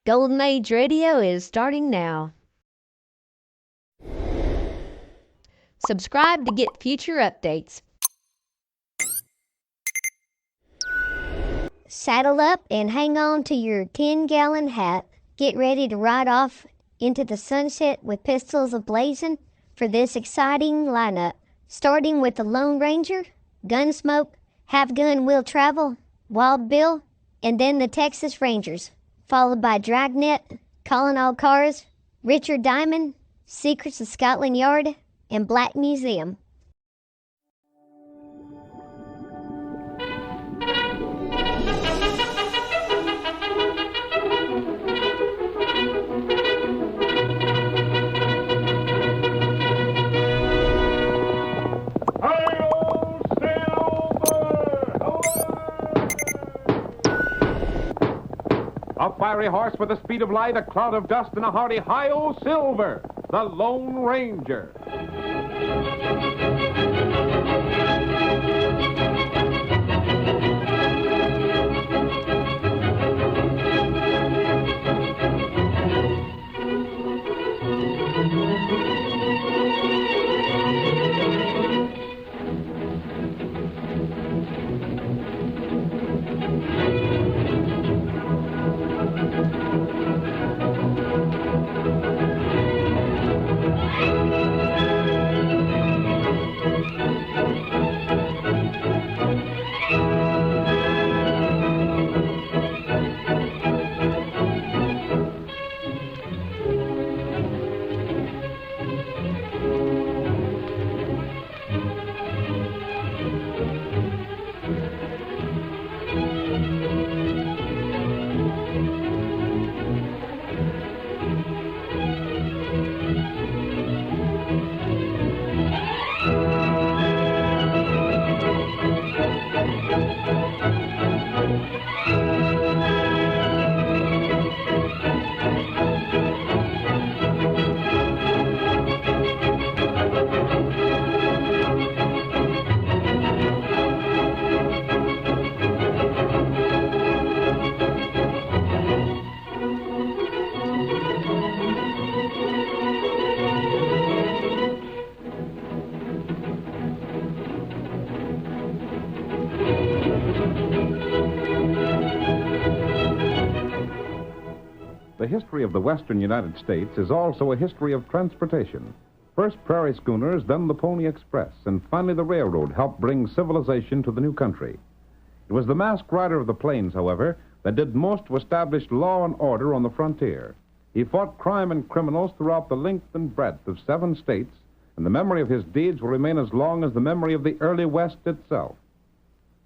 Golden Age Radio is starting now. Subscribe to get future updates. Saddle up and hang on to your 10-gallon hat. Get ready to ride off into the sunset with pistols a-blazing for this exciting lineup. Starting with the Lone Ranger, Gunsmoke, Have Gun Will Travel, Wild Bill, and then the Texas Rangers, followed by Dragnet, Calling All Cars, Richard Diamond, Secrets of Scotland Yard, and Black Museum. A fiery horse with the speed of light, a cloud of dust, and a hearty hi-yo silver, the Lone Ranger. The history of the western United States is also a history of transportation. First prairie schooners, then the Pony Express, and finally the railroad helped bring civilization to the new country. It was the masked rider of the plains, however, that did most to establish law and order on the frontier. He fought crime and criminals throughout the length and breadth of 7 states, and the memory of his deeds will remain as long as the memory of the early West itself.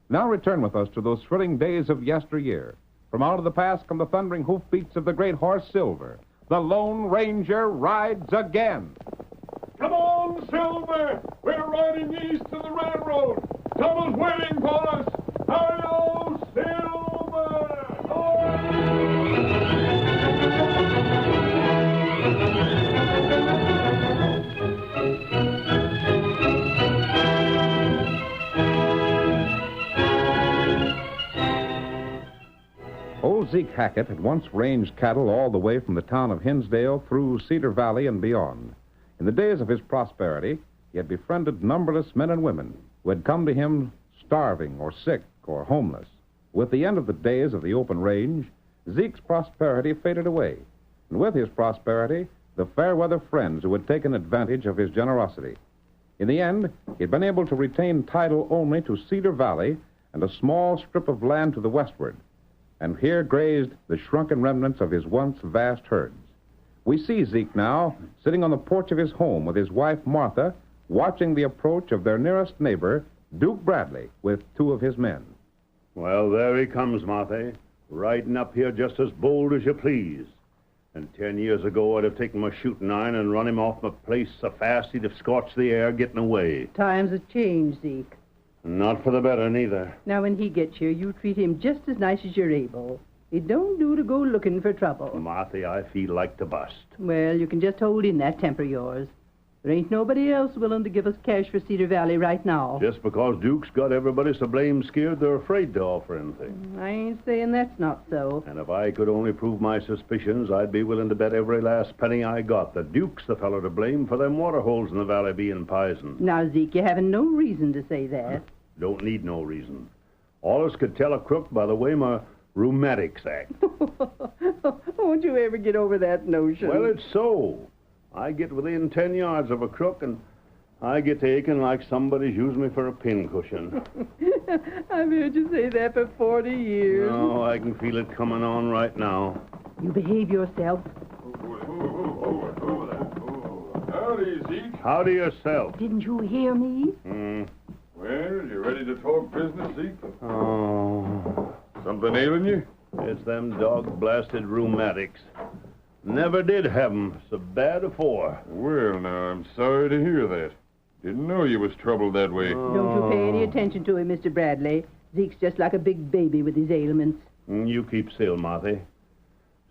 Now return with us to those thrilling days of yesteryear. From out of the past come the thundering hoofbeats of the great horse Silver. The Lone Ranger rides again. Come on, Silver! We're riding east to the railroad. Someone's waiting for us. Hi-yo, Silver! Old Zeke Hackett had once ranged cattle all the way from the town of Hinsdale through Cedar Valley and beyond. In the days of his prosperity, he had befriended numberless men and women who had come to him starving or sick or homeless. With the end of the days of the open range, Zeke's prosperity faded away, and with his prosperity, the fair-weather friends who had taken advantage of his generosity. In the end, he had been able to retain title only to Cedar Valley and a small strip of land to the westward, and here grazed the shrunken remnants of his once vast herds. We see Zeke now sitting on the porch of his home with his wife Martha, watching the approach of their nearest neighbor, Duke Bradley, with 2 of his men. Well, there he comes, Martha, riding up here just as bold as you please. And 10 years ago, I'd have taken my shooting iron and run him off my place so fast he'd have scorched the air getting away. Times have changed, Zeke. Not for the better, neither. Now, when he gets here, you treat him just as nice as you're able. It don't do to go looking for trouble. Martha, I feel like to bust. Well, you can just hold in that temper of yours. There ain't nobody else willing to give us cash for Cedar Valley right now. Just because Duke's got everybody so blame scared they're afraid to offer anything. I ain't saying that's not so. And if I could only prove my suspicions, I'd be willing to bet every last penny I got that Duke's the fellow to blame for them water holes in the valley being poisoned. Now, Zeke, you haven't no reason to say that. Don't need no reason. All us could tell a crook by the way my rheumatics act. Won't you ever get over that notion? Well, it's so. I get within 10 yards of a crook, and I get to aching like somebody's using me for a pincushion. I've heard you say that for 40 years. No, I can feel it coming on right now. You behave yourself. Howdy, Zeke. Howdy yourself. Didn't you hear me? Well, you ready to talk business, Zeke? Oh, Something ailing you? it's them dog-blasted rheumatics. Never did have 'em so bad afore. Well, now, I'm sorry to hear that. Didn't know you was troubled that way. Don't you pay any attention to him, Mr. Bradley. Zeke's just like a big baby with his ailments. You keep still, Marthy.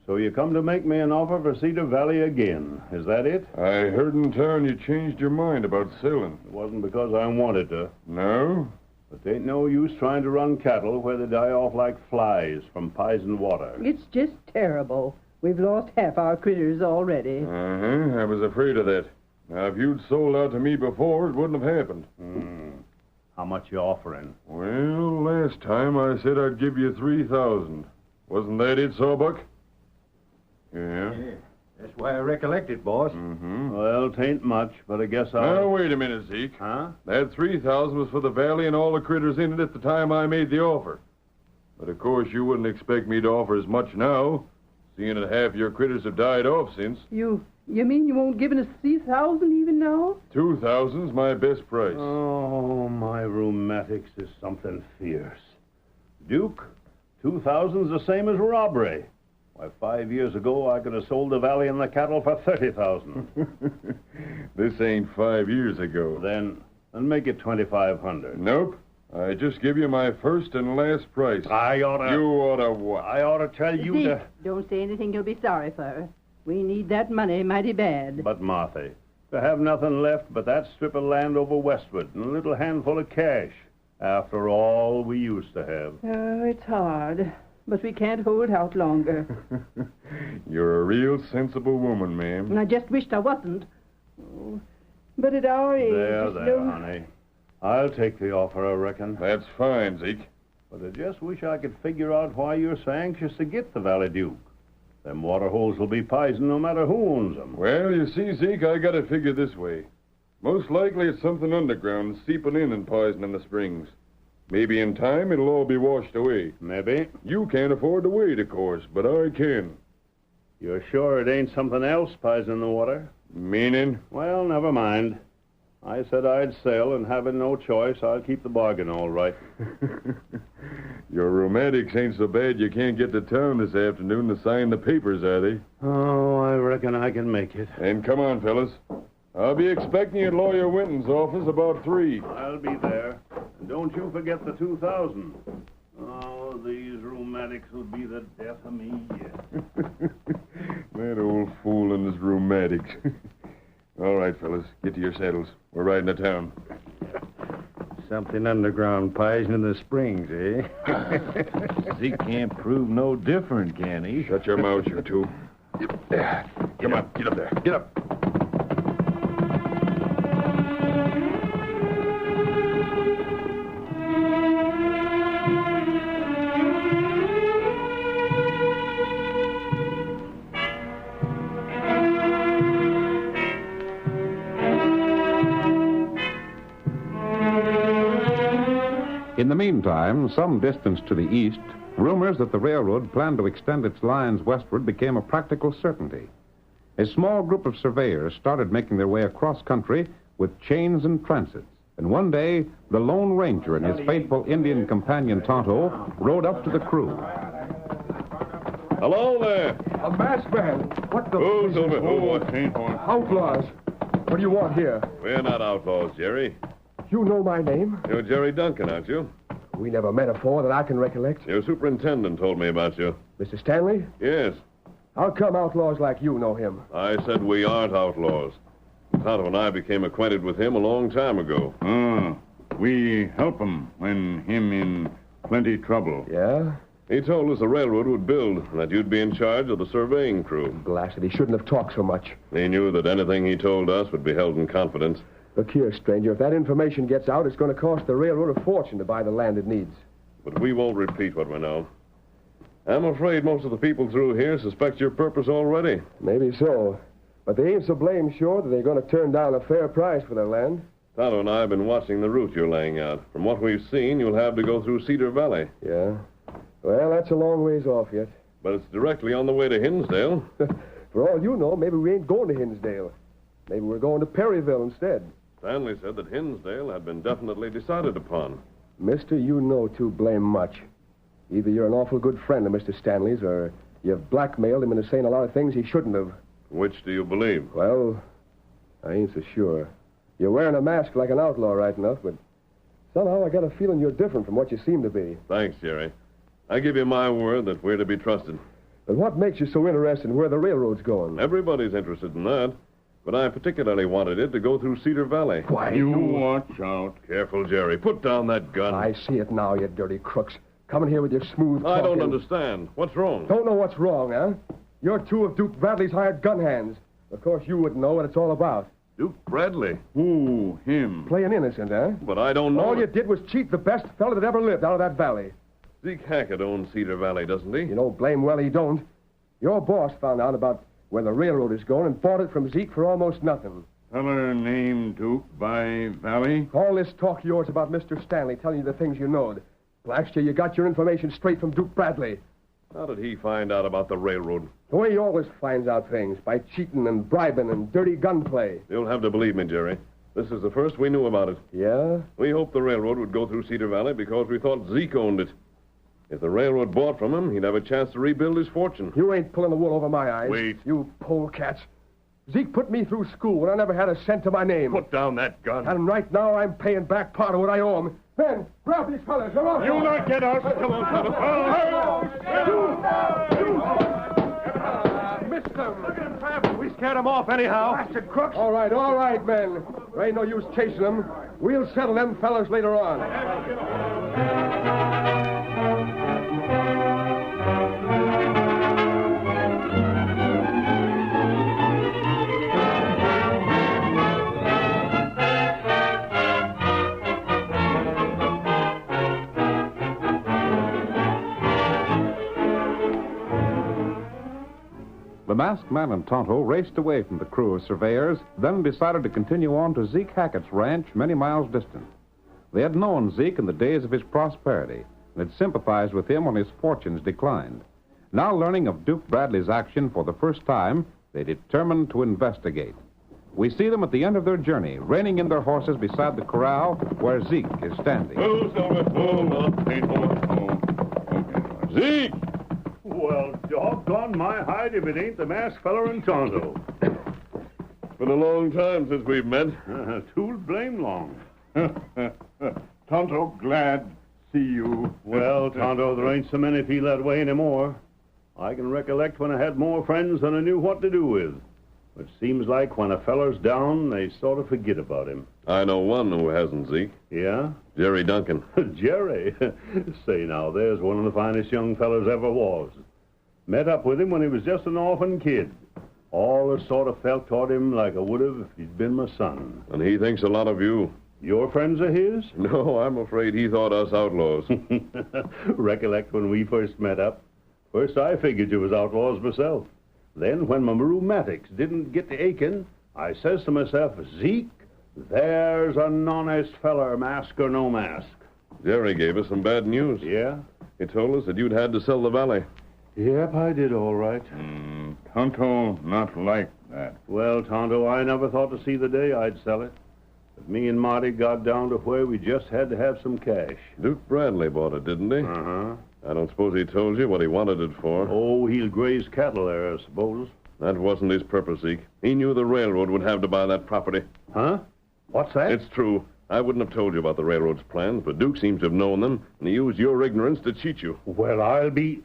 So you come to make me an offer for Cedar Valley again. Is that it? I heard in town you changed your mind about selling. It wasn't because I wanted to. No? But there ain't no use trying to run cattle where they die off like flies from poisoned water. It's just terrible. We've lost half our critters already. Uh-huh. I was afraid of that. Now, if you'd sold out to me before, it wouldn't have happened. How much you offering? Well, last time I said I'd give you 3,000. Wasn't that it, Sawbuck? Yeah. That's why I recollect it, boss. Mm-hmm. Well, 'tain't much, but I guess Now, wait a minute, Zeke. Huh? That 3,000 was for the valley and all the critters in it at the time I made the offer. But, of course, you wouldn't expect me to offer as much now, seeing that half your critters have died off since. You mean you won't give us 3,000 even now? 2,000's my best price. Oh, my rheumatics is something fierce. Duke, 2,000's the same as robbery. Why, 5 years ago, I could have sold the valley and the cattle for 30,000. This ain't 5 years ago. Then make it 2,500. Nope. I just give you my first and last price. I oughta... You ought to what? I ought to tell you Zeke, to... don't say anything you'll be sorry for. We need that money mighty bad. But, Marthy, to have nothing left but that strip of land over westward and a little handful of cash, after all we used to have. Oh, it's hard. But we can't hold out longer. You're a real sensible woman, ma'am. And I just wished I wasn't. Oh, but at our age... There, honey. I'll take the offer, I reckon. That's fine, Zeke. But I just wish I could figure out why you're so anxious to get the Valley Duke. Them water holes will be poisoned no matter who owns them. Well, you see, Zeke, I got to figure this way. Most likely it's something underground seeping in and poisoning the springs. Maybe in time it'll all be washed away. Maybe. You can't afford to wait, of course, but I can. You're sure it ain't something else poisoning the water? Meaning? Well, never mind. I said I'd sell, and having no choice, I'll keep the bargain all right. Your rheumatics ain't so bad you can't get to town this afternoon to sign the papers, are they? Oh, I reckon I can make it. Then come on, fellas. I'll be expecting you at Lawyer Winton's office about 3. I'll be there. And don't you forget the 2,000. Oh, these rheumatics will be the death of me yet. That old fool and his rheumatics. All right, fellas, get to your saddles. We're riding to town. Something underground poisoning the springs, eh? Zeke can't prove no different, can he? Shut your mouths, you two. Come on, get up there. Get up. In the meantime, some distance to the east, rumors that the railroad planned to extend its lines westward became a practical certainty. A small group of surveyors started making their way across country with chains and transits. And one day, the Lone Ranger and his faithful Indian companion Tonto rode up to the crew. Hello there. A masked man. What the... Oh, Silver. Oh, I ain't one. Outlaws. What do you want here? We're not outlaws, Jerry. You know my name. You're Jerry Duncan, aren't you? We never met afore that I can recollect. Your superintendent told me about you. Mr. Stanley? Yes. How come outlaws like you know him? I said we aren't outlaws. Tonto and I became acquainted with him a long time ago. We help him when him in plenty trouble. Yeah? He told us the railroad would build and that you'd be in charge of the surveying crew. Blasted, he shouldn't have talked so much. He knew that anything he told us would be held in confidence. Look here, stranger, if that information gets out, it's going to cost the railroad a fortune to buy the land it needs. But we won't repeat what we know. I'm afraid most of the people through here suspect your purpose already. Maybe so. But they ain't so blame sure that they're going to turn down a fair price for their land. Tonto and I have been watching the route you're laying out. From what we've seen, you'll have to go through Cedar Valley. Yeah? Well, that's a long ways off yet. But it's directly on the way to Hinsdale. For all you know, maybe we ain't going to Hinsdale. Maybe we're going to Perryville instead. Stanley said that Hinsdale had been definitely decided upon. Mister, you know too blame much. Either you're an awful good friend of Mr. Stanley's, or you've blackmailed him into saying a lot of things he shouldn't have. Which do you believe? Well, I ain't so sure. You're wearing a mask like an outlaw right enough, but somehow I got a feeling you're different from what you seem to be. Thanks, Jerry. I give you my word that we're to be trusted. But what makes you so interested in where the railroad's going? Everybody's interested in that. But I particularly wanted it to go through Cedar Valley. Why, You watch out. Careful, Jerry. Put down that gun. I see it now, you dirty crooks. Coming here with your smooth I don't talking. understand. What's wrong? Don't know what's wrong, huh? You're two of Duke Bradley's hired gun hands. Of course, you wouldn't know what it's all about. Duke Bradley. Who? Him? Playing innocent, huh? But I don't know. All you did was cheat the best fella that ever lived out of that valley. Zeke Hackett owns Cedar Valley, doesn't he? You know, blame well he don't. Your boss found out about where the railroad is going and bought it from Zeke for almost nothing. Feller named Duke by Valley? All this talk of yours about Mr. Stanley telling you the things you knowed. Last year, you got your information straight from Duke Bradley. How did he find out about the railroad? The way he always finds out things, by cheating and bribing and dirty gunplay. You'll have to believe me, Jerry. This is the first we knew about it. Yeah? We hoped the railroad would go through Cedar Valley because we thought Zeke owned it. If the railroad bought from him, he'd have a chance to rebuild his fortune. You ain't pulling the wool over my eyes. Wait. You polecats. Zeke put me through school when I never had a cent to my name. Put down that gun. And right now, I'm paying back part of what I owe him. Ben, grab these fellas. They're off. You not get out. Come on, Missed them. We scared them off anyhow. Blasted crooks. All right, men. There ain't no use chasing them. We'll settle them fellas later on. The masked man and Tonto raced away from the crew of surveyors, then decided to continue on to Zeke Hackett's ranch many miles distant. They had known Zeke in the days of his prosperity and had sympathized with him when his fortunes declined. Now learning of Duke Bradley's action for the first time, they determined to investigate. We see them at the end of their journey, reining in their horses beside the corral where Zeke is standing. Oh, Silver. Zeke! Well, doggone my hide if it ain't the masked feller and Tonto. Been a long time since we've met. Too blame long. Tonto, glad see you. Well, Tonto, there ain't so many feel that way anymore. I can recollect when I had more friends than I knew what to do with. It seems like when a feller's down, they sort of forget about him. I know one who hasn't, Zeke. Yeah? Jerry Duncan. Jerry? Say now, there's one of the finest young fellers ever was. Met up with him when he was just an orphan kid. Always sort of felt toward him like I would have if he'd been my son. And he thinks a lot of you. Your friends are his? No, I'm afraid he thought us outlaws. Recollect when we first met up? First I figured you was outlaws myself. Then when my rheumatics didn't get to aching, I says to myself, Zeke, there's an honest feller, mask or no mask. Jerry gave us some bad news. Yeah? He told us that you'd had to sell the valley. Yep, I did all right. Tonto not like that. Well, Tonto, I never thought to see the day I'd sell it. But me and Marty got down to where we just had to have some cash. Duke Bradley bought it, didn't he? Uh-huh. I don't suppose he told you what he wanted it for. Oh, he'll graze cattle there, I suppose. That wasn't his purpose, Zeke. He knew the railroad would have to buy that property. Huh? What's that? It's true. I wouldn't have told you about the railroad's plans, but Duke seems to have known them, and he used your ignorance to cheat you. Well, I'll be...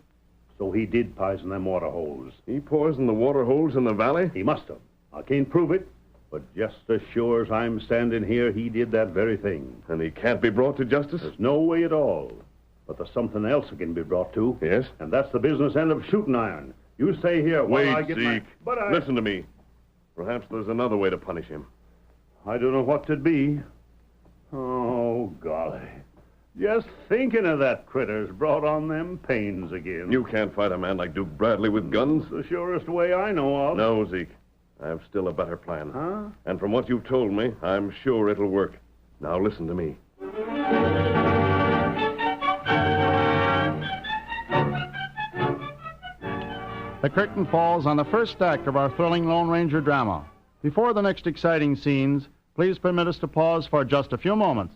So he did poison them water holes. He poisoned the water holes in the valley? He must have. I can't prove it, But just as sure as I'm standing here, he did that very thing. And he can't be brought to justice? There's no way at all. But there's something else he can be brought to. Yes? And that's the business end of shooting iron. You stay here while I Wait, get Zeke. my... Listen to me. Perhaps there's another way to punish him. I don't know what it'd be. Oh, golly. Just thinking of that critter's brought on them pains again. You can't fight a man like Duke Bradley with guns. The surest way I know of. No, Zeke. I have still a better plan. Huh? And from what you've told me, I'm sure it'll work. Now listen to me. The curtain falls on the first act of our thrilling Lone Ranger drama. Before the next exciting scenes, please permit us to pause for just a few moments.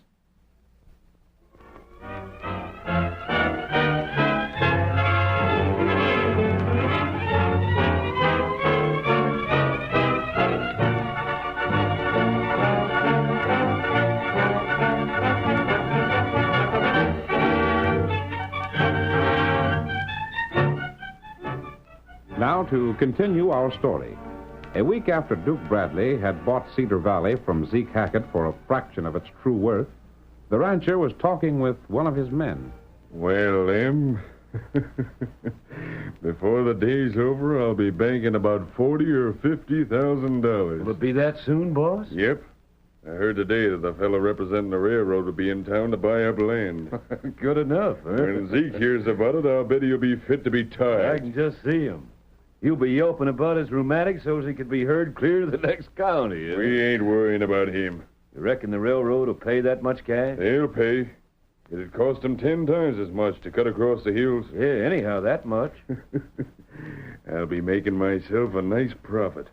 Now to continue our story. A week after Duke Bradley had bought Cedar Valley from Zeke Hackett for a fraction of its true worth, the rancher was talking with one of his men. Well, Em, before the day's over, I'll be banking about $40,000 or $50,000. Will it be that soon, boss? Yep. I heard today that the fellow representing the railroad will be in town to buy up land. Good enough, huh? When Zeke hears about it, I'll bet he'll be fit to be I tied. can just see him. He'll be yelping about his rheumatic so's he could be heard clear to the next county. Isn't We ain't worrying about him. You reckon the railroad will pay that much cash? They'll pay. It'd cost them 10 times as much to cut across the hills. Yeah, anyhow, that much. I'll be making myself a nice profit.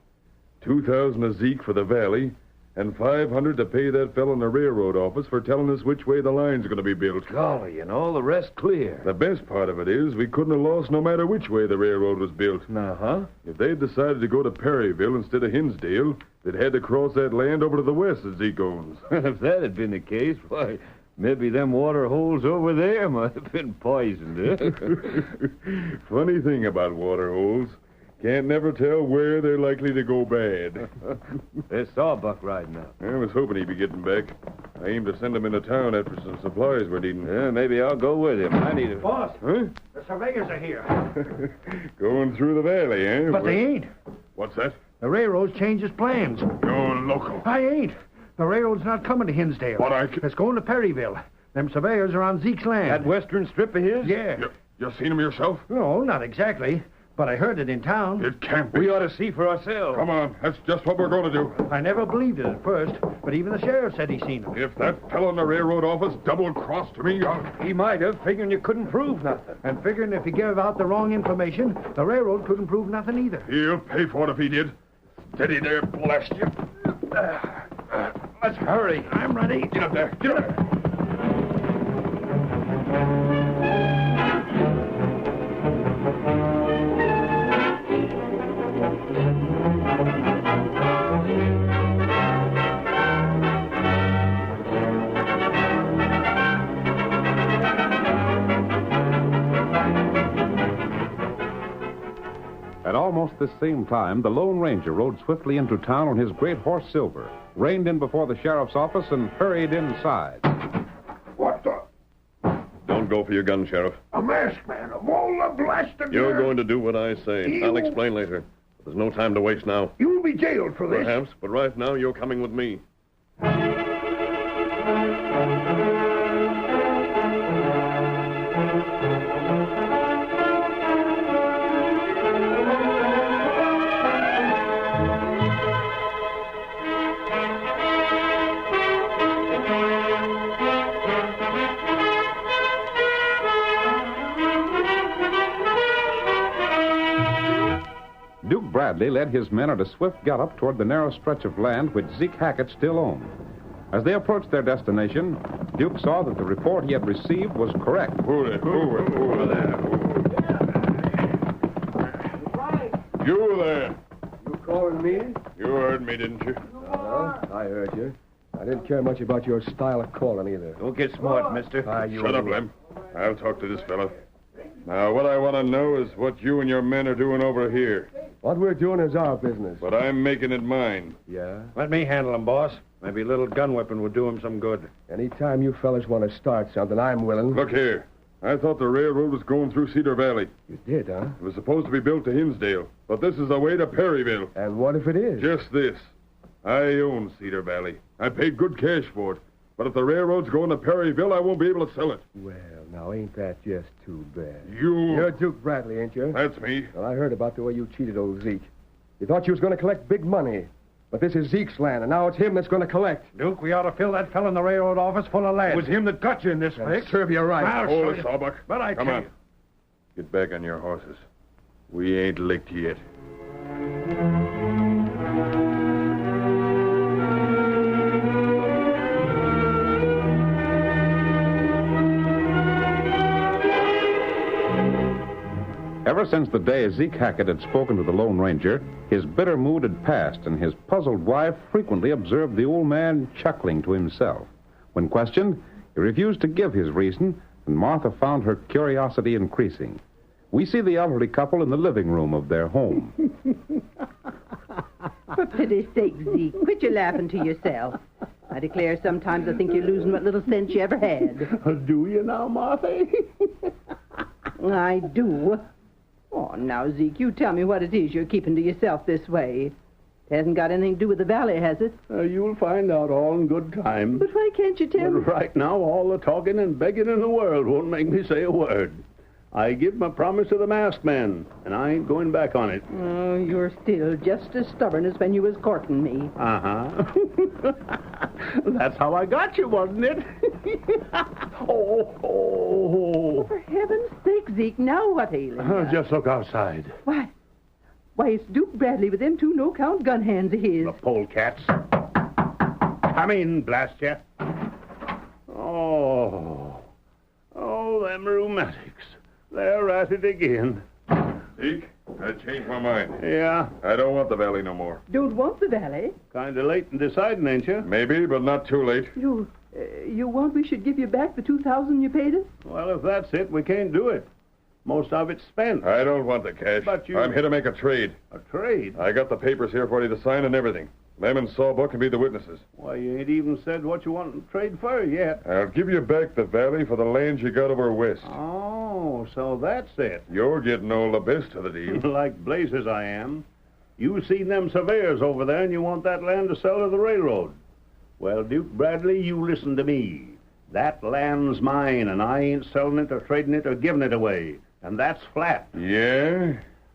2,000 a Zeke for the valley, and 500 to pay that fellow in the railroad office for telling us which way the line's going to be built. Golly, and all the rest clear. The best part of it is we couldn't have lost no matter which way the railroad was built. Uh-huh. If they'd decided to go to Perryville instead of Hinsdale, they'd had to cross that land over to the west that Zeke owns. If that had been the case, why, maybe them water holes over there might have been poisoned, eh? Funny thing about water holes. Can't never tell where they're likely to go bad. There's Sawbuck riding up. I was hoping he'd be getting back. I aimed to send him into town after some supplies we're needing. Yeah, maybe I'll go with him. I need a... Boss, Huh? the surveyors are here. Going through the valley, eh? But they ain't. What's that? The railroad's changed its plans. You're local. I ain't. The railroad's not coming to Hinsdale. But It's going to Perryville. Them surveyors are on Zeke's land. That western strip of his? Yeah. You seen him yourself? No, not exactly. But I heard it in town. It can't be. We ought to see for ourselves. Come on, that's just what we're going to do. I never believed it at first, but even the sheriff said he seen him. If that fellow in the railroad office double-crossed me, He might have, figuring you couldn't prove nothing. And figuring if he gave out the wrong information, the railroad couldn't prove nothing either. he'll pay for it if he did. Steady there, blast you. Let's hurry. I'm ready. Get up there. Get up there. At almost the same time, the Lone Ranger rode swiftly into town on his great horse Silver, reined in before the sheriff's office, and hurried inside. What the? Don't go for your gun, Sheriff. A masked man of all the blasted You're nerve. going to do what I say. I'll explain later. There's no time to waste now. You'll be jailed for this. Perhaps, but right now you're coming with me. Duke Bradley led his men at a swift gallop toward the narrow stretch of land which Zeke Hackett still owned. As they approached their destination, Duke saw that the report he had received was correct. Over there. You there. You calling me? You heard me, didn't you? I heard you. I didn't care much about your style of calling either. Don't get smart, mister. Shut up, Lem. I'll talk to this fellow. Now, what I want to know is what you and your men are doing over here. What we're doing is our business. But I'm making it mine. Yeah? Let me handle him, boss. Maybe a little gun whipping would do him some good. Anytime you fellas want to start something, I'm willing. Look here. I thought the railroad was going through Cedar Valley. You did, huh? It was supposed to be built to Hinsdale, but this is the way to Perryville. And what if it is? Just this. I own Cedar Valley. I paid good cash for it. But if the railroad's going to Perryville, I won't be able to sell it. Well, now, ain't that just too bad? You're Duke Bradley, ain't you? That's me. Well, I heard about the way you cheated old Zeke. You thought you was going to collect big money. But this is Zeke's land, and now it's him that's going to collect. Duke, we ought to fill that fellow in the railroad office full of lead. It was him that got you in this fix. Serve you right. I'll Oh, show you. Sawbuck. But I Come tell on. you. Get back on your horses. We ain't licked yet. Ever since the day Zeke Hackett had spoken to the Lone Ranger, his bitter mood had passed, and his puzzled wife frequently observed the old man chuckling to himself. When questioned, he refused to give his reason, and Martha found her curiosity increasing. We see the elderly couple in the living room of their home. For pity's sake, Zeke, quit your laughing to yourself. I declare sometimes I think you're losing what little sense you ever had. Do you now, Martha? I do. Oh, now, Zeke, you tell me what it is you're keeping to yourself this way. It hasn't got anything to do with the valley, has it? You'll find out all in good time. But why can't you tell me? But right now, all the talking and begging in the world won't make me say a word. I give my promise to the masked man, and I ain't going back on it. Oh, you're still just as stubborn as when you was courting me. Uh-huh. That's how I got you, wasn't it? Oh, for heaven's sake, Zeke, now what ails you? Just look outside. Why, it's Duke Bradley with them two no-count gun hands of his. The polecats. Come in, blast ya. Oh, them rheumatics. They're at it again. Zeke, I changed my mind. Yeah? I don't want the valley no more. Don't want the valley? Kind of late in deciding, ain't you? Maybe, but not too late. You want we should give you back the $2,000 you paid us? Well, if that's it, we can't do it. Most of it's spent. I don't want the cash. But you... I'm here to make a trade. A trade? I got the papers here for you to sign and everything. Lem and Sawbuck can be the witnesses. Why, you ain't even said what you want to trade for yet. I'll give you back the valley for the lands you got over west. Oh, so that's it. You're getting all the best of the deal. Like blazes I am. You seen them surveyors over there, and you want that land to sell to the railroad. Well, Duke Bradley, you listen to me. That land's mine, and I ain't selling it or trading it or giving it away. And that's flat. Yeah?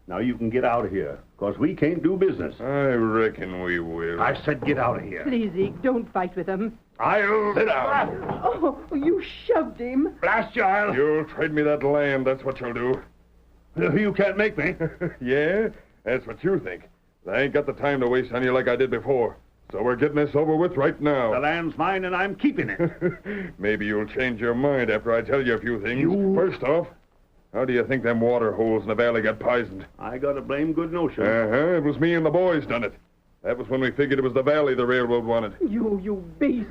Now you can get out of here, because we can't do business. I reckon we will. I said get out of here. Please, Zeke, don't fight with him. I'll... Sit down. Oh, you shoved him. Blast you, I'll... You'll trade me that land, that's what you'll do. You can't make me. Yeah? That's what you think. I ain't got the time to waste on you like I did before. So we're getting this over with right now. The land's mine, and I'm keeping it. Maybe you'll change your mind after I tell you a few things. First off, how do you think them water holes in the valley got poisoned? I got a blame good notion. Uh-huh. It was me and the boys done it. That was when we figured it was the valley the railroad wanted. You beast.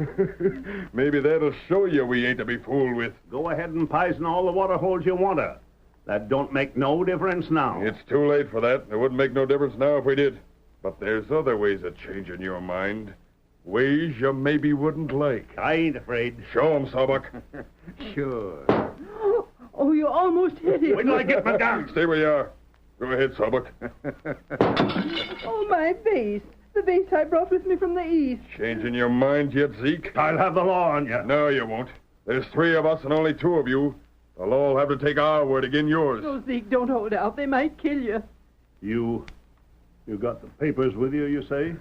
Maybe that'll show you we ain't to be fooled with. Go ahead and poison all the water holes you want to. That don't make no difference now. It's too late for that. It wouldn't make no difference now if we did. But there's other ways of changing your mind. Ways you maybe wouldn't like. I ain't afraid. Show 'em, Sawbuck. Sure. Oh, you almost hit him. Wait till I get my gun. Stay where you are. Go ahead, Sawbuck. Oh, my vase. The vase I brought with me from the east. Changing your mind yet, Zeke? I'll have the law on you. No, you won't. There's 3 of us and only 2 of you. The law will have to take our word again yours. Oh, Zeke, don't hold out. They might kill you. You got the papers with you, you say?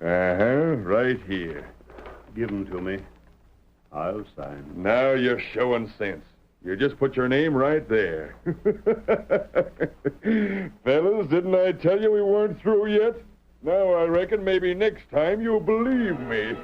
Uh-huh, right here. Give them to me. I'll sign. Now you're showing sense. You just put your name right there. Fellas, didn't I tell you we weren't through yet? Now I reckon maybe next time you'll believe me.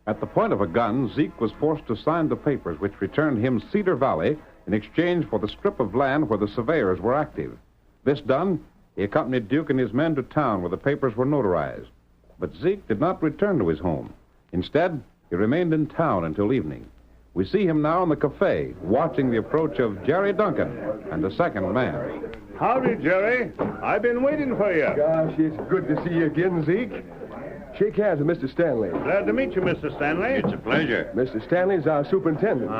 At the point of a gun, Zeke was forced to sign the papers which returned him Cedar Valley in exchange for the strip of land where the surveyors were active. This done, he accompanied Duke and his men to town where the papers were notarized. But Zeke did not return to his home. Instead, he remained in town until evening. We see him now in the cafe, watching the approach of Jerry Duncan and the second man. Howdy, Jerry. I've been waiting for you. Gosh, it's good to see you again, Zeke. Shake hands with Mr. Stanley. Glad to meet you, Mr. Stanley. It's a pleasure. Mr. Stanley's our superintendent.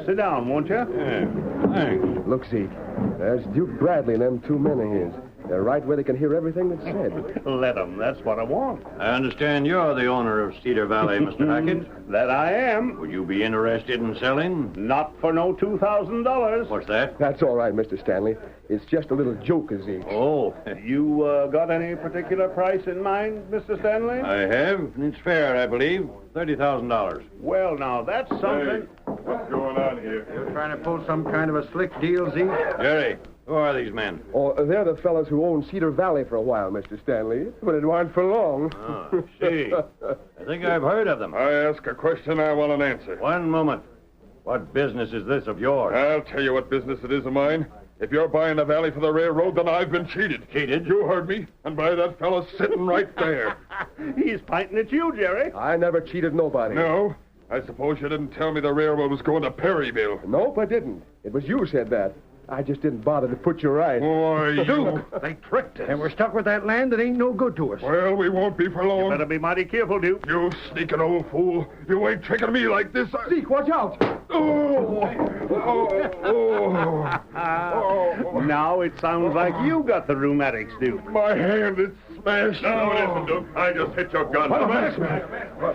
Sit down, won't you? Yeah, thanks. Look, Zeke, there's Duke Bradley and them two men of his. They're right where they can hear everything that's said. Let 'em. That's what I want. I understand you're the owner of Cedar Valley, Mr. Hackett. That I am. Would you be interested in selling? Not for no $2,000. What's that? That's all right, Mr. Stanley. It's just a little joke of Zeke's. Oh, You got any particular price in mind, Mr. Stanley? I have, and it's fair, I believe. $30,000. Well, now, that's something. What's going on here? You're trying to pull some kind of a slick deal, Zeke? Jerry, who are these men? Oh, they're the fellows who owned Cedar Valley for a while, Mr. Stanley. But it wasn't for long. Oh, see. I think I've heard of them. I ask a question, I want an answer. One moment. What business is this of yours? I'll tell you what business it is of mine. If you're buying the valley for the railroad, then I've been cheated. Cheated? You heard me. And by that fellow sitting right there. He's pointing at you, Jerry. I never cheated nobody. No? I suppose you didn't tell me the railroad was going to Perryville. Nope, I didn't. It was you who said that. I just didn't bother to put you right. Why, you... They tricked us. And we're stuck with that land that ain't no good to us. Well, we won't be for long. Better be mighty careful, Duke. You sneaking old fool. You ain't tricking me like this. Zeke, watch out! Now it sounds like you got the rheumatics, Duke. My hand is smashed. No, it isn't, Duke. I just hit your gun.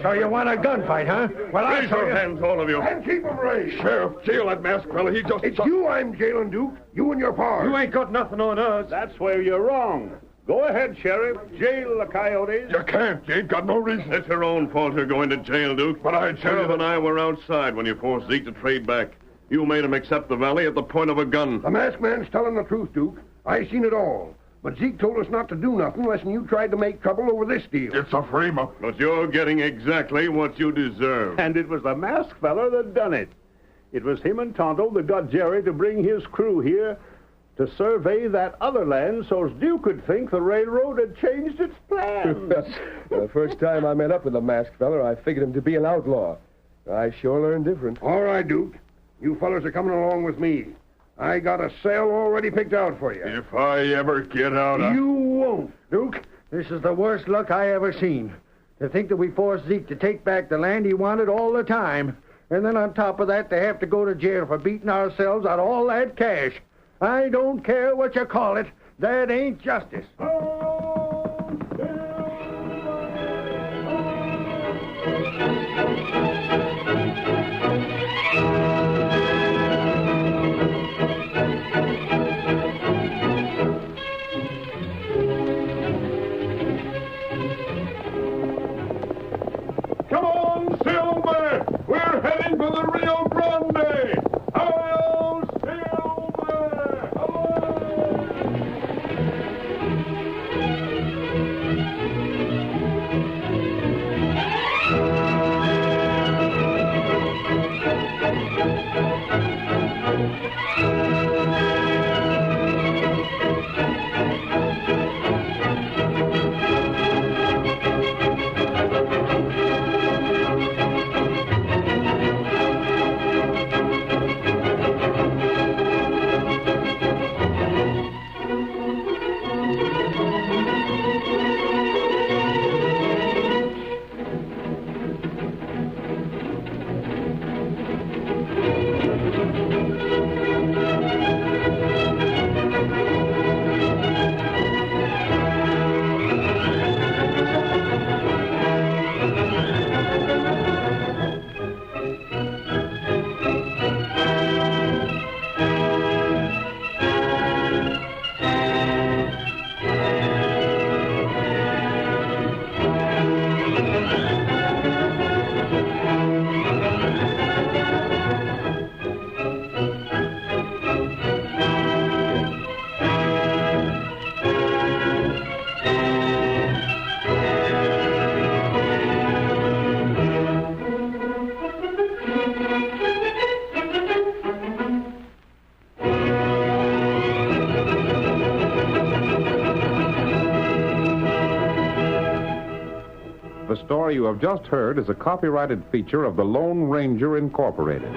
So you want a gunfight, huh? Well, I'll Raise show your you. hands, all of you. And keep them raised. Sheriff, jail that masked fella. He just... It's you I'm jailing, Duke. You and your pa. You ain't got nothing on us. That's where you're wrong. Go ahead, Sheriff. Jail the coyotes. You can't. You ain't got no reason. It's your own fault you're going to jail, Duke. But I tell Sheriff you and that... I were outside when you forced Zeke to trade back. You made him accept the valley at the point of a gun. The masked man's telling the truth, Duke. I seen it all. But Zeke told us not to do nothing unless you tried to make trouble over this deal. It's a frame-up. But you're getting exactly what you deserve. And it was the masked fella that done it. It was him and Tonto that got Jerry to bring his crew here to survey that other land so's Duke could think the railroad had changed its plans. The first time I met up with the masked fella, I figured him to be an outlaw. I sure learned different. All right, Duke. You fellas are coming along with me. I got a cell already picked out for you. If I ever get out, You won't. Duke, this is the worst luck I ever seen. To think that we forced Zeke to take back the land he wanted all the time. And then on top of that, to have to go to jail for beating ourselves out all that cash. I don't care what you call it. That ain't justice. Come on, Silver! We're heading for the Rio Grande! Hi-yo, Silver! story you have just heard is a copyrighted feature of the Lone Ranger Incorporated.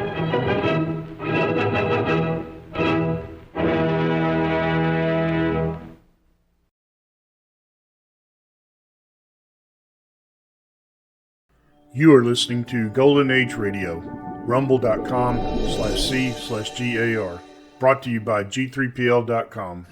You are listening to Golden Age Radio, rumble.com/C/GAR, brought to you by G3PL.com.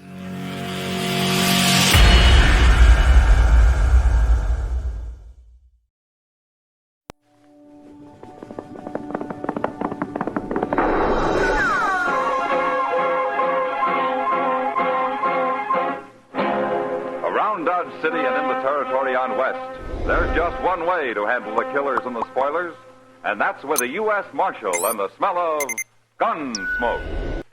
Around Dodge City and in the territory on West, there's just one way to handle the killers and the spoilers, and that's with a U.S. Marshal and the smell of Gunsmoke.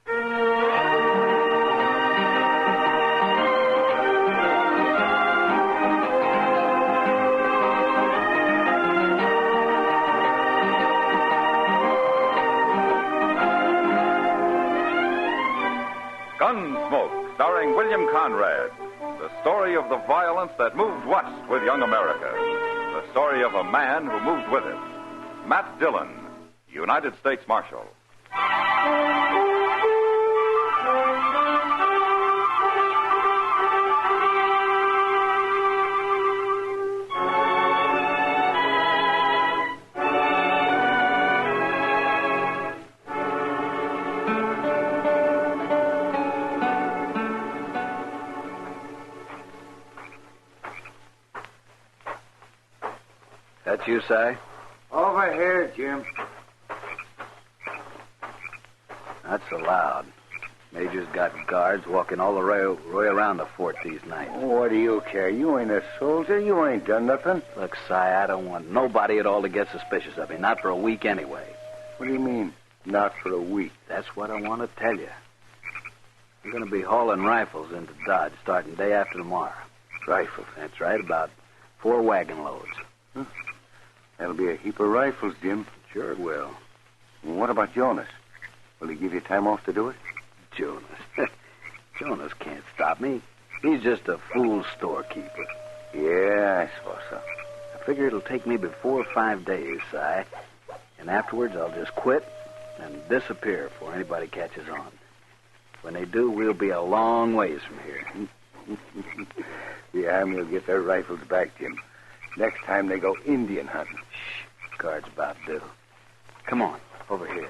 Gunsmoke, starring William Conrad. The story of the violence that moved west with young America. The story of a man who moved with it. Matt Dillon, United States Marshal. That you, Si? Over here, Jim. That's allowed. Major's got guards walking all the way around the fort these nights. What do you care? You ain't a soldier. You ain't done nothing. Look, Si, I don't want nobody at all to get suspicious of me. Not for a week anyway. What do you mean, not for a week? That's what I want to tell you. We're going to be hauling rifles into Dodge starting day after tomorrow. Rifles? That's right, about 4 wagon loads. Huh. That'll be a heap of rifles, Jim. Sure it will. What about Jonas? Will he give you time off to do it? Jonas? Jonas can't stop me. He's just a fool storekeeper. Yeah, I suppose so. I figure it'll take maybe 4 or 5 days, Si. And afterwards, I'll just quit and disappear before anybody catches on. When they do, we'll be a long ways from here. The Army will get their rifles back, Jim. Next time they go Indian hunting. Shh. Guard's about due. Come on, over here.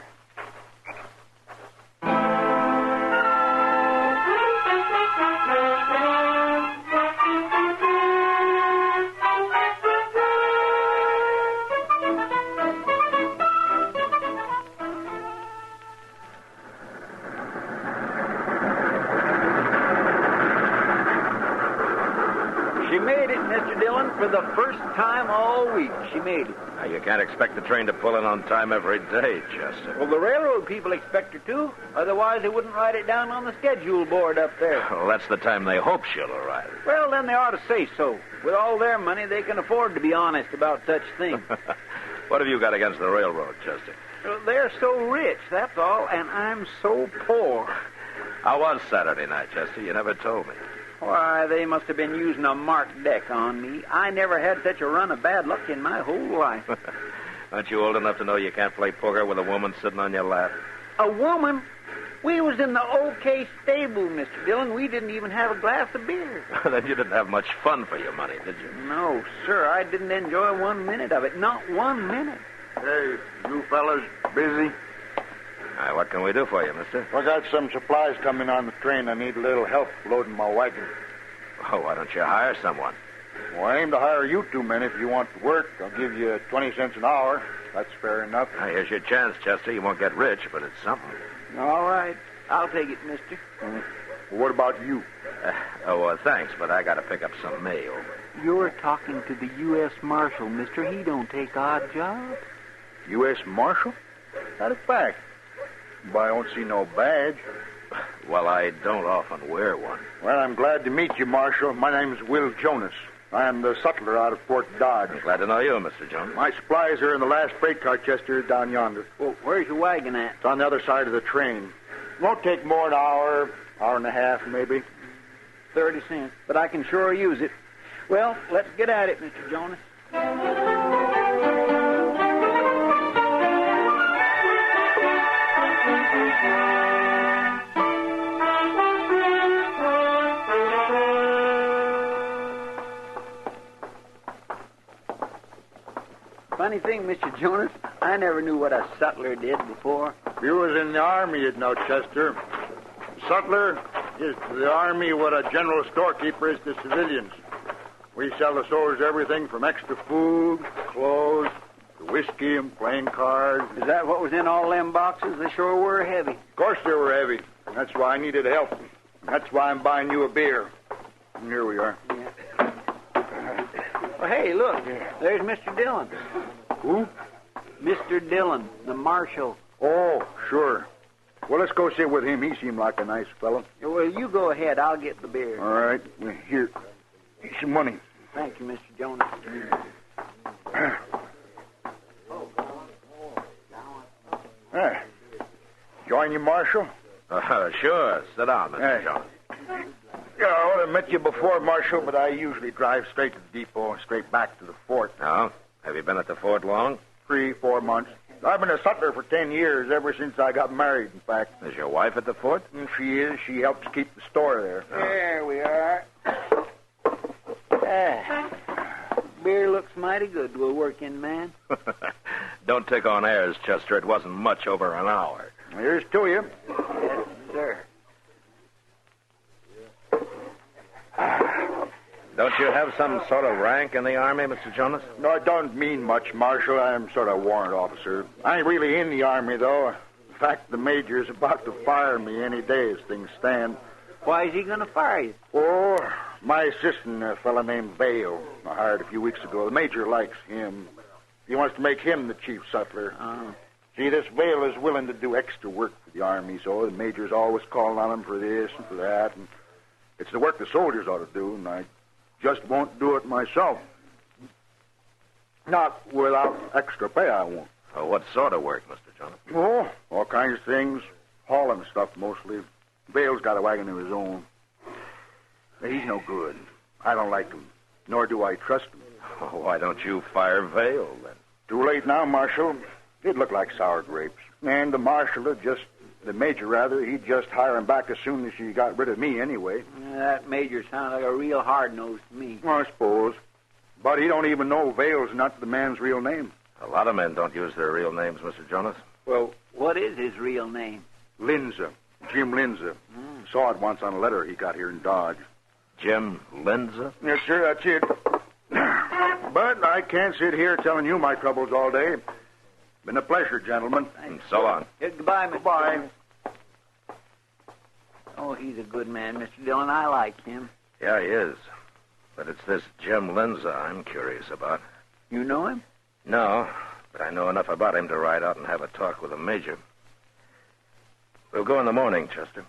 She made it, Mr. Dillon, for the first time all week. She made it. Now, you can't expect the train to pull in on time every day, Chester. Well, the railroad people expect her to. Otherwise, they wouldn't write it down on the schedule board up there. Well, that's the time they hope she'll arrive. Well, then they ought to say so. With all their money, they can afford to be honest about such things. What have you got against the railroad, Chester? Well, they're so rich, that's all, and I'm so poor. How was Saturday night, Chester? You never told me. Why, they must have been using a marked deck on me. I never had such a run of bad luck in my whole life. Aren't you old enough to know you can't play poker with a woman sitting on your lap? A woman? We was in the OK stable, Mr. Dillon. We didn't even have a glass of beer. Then you didn't have much fun for your money, did you? No, sir. I didn't enjoy 1 minute of it. Not 1 minute. Hey, you fellas busy? What can we do for you, mister? I got some supplies coming on the train. I need a little help loading my wagon. Oh, why don't you hire someone? Well, I aim to hire you 2 men if you want to work. I'll give you 20 cents an hour. That's fair enough. Now, here's your chance, Chester. You won't get rich, but it's something. All right. I'll take it, mister. Well, what about you? Thanks, but I got to pick up some mail. You're talking to the U.S. Marshal, mister. He don't take odd jobs. U.S. Marshal? Not a fact. But I don't see no badge. Well, I don't often wear one. Well, I'm glad to meet you, Marshal. My name's Will Jonas. I am the sutler out of Fort Dodge. Glad to know you, Mr. Jones. My supplies are in the last freight car, Chester, down yonder. Well, where's your wagon at? It's on the other side of the train. Won't take more than an hour and a half, maybe. 30 cents. But I can sure use it. Well, let's get at it, Mr. Jonas. funny thing, Mr. Jonas. I never knew what a sutler did before. If you was in the army, you'd know, Chester. Sutler is to the army what a general storekeeper is to civilians. We sell the soldiers everything from extra food, clothes, to whiskey and playing cards. Is that what was in all them boxes? They sure were heavy. Of course they were heavy. That's why I needed help. That's why I'm buying you a beer. And here we are. Yeah. Well, hey, look. There's Mr. Dillon. Who? Mr. Dillon, the marshal. Oh, sure. Well, let's go sit with him. He seemed like a nice fellow. Well, you go ahead. I'll get the beer. All right. Well, here. Here's some money. Thank you, Mr. Jonas. Join you, Marshal? Sure. Sit down, Mr. Jones. Yeah, I would have met you before, Marshal, but I usually drive straight to the depot and straight back to the fort. Oh? Have you been at the fort long? 3-4 months. I've been a sutler for 10 years, ever since I got married, in fact. Is your wife at the fort? She is. She helps keep the store there. There we are. Beer looks mighty good to a working man. Don't take on airs, Chester. It wasn't much over an hour. Here's to you. Yes, sir. Don't you have some sort of rank in the Army, Mr. Jonas? No, it don't mean much, Marshal. I'm sort of warrant officer. I ain't really in the Army, though. In fact, the major is about to fire me any day as things stand. Why is he going to fire you? Oh, my assistant, a fella named Vale, I hired a few weeks ago. The major likes him. He wants to make him the chief sutler. See, this Vale is willing to do extra work for the Army, so the major's always calling on him for this and for that. And it's the work the soldiers ought to do, and I just won't do it myself. Not without extra pay, I won't. What sort of work, Mr. Jonas? Oh, all kinds of things. Hauling stuff, mostly. Vale's got a wagon of his own. He's no good. I don't like him, nor do I trust him. Oh, why don't you fire Vale, then? Too late now, Marshal. It'd look like sour grapes. And the major, he'd just hire him back as soon as he got rid of me anyway. That major sounds like a real hard-nosed to me. Well, I suppose. But he don't even know Vale's not the man's real name. A lot of men don't use their real names, Mr. Jonas. Well, what is his real name? Linza. Jim Linza. Saw it once on a letter he got here in Dodge. Jim Linza? Yes, sir, that's it. But I can't sit here telling you my troubles all day. Been a pleasure, gentlemen. And so long. Goodbye, Mr. Goodbye. Dillon. Oh, he's a good man, Mr. Dillon. I like him. Yeah, he is. But it's this Jim Linza I'm curious about. You know him? No, but I know enough about him to ride out and have a talk with the major. We'll go in the morning, Chester.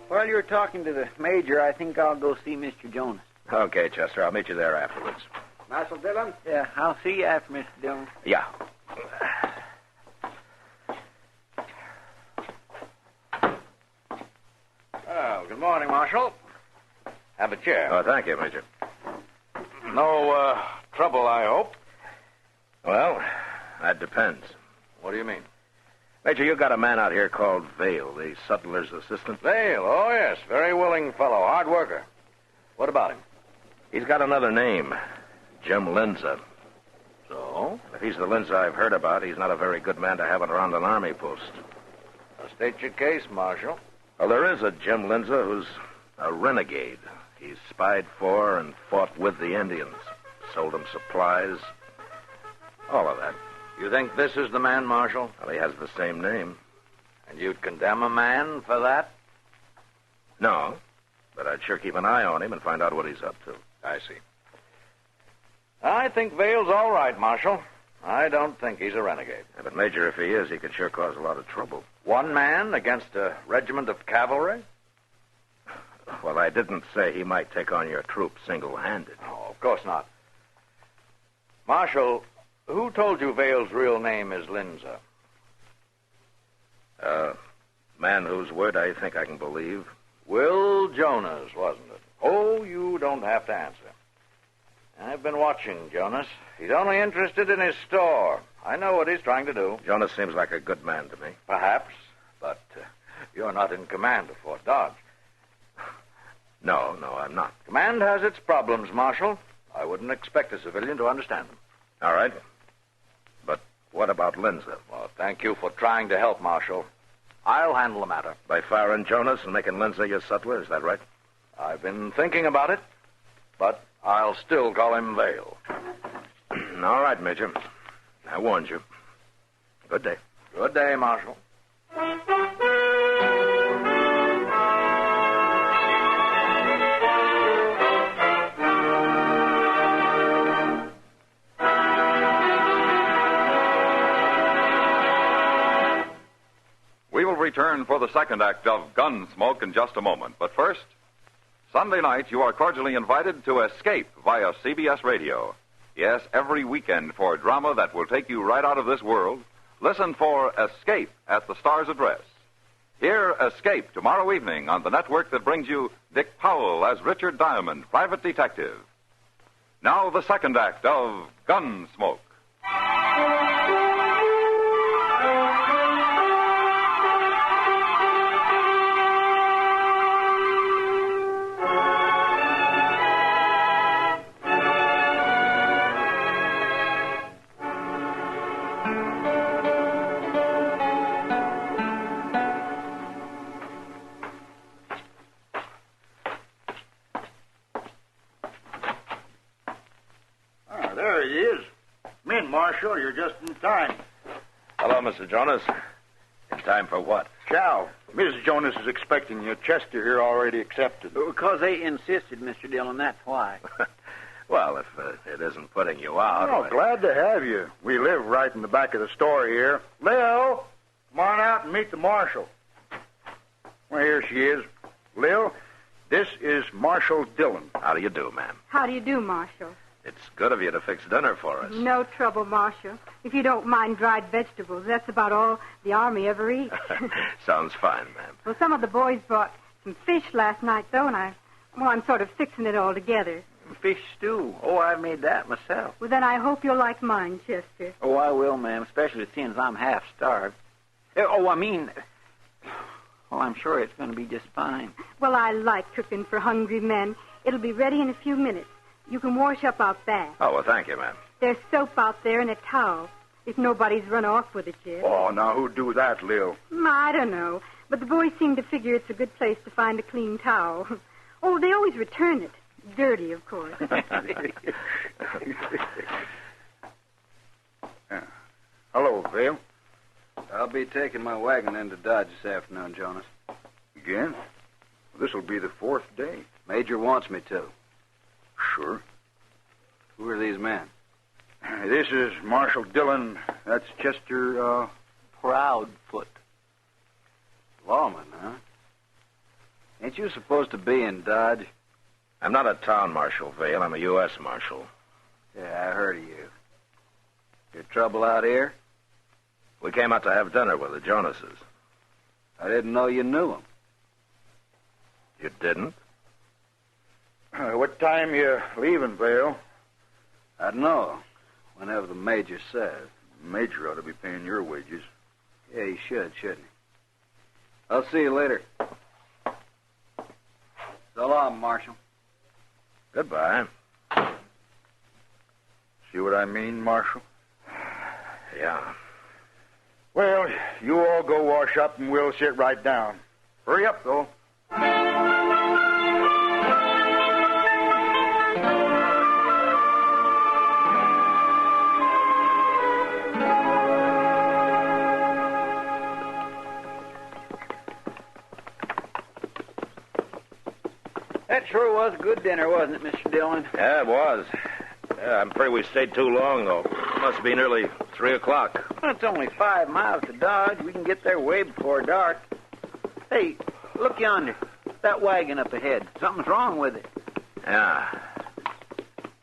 While you're talking to the major, I think I'll go see Mr. Jonas. Okay, Chester. I'll meet you there afterwards. Marshal Dillon? Yeah, I'll see you after, Mr. Dillon. Yeah. Well, good morning, Marshal. Have a chair. Oh, thank you, Major. No trouble, I hope. Well, that depends. What do you mean? Major, you got a man out here called Vale, the sutler's assistant. Vale, oh, yes. Very willing fellow. Hard worker. What about him? He's got another name. Jim Linza. So? If he's the Linza I've heard about, he's not a very good man to have around an army post. Now, state your case, Marshal. Well, there is a Jim Linza who's a renegade. He's spied for and fought with the Indians. Sold them supplies. All of that. You think this is the man, Marshal? Well, he has the same name. And you'd condemn a man for that? No, but I'd sure keep an eye on him and find out what he's up to. I see. I think Vale's all right, Marshal. I don't think he's a renegade. Yeah, but, Major, if he is, he could sure cause a lot of trouble. One man against a regiment of cavalry? Well, I didn't say he might take on your troops single-handed. Oh, of course not. Marshal, who told you Vale's real name is Linza? Man whose word I think I can believe. Will Jonas, wasn't it? Oh, you don't have to answer. I've been watching Jonas. He's only interested in his store. I know what he's trying to do. Jonas seems like a good man to me. Perhaps, but you're not in command of Fort Dodge. No, I'm not. Command has its problems, Marshal. I wouldn't expect a civilian to understand them. All right. But what about Linza? Well, thank you for trying to help, Marshal. I'll handle the matter. By firing Jonas and making Linza your sutler, is that right? I've been thinking about it, but I'll still call him Vale. All right, Major. I warned you. Good day. Good day, Marshal. We will return for the second act of Gunsmoke in just a moment. But first, Sunday night, you are cordially invited to Escape via CBS Radio. Yes, every weekend for drama that will take you right out of this world, listen for Escape at the Star's address. Hear Escape tomorrow evening on the network that brings you Dick Powell as Richard Diamond, private detective. Now the second act of Gunsmoke. There he is. Come in, Marshal. You're just in time. Hello, Mr. Jonas. In time for what? Chow. Mrs. Jonas is expecting you. Chester here already accepted. Because they insisted, Mr. Dillon, that's why. Well, if it isn't putting you out... Oh, glad to have you. We live right in the back of the store here. Lil, come on out and meet the Marshal. Well, here she is. Lil, this is Marshal Dillon. How do you do, ma'am? How do you do, Marshal? It's good of you to fix dinner for us. No trouble, Marshal. If you don't mind dried vegetables, that's about all the Army ever eats. Sounds fine, ma'am. Well, some of the boys brought some fish last night, though, and I'm sort of fixing it all together. Fish stew. Oh, I made that myself. Well, then I hope you'll like mine, Chester. Oh, I will, ma'am, especially seeing as I'm half starved. Well, I'm sure it's going to be just fine. Well, I like cooking for hungry men. It'll be ready in a few minutes. You can wash up out back. Oh, well, thank you, ma'am. There's soap out there and a towel, if nobody's run off with it yet. Oh, now who'd do that, Lil? I don't know, but the boys seem to figure it's a good place to find a clean towel. Oh, they always return it. Dirty, of course. Hello, Vale. I'll be taking my wagon into Dodge this afternoon, Jonas. Again? This'll be the fourth day. Major wants me to. Sure. Who are these men? This is Marshal Dillon. That's Chester, Proudfoot. Lawman, huh? Ain't you supposed to be in Dodge? I'm not a town marshal, Vale. I'm a U.S. marshal. Yeah, I heard of you. Your trouble out here? We came out to have dinner with the Jonases. I didn't know you knew them. You didn't? What time you leaving, Vale? I don't know. Whenever the major says. The major ought to be paying your wages. Yeah, he should, shouldn't he? I'll see you later. So long, Marshal. Goodbye. See what I mean, Marshal? Yeah. Well, you all go wash up and we'll sit right down. Hurry up, though. That sure was a good dinner, wasn't it, Mr. Dillon? Yeah, it was. Yeah, I'm afraid we stayed too long, though. It must be nearly 3 o'clock. Well, it's only 5 miles to Dodge. We can get there way before dark. Hey, look yonder. That wagon up ahead. Something's wrong with it. Yeah.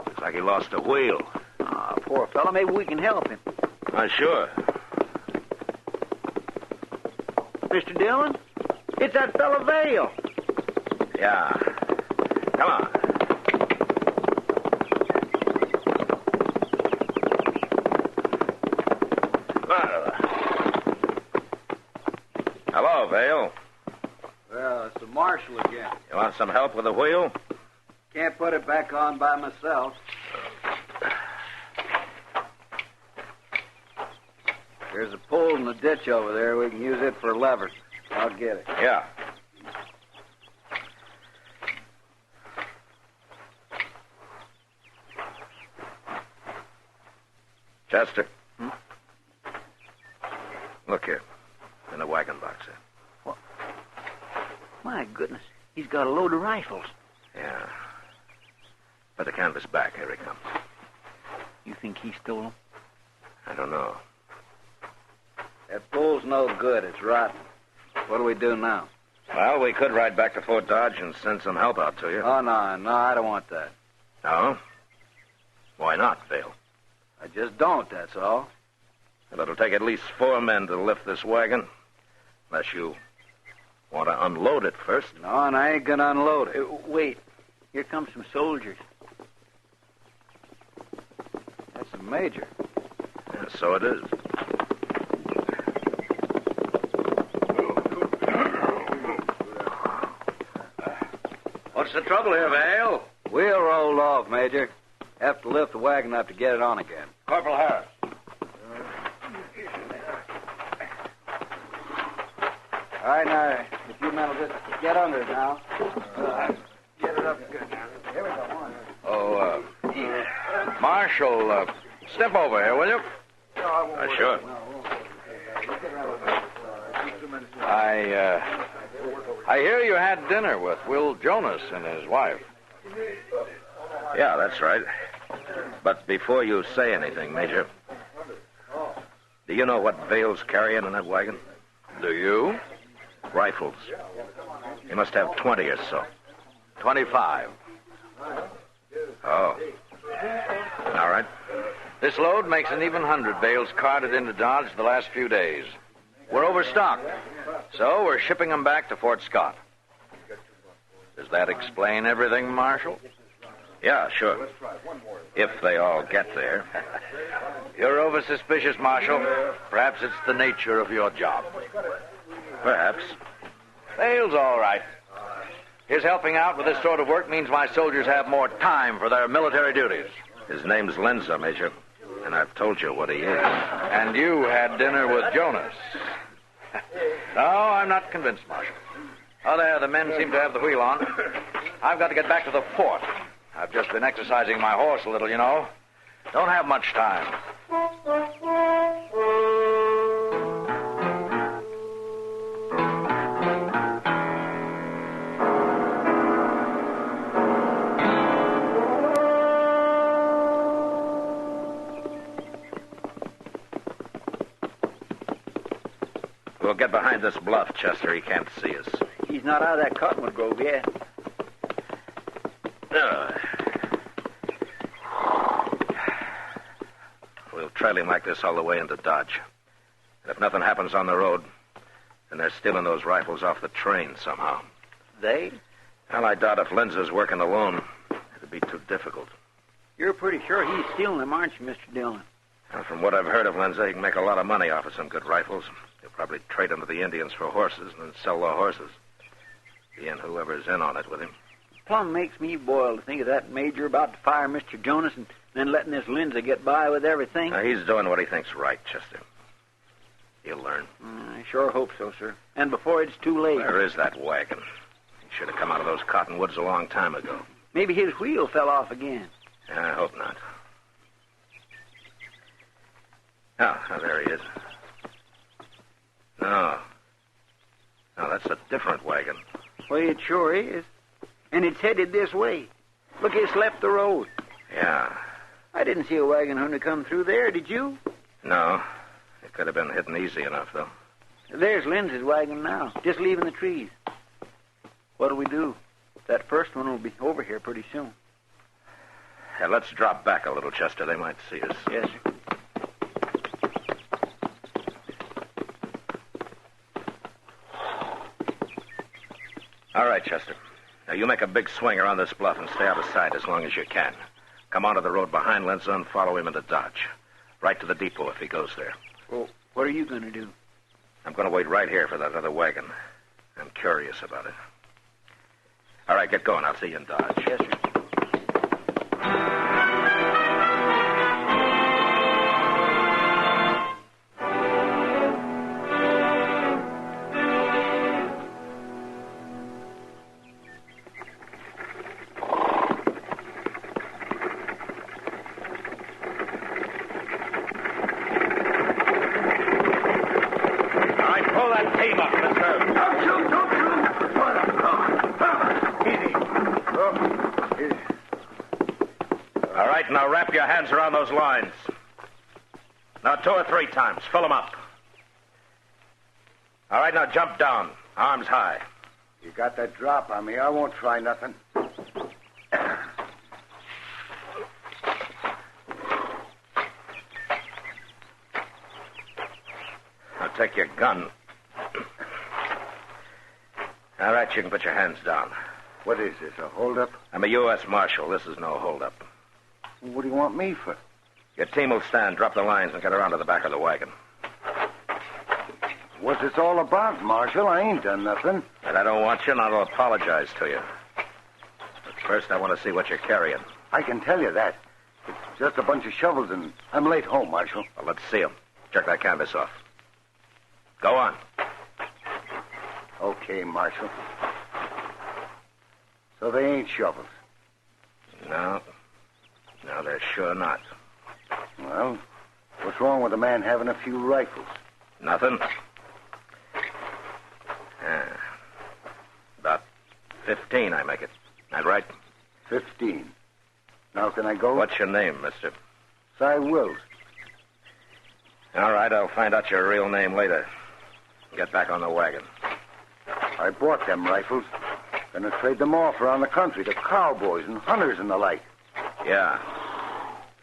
Looks like he lost a wheel. Ah, poor fellow. Maybe we can help him. Sure. Mr. Dillon? It's that fellow Vale. Yeah. Come on. Hello, Vale. Well, it's the marshal again. You want some help with the wheel? Can't put it back on by myself. There's a pole in the ditch over there. We can use it for a lever. I'll get it. Yeah. Chester. Look here. In the wagon box there. My goodness, he's got a load of rifles. Yeah. Put the canvas back. Here he comes. You think he stole them? I don't know. That pole's no good. It's rotten. What do we do now? Well, we could ride back to Fort Dodge and send some help out to you. Oh, no, I don't want that. No? Why not, Vale? I just don't, that's all. Well, it'll take at least 4 men to lift this wagon. Unless you want to unload it first. No, and I ain't gonna unload it. Wait. Here come some soldiers. That's the major. Yeah, so it is. What's the trouble here, Vale? Wheel rolled off, Major. Have to lift the wagon up to get it on again. Corporal Harris. All right, now, if you men will just get under it now. Get it up good now. Here we go, on. Oh, Marshal, step over here, will you? Sure. I hear you had dinner with Will Jonas and his wife. Yeah, that's right. But before you say anything, Major, do you know what Vale's carrying in that wagon? Do you? Rifles. He must have 20 or so. 25. Oh. All right. This load makes an even 100 bales carted into Dodge the last few days. We're overstocked, so we're shipping them back to Fort Scott. Does that explain everything, Marshal? Yeah, sure. If they all get there. You're over-suspicious, Marshal. Perhaps it's the nature of your job. Perhaps. Vale's all right. His helping out with this sort of work means my soldiers have more time for their military duties. His name's Lenza, Major, and I've told you what he is. And you had dinner with Jonas. No, I'm not convinced, Marshal. Oh, there, the men seem to have the wheel on. I've got to get back to the fort. I've just been exercising my horse a little, you know. Don't have much time. We'll get behind this bluff, Chester. He can't see us. He's not out of that cottonwood grove yet. We'll trail him like this all the way into Dodge. And if nothing happens on the road, then they're stealing those rifles off the train somehow. They? Well, I doubt if Linza's working alone. It'd be too difficult. You're pretty sure he's stealing them, aren't you, Mr. Dillon? Well, from what I've heard of Linza, he can make a lot of money off of some good rifles. He'll probably trade them to the Indians for horses and then sell the horses. He and whoever's in on it with him. Plum makes me boil to think of that major about to fire Mr. Jonas and then letting this Lindsay get by with everything. Now, he's doing what he thinks right, Chester. He'll learn. I sure hope so, sir. And before it's too late. Where is that wagon? He should have come out of those cottonwoods a long time ago. Maybe his wheel fell off again. I hope not. Oh, there he is. No, that's a different wagon. Well, it sure is. And it's headed this way. Look, it's left the road. Yeah. I didn't see a wagon hunter come through there, did you? No. It could have been hidden easy enough, though. There's Lindsay's wagon now, just leaving the trees. What'll we do? That first one will be over here pretty soon. Yeah, let's drop back a little, Chester. They might see us. Yes, sir. All right, Chester. Now, you make a big swing around this bluff and stay out of sight as long as you can. Come onto the road behind Linza and follow him into Dodge. Right to the depot if he goes there. Well, What are you going to do? I'm going to wait right here for that other wagon. I'm curious about it. All right, get going. I'll see you in Dodge. Yes, sir. Now wrap your hands around those lines. Now 2 or 3 times. Fill them up. All right, now jump down. Arms high. You got that drop on me. I won't try nothing. Now take your gun. All right, you can put your hands down. What is this, a holdup? I'm a U.S. Marshal. This is no holdup. What do you want me for? Your team will stand, drop the lines, and get around to the back of the wagon. What's this all about, Marshal? I ain't done nothing. And I don't want you, and I'll apologize to you. But first, I want to see what you're carrying. I can tell you that. It's just a bunch of shovels, and I'm late home, Marshal. Well, let's see them. Jerk that canvas off. Go on. Okay, Marshal. So they ain't shovels? No. No, they're sure not. Well, what's wrong with a man having a few rifles? Nothing. About 15, I make it. That right? 15. Now can I go? What's your name, mister? Cy Wills. All right, I'll find out your real name later. Get back on the wagon. I bought them rifles. Gonna trade them off around the country to cowboys and hunters and the like. Yeah.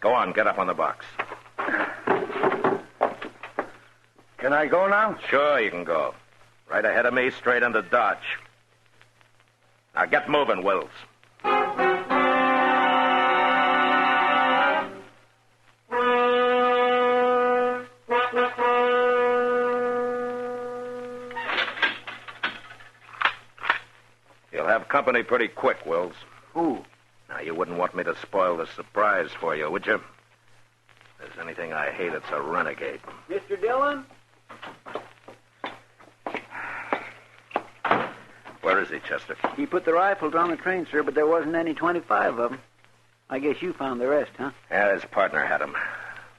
Go on, get up on the box. Can I go now? Sure, you can go. Right ahead of me, straight into Dodge. Now get moving, Wills. You'll have company pretty quick, Wills. Who? Now, you wouldn't want me to spoil the surprise for you, would you? If there's anything I hate, it's a renegade. Mr. Dillon? Where is he, Chester? He put the rifles on the train, sir, but there wasn't any 25 of them. I guess you found the rest, huh? Yeah, his partner had him.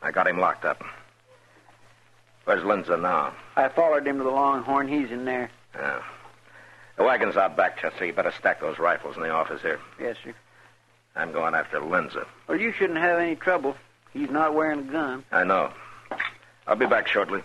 I got him locked up. Where's Lindsay now? I followed him to the Longhorn. He's in there. Yeah. The wagon's out back, Chester. You better stack those rifles in the office here. Yes, sir. I'm going after Lindsay. Well, you shouldn't have any trouble. He's not wearing a gun. I know. I'll be back shortly.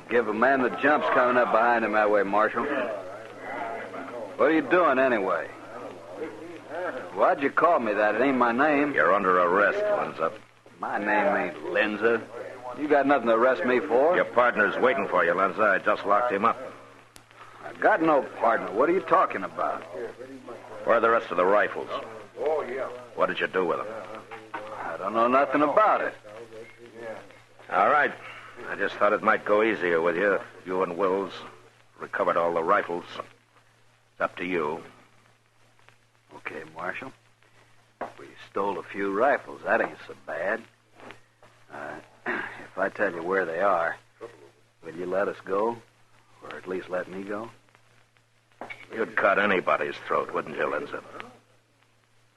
Give a man the jumps coming up behind him that way, Marshal. What are you doing anyway? Why'd you call me that? It ain't my name. You're under arrest, Lindsay. My name ain't Lindsay. You got nothing to arrest me for. Your partner's waiting for you, Lindsay. I just locked him up. I got no partner. What are you talking about? Where are the rest of the rifles? What did you do with them? I don't know nothing about it. All right. I just thought it might go easier with you if you and Wills recovered all the rifles. It's up to you. Okay, Marshal. We stole a few rifles. That ain't so bad. If I tell you where they are, will you let us go? Or at least let me go? You'd cut anybody's throat, wouldn't you, Lindsay?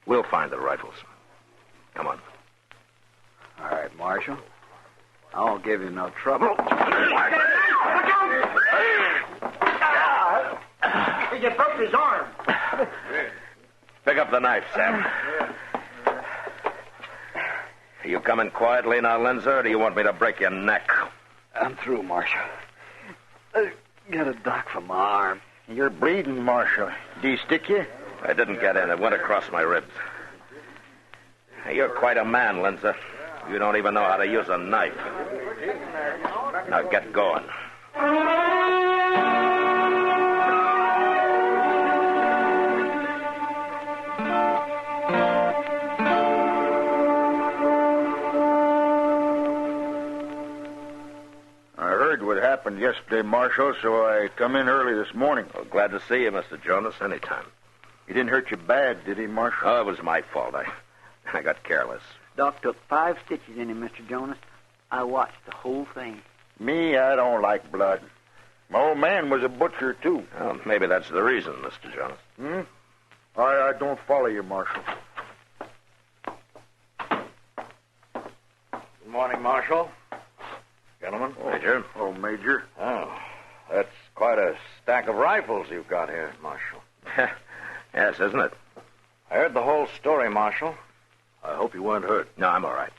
We'll find the rifles. Come on. All right, Marshal. I won't give you no trouble. You broke his arm. Pick up the knife, Sam. Are you coming quietly now, Lindsay, or do you want me to break your neck? I'm through, Marshal. I got a dock for my arm. You're bleeding, Marshal. Did he stick you? I didn't get in. It went across my ribs. Hey, you're quite a man, Linzer. You don't even know how to use a knife. Now get going. I heard what happened yesterday, Marshal, so I come in early this morning. Well, glad to see you, Mr. Jonas, anytime. He didn't hurt you bad, did he, Marshal? Oh, it was my fault. I got careless. Doc took 5 stitches in him, Mr. Jonas. I watched the whole thing. Me, I don't like blood. My old man was a butcher, too. Well, maybe that's the reason, Mr. Jonas. I don't follow you, Marshal. Good morning, Marshal. Gentlemen. Major. Oh, Major. Oh, that's quite a stack of rifles you've got here, Marshal. Yes, isn't it? I heard the whole story, Marshal. I hope you weren't hurt. No, I'm all right.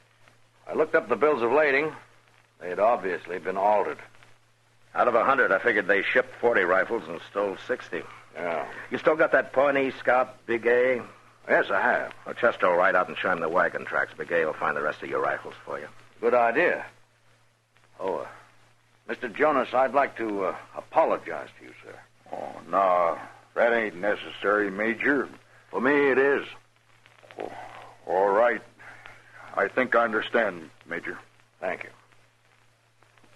I looked up the bills of lading. They had obviously been altered. Out of 100, I figured they shipped 40 rifles and stole 60. Yeah. You still got that Pawnee Scout, Big A? Yes, I have. Well, Chester will ride out and show him the wagon tracks. Big A will find the rest of your rifles for you. Good idea. Oh, Mr. Jonas, I'd like to apologize to you, sir. Oh, no, that ain't necessary, Major. For me, it is. Oh, all right. I think I understand, Major. Thank you.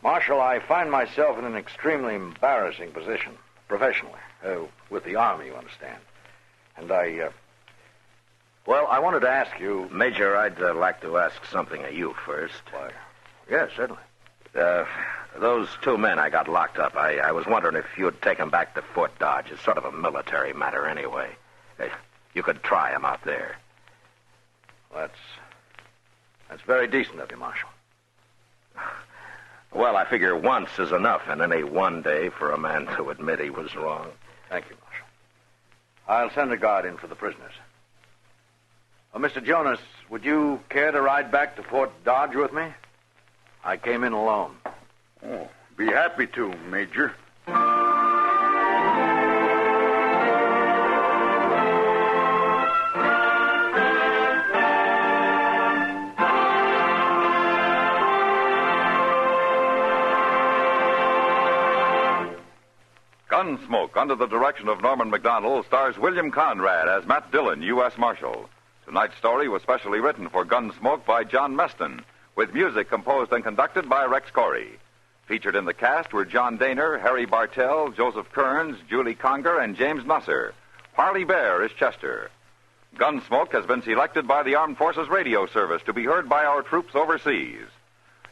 Marshal, I find myself in an extremely embarrassing position, professionally, with the Army, you understand. And I wanted to ask you... Major, I'd like to ask something of you first. Why, yes, certainly. Those 2 men I got locked up, I was wondering if you'd take them back to Fort Dodge. It's sort of a military matter anyway. You could try them out there. Well, that's very decent of you, Marshal. Well, I figure once is enough in any one day for a man to admit he was wrong. Thank you, Marshal. I'll send a guard in for the prisoners. Well, Mr. Jonas, would you care to ride back to Fort Dodge with me? I came in alone. Oh, be happy to, Major. Gunsmoke, under the direction of Norman McDonald, stars William Conrad as Matt Dillon, U.S. Marshal. Tonight's story was specially written for Gunsmoke by John Meston, with music composed and conducted by Rex Corey. Featured in the cast were John Daner, Harry Bartell, Joseph Kearns, Julie Conger, and James Nusser. Parley Bear is Chester. Gunsmoke has been selected by the Armed Forces Radio Service to be heard by our troops overseas.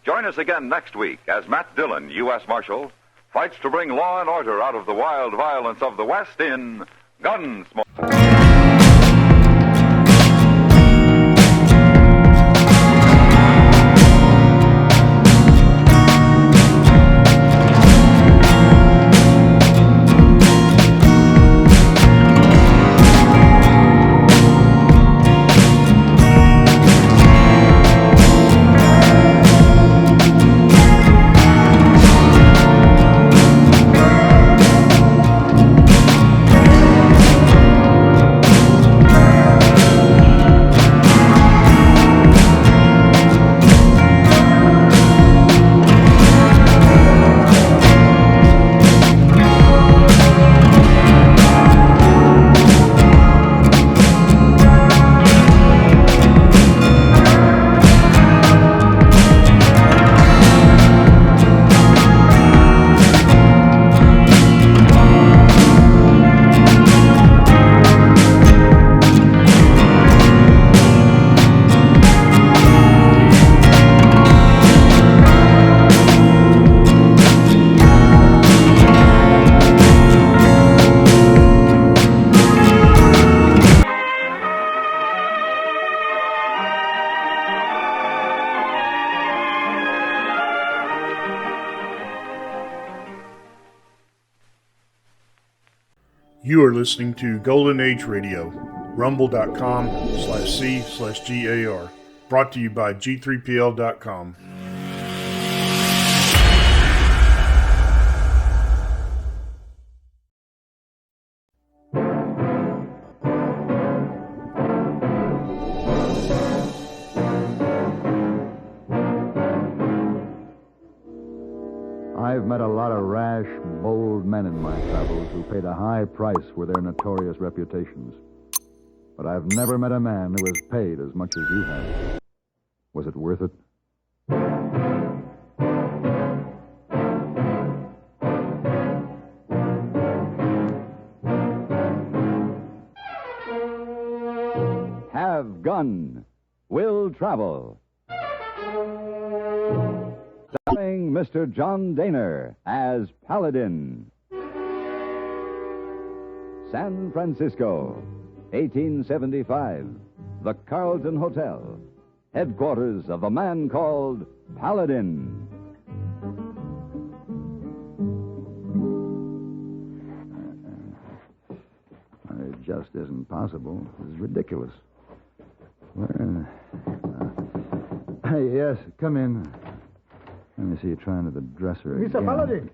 Join us again next week as Matt Dillon, U.S. Marshal, fights to bring law and order out of the wild violence of the West in Gunsmoke. You are listening to Golden Age Radio, rumble.com/C/GAR. Brought to you by G3PL.com. I've met a lot of rash, bold men in my travels who paid a high price for their notorious reputations. But I've never met a man who has paid as much as you have. Was it worth it? Have gun. Will travel. Starring Mr. John Daner as Paladin. San Francisco, 1875. The Carlton Hotel. Headquarters of the man called Paladin. It just isn't possible. It's ridiculous. Where? Hey, yes, come in. Let me see you try into the dresser again. Mr. Paladin!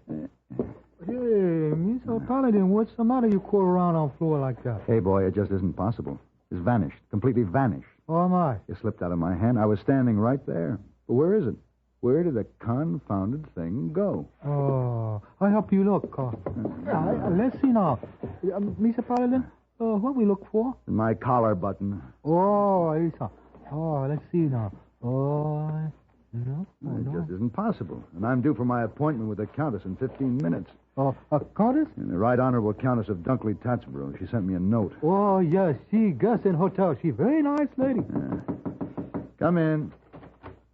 Hey, Mr. Paladin, what's the matter you crawl around on the floor like that? Hey, boy, it just isn't possible. It's vanished. Completely vanished. Oh, my. It slipped out of my hand. I was standing right there. But where is it? Where did the confounded thing go? Oh, I help you look. Let's see now. Mr. Paladin, what we look for? My collar button. Oh, let's see now. Oh, no. It just isn't possible. And I'm due for my appointment with the Countess in 15 minutes. Countess? And the Right Honorable Countess of Dunkley Tatsboro. She sent me a note. Oh, yes, she guests in hotel. She very nice lady. Come in.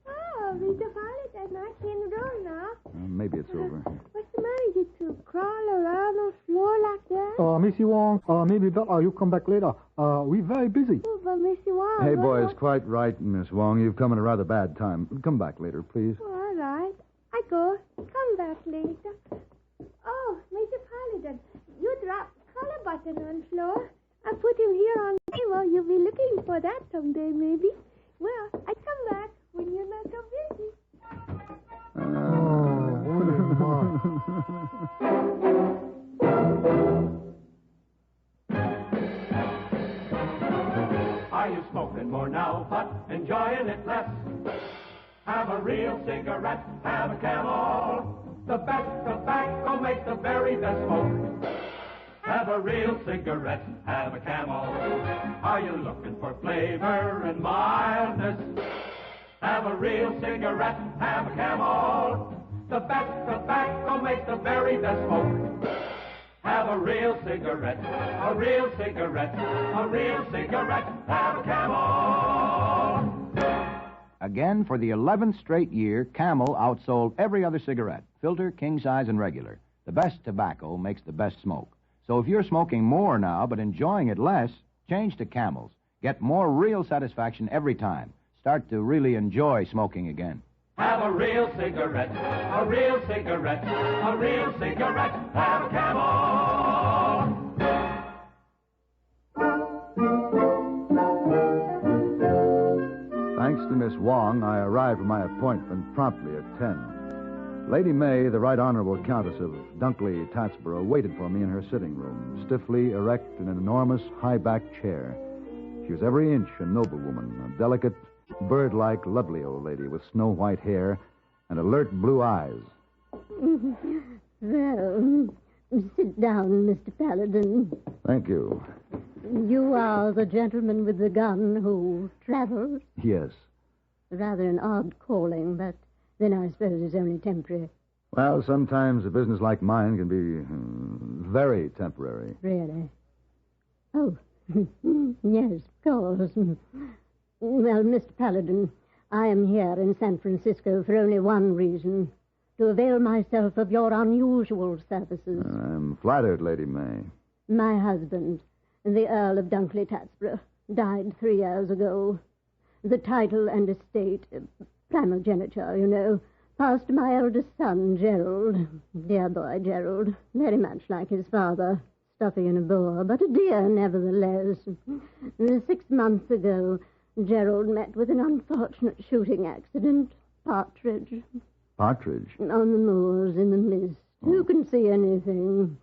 Oh, Mr. Paladin, I came door now. Maybe it's over. What's the matter, you two? Crawl around on the floor like that? Missy Wong, maybe better you come back later. We very busy. Oh, but Missy Wong... Hey, boys, quite right, Miss Wong. You've come at a rather bad time. Come back later, please. Oh, all right. I go. Come back later. Oh, Mr. Paladin, you dropped the collar button on the floor. I put him here on the table. You'll be looking for that someday, maybe. Well, I come back when you're not so busy. Are you smoking more now, but enjoying it less? Have a real cigarette, have a Camel. The best tobacco makes the very best smoke. Have a real cigarette, have a Camel. Are you looking for flavor and mildness? Have a real cigarette, have a Camel. The best tobacco makes the very best smoke. Have a real cigarette, a real cigarette, a real cigarette, have a Camel. Again, for the 11th straight year, Camel outsold every other cigarette, filter, king size, and regular. The best tobacco makes the best smoke. So if you're smoking more now but enjoying it less, change to Camels. Get more real satisfaction every time. Start to really enjoy smoking again. Have a real cigarette, a real cigarette, a real cigarette, have a Camel. Thanks to Miss Wong, I arrived at my appointment promptly at 10. Lady May, the Right Honorable Countess of Dunkley Tatsboro, waited for me in her sitting room, stiffly erect in an enormous high-backed chair. She was every inch a noblewoman, a delicate, bird-like, lovely old lady with snow-white hair and alert blue eyes. Well, sit down, Mr. Paladin. Thank you. You are the gentleman with the gun who travels? Yes. Rather an odd calling, but then I suppose it's only temporary. Well, sometimes a business like mine can be very temporary. Really? Oh, yes, of course. Well, Mr. Paladin, I am here in San Francisco for only one reason, to avail myself of your unusual services. I'm flattered, Lady May. My husband, the Earl of Dunkley Tatsboro, died 3 years ago. The title and estate, primogeniture, you know, passed to my eldest son, Gerald. Dear boy, Gerald, very much like his father. Stuffy and a bore, but a dear nevertheless. 6 months ago, Gerald met with an unfortunate shooting accident. Partridge. Partridge? On the moors, in the mist. Who can see anything?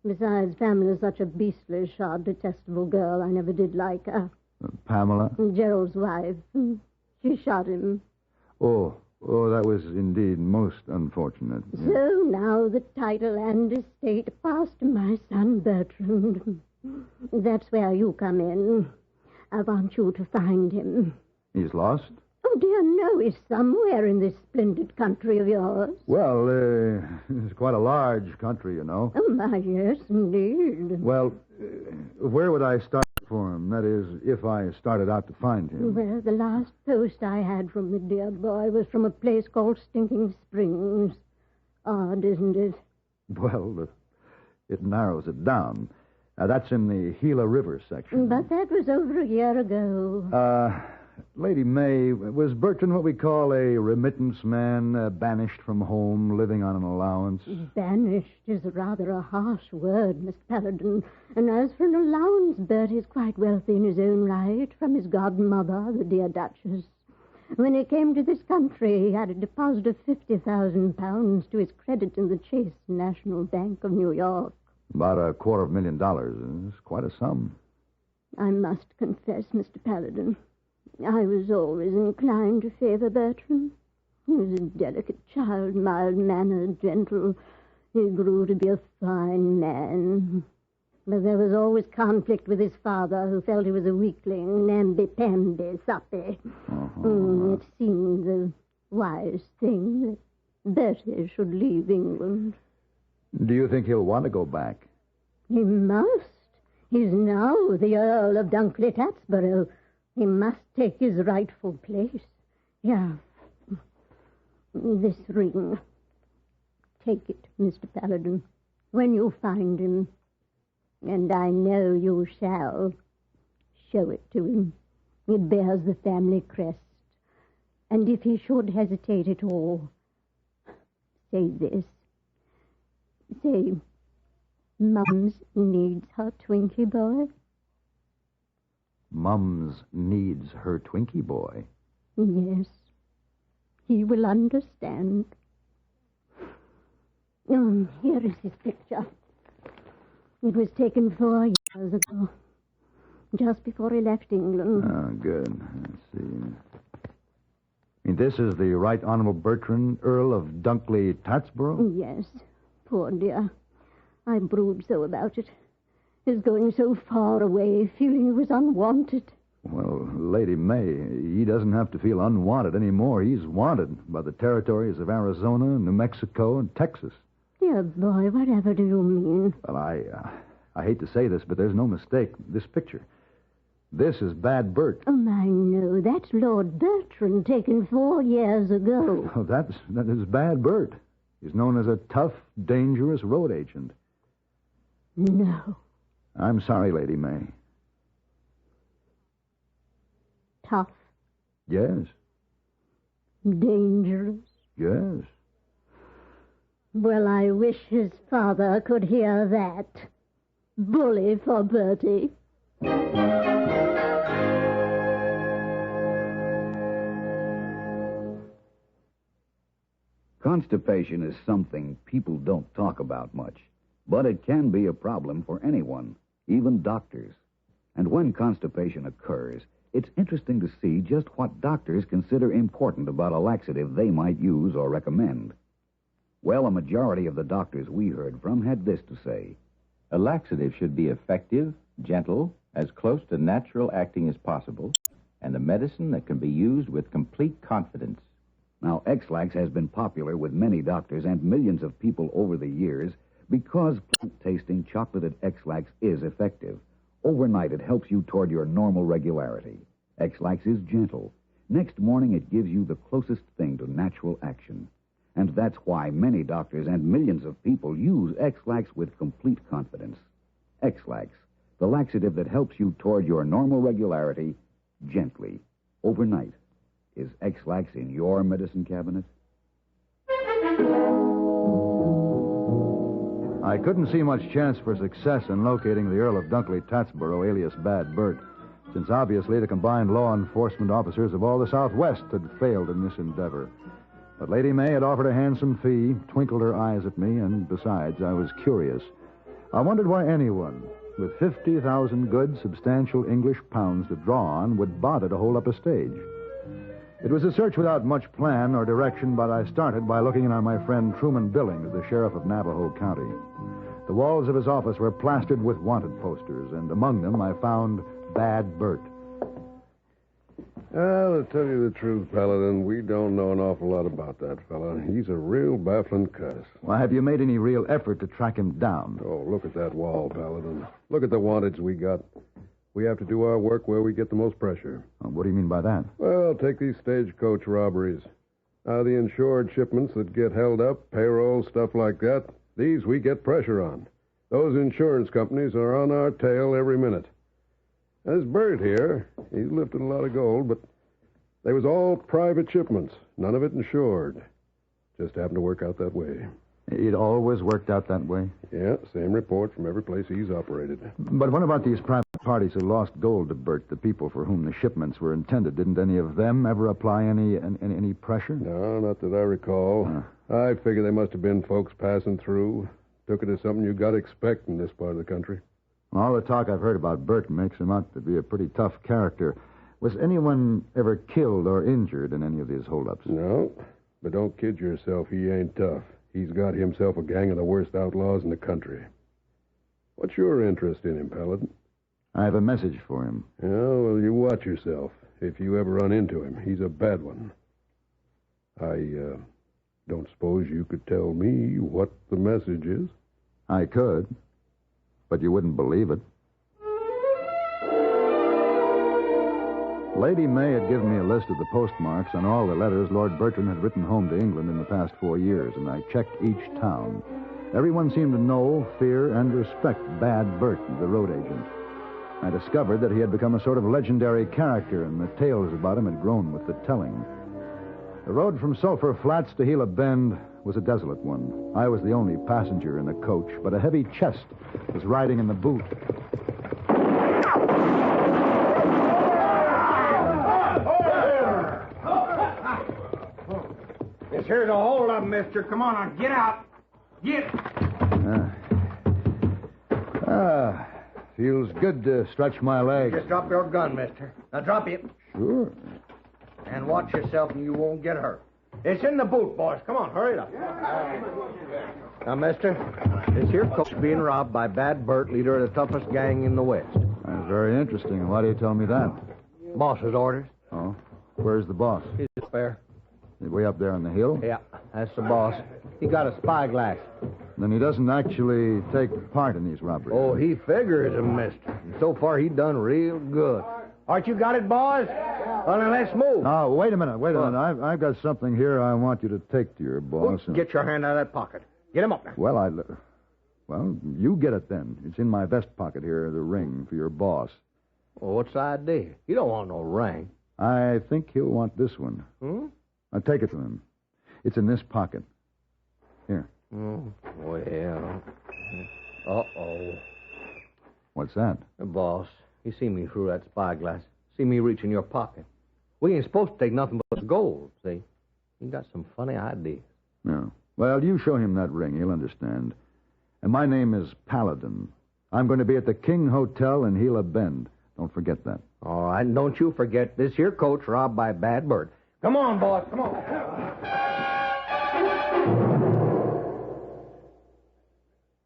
Besides, Pamela's such a beastly, shod, detestable girl. I never did like her. Pamela? Gerald's wife. She shot him. Oh, Oh, that was indeed most unfortunate. So now the title and estate passed to my son Bertrand. That's where you come in. I want you to find him. He's lost? Oh, dear, no, he's somewhere in this splendid country of yours. Well, it's quite a large country, you know. Oh, my, yes, indeed. Well, where would I start for him? That is, if I started out to find him. Well, the last post I had from the dear boy was from a place called Stinking Springs. Odd, isn't it? Well, it narrows it down. That's in the Gila River section. But that was over a year ago. Lady May, was Bertrand what we call a remittance man, banished from home, living on an allowance? Banished is rather a harsh word, Miss Paladin. And as for an allowance, Bert is quite wealthy in his own right, from his godmother, the dear Duchess. When he came to this country, he had a deposit of £50,000 to his credit in the Chase National Bank of New York. About $250,000. It's quite a sum. I must confess, Mr. Paladin, I was always inclined to favor Bertram. He was a delicate child, mild-mannered, gentle. He grew to be a fine man. But there was always conflict with his father, who felt he was a weakling, namby-pamby, soppy. It seemed the wise thing that Bertie should leave England. Do you think he'll want to go back? He must. He's now the Earl of Dunkley Tatsborough. He must take his rightful place. Yeah. This ring. Take it, Mr. Paladin, when you find him. And I know you shall. Show it to him. It bears the family crest. And if he should hesitate at all, say this. Say, Mums needs her Twinkie boy. Mums needs her Twinkie boy. Yes. He will understand. Here is his picture. It was taken 4 years ago, just before he left England. Oh, good. Let's see. This is the Right Honorable Bertrand, Earl of Dunkley Tatsborough? Yes. Poor dear. I brood so about it. His going so far away, feeling he was unwanted. Well, Lady May, he doesn't have to feel unwanted anymore. He's wanted by the territories of Arizona, New Mexico, and Texas. Dear boy, whatever do you mean? Well, I hate to say this, but there's no mistake. This picture. This is Bad Bert. Oh, I know. That's Lord Bertrand, taken 4 years ago. Oh, that is Bad Bert. He's known as a tough, dangerous road agent. No. I'm sorry, Lady May. Tough. Yes. Dangerous. Yes. Well, I wish his father could hear that. Bully for Bertie. Constipation is something people don't talk about much, but it can be a problem for anyone, even doctors. And when constipation occurs, it's interesting to see just what doctors consider important about a laxative they might use or recommend. Well, a majority of the doctors we heard from had this to say. A laxative should be effective, gentle, as close to natural acting as possible, and a medicine that can be used with complete confidence. Now, X-Lax has been popular with many doctors and millions of people over the years because plant-tasting chocolated X-Lax is effective. Overnight, it helps you toward your normal regularity. X-Lax is gentle. Next morning, it gives you the closest thing to natural action. And that's why many doctors and millions of people use X-Lax with complete confidence. X-Lax, the laxative that helps you toward your normal regularity gently, overnight. Is X-Lax in your medicine cabinet? I couldn't see much chance for success in locating the Earl of Dunkley Tatsborough, alias Bad Bert, since obviously the combined law enforcement officers of all the Southwest had failed in this endeavor. But Lady May had offered a handsome fee, twinkled her eyes at me, and besides, I was curious. I wondered why anyone with 50,000 good, substantial English pounds to draw on would bother to hold up a stage. It was a search without much plan or direction, but I started by looking in on my friend Truman Billings, the sheriff of Navajo County. The walls of his office were plastered with wanted posters, and among them I found Bad Bert. Well, to tell you the truth, Paladin, we don't know an awful lot about that fella. He's a real baffling cuss. Well, have you made any real effort to track him down? Oh, look at that wall, Paladin. Look at the wanteds we got. We have to do our work where we get the most pressure. What do you mean by that? Well, take these stagecoach robberies. Now, the insured shipments that get held up, payroll, stuff like that, these we get pressure on. Those insurance companies are on our tail every minute. There's Bert here. He's lifted a lot of gold, but they was all private shipments, none of it insured. Just happened to work out that way. It always worked out that way? Yeah, same report from every place he's operated. But what about these private parties who lost gold to Bert, the people for whom the shipments were intended? Didn't any of them ever apply any pressure? No, not that I recall. I figure they must have been folks passing through. Took it as something you got to expect in this part of the country. All the talk I've heard about Bert makes him out to be a pretty tough character. Was anyone ever killed or injured in any of these holdups? No, but don't kid yourself. He ain't tough. He's got himself a gang of the worst outlaws in the country. What's your interest in him, Paladin? I have a message for him. Yeah, well, you watch yourself. If you ever run into him, he's a bad one. I don't suppose you could tell me what the message is? I could, but you wouldn't believe it. Lady May had given me a list of the postmarks on all the letters Lord Bertrand had written home to England in the past 4 years, and I checked each town. Everyone seemed to know, fear, and respect Bad Bert, the road agent. I discovered that he had become a sort of legendary character, and the tales about him had grown with the telling. The road from Sulphur Flats to Gila Bend was a desolate one. I was the only passenger in the coach, but a heavy chest was riding in the boot. This here's a hold up, mister. Come on, now, get out. Get. Feels good to stretch my legs. Just drop your gun, mister. Now drop it. Sure. And watch yourself and you won't get hurt. It's in the boot, boys. Come on, hurry it up. Now, mister, this here coach's being robbed by Bad Bert, leader of the toughest gang in the West. That's very interesting. Why do you tell me that? Boss's orders. Oh? Where's the boss? He's up there. Way up there on the hill? Yeah, that's the boss. He got a spyglass. Then he doesn't actually take part in these robberies. Oh, he figures him, mister. And so far, he done real good. Aren't you got it, boys? Well, then let's move. Oh, wait a minute. I've got something here I want you to take to your boss. Get your hand out of that pocket. Get him up now. Well, you get it then. It's in my vest pocket here, the ring for your boss. Well, what's the idea? You don't want no ring. I think he'll want this one. I'll take it to him. It's in this pocket. Here. Oh, well. Uh-oh. What's that? The boss. He see me through that spyglass. See me reach in your pocket. We ain't supposed to take nothing but gold, see? He got some funny ideas. No. Well, you show him that ring. He'll understand. And my name is Paladin. I'm going to be at the King Hotel in Gila Bend. Don't forget that. All right, and don't you forget this here coach robbed by Bad Bert. Come on, boss, come on.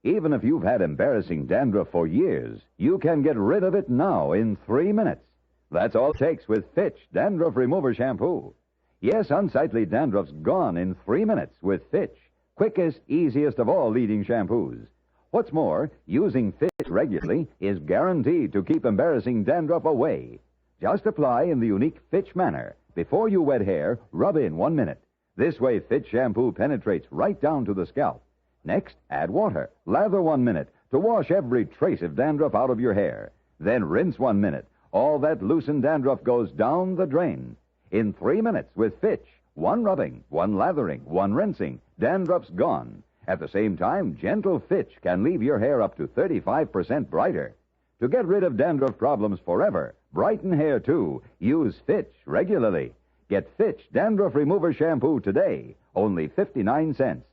Even if you've had embarrassing dandruff for years, you can get rid of it now in 3 minutes. That's all it takes with Fitch Dandruff Remover Shampoo. Yes, unsightly dandruff's gone in 3 minutes with Fitch. Quickest, easiest of all leading shampoos. What's more, using Fitch regularly is guaranteed to keep embarrassing dandruff away. Just apply in the unique Fitch manner. Before you wet hair, rub in 1 minute. This way, Fitch shampoo penetrates right down to the scalp. Next, add water. Lather 1 minute to wash every trace of dandruff out of your hair. Then rinse 1 minute. All that loosened dandruff goes down the drain. In 3 minutes with Fitch, 1 rubbing, 1 lathering, 1 rinsing, dandruff's gone. At the same time, gentle Fitch can leave your hair up to 35% brighter. To get rid of dandruff problems forever, brighten hair too, use Fitch regularly. Get Fitch Dandruff Remover Shampoo today, only 59 cents.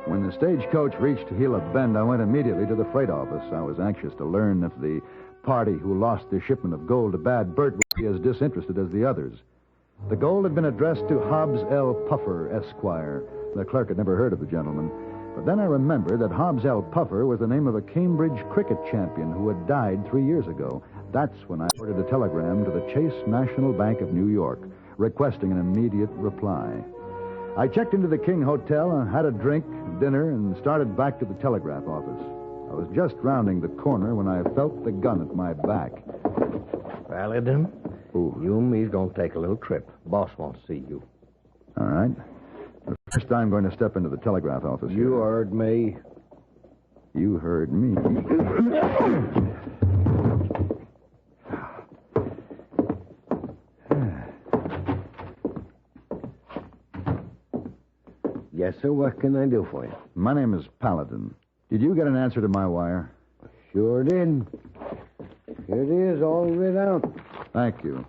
When the the stagecoach reached Gila Bend, I went immediately to the freight office. I was anxious to learn if the party who lost their shipment of gold to Bad Bert would be as disinterested as the others. The gold had been addressed to Hobbs L. Puffer, Esquire. The clerk had never heard of the gentleman. But then I remembered that Hobbs L. Puffer was the name of a Cambridge cricket champion who had died 3 years ago. That's when I ordered a telegram to the Chase National Bank of New York, requesting an immediate reply. I checked into the King Hotel, had a drink, dinner, and started back to the telegraph office. I was just rounding the corner when I felt the gun at my back. Paladin, you and me's going to take a little trip. Boss wants to see you. All right. But first, I'm going to step into the telegraph office. You heard me. You heard me. Yes, sir. What can I do for you? My name is Paladin. Did you get an answer to my wire? Sure did. Here it is, all writ out. Thank you.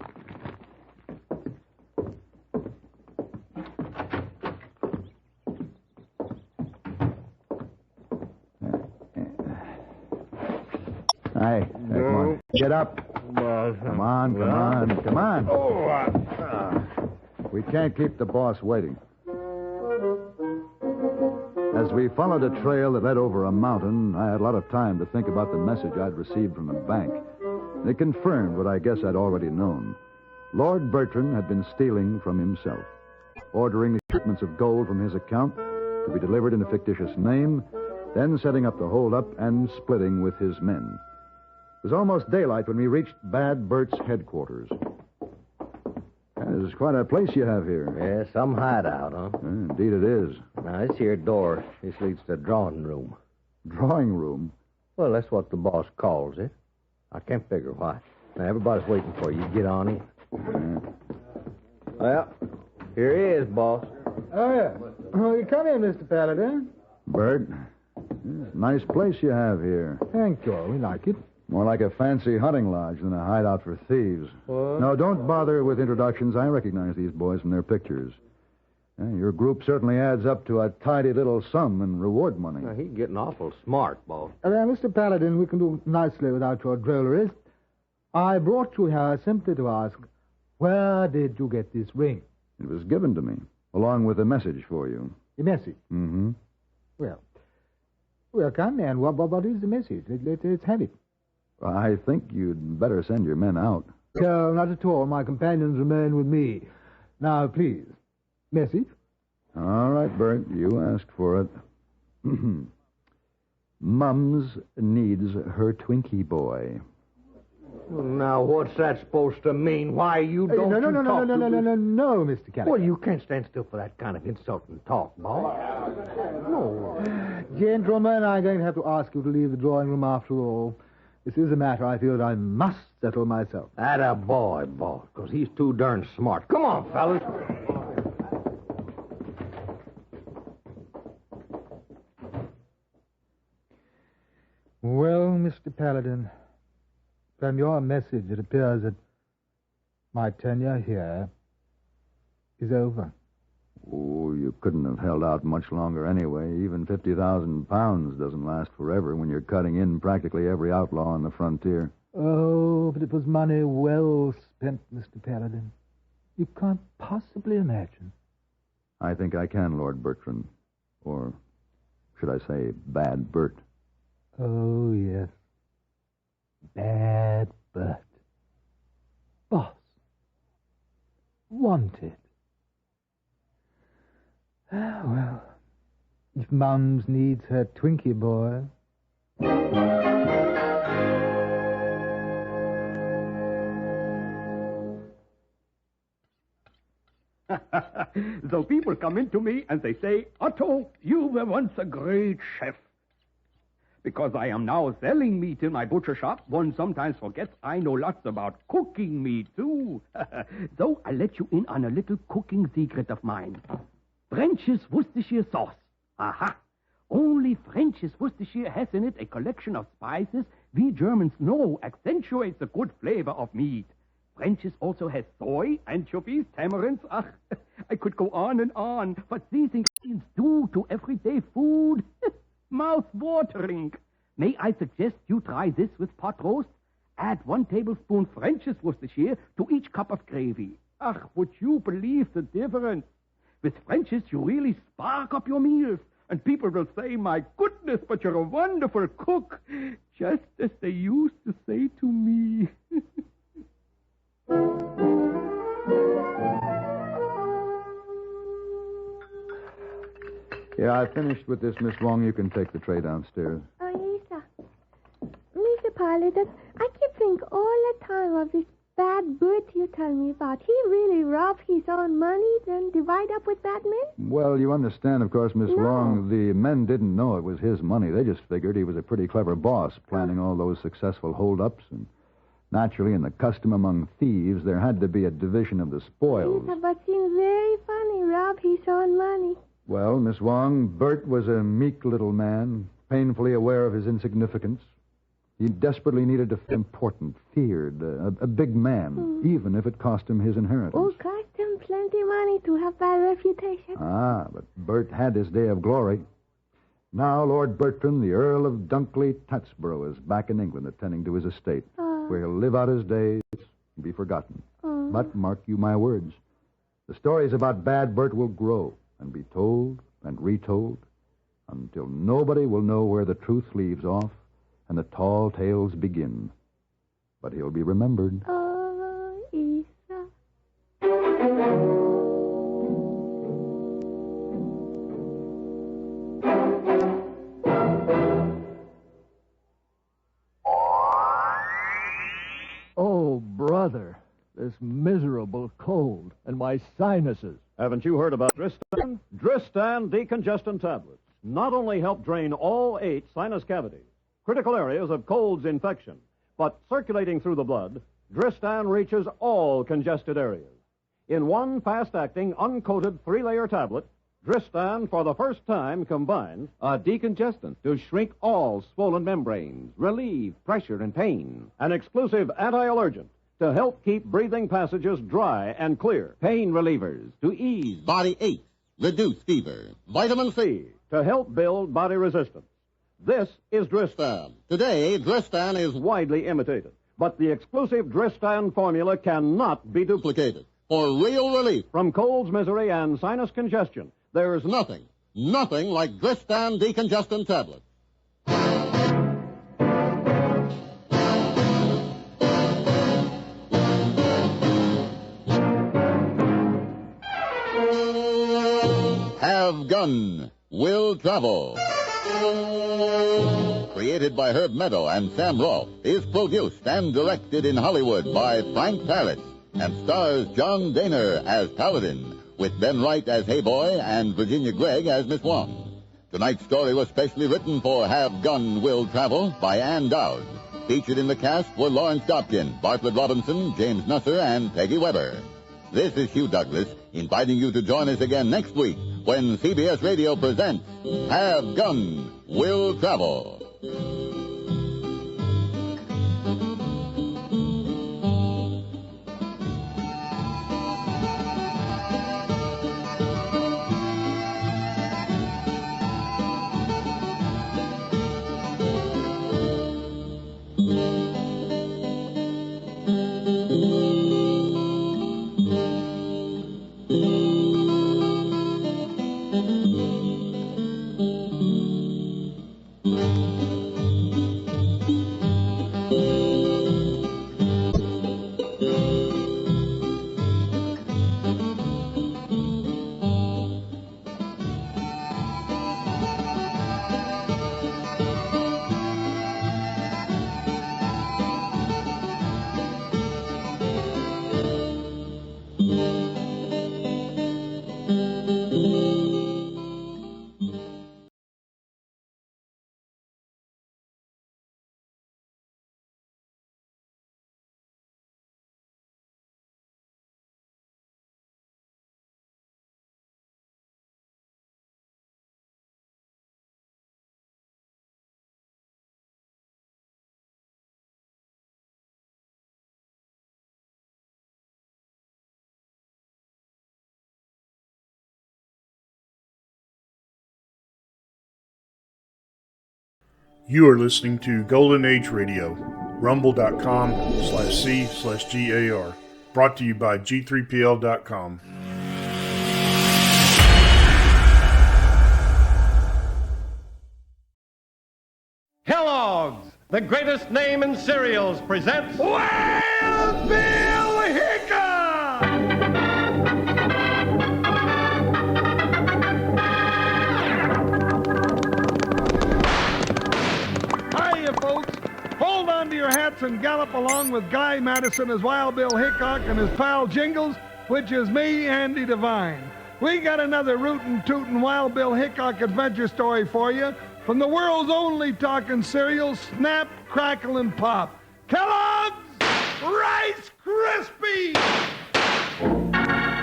Hey, come on. Get up. Come on. We can't keep the boss waiting. As we followed a trail that led over a mountain, I had a lot of time to think about the message I'd received from the bank. It confirmed what I guess I'd already known. Lord Bertrand had been stealing from himself, ordering the shipments of gold from his account to be delivered in a fictitious name, then setting up the holdup and splitting with his men. It was almost daylight when we reached Bad Bert's headquarters. It's quite a place you have here. Yeah, some hideout, huh? Indeed it is. Now, this here door, this leads to the drawing room. Drawing room? Well, that's what the boss calls it. I can't figure why. Now, everybody's waiting for you. Get on in. Well, here he is, boss. Oh, yeah. Oh, you come in, Mr. Paladin. Bert, nice place you have here. Thank you. We like it. More like a fancy hunting lodge than a hideout for thieves. What? No, don't bother with introductions. I recognize these boys from their pictures. Your group certainly adds up to a tidy little sum in reward money. Now, he's getting awful smart, boss. Mr. Paladin, we can do nicely without your drolleries. I brought you here simply to ask, where did you get this ring? It was given to me, along with a message for you. A message? Mm-hmm. Well, come, man. What is the message? Let's have it. I think you'd better send your men out. No, not at all. My companions remain with me. Now, please. Message? All right, Bert. You asked for it. Mums needs her Twinkie boy. Now, what's that supposed to mean? Why you don't No, No, Mr. Callaghan. Well, you can't stand still for that kind of insulting talk, boss. No. Gentlemen, I'm going to have to ask you to leave the drawing room after all. This is a matter I feel that I must settle myself. Atta boy, boss, because he's too darn smart. Come on, fellas. Well, Mr. Paladin, from your message, it appears that my tenure here is over. Oh, you couldn't have held out much longer anyway. Even 50,000 pounds doesn't last forever when you're cutting in practically every outlaw on the frontier. Oh, but it was money well spent, Mr. Paladin. You can't possibly imagine. I think I can, Lord Bertrand. Or should I say, Bad Bert. Oh, yes. Bad Bert. Boss. Wanted. Ah, well, if Mums needs her Twinkie boy. So people come in to me and they say, Otto, you were once a great chef. Because I am now selling meat in my butcher shop, one sometimes forgets I know lots about cooking meat, too. So I let you in on a little cooking secret of mine. French's Worcestershire sauce. Aha! Only French's Worcestershire has in it a collection of spices we Germans know accentuates the good flavor of meat. French's also has soy, anchovies, tamarinds. Ach, I could go on and on. But these ingredients do to everyday food. Mouth-watering. May I suggest you try this with pot roast? Add 1 tablespoon French's Worcestershire to each cup of gravy. Ach, would you believe the difference? With French's, you really spark up your meals. And people will say, my goodness, but you're a wonderful cook. Just as they used to say to me. Yeah, I finished with this, Miss Wong. You can take the tray downstairs. Oh, yes, sir. Mr. Pilot, I keep thinking all the time of this bad Bert you tell me about. He really robbed his own money, then divide up with bad men? Well, you understand, of course, Miss No. Wong, the men didn't know it was his money. They just figured he was a pretty clever boss, planning all those successful holdups. And naturally, in the custom among thieves, there had to be a division of the spoils. Yes, but seems very funny, rob his own money. Well, Miss Wong, Bert was a meek little man, painfully aware of his insignificance. He desperately needed to feel important, feared, a big man, even if it cost him his inheritance. Oh, cost him plenty money to have bad reputation. Ah, but Bert had his day of glory. Now Lord Bertram, the Earl of Dunkley Tatsborough, is back in England attending to his estate, where he'll live out his days and be forgotten. But mark you my words, the stories about bad Bert will grow and be told and retold until nobody will know where the truth leaves off and the tall tales begin. But he'll be remembered. Oh, Isa. Oh, brother, this miserable cold and my sinuses. Haven't you heard about Dristan? Dristan decongestant tablets not only help drain all 8 sinus cavities, critical areas of cold's infection, but circulating through the blood, Dristan reaches all congested areas. In one fast-acting, uncoated 3-layer tablet, Dristan, for the first time, combines a decongestant to shrink all swollen membranes, relieve pressure and pain. An exclusive anti-allergent to help keep breathing passages dry and clear. Pain relievers to ease body aches, reduce fever. Vitamin C to help build body resistance. This is Dristan. Today, Dristan is widely imitated, but the exclusive Dristan formula cannot be duplicated. For real relief from cold's misery and sinus congestion, there's nothing like Dristan decongestant tablets. Have Gun Will Travel. Created by Herb Meadow and Sam Rolfe, is produced and directed in Hollywood by Frank Parrott and stars John Daner as Paladin, with Ben Wright as Hey Boy and Virginia Gregg as Miss Wong. Tonight's story was specially written for Have Gun Will Travel by Ann Dowd. Featured in the cast were Lawrence Dobkin, Bartlett Robinson, James Nusser, and Peggy Weber. This is Hugh Douglas, inviting you to join us again next week when CBS Radio presents Have Gun Will Travel. You are listening to Golden Age Radio, rumble.com/C/GAR. Brought to you by G3PL.com. Kellogg's, the greatest name in cereals, presents Wild Bill Hickok! Hiya, folks. Hold on to your hats and gallop along with Guy Madison as Wild Bill Hickok and his pal Jingles, which is me, Andy Devine. We got another rootin' tootin' Wild Bill Hickok adventure story for you from the world's only talking cereal, Snap, Crackle, and Pop. Kellogg's Rice Krispies!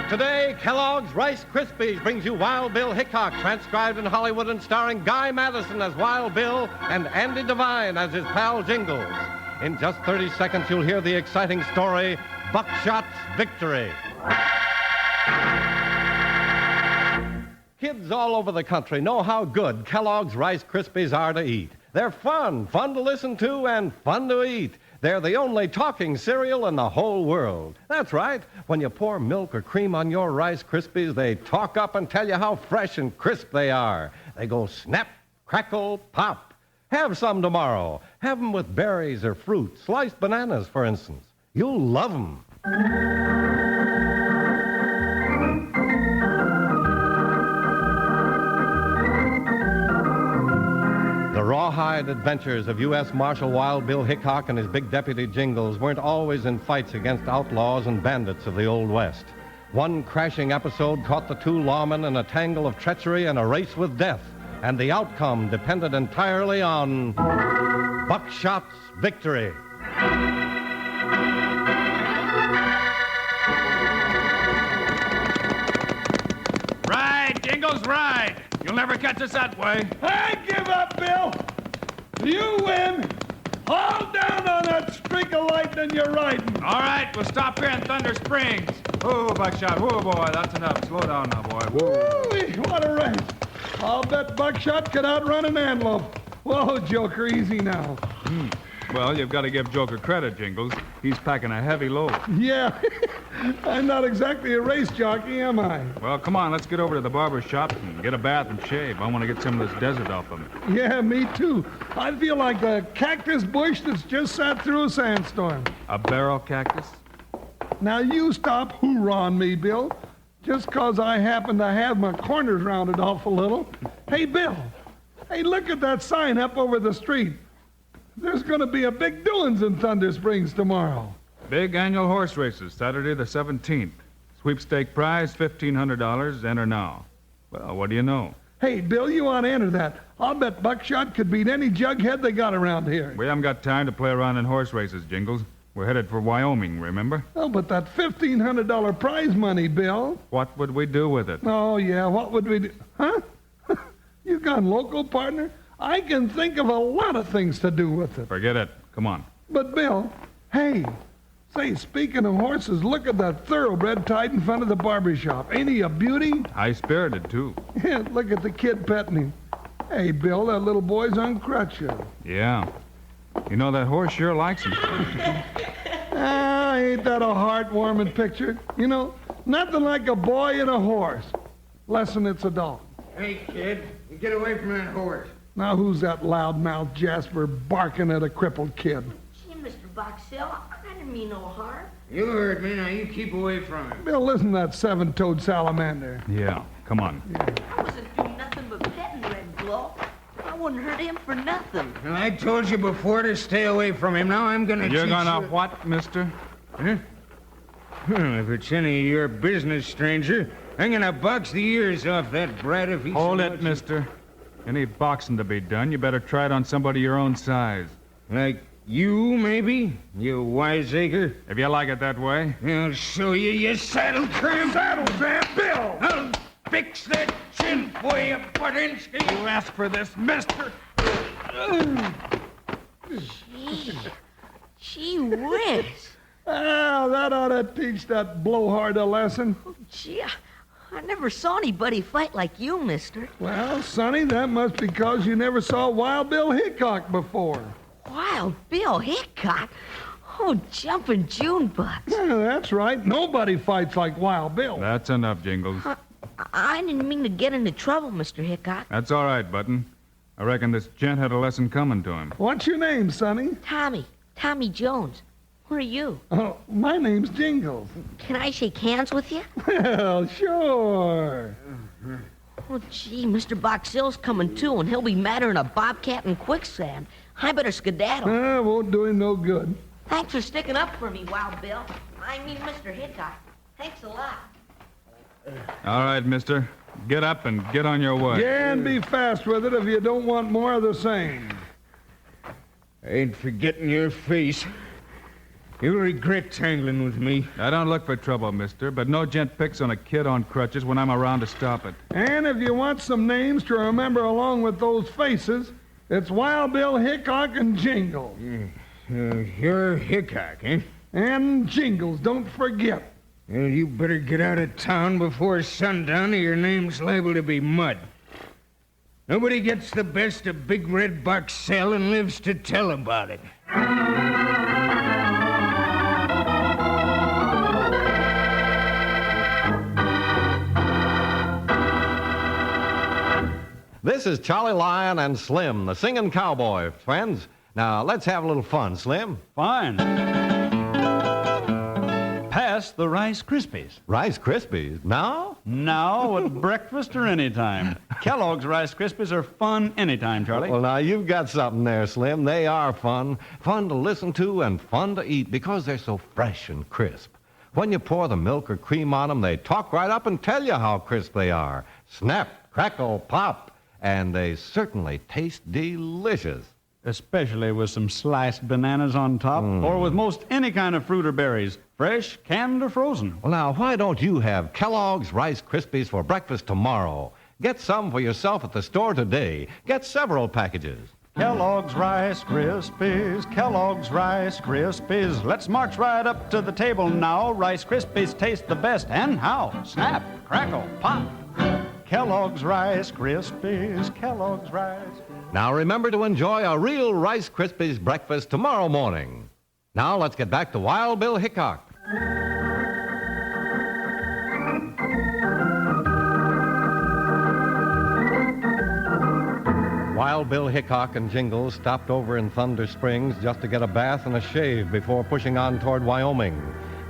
Today, Kellogg's Rice Krispies brings you Wild Bill Hickok, transcribed in Hollywood and starring Guy Madison as Wild Bill and Andy Devine as his pal Jingles. In just 30 seconds, you'll hear the exciting story, Buckshot's Victory. Kids all over the country know how good Kellogg's Rice Krispies are to eat. They're fun to listen to, and fun to eat. They're the only talking cereal in the whole world. That's right. When you pour milk or cream on your Rice Krispies, they talk up and tell you how fresh and crisp they are. They go snap, crackle, pop. Have some tomorrow. Have them with berries or fruit, sliced bananas, for instance. You'll love them. The rawhide adventures of U.S. Marshal Wild Bill Hickok and his big deputy Jingles weren't always in fights against outlaws and bandits of the Old West. One crashing episode caught the two lawmen in a tangle of treachery and a race with death, and the outcome depended entirely on Buckshot's victory. Ride, Jingles, ride! You'll never catch us that way. I give up, Bill. You win. Haul down on that streak of lightning you're riding. All right, we'll stop here in Thunder Springs. Whoa, Buckshot. Whoa, boy, that's enough. Slow down now, boy. Whoa. Woo-wee, what a race. I'll bet Buckshot could outrun an antelope. Whoa, Joker, easy now. Well, you've got to give Joker credit, Jingles. He's packing a heavy load. Yeah, I'm not exactly a race jockey, am I? Well, come on, let's get over to the barber shop and get a bath and shave. I want to get some of this desert off of me. Yeah, me too. I feel like a cactus bush that's just sat through a sandstorm. A barrel cactus? Now you stop hoorahing me, Bill, just 'cause I happen to have my corners rounded off a little. Hey, Bill, hey, look at that sign up over the street. There's going to be a big doings in Thunder Springs tomorrow. Big annual horse races, Saturday the 17th. Sweepstake prize, $1,500. Enter now. Well, what do you know? Hey, Bill, you want to enter that. I'll bet Buckshot could beat any jughead they got around here. We haven't got time to play around in horse races, Jingles. We're headed for Wyoming, remember? Oh, but that $1,500 prize money, Bill. What would we do with it? Oh, yeah, what would we do? Huh? You gone local, partner? I can think of a lot of things to do with it. Forget it. Come on. But, Bill, hey, say, speaking of horses, look at that thoroughbred tied in front of the barber shop. Ain't he a beauty? High-spirited, too. Yeah, look at the kid petting him. Hey, Bill, that little boy's on crutches. Yeah. You know, that horse sure likes him. Ain't that a heartwarming picture? You know, nothing like a boy and a horse. Lesson it's a dog. Hey, kid, you get away from that horse. Now, who's that loudmouth Jasper barking at a crippled kid? Gee, Mr. Boxell, I didn't mean no harm. You heard me. Now you keep away from him. Bill, listen to that seven-toed salamander. Yeah, come on. I wasn't doing nothing but petting Red Claw. I wouldn't hurt him for nothing. Well, I told you before to stay away from him. Now I'm going to You're going to what, mister? Huh? Well, if it's any of your business, stranger, I'm going to box the ears off that brat if he... Hold it, mister. Any boxing to be done, you better try it on somebody your own size. Like you, maybe? You wiseacre? If you like it that way. I'll show you, you saddle tramp. Saddle tramp, Bill! I'll fix that chin for you, Buttinsky. You asked for this, mister. Gee whiz. Ah, that ought to teach that blowhard a lesson. Gee, I never saw anybody fight like you, mister. Well, Sonny, that must be because you never saw Wild Bill Hickok before. Wild Bill Hickok? Oh, jumping June bugs. Yeah, that's right. Nobody fights like Wild Bill. That's enough, Jingles. I didn't mean to get into trouble, Mr. Hickok. That's all right, Button. I reckon this gent had a lesson coming to him. What's your name, Sonny? Tommy Jones. Who are you? Oh, my name's Jingles. Can I shake hands with you? Well, sure. Oh, gee, Mr. Boxell's coming too, and he'll be madder than a bobcat in quicksand. I better skedaddle. Won't do him no good. Thanks for sticking up for me, Wild Bill. I mean, Mr. Hickok. Thanks a lot. All right, mister. Get up and get on your way. Yeah, and be fast with it if you don't want more of the same. I ain't forgetting your face. You'll regret tangling with me. I don't look for trouble, mister, but no gent picks on a kid on crutches when I'm around to stop it. And if you want some names to remember along with those faces, it's Wild Bill Hickok and Jingles. You're Hickok, eh? And Jingles, don't forget. Well, you better get out of town before sundown or your name's liable to be mud. Nobody gets the best of Big Red Boxell and lives to tell about it. This is Charlie Lion and Slim, the singing cowboy, friends. Now, let's have a little fun, Slim. Fine. Pass the Rice Krispies. Rice Krispies? Now? Now, at breakfast or any time. Kellogg's Rice Krispies are fun anytime, Charlie. Well, now, you've got something there, Slim. They are fun. Fun to listen to and fun to eat because they're so fresh and crisp. When you pour the milk or cream on them, they talk right up and tell you how crisp they are. Snap, crackle, pop. And they certainly taste delicious. Especially with some sliced bananas on top, or with most any kind of fruit or berries, fresh, canned, or frozen. Well, now, why don't you have Kellogg's Rice Krispies for breakfast tomorrow? Get some for yourself at the store today. Get several packages. Kellogg's Rice Krispies, Kellogg's Rice Krispies. Let's march right up to the table now. Rice Krispies taste the best, and how? Snap, crackle, pop. Kellogg's Rice Krispies, Kellogg's Rice Krispies. Now remember to enjoy a real Rice Krispies breakfast tomorrow morning. Now let's get back to Wild Bill Hickok. Wild Bill Hickok and Jingles stopped over in Thunder Springs just to get a bath and a shave before pushing on toward Wyoming.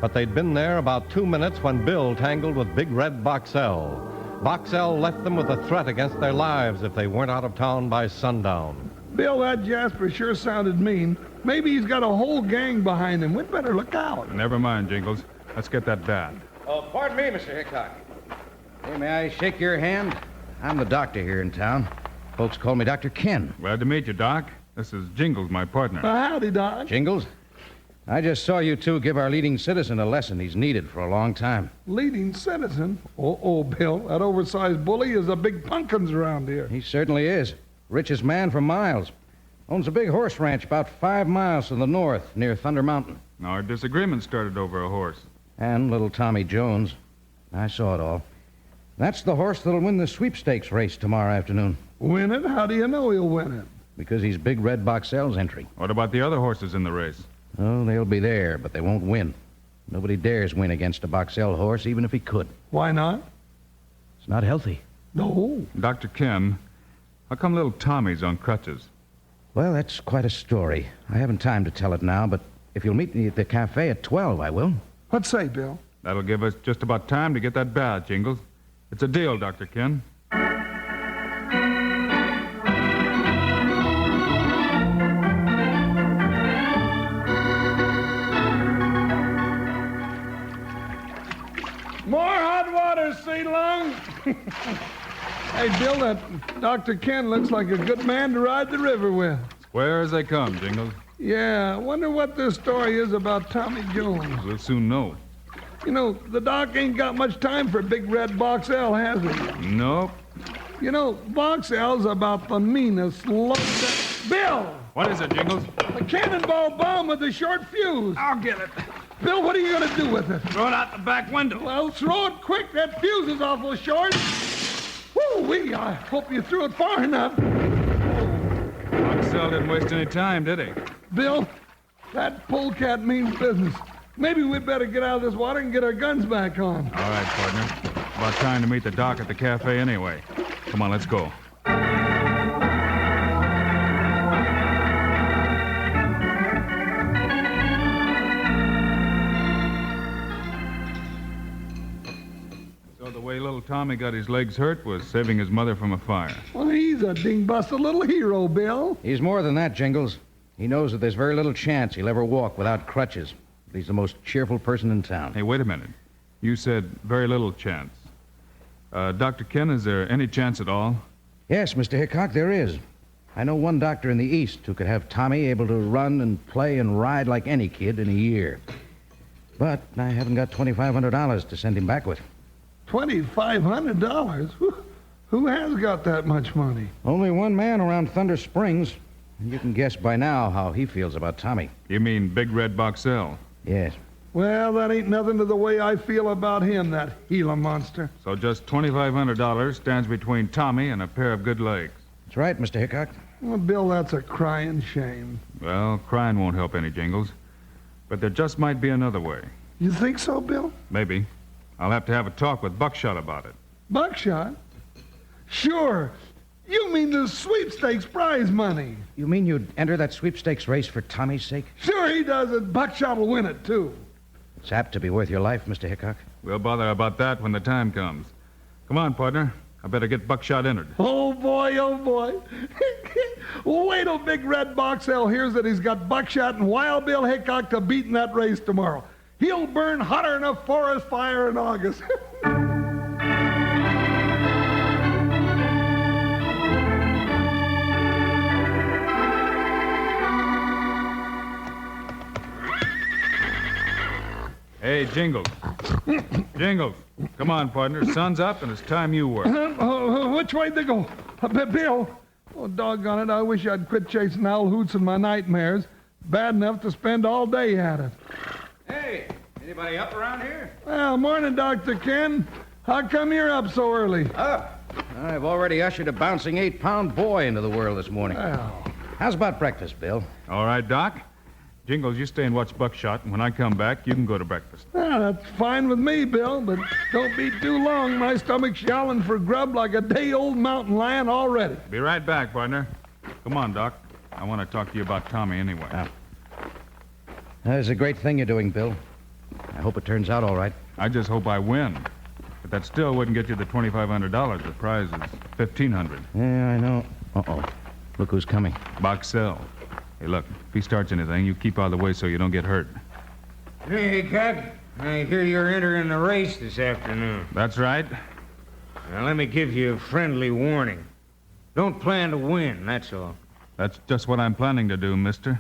But they'd been there about 2 minutes when Bill tangled with Big Red Boxell. Boxell left them with a threat against their lives if they weren't out of town by sundown. Bill, that Jasper sure sounded mean. Maybe he's got a whole gang behind him. We'd better look out. Never mind, Jingles. Let's get that bat. Oh, pardon me, Mr. Hickok. Hey, may I shake your hand? I'm the doctor here in town. Folks call me Dr. Ken. Glad to meet you, Doc. This is Jingles, my partner. Howdy, Doc. Jingles? I just saw you two give our leading citizen a lesson he's needed for a long time. Leading citizen? Oh, Bill, that oversized bully is a big punkins around here. He certainly is. Richest man for miles. Owns a big horse ranch about 5 miles to the north near Thunder Mountain. Our disagreement started over a horse. And little Tommy Jones. I saw it all. That's the horse that'll win the sweepstakes race tomorrow afternoon. Win it? How do you know he'll win it? Because he's Big Red Boxell's entry. What about the other horses in the race? Oh, they'll be there, but they won't win. Nobody dares win against a Boxell horse, even if he could. Why not? It's not healthy. No. Dr. Ken, how come little Tommy's on crutches? Well, that's quite a story. I haven't time to tell it now, but if you'll meet me at the cafe at 12, I will. What say, Bill? That'll give us just about time to get that bat, Jingles. It's a deal, Dr. Ken. More hot water, C-Lung. Hey, Bill, that Dr. Ken looks like a good man to ride the river with. Square as they come, Jingles. Yeah, I wonder what this story is about Tommy Jones. We'll soon know. You know, the doc ain't got much time for Big Red Boxell, has he? Nope. You know, Boxell's about the meanest Bill! What is it, Jingles? A cannonball bomb with a short fuse. I'll get it. Bill, what are you going to do with it? Throw it out the back window. Well, throw it quick. That fuse is awful short. Woo-wee, I hope you threw it far enough. Boxell didn't waste any time, did he? Bill, that polecat means business. Maybe we'd better get out of this water and get our guns back on. All right, partner. About time to meet the doc at the cafe anyway. Come on, let's go. So the way little Tommy got his legs hurt was saving his mother from a fire. Well, he's a ding-busted little hero, Bill. He's more than that, Jingles. He knows that there's very little chance he'll ever walk without crutches. But he's the most cheerful person in town. Hey, wait a minute. You said very little chance. Dr. Ken, is there any chance at all? Yes, Mr. Hickok, there is. I know one doctor in the East who could have Tommy able to run and play and ride like any kid in a year. But I haven't got $2,500 to send him back with. $2,500? Who has got that much money? Only one man around Thunder Springs. And you can guess by now how he feels about Tommy. You mean Big Red Boxell? Yes. Well, that ain't nothing to the way I feel about him, that Gila monster. So just $2,500 stands between Tommy and a pair of good legs. That's right, Mr. Hickok. Well, Bill, that's a crying shame. Well, crying won't help any, Jingles. But there just might be another way. You think so, Bill? Maybe. I'll have to have a talk with Buckshot about it. Buckshot? Sure. You mean the sweepstakes prize money. You mean you'd enter that sweepstakes race for Tommy's sake? Sure he does it. Buckshot will win it, too. It's apt to be worth your life, Mr. Hickok. We'll bother about that when the time comes. Come on, partner. I better get Buckshot entered. Oh, boy, oh, boy. Wait till Big Red Boxell hears that he's got Buckshot and Wild Bill Hickok to beat in that race tomorrow. He'll burn hotter than a forest fire in August. Hey, Jingles. Jingles. Come on, partner. Sun's up, and it's time you work. Which way'd they go? Bill? Oh, doggone it. I wish I'd quit chasing owl hoots in my nightmares. Bad enough to spend all day at it. Hey, anybody up around here? Well, morning, Dr. Ken. How come you're up so early? Up. I've already ushered a bouncing 8-pound boy into the world this morning. Well. How's about breakfast, Bill? All right, Doc. Jingles, you stay and watch Buckshot, and when I come back, you can go to breakfast. That's fine with me, Bill, but don't be too long. My stomach's yowling for grub like a day-old mountain lion already. Be right back, partner. Come on, Doc. I want to talk to you about Tommy anyway. That's a great thing you're doing, Bill. I hope it turns out all right. I just hope I win. But that still wouldn't get you the $2,500. The prize is $1,500. Yeah, I know. Uh-oh. Look who's coming. Boxell. Hey, look, if he starts anything, you keep out of the way so you don't get hurt. Hey, Hickok, I hear you're entering the race this afternoon. That's right. Now, let me give you a friendly warning. Don't plan to win, that's all. That's just what I'm planning to do, mister.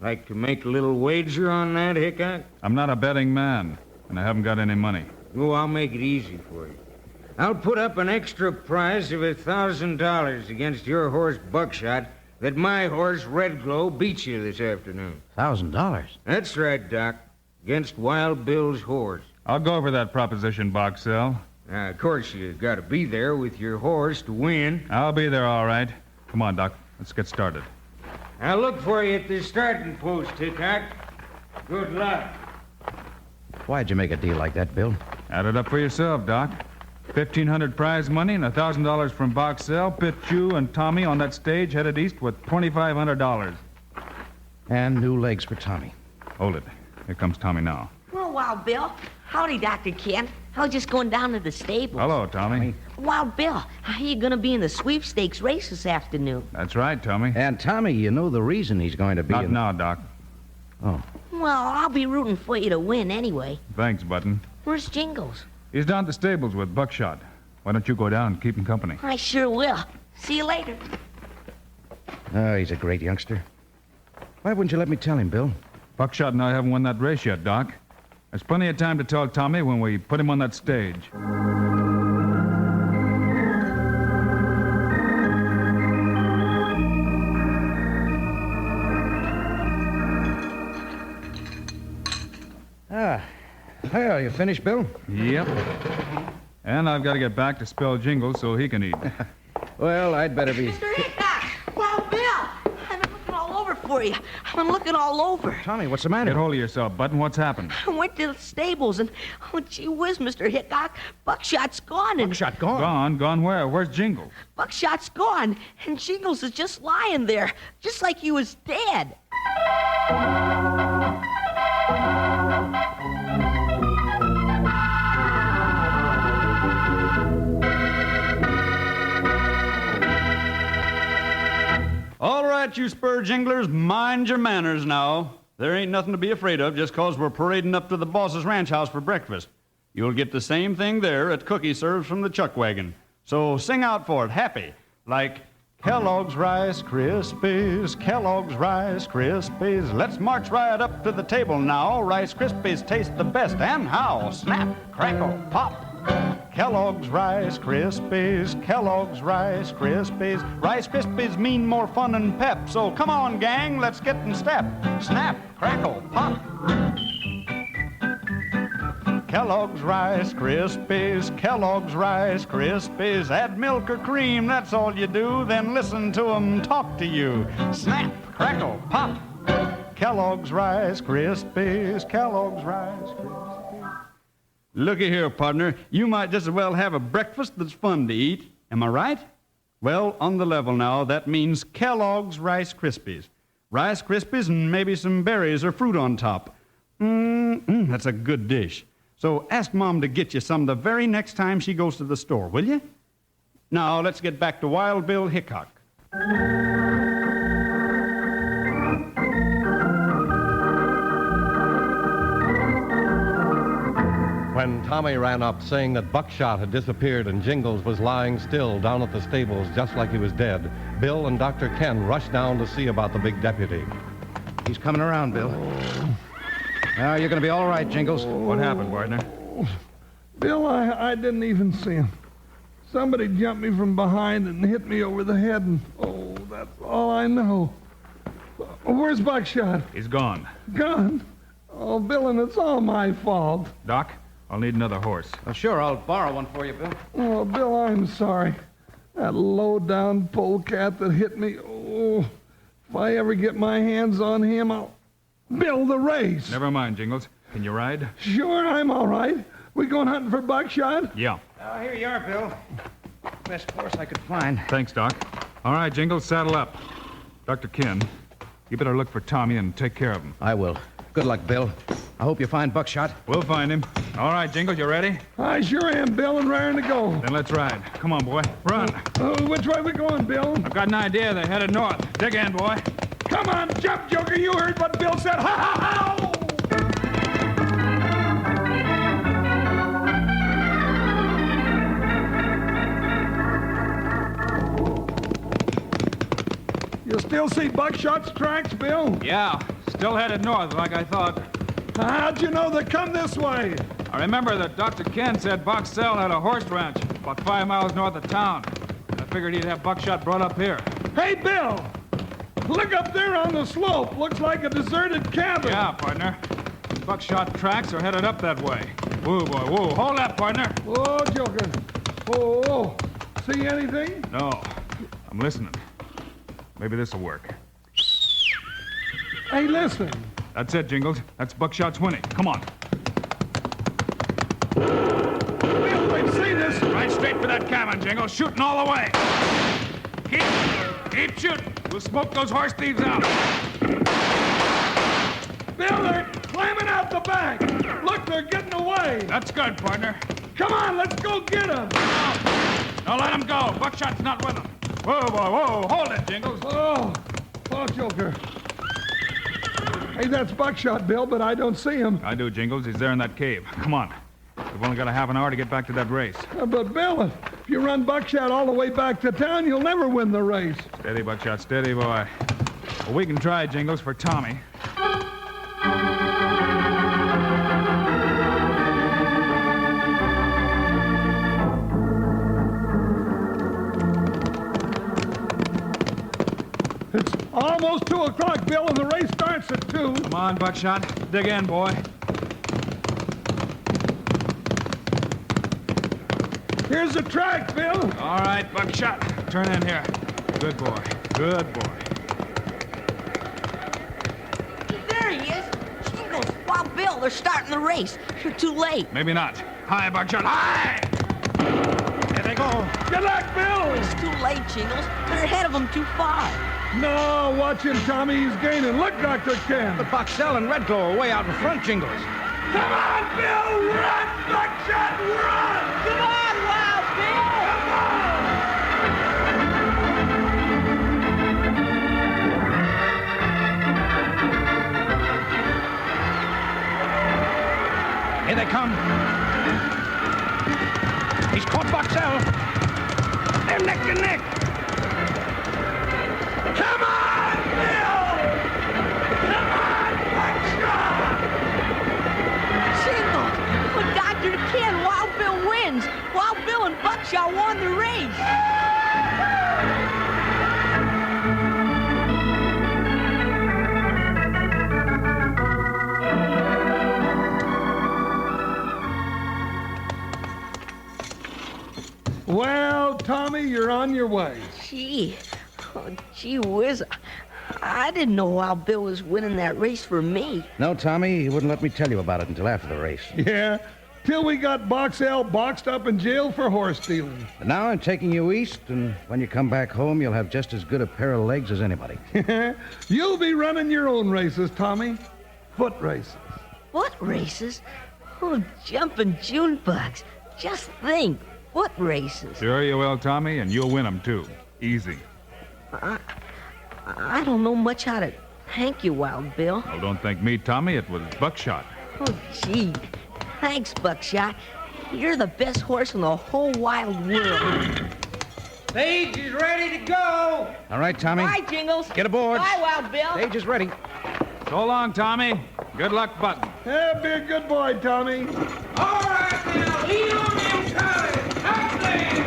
Like to make a little wager on that, Hickok? I'm not a betting man, and I haven't got any money. Oh, I'll make it easy for you. I'll put up an extra prize of $1,000 against your horse, Buckshot, that my horse, Red Glow, beats you this afternoon. $1,000? That's right, Doc. Against Wild Bill's horse. I'll go over that proposition, Boxell. Now, of course, you got to be there with your horse to win. I'll be there, all right. Come on, Doc. Let's get started. I'll look for you at the starting post, Hickok. Good luck. Why'd you make a deal like that, Bill? Add it up for yourself, Doc. 1,500 prize money and $1,000 from Boxell pit you and Tommy on that stage headed east with $2,500. And new legs for Tommy. Hold it. Here comes Tommy now. Well, Wild Bill. Howdy, Dr. Ken. I was just going down to the stables. Hello, Tommy. Wild Bill, how you going to be in the sweepstakes race this afternoon? That's right, Tommy. And Tommy, you know the reason he's going to be Not now, Doc. Oh. Well, I'll be rooting for you to win anyway. Thanks, Button. Where's Jingles? He's down at the stables with Buckshot. Why don't you go down and keep him company? I sure will. See you later. Oh, he's a great youngster. Why wouldn't you let me tell him, Bill? Buckshot and I haven't won that race yet, Doc. There's plenty of time to tell Tommy when we put him on that stage. Well, you finished, Bill? Yep. And I've got to get back to Spell Jingles so he can eat. Well, I'd better be... Mr. Hickok! Well, Bill! I've been looking all over for you. I've been looking all over. Tommy, what's the matter? Get hold of yourself, Button. What's happened? I went to the stables and, oh, gee whiz, Mr. Hickok, Buckshot's gone and... Buckshot gone? Gone? Gone where? Where's Jingles? Buckshot's gone, and Jingles is just lying there, just like he was dead. All right, you spur jinglers, mind your manners now. There ain't nothing to be afraid of just 'cause we're parading up to the boss's ranch house for breakfast. You'll get the same thing there at cookie serves from the chuck wagon. So sing out for it, happy, like Kellogg's Rice Krispies, Kellogg's Rice Krispies. Let's march right up to the table now. Rice Krispies taste the best, and how? Snap, crackle, pop. Kellogg's Rice Krispies, Kellogg's Rice Krispies. Rice Krispies mean more fun and pep. So come on, gang, let's get in step. Snap, crackle, pop. Kellogg's Rice Krispies, Kellogg's Rice Krispies. Add milk or cream, that's all you do. Then listen to 'em talk to you. Snap, crackle, pop. Kellogg's Rice Krispies, Kellogg's Rice Krispies. Looky here, partner. You might just as well have a breakfast that's fun to eat. Am I right? Well, on the level now, that means Kellogg's Rice Krispies. Rice Krispies and maybe some berries or fruit on top. That's a good dish. So ask Mom to get you some the very next time she goes to the store, will you? Now, let's get back to Wild Bill Hickok. When Tommy ran up saying that Buckshot had disappeared and Jingles was lying still down at the stables just like he was dead, Bill and Dr. Ken rushed down to see about the big deputy. He's coming around, Bill. Now, you're going to be all right, Jingles. What happened, partner? Bill, I didn't even see him. Somebody jumped me from behind and hit me over the head, and, that's all I know. Where's Buckshot? He's gone. Gone? Oh, Bill, and it's all my fault. Doc, I'll need another horse. Oh, sure, I'll borrow one for you, Bill. Oh, Bill, I'm sorry. That low-down polecat that hit me, if I ever get my hands on him, I'll... Bill, the race. Never mind, Jingles. Can you ride? Sure, I'm all right. We going hunting for Buckshot? Yeah. Oh, here you are, Bill. Best horse I could find. Thanks, Doc. All right, Jingles, saddle up. Dr. Ken, you better look for Tommy and take care of him. I will. Good luck, Bill. I hope you find Buckshot. We'll find him. All right, Jingles, you ready? I sure am, Bill, and raring to go. Then let's ride. Come on, boy. Run. Which way we going, Bill? I've got an idea. They're headed north. Dig in, boy. Come on, jump, Joker. You heard what Bill said. Ha, ha, ha! You still see Buckshot's tracks, Bill? Yeah. Still headed north, like I thought. How'd you know they come this way? I remember that Dr. Ken said Boxell had a horse ranch about 5 miles north of town. I figured he'd have Buckshot brought up here. Hey, Bill! Look up there on the slope. Looks like a deserted cabin. Yeah, partner. Buckshot tracks are headed up that way. Whoa, boy, whoa. Hold up, partner. Whoa, Joker. Whoa. See anything? No. I'm listening. Maybe this'll work. Hey, listen. That's it, Jingles. That's Buckshot's whinny. Come on. Bill, they see this. Right straight for that cabin, Jingles. Shooting all the way. Keep shooting. We'll smoke those horse thieves out. Bill, they're climbing out the back. Look, they're getting away. That's good, partner. Come on, let's go get them. No, let him go. Buckshot's not with them. Whoa, boy, whoa. Hold it, Jingles. Oh, Joker. Hey, that's Buckshot, Bill, but I don't see him. I do, Jingles. He's there in that cave. Come on. We've only got a half an hour to get back to that race. But, Bill, if you run Buckshot all the way back to town, you'll never win the race. Steady, Buckshot. Steady, boy. Well, we can try, Jingles, for Tommy. It's almost 2 o'clock, Bill, and the race starts at 2. Come on, Buckshot. Dig in, boy. Here's the track, Bill. All right, Buckshot. Turn in here. Good boy. Good boy. There he is. Jingles, Wild Bill, they're starting the race. You're too late. Maybe not. Hi, Buckshot. Hi! Here they go. Good luck, Bill. It's too late, Jingles. They're ahead of him too far. No, watch him, Tommy. He's gaining. Look, Dr. Ken. But Boxell and Red Glow are way out in front, Jingles. Come on, Bill! Run, Buckshot, run! Come on, Wild Bill! Come on! Here they come. He's caught Boxell. They're neck to neck. Come on, Bill! Come on, Buckshot! Jingles! With Dr. Ken, Wild Bill wins. Wild Bill and Buckshot won the race. Well, Tommy, you're on your way. Gee whiz. I didn't know Wild Bill was winning that race for me. No, Tommy, he wouldn't let me tell you about it until after the race. Yeah, till we got Boxell boxed up in jail for horse stealing. But now I'm taking you east, and when you come back home, you'll have just as good a pair of legs as anybody. You'll be running your own races, Tommy. Foot races. Foot races? Oh, jumping June bugs. Just think, foot races. Sure you will, Tommy, and you'll win them, too. Easy. I don't know much how to thank you, Wild Bill. Well, don't thank me, Tommy. It was Buckshot. Oh, gee. Thanks, Buckshot. You're the best horse in the whole wild world. Stage is ready to go. All right, Tommy. Bye, Jingles. Get aboard. Bye, Wild Bill. Stage is ready. So long, Tommy. Good luck, Button. Yeah, be a good boy, Tommy. All right, now, lead on them colors. Up there.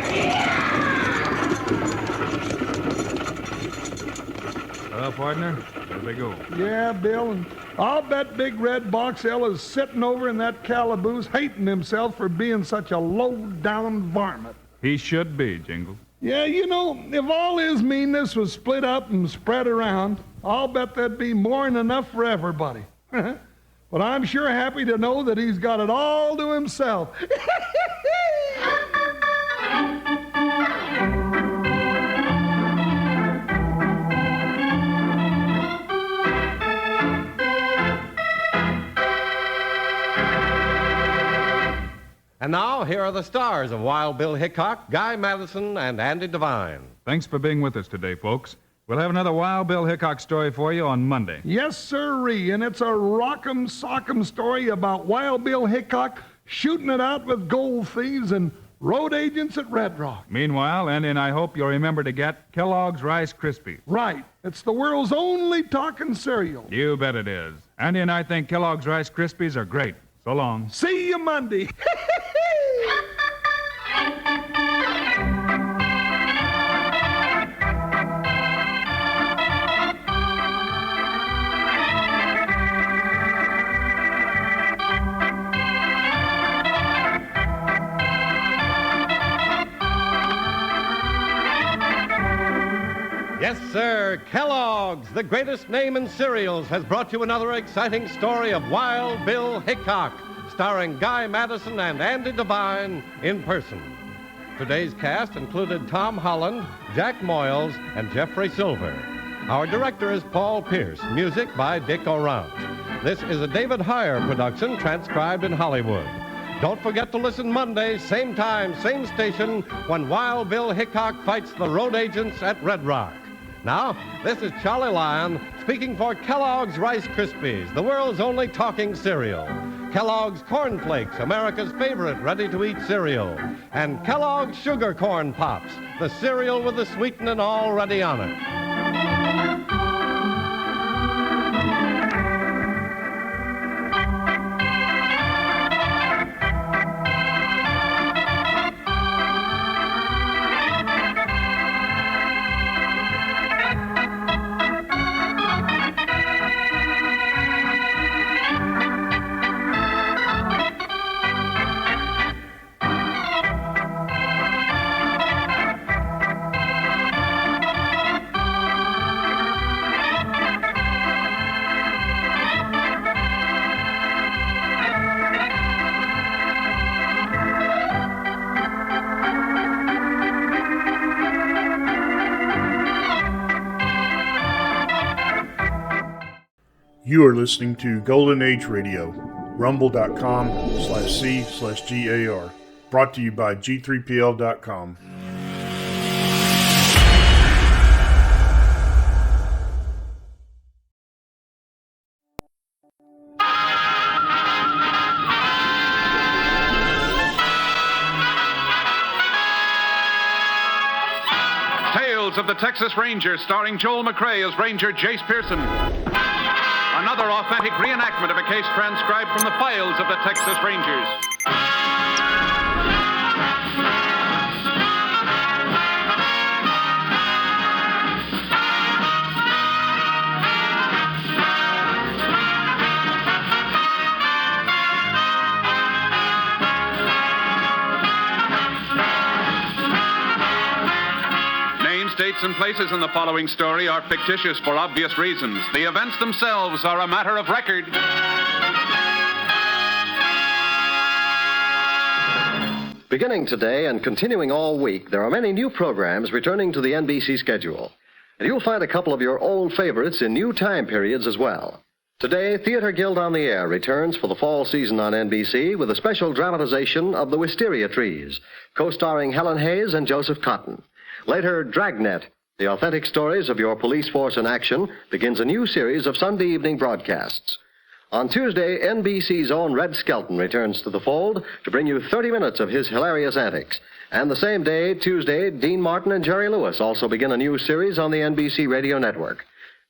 Well, partner, there they go. Yeah, Bill, and I'll bet Big Red Boxell is sitting over in that calaboose hating himself for being such a low-down varmint. He should be, Jingle. Yeah, you know, if all his meanness was split up and spread around, I'll bet there'd be more than enough for everybody. But I'm sure happy to know that he's got it all to himself. And now, here are the stars of Wild Bill Hickok, Guy Madison, and Andy Devine. Thanks for being with us today, folks. We'll have another Wild Bill Hickok story for you on Monday. Yes, sirree, and it's a rock'em sock'em story about Wild Bill Hickok shooting it out with gold thieves and road agents at Red Rock. Meanwhile, Andy and I hope you'll remember to get Kellogg's Rice Krispies. Right. It's the world's only talking cereal. You bet it is. Andy and I think Kellogg's Rice Krispies are great. So long. See you Monday. Yes, sir. Kellogg's, the greatest name in cereals, has brought you another exciting story of Wild Bill Hickok, starring Guy Madison and Andy Devine in person. Today's cast included Tom Holland, Jack Moyles, and Jeffrey Silver. Our director is Paul Pierce. Music by Dick Orant. This is a David Heyer production transcribed in Hollywood. Don't forget to listen Monday, same time, same station, when Wild Bill Hickok fights the road agents at Red Rock. Now, this is Charlie Lyon speaking for Kellogg's Rice Krispies, the world's only talking cereal. Kellogg's Corn Flakes, America's favorite ready-to-eat cereal. And Kellogg's Sugar Corn Pops, the cereal with the sweetening already on it. You are listening to Golden Age Radio, rumble.com/C/GAR. Brought to you by G3PL.com. Tales of the Texas Rangers, starring Joel McRae as Ranger Jace Pearson. Another authentic reenactment of a case transcribed from the files of the Texas Rangers. Dates and places in the following story are fictitious for obvious reasons. The events themselves are a matter of record. Beginning today and continuing all week, there are many new programs returning to the NBC schedule. And you'll find a couple of your old favorites in new time periods as well. Today, Theater Guild on the Air returns for the fall season on NBC with a special dramatization of The Wisteria Trees, co-starring Helen Hayes and Joseph Cotton. Later, Dragnet, the authentic stories of your police force in action, begins a new series of Sunday evening broadcasts. On Tuesday, NBC's own Red Skelton returns to the fold to bring you 30 minutes of his hilarious antics. And the same day, Tuesday, Dean Martin and Jerry Lewis also begin a new series on the NBC radio network.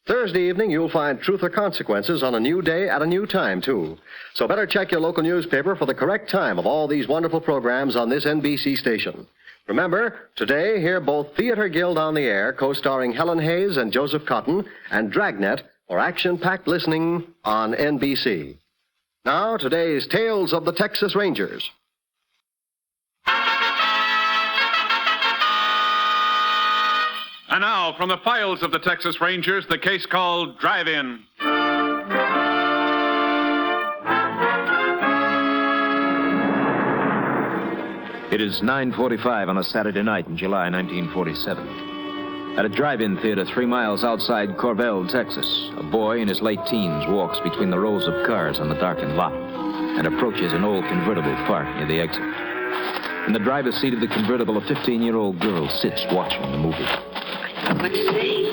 Thursday evening, you'll find Truth or Consequences on a new day at a new time, too. So better check your local newspaper for the correct time of all these wonderful programs on this NBC station. Remember, today, hear both Theater Guild on the Air, co-starring Helen Hayes and Joseph Cotton, and Dragnet, for action-packed listening on NBC. Now, today's Tales of the Texas Rangers. And now, from the files of the Texas Rangers, the case called Drive-In. It is 9:45 on a Saturday night in July 1947. At a drive-in theater 3 miles outside Corvell, Texas, a boy in his late teens walks between the rows of cars on the darkened lot and approaches an old convertible parked near the exit. In the driver's seat of the convertible, a 15-year-old girl sits watching the movie. What to say?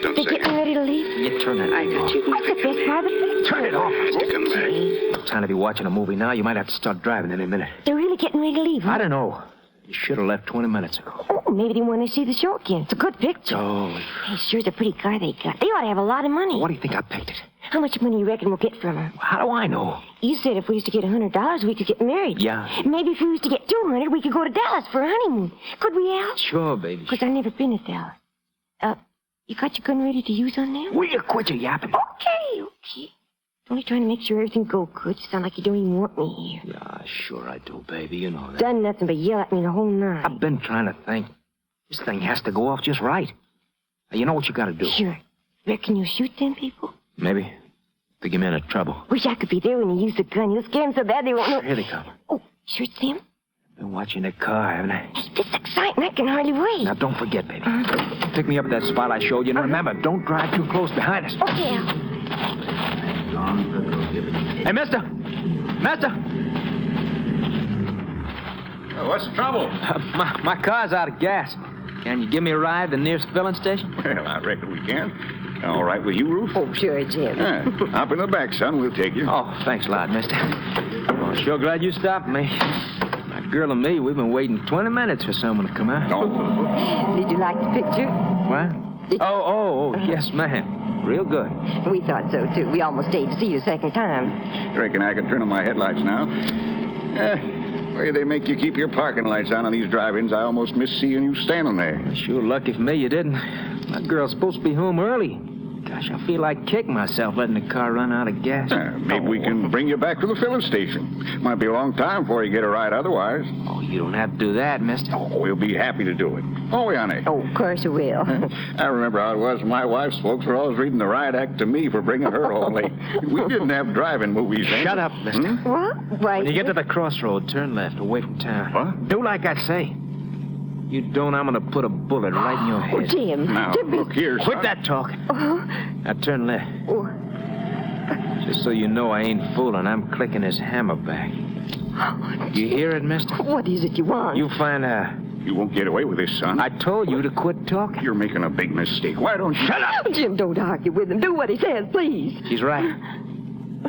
They're getting ready to leave. You turn it off. That's the best part of it. Turn it off. Come back. No time to be watching a movie now. You might have to start driving any minute. They're really getting ready to leave, huh? I don't know. You should have left 20 minutes ago. Oh, maybe they want to see the show again. It's a good picture. Oh. Hey, sure, it's a pretty car they got. They ought to have a lot of money. What do you think I picked it? How much money you reckon we'll get from her? How do I know? You said if we used to get $100, we could get married. Yeah. Maybe if we used to get $200, we could go to Dallas for a honeymoon. Could we, Al? Sure, baby. Because I've never been to Dallas. You got your gun ready to use on them? Will you quit your yapping? Okay. Only trying to make sure everything go good. You sound like you don't even want me here. Yeah, sure I do, baby. You know that. Done nothing but yell at me the whole night. I've been trying to think. This thing has to go off just right. Now, you know what you got to do. Sure. Reckon you'll shoot them people? Maybe. To get me into trouble. Wish I could be there when you use the gun. You'll scare them so bad they won't know. Here they come. Oh, sure it's them? Been watching that car, haven't I? Hey, this is exciting. I can hardly wait. Now, don't forget, baby. Pick me up at that spot I showed you. And remember, don't drive too close behind us. Okay, Al. Hey, mister! Mister! What's the trouble? My car's out of gas. Can you give me a ride to the nearest filling station? Well, I reckon we can. All right with you, Ruth? Oh, sure, Jim. Hop in the back, son. We'll take you. Oh, thanks a lot, mister. Well, sure glad you stopped me. My girl and me, we've been waiting 20 minutes for someone to come out. Oh. Did you like the picture? What? Oh, yes, ma'am. Real good. We thought so, too. We almost stayed to see you a second time. Reckon I could turn on my headlights now. The way they make you keep your parking lights on these drive-ins, I almost miss seeing you standing there. Sure lucky for me you didn't. My girl's supposed to be home early. Gosh, I feel like kicking myself letting the car run out of gas. Maybe we can bring you back to the filling station. Might be a long time before you get a ride otherwise. Oh, you don't have to do that, mister. Oh, we'll be happy to do it. Oh, honey. Oh, of course we will. I remember how it was when my wife's folks were always reading the riot act to me for bringing her home late. We didn't have drive-in movies then. Shut up, mister. What? Why? When you get to the crossroad, turn left, away from town. What? Do like I say. You don't, I'm going to put a bullet right in your head. Oh, Jim. Now, look here, Quit that talk. Now turn left. Oh. Just so you know I ain't fooling, I'm clicking his hammer back. You hear it, mister? What is it you want? You find her. You won't get away with this, son. I told you to quit talking. You're making a big mistake. Why don't you... Shut up! Jim, don't argue with him. Do what he says, please. She's right.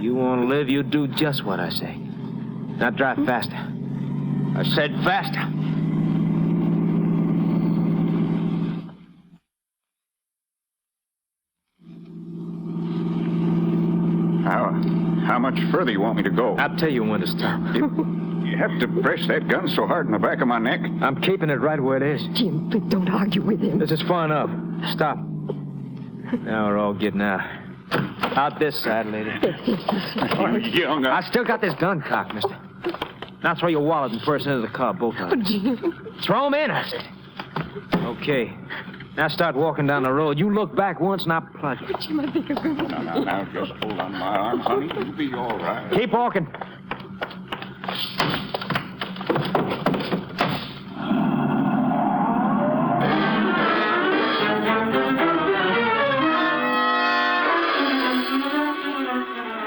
You won't live, you do just what I say. Now drive faster. I said faster. How much further you want me to go? I'll tell you when to stop. You have to press that gun so hard in the back of my neck. I'm keeping it right where it is. Jim, please don't argue with him. This is far enough. Stop. Now we're all getting out. Out this side, lady. Young. I still got this gun cocked, mister. Now throw your wallet and purse into the car, both of them. Jim. Throw them in, I said. Okay. Now start walking down the road. You look back once and I'll plug you. Jim, I think I'm going to... Now, just hold on my arm, honey. You'll be all right. Keep walking.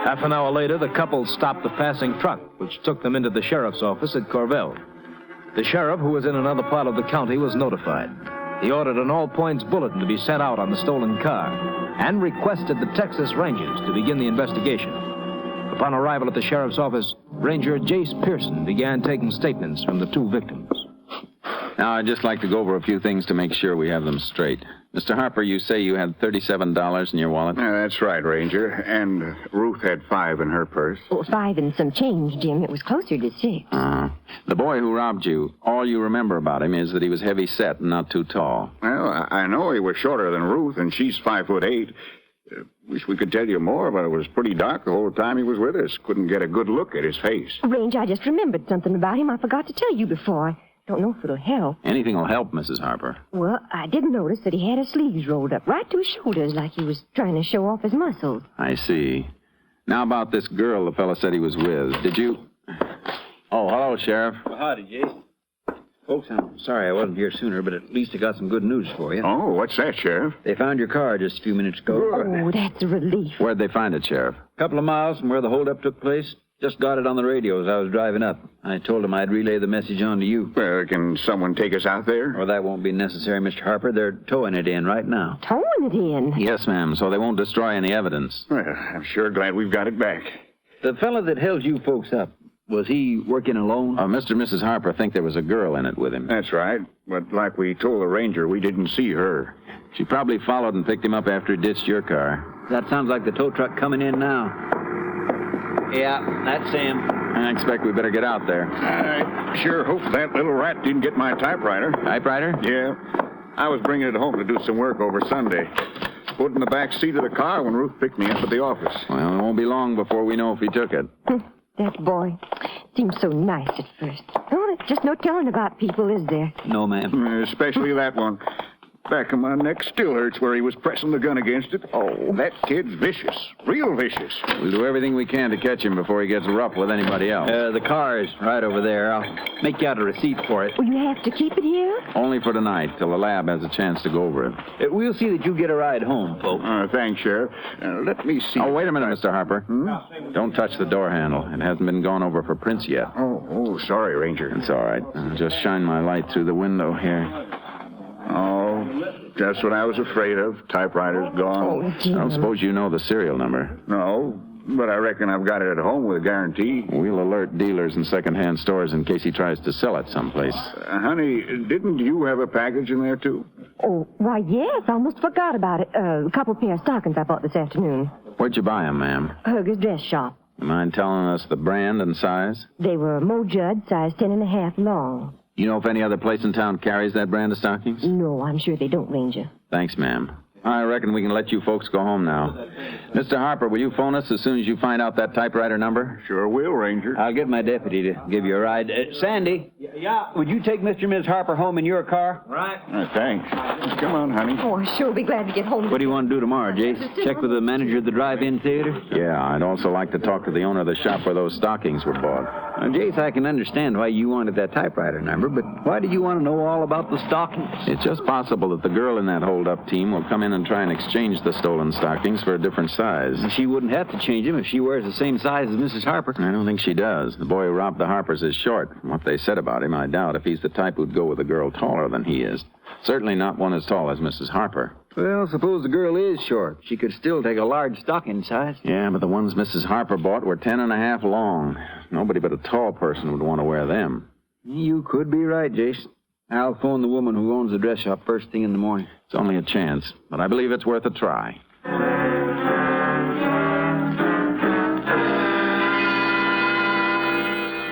Half an hour later, the couple stopped the passing truck, which took them into the sheriff's office at Corvell. The sheriff, who was in another part of the county, was notified. He ordered an all-points bulletin to be sent out on the stolen car and requested the Texas Rangers to begin the investigation. Upon arrival at the sheriff's office, Ranger Jace Pearson began taking statements from the two victims. Now, I'd just like to go over a few things to make sure we have them straight. Mr. Harper, you say you had $37 in your wallet? That's right, Ranger. And Ruth had $5 in her purse. Oh, 5 and some change, Jim. It was closer to 6. The boy who robbed you, all you remember about him is that he was heavy-set and not too tall. Well, I know he was shorter than Ruth, and she's 5'8". Wish we could tell you more, but it was pretty dark the whole time he was with us. Couldn't get a good look at his face. Ranger, I just remembered something about him I forgot to tell you before. Don't know if it'll help. Anything will help, Mrs. Harper. Well, I did notice that he had his sleeves rolled up right to his shoulders like he was trying to show off his muscles. I see. Now about this girl the fellow said he was with. Did you... Oh, hello, Sheriff. Well, howdy, Jace. Folks, I'm sorry I wasn't here sooner, but at least I got some good news for you. Oh, what's that, Sheriff? They found your car just a few minutes ago. Oh, that's a relief. Where'd they find it, Sheriff? A couple of miles from where the holdup took place. Just got it on the radio as I was driving up. I told them I'd relay the message on to you. Well, can someone take us out there? Well, that won't be necessary, Mr. Harper. They're towing it in right now. Towing it in? Yes, ma'am, so they won't destroy any evidence. Well, I'm sure glad we've got it back. The fellow that held you folks up, was he working alone? Mr. and Mrs. Harper think there was a girl in it with him. That's right. But like we told the ranger, we didn't see her. She probably followed and picked him up after he ditched your car. That sounds like the tow truck coming in now. Yeah, that's him. I expect we better get out there. I sure hope that little rat didn't get my typewriter. Typewriter? Yeah. I was bringing it home to do some work over Sunday. Put in the back seat of the car when Ruth picked me up at the office. Well, it won't be long before we know if he took it. That boy seemed so nice at first. Oh, there's just no telling about people, is there? No, ma'am. Especially that one. Back of my neck still hurts where he was pressing the gun against it. Oh, that kid's vicious. Real vicious. We'll do everything we can to catch him before he gets rough with anybody else. The car is right over there. I'll make you out a receipt for it. Will you have to keep it here? Only for tonight, till the lab has a chance to go over it. We'll see that you get a ride home, folks. Thanks, Sheriff. Let me see. Oh, wait a minute, Mr. Harper. Don't touch the door handle. It hasn't been gone over for prints yet. Oh, sorry, Ranger. It's all right. I'll just shine my light through the window here. Oh, just what I was afraid of. Typewriter's gone. Oh, Jim. I don't suppose you know the serial number. No, but I reckon I've got it at home with a guarantee. We'll alert dealers in second-hand stores in case he tries to sell it someplace. Honey, didn't you have a package in there, too? Oh, why, yes. I almost forgot about it. A couple pair of stockings I bought this afternoon. Where'd you buy them, ma'am? Hugger's dress shop. You mind telling us the brand and size? They were Mo Judd, size 10.5 long. You know if any other place in town carries that brand of stockings? No, I'm sure they don't, Ranger. Thanks, ma'am. I reckon we can let you folks go home now. Mr. Harper, will you phone us as soon as you find out that typewriter number? Sure will, Ranger. I'll get my deputy to give you a ride. Sandy? Yeah? Would you take Mr. and Ms. Harper home in your car? Right. Thanks. Come on, honey. Oh, I'll sure be glad to get home. What do you want to do tomorrow, Jace? Check with the manager of the drive-in theater? Yeah, I'd also like to talk to the owner of the shop where those stockings were bought. Now, Jace, I can understand why you wanted that typewriter number, but why do you want to know all about the stockings? It's just possible that the girl in that hold-up team will come in and try and exchange the stolen stockings for a different size. She wouldn't have to change them if she wears the same size as Mrs. Harper. I don't think she does. The boy who robbed the Harpers is short. From what they said about him, I doubt if he's the type who'd go with a girl taller than he is. Certainly not one as tall as Mrs. Harper. Well, suppose the girl is short. She could still take a large stocking size. Yeah, but the ones Mrs. Harper bought were 10.5 long. Nobody but a tall person would want to wear them. You could be right, Jace. I'll phone the woman who owns the dress shop first thing in the morning. It's only a chance, but I believe it's worth a try.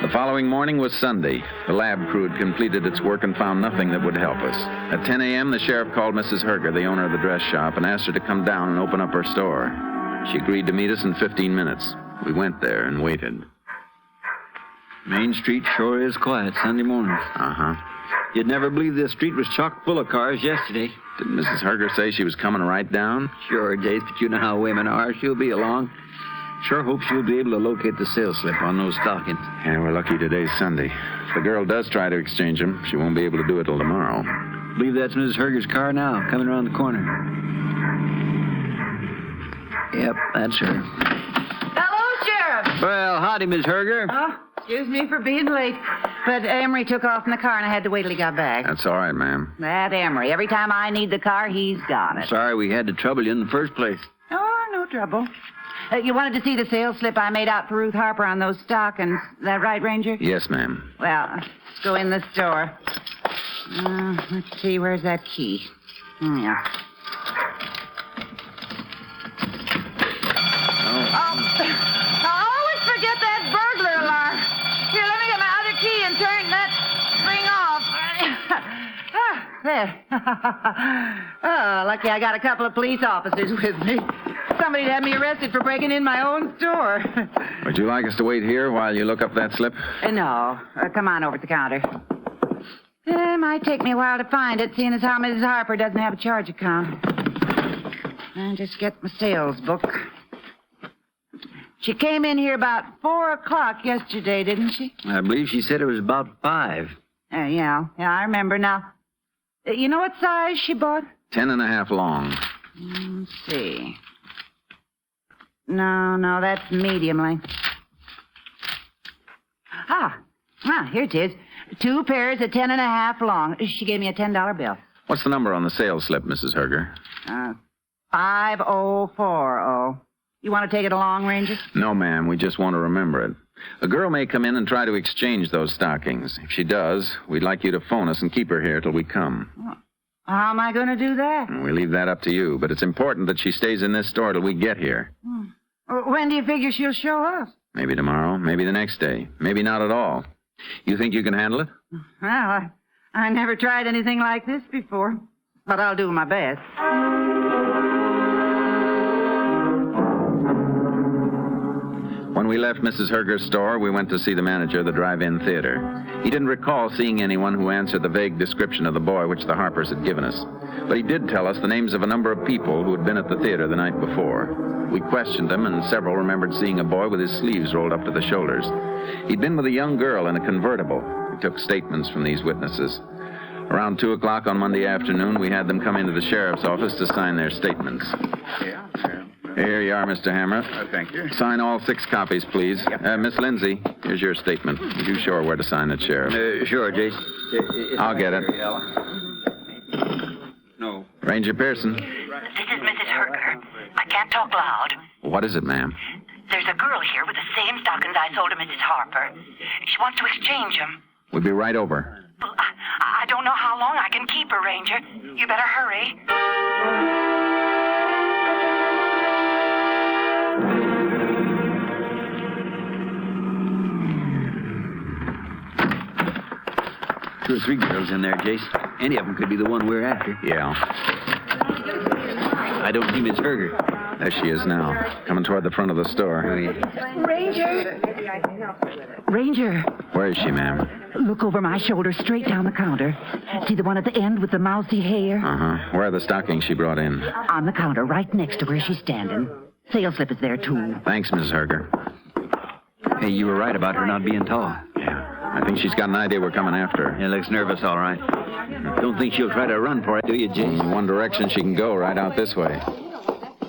The following morning was Sunday. The lab crew had completed its work and found nothing that would help us. At 10 a.m., the sheriff called Mrs. Herger, the owner of the dress shop, and asked her to come down and open up her store. She agreed to meet us in 15 minutes. We went there and waited. Main Street sure is quiet Sunday mornings. Uh-huh. You'd never believe this street was chock full of cars yesterday. Did Mrs. Herger say she was coming right down? Sure, Jace, but you know how women are. She'll be along. Sure hope she'll be able to locate the sales slip on those stockings. Yeah, we're lucky today's Sunday. If the girl does try to exchange them, she won't be able to do it till tomorrow. Believe that's Mrs. Herger's car now, coming around the corner. Yep, that's her. Hello, Sheriff. Well, howdy, Miss Herger. Oh, excuse me for being late, but Emery took off in the car and I had to wait till he got back. That's all right, ma'am. That Emery. Every time I need the car, he's got it. Sorry we had to trouble you in the first place. Oh, no trouble. You wanted to see the sales slip I made out for Ruth Harper on those stockings. That right, Ranger? Yes, ma'am. Well, let's go in the store. Let's see, where's that key? Yeah. I always forget that burglar alarm. Here, let me get my other key and turn that thing off. There. Oh, lucky I got a couple of police officers with me. Somebody'd have me arrested for breaking in my own store. Would you like us to wait here while you look up that slip? No. Come on over to the counter. It might take me a while to find it, seeing as how Mrs. Harper doesn't have a charge account. I'll just get my sales book. She came in here about 4 o'clock yesterday, didn't she? I believe she said it was about 5. Yeah, I remember now. You know what size she bought? 10.5 long. Let's see. No, that's medium length. Here it is. 2 pairs of 10.5 long. She gave me a $10 bill. What's the number on the sales slip, Mrs. Herger? 5040. You want to take it along, Ranger? No, ma'am. We just want to remember it. A girl may come in and try to exchange those stockings. If she does, we'd like you to phone us and keep her here till we come. How am I going to do that? We leave that up to you, but it's important that she stays in this store till we get here. When do you figure she'll show us? Maybe tomorrow, maybe the next day, maybe not at all. You think you can handle it? Well, I never tried anything like this before, but I'll do my best. When we left Mrs. Herger's store, we went to see the manager of the drive-in theater. He didn't recall seeing anyone who answered the vague description of the boy which the Harpers had given us. But he did tell us the names of a number of people who had been at the theater the night before. We questioned them, and several remembered seeing a boy with his sleeves rolled up to the shoulders. He'd been with a young girl in a convertible. We took statements from these witnesses. Around 2 o'clock on Monday afternoon, we had them come into the sheriff's office to sign their statements. Here you are, Mr. Hammer. Thank you. Sign all 6 copies, please. Miss Lindsay, here's your statement. Would you show her where to sign it, Sheriff? Sure, Jace. I'll get it. No. Ranger Pearson. This is Mrs. Herger. I can't talk loud. What is it, ma'am? There's a girl here with the same stockings I sold to Mrs. Harper. She wants to exchange them. We'll be right over. Well, I don't know how long I can keep her, Ranger. You better hurry. 2 or 3 girls in there, Jace. Any of them could be the one we're after. Yeah. I don't see Miss Herger. There she is now, coming toward the front of the store. Ranger! Ranger! Where is she, ma'am? Look over my shoulder, straight down the counter. See the one at the end with the mousy hair? Uh-huh. Where are the stockings she brought in? On the counter, right next to where she's standing. Sales slip is there, too. Thanks, Mrs. Herger. Hey, you were right about her not being tall. Yeah. I think she's got an idea we're coming after her. Yeah, looks nervous, all right. Don't think she'll try to run for it, do you, Jace? In one direction she can go, right out this way.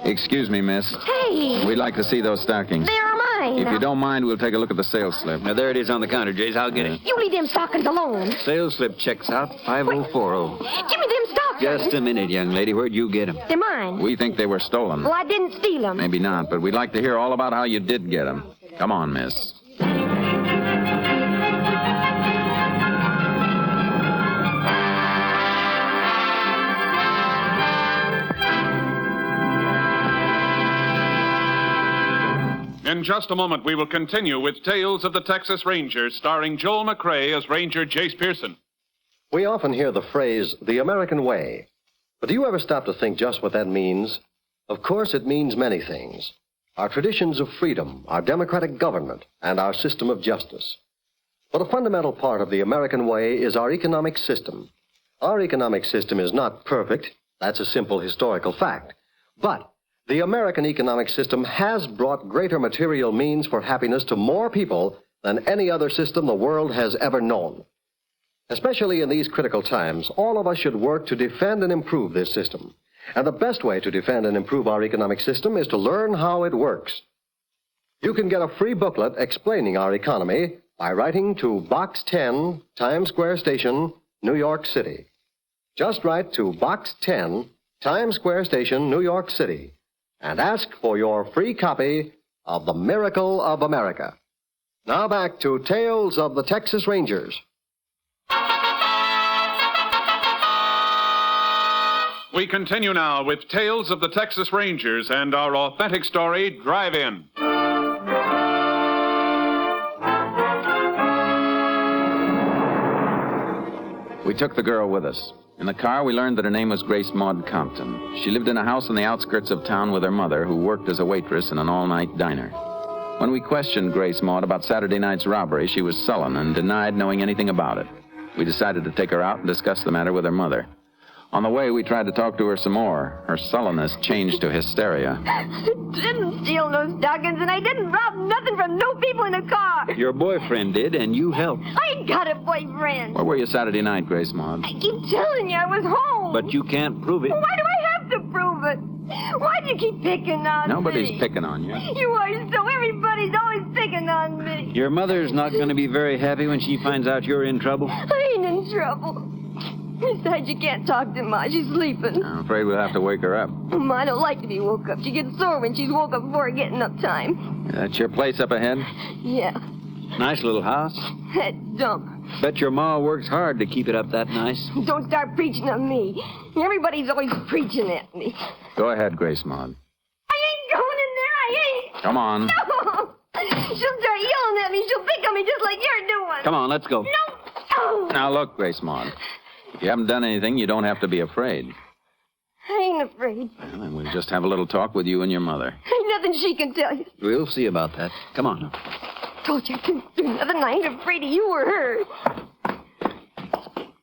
Excuse me, miss. Hey! We'd like to see those stockings. They're mine. If you don't mind, we'll take a look at the sales slip. Now, there it is on the counter, Jace. I'll get it. You leave them stockings alone. Sales slip checks out 5040. Give me them stockings. Just a minute, young lady. Where'd you get them? They're mine. We think they were stolen. Well, I didn't steal them. Maybe not, but we'd like to hear all about how you did get them. Come on, miss. In just a moment, we will continue with Tales of the Texas Rangers, starring Joel McCrea as Ranger Jace Pearson. We often hear the phrase, the American way. But do you ever stop to think just what that means? Of course, it means many things. Our traditions of freedom, our democratic government, and our system of justice. But a fundamental part of the American way is our economic system. Our economic system is not perfect. That's a simple historical fact. But the American economic system has brought greater material means for happiness to more people than any other system the world has ever known. Especially in these critical times, all of us should work to defend and improve this system. And the best way to defend and improve our economic system is to learn how it works. You can get a free booklet explaining our economy by writing to Box 10, Times Square Station, New York City. Just write to Box 10, Times Square Station, New York City, and ask for your free copy of The Miracle of America. Now back to Tales of the Texas Rangers. We continue now with Tales of the Texas Rangers and our authentic story, Drive-In. We took the girl with us. In the car, we learned that her name was Grace Maud Compton. She lived in a house on the outskirts of town with her mother, who worked as a waitress in an all-night diner. When we questioned Grace Maud about Saturday night's robbery, she was sullen and denied knowing anything about it. We decided to take her out and discuss the matter with her mother. On the way, we tried to talk to her some more. Her sullenness changed to hysteria. I didn't steal no stockings, and I didn't rob nothing from no people in the car. Your boyfriend did, and you helped. I ain't got a boyfriend. Where were you Saturday night, Grace Maud? I keep telling you I was home. But you can't prove it. Why do I have to prove it? Why do you keep picking on Nobody's me? picking on you. You are so. Everybody's always picking on me. Your mother's not going to be very happy when she finds out you're in trouble. I ain't in trouble. Besides, you can't talk to Ma. She's sleeping. I'm afraid we'll have to wake her up. Ma don't like to be woke up. She gets sore when she's woke up before getting up time. That's your place up ahead? Yeah, Nice little house. that dump. Bet your ma works hard to keep it up that nice. Don't start preaching on me. Everybody's always preaching at me. Go ahead, Grace Maud. I ain't going in there. I ain't. Come on. No. She'll start yelling at me. She'll pick on me just like you're doing. Come on, let's go. No. Now, look, Grace Maud. If you haven't done anything, you don't have to be afraid. I ain't afraid. Well, then we'll just have a little talk with you and your mother. Ain't nothing she can tell you. We'll see about that. Come on. Told you I couldn't do nothing. I ain't afraid of you or her.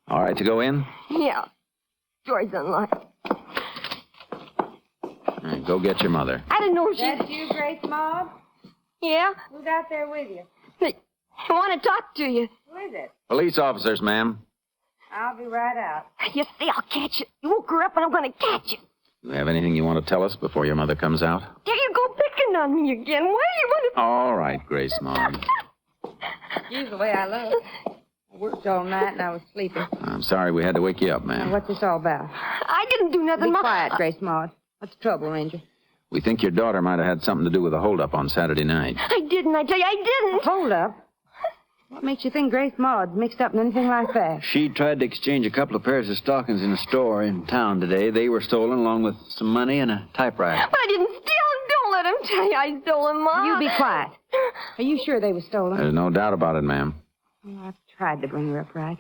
All right to go in? Yeah. Door's unlocked. All right, go get your mother. I didn't know she... That's you, Grace Maud? Yeah? Who's out there with you? I want to talk to you. Who is it? Police officers, ma'am. I'll be right out. You see, I'll catch you. You woke her up and I'm going to catch you. Do you have anything you want to tell us before your mother comes out? There you go picking on me again. Why do you want to... All right, Grace Maud. Excuse the way I look. I worked all night and I was sleeping. I'm sorry we had to wake you up, Now, ma'am. what's this all about? I didn't do nothing. Be quiet, Grace Maud. What's the trouble, Ranger? We think your daughter might have had something to do with the holdup on Saturday night. I didn't. I tell you, I didn't. Hold up. What makes you think Grace Maud's mixed up in anything like that? She tried to exchange a couple of pairs of stockings in a store in town today. They were stolen along with some money and a typewriter. But I didn't steal them. Don't let him tell you I stole them, Ma. You be quiet. Are you sure they were stolen? There's no doubt about it, ma'am. Well, I've tried to bring her up right.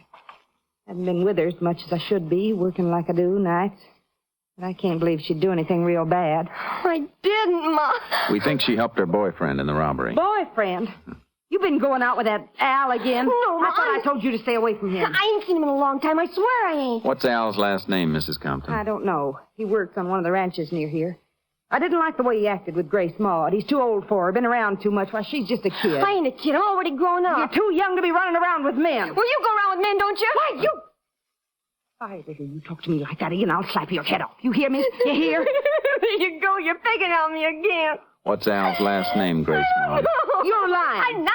Haven't been with her as much as I should be, working like I do nights. But I can't believe she'd do anything real bad. I didn't, Ma. We think she helped her boyfriend in the robbery. Boyfriend? You've been going out with that Al again? No, Ma. I thought I told you to stay away from him. I ain't seen him in a long time. I swear I ain't. What's Al's last name, Mrs. Compton? I don't know. He works on one of the ranches near here. I didn't like the way he acted with Grace Maud. He's too old for her, been around too much. Why, she's just a kid. I ain't a kid. I'm already grown up. You're too young to be running around with men. Well, you go around with men, don't you? Why, you... If I ever hear you talk to me like that again, I'll slap your head off. You hear me? You hear? There you go. You're picking on me again. What's Al's last name, Grace Maud? You're lying. I'm not.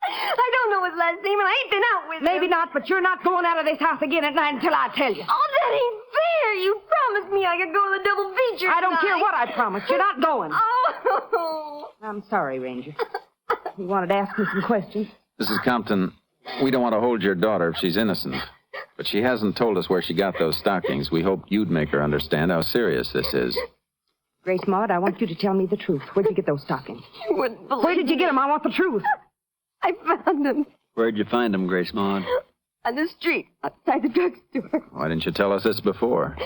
I don't know his last name, and I ain't been out with him. Maybe not, but you're not going out of this house again at night until I tell you. Oh, that ain't fair. You promised me I could go to the double feature I don't tonight. care what I promised. You're not going. Oh. I'm sorry, Ranger. You wanted to ask me some questions? Mrs. Compton, we don't want to hold your daughter if she's innocent. But she hasn't told us where she got those stockings. We hoped you'd make her understand how serious this is. Grace Maud, I want you to tell me the truth. Where'd you get those stockings? You wouldn't believe Where did you get them? I want the truth. I found them Where'd you find them, Grace Maud? on the street outside the drugstore. Why didn't you tell us this before?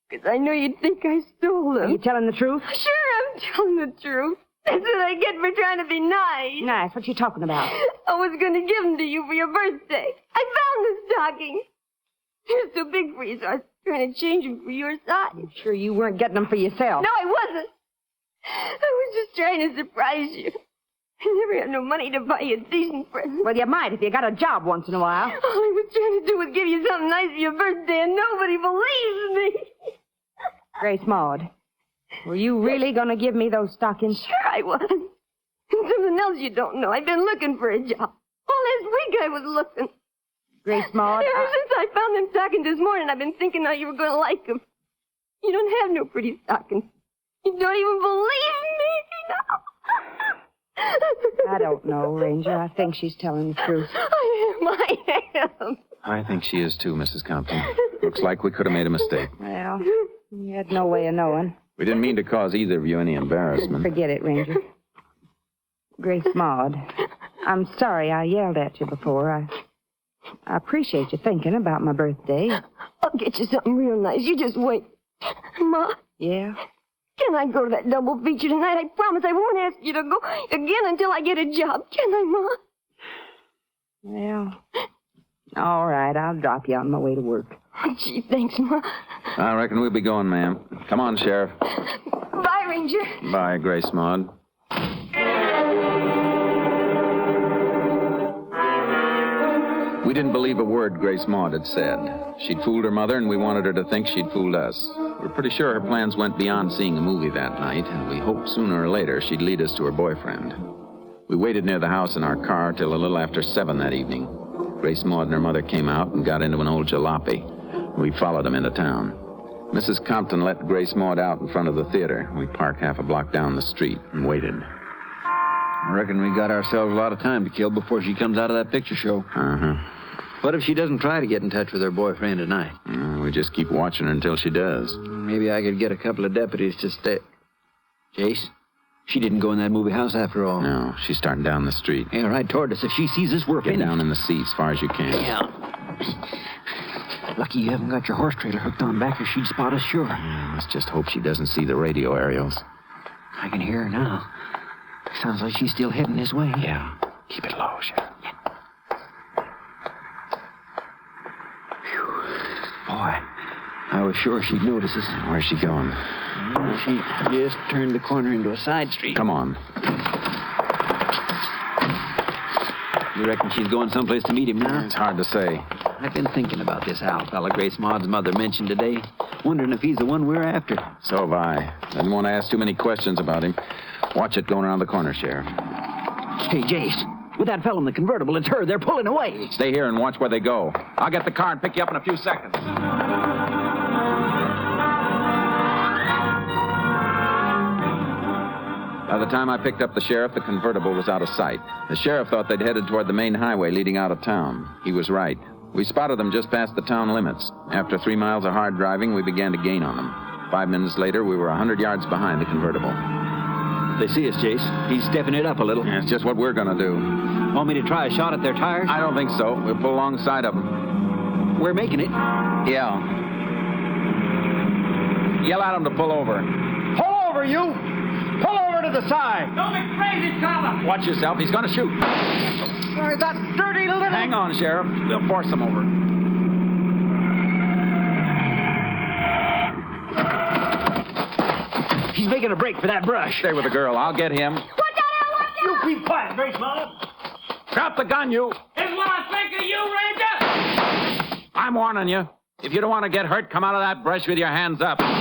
Because I know you'd think I stole them. Are you telling the truth? Sure, I'm telling the truth. That's what I get for trying to be nice. Nice. What you talking about? I was going to give them to you for your birthday. I found the stockings. They're so big for you, so I was trying to change them for your size. I'm sure you weren't getting them for yourself. No, I wasn't. I was just trying to surprise you. I never had no money to buy you a decent present. Well, you might if you got a job once in a while. All I was trying to do was give you something nice for your birthday, and nobody believes me. Grace Maud, were you really going to give me those stockings? Sure I was. And something else you don't know. I've been looking for a job. All last week I was looking. Grace Maud, Ever since I found them stockings this morning, I've been thinking how you were going to like them. You don't have no pretty stockings. You don't even believe me now. I don't know, Ranger. I think she's telling the truth. I am. I think she is too, Mrs. Compton. Looks like we could have made a mistake. Well, you had no way of knowing. We didn't mean to cause either of you any embarrassment. Forget it, Ranger. Grace Maud, I'm sorry I yelled at you before. I appreciate you thinking about my birthday. I'll get you something real nice. You just wait. Ma? Yeah? Can I go to that double feature tonight? I promise I won't ask you to go again until I get a job. Can I, Ma? Well, all right. I'll drop you on my way to work. Oh, gee, thanks, Ma. I reckon we'll be going, ma'am. Come on, Sheriff. Bye, Ranger. Bye, Grace Maud. We didn't believe a word Grace Maud had said. She'd fooled her mother, and we wanted her to think she'd fooled us. We're pretty sure her plans went beyond seeing a movie that night, and we hoped sooner or later she'd lead us to her boyfriend. We waited near the house in our car till a little after 7 that evening. Grace Maud and her mother came out and got into an old jalopy. We followed them into town. Mrs. Compton let Grace Maud out in front of the theater. We parked half a block down the street and waited. I reckon we got ourselves a lot of time to kill before she comes out of that picture show. Uh-huh. What if she doesn't try to get in touch with her boyfriend tonight? We just keep watching her until she does. Maybe I could get a couple of deputies to stay. Jace, she didn't go in that movie house after all. No, she's starting down the street. Yeah, right toward us. If she sees us, we're Get finished. down in the seat as far as you can. Yeah. Lucky you haven't got your horse trailer hooked on back, or she'd spot us sure. Let's just hope she doesn't see the radio aerials. I can hear her now. Sounds like she's still heading this way. Yeah. Keep it low, Sheriff. Boy, I was sure she'd notice us. Where's she going? She just turned the corner into a side street. Come on. You reckon she's going someplace to meet him now? It's hard to say. I've been thinking about this Al fella Grace Maud's mother mentioned today. Wondering if he's the one we're after. So have I. Didn't want to ask too many questions about him. Watch it going around the corner, Sheriff. Hey, Jace, with that fellow in the convertible, it's her. They're pulling away. Stay here and watch where they go. I'll get the car and pick you up in a few seconds. By the time I picked up the sheriff, the convertible was out of sight. The sheriff thought they'd headed toward the main highway leading out of town. He was right. We spotted them just past the town limits. After 3 miles of hard driving, we began to gain on them. 5 minutes later, we were 100 yards behind the convertible. They see us, Jace. He's stepping it up a little. Yeah, it's just what we're going to do. Want me to try a shot at their tires? I don't think so. We'll pull alongside of them. We're making it. Yeah. Yell at them to pull over. Pull over, you! Pull over to the side! Don't be crazy, fella! Watch yourself. He's going to shoot. That dirty little... Hang on, Sheriff. We'll force him over. He's making a break for that brush. Stay with the girl. I'll get him. You keep quiet, Grace Mother. Drop the gun, you. Here's what I think of you, Ranger. I'm warning you. If you don't want to get hurt, come out of that brush with your hands up. Shut up!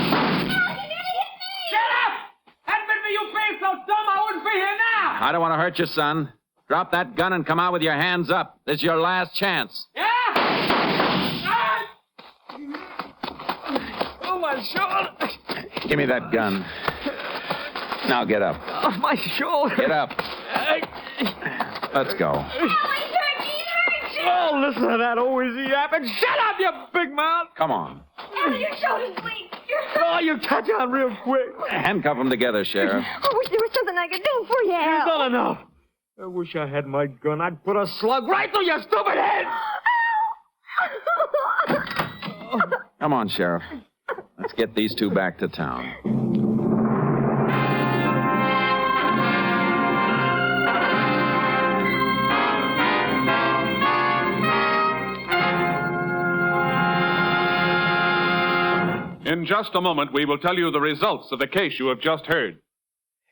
Hadn't been for you being so dumb, I wouldn't be here now. I don't want to hurt you, son. Drop that gun and come out with your hands up. This is your last chance. Yeah? Oh, my shoulder. Give me that gun. Now get up. Oh, my shoulder. Get up. Let's go. Oh, listen to that OEZ yapping. Shut up, you big mouth. Come on. Your shoulder's bleeding. Oh, you catch on real quick. Handcuff them together, Sheriff. I wish there was something I could do for you, Al. It's not enough. I wish I had my gun. I'd put a slug right through your stupid head. Come on, Sheriff. Let's get these two back to town. In just a moment, we will tell you the results of the case you have just heard.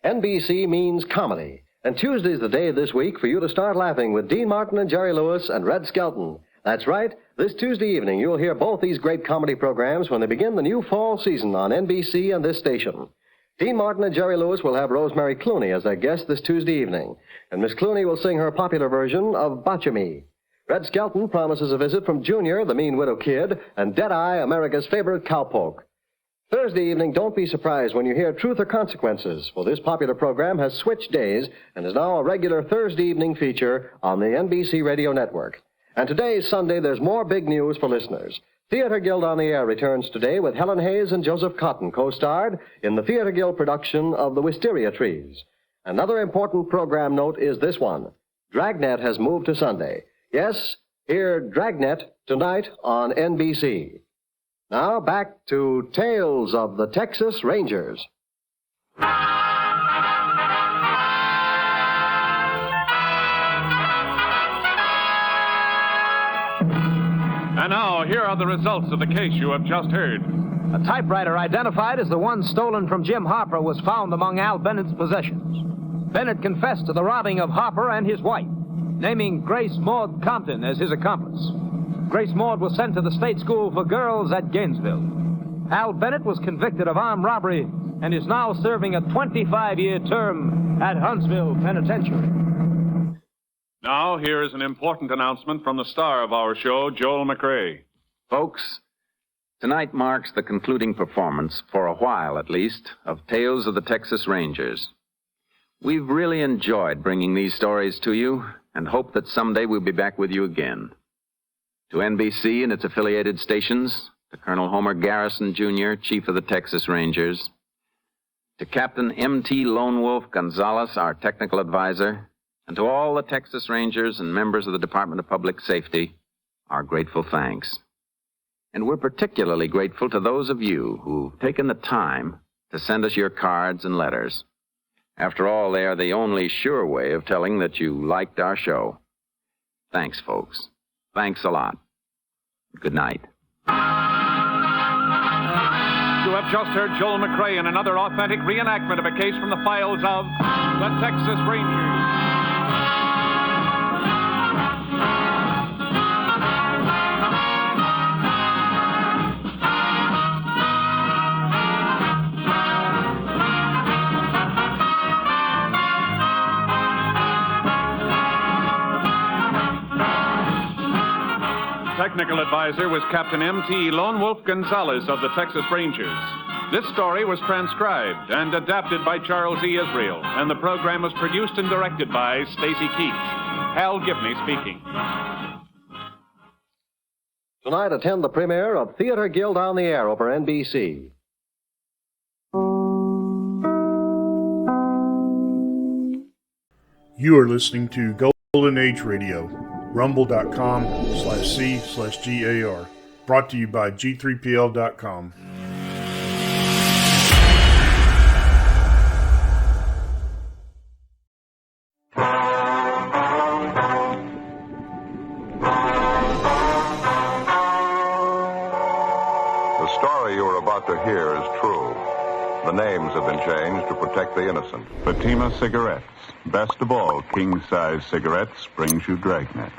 NBC means comedy. And Tuesday's the day this week for you to start laughing with Dean Martin and Jerry Lewis and Red Skelton. That's right. This Tuesday evening, you'll hear both these great comedy programs when they begin the new fall season on NBC and this station. Dean Martin and Jerry Lewis will have Rosemary Clooney as their guest this Tuesday evening. And Miss Clooney will sing her popular version of Botcha Me. Red Skelton promises a visit from Junior, the mean widow kid, and Deadeye, America's favorite cowpoke. Thursday evening, don't be surprised when you hear Truth or Consequences, for this popular program has switched days and is now a regular Thursday evening feature on the NBC Radio Network. And today, Sunday, there's more big news for listeners. Theater Guild on the Air returns today with Helen Hayes and Joseph Cotton co-starred in the Theater Guild production of The Wisteria Trees. Another important program note is this one. Dragnet has moved to Sunday. Yes, hear Dragnet tonight on NBC. Now back to Tales of the Texas Rangers. And now, here are the results of the case you have just heard. A typewriter identified as the one stolen from Jim Harper was found among Al Bennett's possessions. Bennett confessed to the robbing of Harper and his wife, naming Grace Maud Compton as his accomplice. Grace Maud was sent to the State School for Girls at Gainesville. Al Bennett was convicted of armed robbery and is now serving a 25-year term at Huntsville Penitentiary. Now, here is an important announcement from the star of our show, Joel McRae. Folks, tonight marks the concluding performance, for a while at least, of Tales of the Texas Rangers. We've really enjoyed bringing these stories to you and hope that someday we'll be back with you again. To NBC and its affiliated stations, to Colonel Homer Garrison, Jr., Chief of the Texas Rangers, to Captain M.T. Lone Wolf Gonzalez, our technical advisor, and to all the Texas Rangers and members of the Department of Public Safety, our grateful thanks. And we're particularly grateful to those of you who've taken the time to send us your cards and letters. After all, they are the only sure way of telling that you liked our show. Thanks, folks. Thanks a lot. Good night. You have just heard Joel McRae in another authentic reenactment of a case from the files of the Texas Rangers. Technical advisor was Captain M.T. Lone Wolf Gonzalez of the Texas Rangers. This story was transcribed and adapted by Charles E. Israel, and the program was produced and directed by Stacy Keach. Hal Gibney speaking. Tonight, attend the premiere of Theater Guild on the Air over NBC. You are listening to Golden Age Radio, rumble.com/C/GAR. Brought to you by G3PL.com. The story you are about to hear is true. The names have been changed to protect the innocent. Fatima Cigarettes. Best of all, king-size cigarettes brings you Dragnet.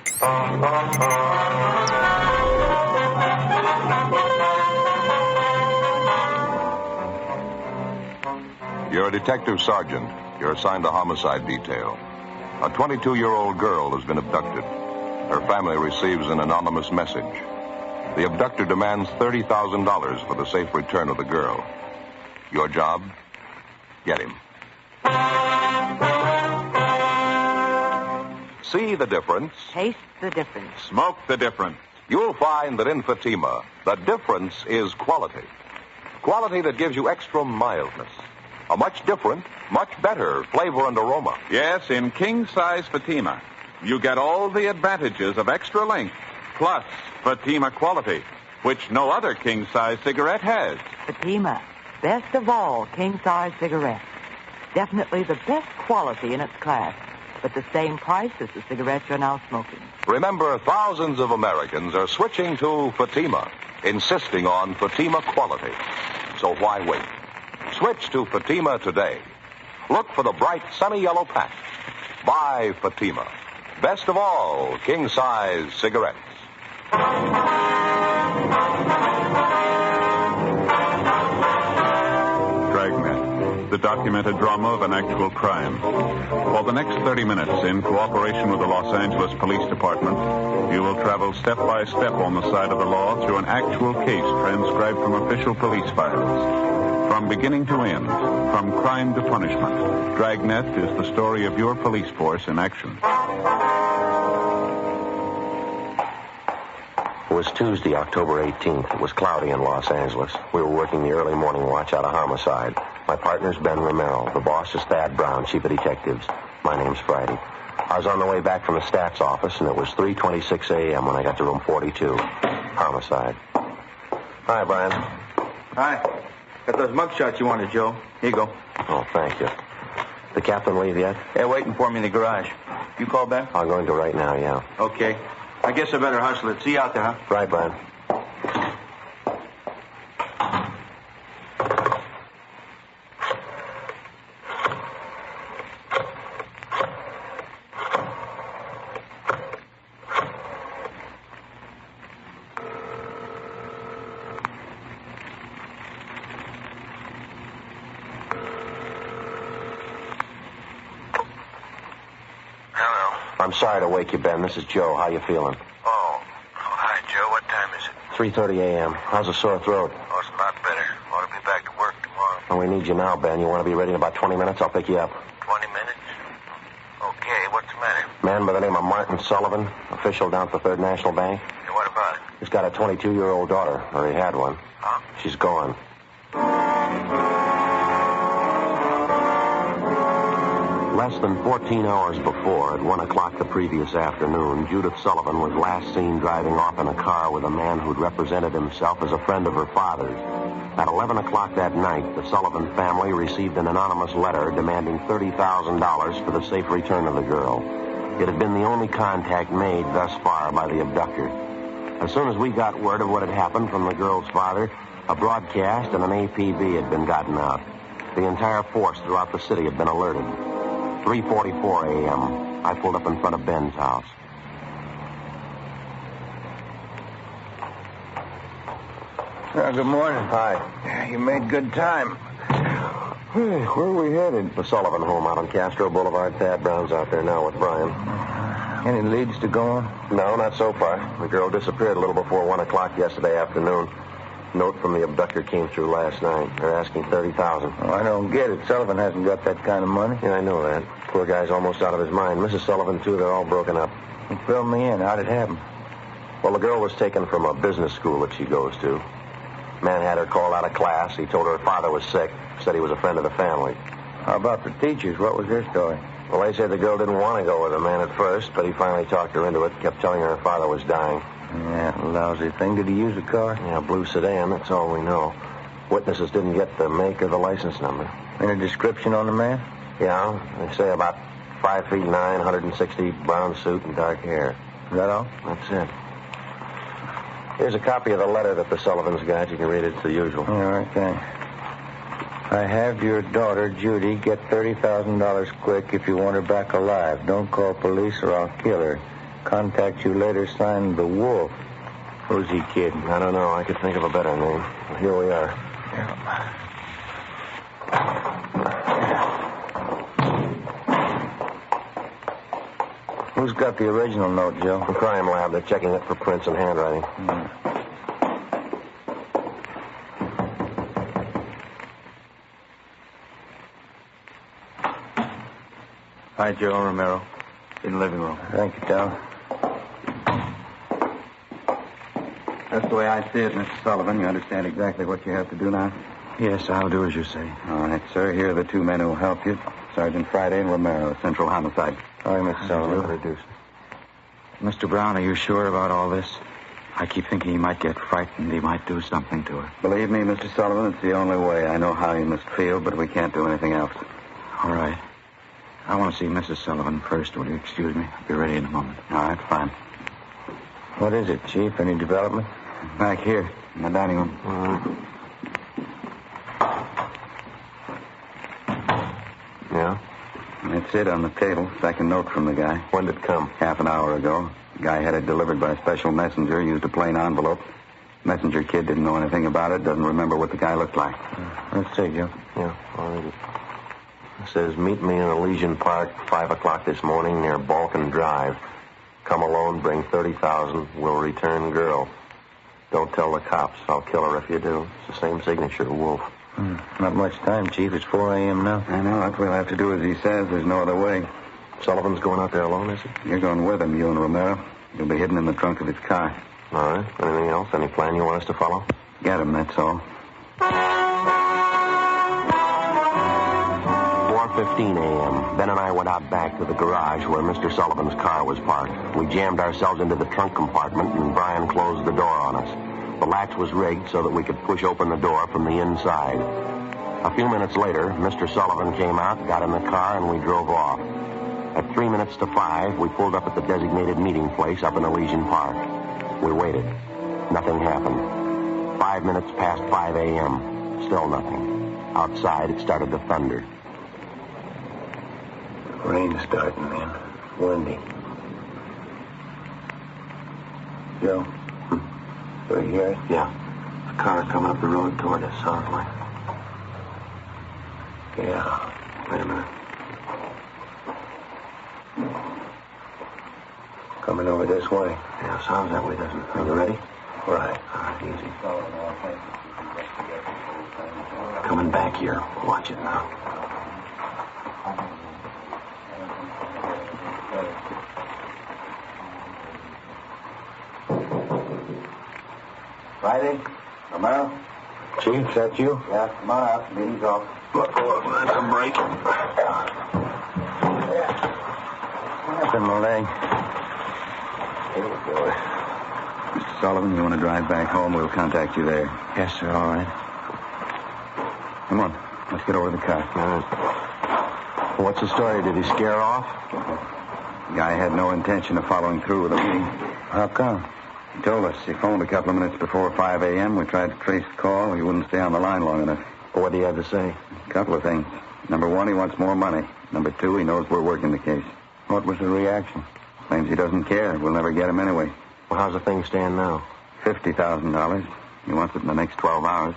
You're a detective sergeant. You're assigned to homicide detail. A 22-year-old girl has been abducted. Her family receives an anonymous message. The abductor demands $30,000 for the safe return of the girl. Your job? Get him. See the difference. Taste the difference. Smoke the difference. You'll find that in Fatima, the difference is quality. Quality that gives you extra mildness. A much different, much better flavor and aroma. Yes, in king-size Fatima, you get all the advantages of extra length, plus Fatima quality, which no other king-size cigarette has. Fatima, best of all king-size cigarettes. Definitely the best quality in its class, but the same price as the cigarettes you're now smoking. Remember, thousands of Americans are switching to Fatima, insisting on Fatima quality. So why wait? Switch to Fatima today. Look for the bright, sunny yellow patch. Buy Fatima. Best of all, king-size cigarettes. Dragnet, the documented drama of an actual crime. For the next 30 minutes, in cooperation with the Los Angeles Police Department, you will travel step by step on the side of the law through an actual case transcribed from official police files. From beginning to end, from crime to punishment, Dragnet is the story of your police force in action. It was Tuesday, October 18th. It was cloudy in Los Angeles. We were working the early morning watch out of homicide. My partner's Ben Romero. The boss is Thad Brown, chief of detectives. My name's Friday. I was on the way back from the stats office, and it was 3:26 a.m. when I got to room 42. Homicide. Hi, Brian. Hi. Got those mugshots you wanted, Joe. Here you go. Oh, thank you. The captain leave yet? They're waiting for me in the garage. You call back? I'm going to right now, yeah. Okay. I guess I better hustle it. See you out there, huh? Right, Brian. I'm sorry to wake you, Ben. This is Joe. How you feeling? Oh, hi, Joe. What time is it? 3:30 a.m. How's the sore throat? Oh, it's a lot better. Ought to be back to work tomorrow. Well, we need you now, Ben. You want to be ready in about 20 minutes? I'll pick you up. 20 minutes? Okay, what's the matter? Man by the name of Martin Sullivan, official down at the Third National Bank. Hey, what about it? He's got a 22-year-old daughter, or he had one. Huh? She's gone. Less than 14 hours before, at 1 o'clock the previous afternoon, Judith Sullivan was last seen driving off in a car with a man who'd represented himself as a friend of her father's. At 11 o'clock that night, the Sullivan family received an anonymous letter demanding $30,000 for the safe return of the girl. It had been the only contact made thus far by the abductor. As soon as we got word of what had happened from the girl's father, a broadcast and an APB had been gotten out. The entire force throughout the city had been alerted. 3:44 a.m. I pulled up in front of Ben's house. Good morning. Hi. You made good time. Hey, where are we headed? The Sullivan home out on Castro Boulevard. Thad Brown's out there now with Brian. Any leads to go on? No, not so far. The girl disappeared a little before 1 o'clock yesterday afternoon. Note from the abductor came through last night. They're asking $30,000. Oh, I don't get it. Sullivan hasn't got that kind of money. Yeah, I know that. Poor guy's almost out of his mind. Mrs. Sullivan, too, they're all broken up. Fill me in. How'd it happen? Well, the girl was taken from a business school that she goes to. Man had her called out of class. He told her father was sick. Said he was a friend of the family. How about the teachers? What was their story? Well, they said the girl didn't want to go with the man at first, but he finally talked her into it, kept telling her father was dying. Yeah, lousy thing. Did he use a car? Yeah, blue sedan. That's all we know. Witnesses didn't get the make or the license number. Any description on the man? Yeah, they say about 5 feet 9, 160, brown suit and dark hair. Is that all? That's it. Here's a copy of the letter that the Sullivans got. You can read it. It's the usual. All right, thanks. I have your daughter, Judy, get $30,000 quick if you want her back alive. Don't call police or I'll kill her. Contact you later, signed The Wolf. Who's he, kid? I don't know. I could think of a better name. Well, here we are. Who's got the original note, Joe? The crime lab. They're checking it for prints and handwriting. Hi, Joe Romero. In the living room. Thank you, Tom. That's the way I see it, Mr. Sullivan. You understand exactly what you have to do now? Yes, I'll do as you say. All right, sir. Here are the two men who will help you. Sergeant Friday and Romero, Central Homicide. All right, Mr. Sullivan. Introduce. Mr. Brown, are you sure about all this? I keep thinking he might get frightened. He might do something to her. Believe me, Mr. Sullivan, it's the only way. I know how you must feel, but we can't do anything else. All right. I want to see Mrs. Sullivan first. Will you excuse me? I'll be ready in a moment. All right, fine. What is it, Chief? Any development? Back here, in the dining room. Yeah? That's it on the table. Second note from the guy. When did it come? Half an hour ago. The guy had it delivered by a special messenger, used a plain envelope. Messenger kid didn't know anything about it, doesn't remember what the guy looked like. Let's see, Joe. Yeah, all right. It says, meet me in Elysian Park, 5 o'clock this morning near Balkan Drive. Come alone, bring $30,000. Will return girl. Don't tell the cops. I'll kill her if you do. It's the same signature, Wolf. Not much time, Chief. It's 4 a.m. now. I know. What we'll have to do as he says. There's no other way. Sullivan's going out there alone, is he? You're going with him, you and Romero. You'll be hidden in the trunk of his car. All right. Anything else? Any plan you want us to follow? Get him, that's all. 4:15 a.m. Ben and I went out back to the garage where Mr. Sullivan's car was parked. We jammed ourselves into the trunk compartment, and Brian closed the door on us. The latch was rigged so that we could push open the door from the inside. A few minutes later, Mr. Sullivan came out, got in the car, and we drove off. At 3 minutes to 5, we pulled up at the designated meeting place up in Elysian Park. We waited. Nothing happened. 5 minutes past 5 a.m. Still nothing. Outside, it started to thunder. Rain's starting, man. Windy. Joe? Do you hear it? Yeah. A car coming up the road toward us, sounds like. Yeah. Wait a minute. Coming over this way. Yeah, sounds that way, doesn't it? Are you ready? Right. All right, easy. Coming back here. Watch it now. Friday? Romero? Chief, that you? Yeah, come on out. Meeting's off. Look, that's a break. Up in my leg. Here we go. Mr. Sullivan, you want to drive back home? We'll contact you there. Yes, sir. All right. Come on. Let's get over to the car. All right. What's the story? Did he scare off? The guy had no intention of following through with the meeting. How come? He told us. He phoned a couple of minutes before 5 a.m. We tried to trace the call. He wouldn't stay on the line long enough. What do you have to say? A couple of things. Number one, he wants more money. Number two, he knows we're working the case. What was the reaction? Claims he doesn't care. We'll never get him anyway. Well, how's the thing stand now? $50,000. He wants it in the next 12 hours.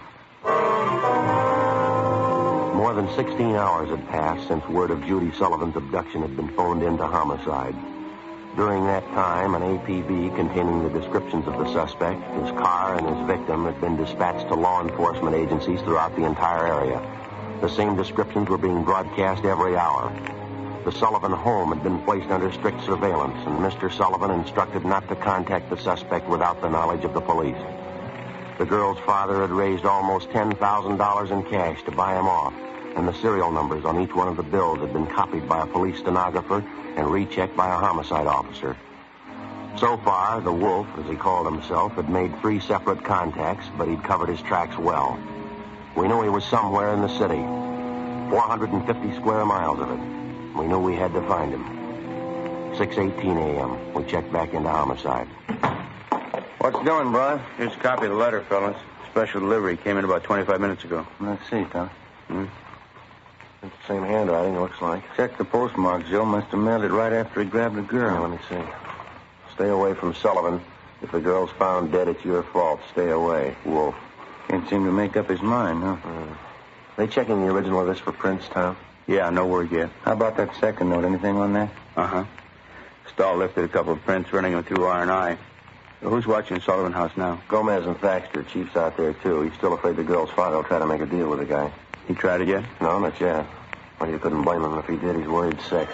More than 16 hours had passed since word of Judy Sullivan's abduction had been phoned into homicide. During that time, an APB containing the descriptions of the suspect, his car, and his victim had been dispatched to law enforcement agencies throughout the entire area. The same descriptions were being broadcast every hour. The Sullivan home had been placed under strict surveillance, and Mr. Sullivan instructed not to contact the suspect without the knowledge of the police. The girl's father had raised almost $10,000 in cash to buy him off, and the serial numbers on each one of the bills had been copied by a police stenographer and rechecked by a homicide officer. So far, the Wolf, as he called himself, had made 3 separate contacts, but he'd covered his tracks well. We knew he was somewhere in the city, 450 square miles of it. We knew we had to find him. 6:18 a.m. We checked back into homicide. What's doing, Brian? Here's a copy of the letter, fellas. Special delivery came in about 25 minutes ago. Let's see, Tom. It's the same handwriting, it looks like. Check the postmark. Joe must have mailed it right after he grabbed the girl. Let me see. Stay away from Sullivan. If the girl's found dead, it's your fault. Stay away. Wolf. Can't seem to make up his mind, huh? They checking the original of this for prints, Tom? Yeah, no word yet. How about that second note? Anything on that? Uh-huh. Stahl lifted a couple of prints, running them through R&I. Who's watching Sullivan House now? Gomez and Thaxter. Chief's out there, too. He's still afraid the girl's father will try to make a deal with the guy. He tried it yet? No, not yet. Well, you couldn't blame him if he did. He's worried sick.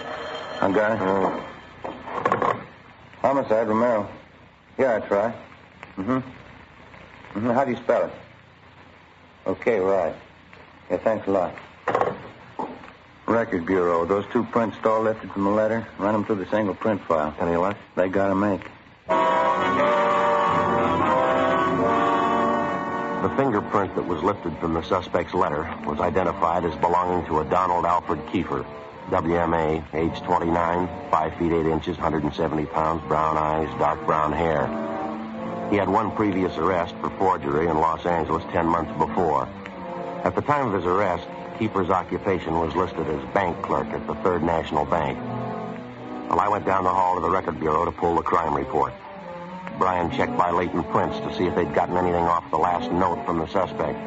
I got it. Homicide, Romero. Yeah, that's right. How do you spell it? Okay, right. Yeah, thanks a lot. Record Bureau. Those 2 prints Stahl lifted from the letter, run them through the single print file. Any luck? They got to make. The fingerprint that was lifted from the suspect's letter was identified as belonging to a Donald Alfred Kiefer, WMA, age 29, 5 feet 8 inches, 170 pounds, brown eyes, dark brown hair. He had one previous arrest for forgery in Los Angeles 10 months before. At the time of his arrest, Kiefer's occupation was listed as bank clerk at the Third National Bank. Well, I went down the hall to the Record Bureau to pull the crime report. Brian checked by latent prints to see if they'd gotten anything off the last note from the suspect.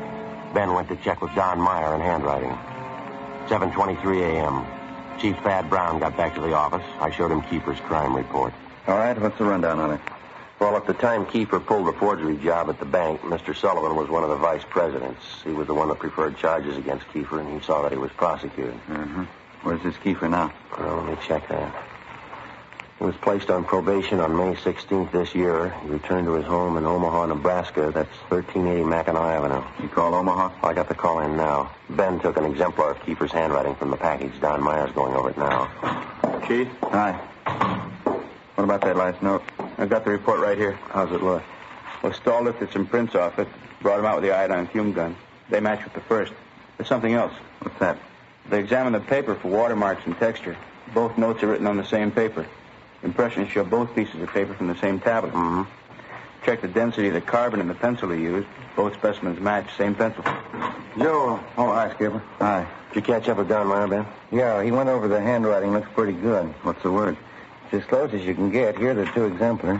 Ben went to check with Don Meyer in handwriting. 7:23 a.m. Chief Thad Brown got back to the office. I showed him Kiefer's crime report. All right, what's the rundown on it? Well, at the time Kiefer pulled the forgery job at the bank, Mr. Sullivan was one of the vice presidents. He was the one that preferred charges against Kiefer, and he saw that he was prosecuted. Where's this Kiefer now? Well, let me check that. He was placed on probation on May 16th this year. He returned to his home in Omaha, Nebraska. That's 1380 Mackinac Avenue. You call Omaha? I got the call in now. Ben took an exemplar of Kiefer's handwriting from the package. Don Meyer's going over it now. Chief? Hi. What about that last note? I've got the report right here. How's it look? Well, Stahl lifted some prints off it, brought them out with the iodine fume gun. They match with the first. There's something else. What's that? They examined the paper for watermarks and texture. Both notes are written on the same paper. Impressions show both pieces of paper from the same tablet. Check the density of the carbon in the pencil he used. Both specimens match, same pencil. Joe. Oh, hi, Skipper. Hi. Did you catch up with Don Meyer, Ben? Yeah, he went over the handwriting. Looks pretty good. What's the word? It's as close as you can get. Here are the 2 exemplars.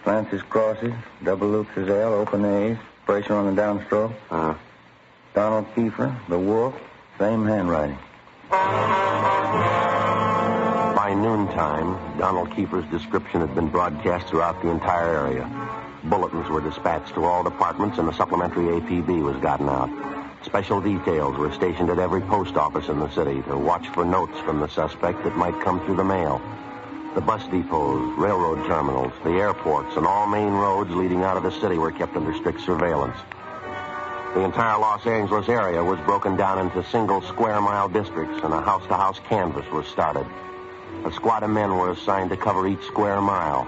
Francis crosses, double loops as L, open A's, pressure on the downstroke. Donald Kiefer, the wolf, same handwriting. By noontime, Donald Kiefer's description had been broadcast throughout the entire area. Bulletins were dispatched to all departments, and a supplementary APB was gotten out. Special details were stationed at every post office in the city to watch for notes from the suspect that might come through the mail. The bus depots, railroad terminals, the airports, and all main roads leading out of the city were kept under strict surveillance. The entire Los Angeles area was broken down into single square-mile districts, and a house-to-house canvass was started. A squad of men were assigned to cover each square mile.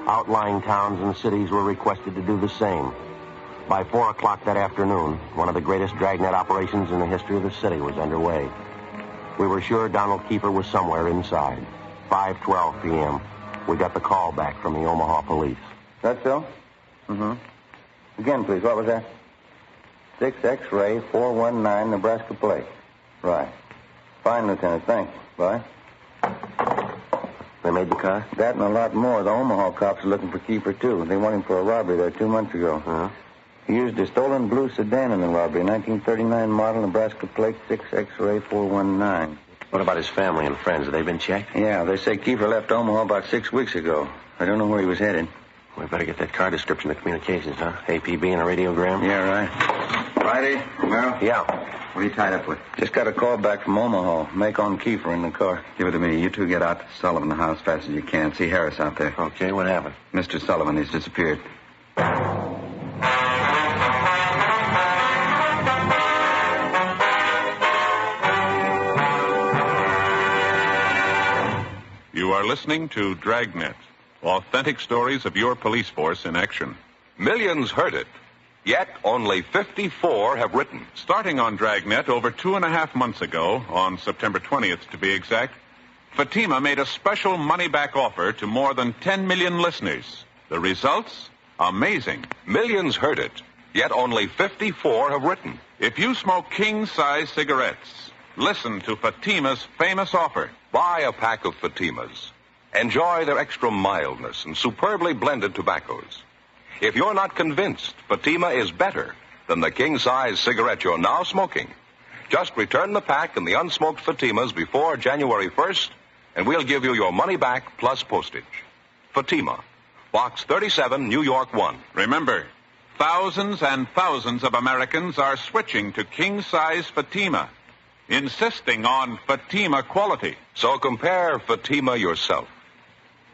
Outlying towns and cities were requested to do the same. By 4 o'clock that afternoon, one of the greatest Dragnet operations in the history of the city was underway. We were sure Donald Kiefer was somewhere inside. 5:12 p.m. We got the call back from the Omaha police. That so? Again, please. What was that? 6 X-ray 419 Nebraska plate. Right. Fine, Lieutenant. Thanks. Bye. They made the car? That and a lot more. The Omaha cops are looking for Kiefer, too. They want him for a robbery there 2 months ago. He used a stolen blue sedan in the robbery, 1939 model, Nebraska plate, 6 X-ray 419. What about his family and friends? Have they been checked? Yeah, they say Kiefer left Omaha about 6 weeks ago. I don't know where he was headed. We better get that car description to communications, huh? APB and a radiogram? Yeah, right. Friday, Romero? Yeah. What are you tied up with? Just got a call back from Omaha. Make on Kiefer in the car. Give it to me. You two get out to Sullivan House as fast as you can. See Harris out there. Okay, what happened? Mr. Sullivan, he's disappeared. You are listening to Dragnet, authentic stories of your police force in action. Millions heard it, yet only 54 have written. Starting on Dragnet over 2.5 months ago, on September 20th to be exact, Fatima made a special money-back offer to more than 10 million listeners. The results? Amazing. Millions heard it, yet only 54 have written. If you smoke king-size cigarettes, listen to Fatima's famous offer. Buy a pack of Fatimas. Enjoy their extra mildness and superbly blended tobaccos. If you're not convinced Fatima is better than the king-size cigarette you're now smoking, just return the pack and the unsmoked Fatimas before January 1st, and we'll give you your money back plus postage. Fatima, Box 37, New York 1. Remember, thousands and thousands of Americans are switching to king-size Fatima, insisting on Fatima quality. So compare Fatima yourself.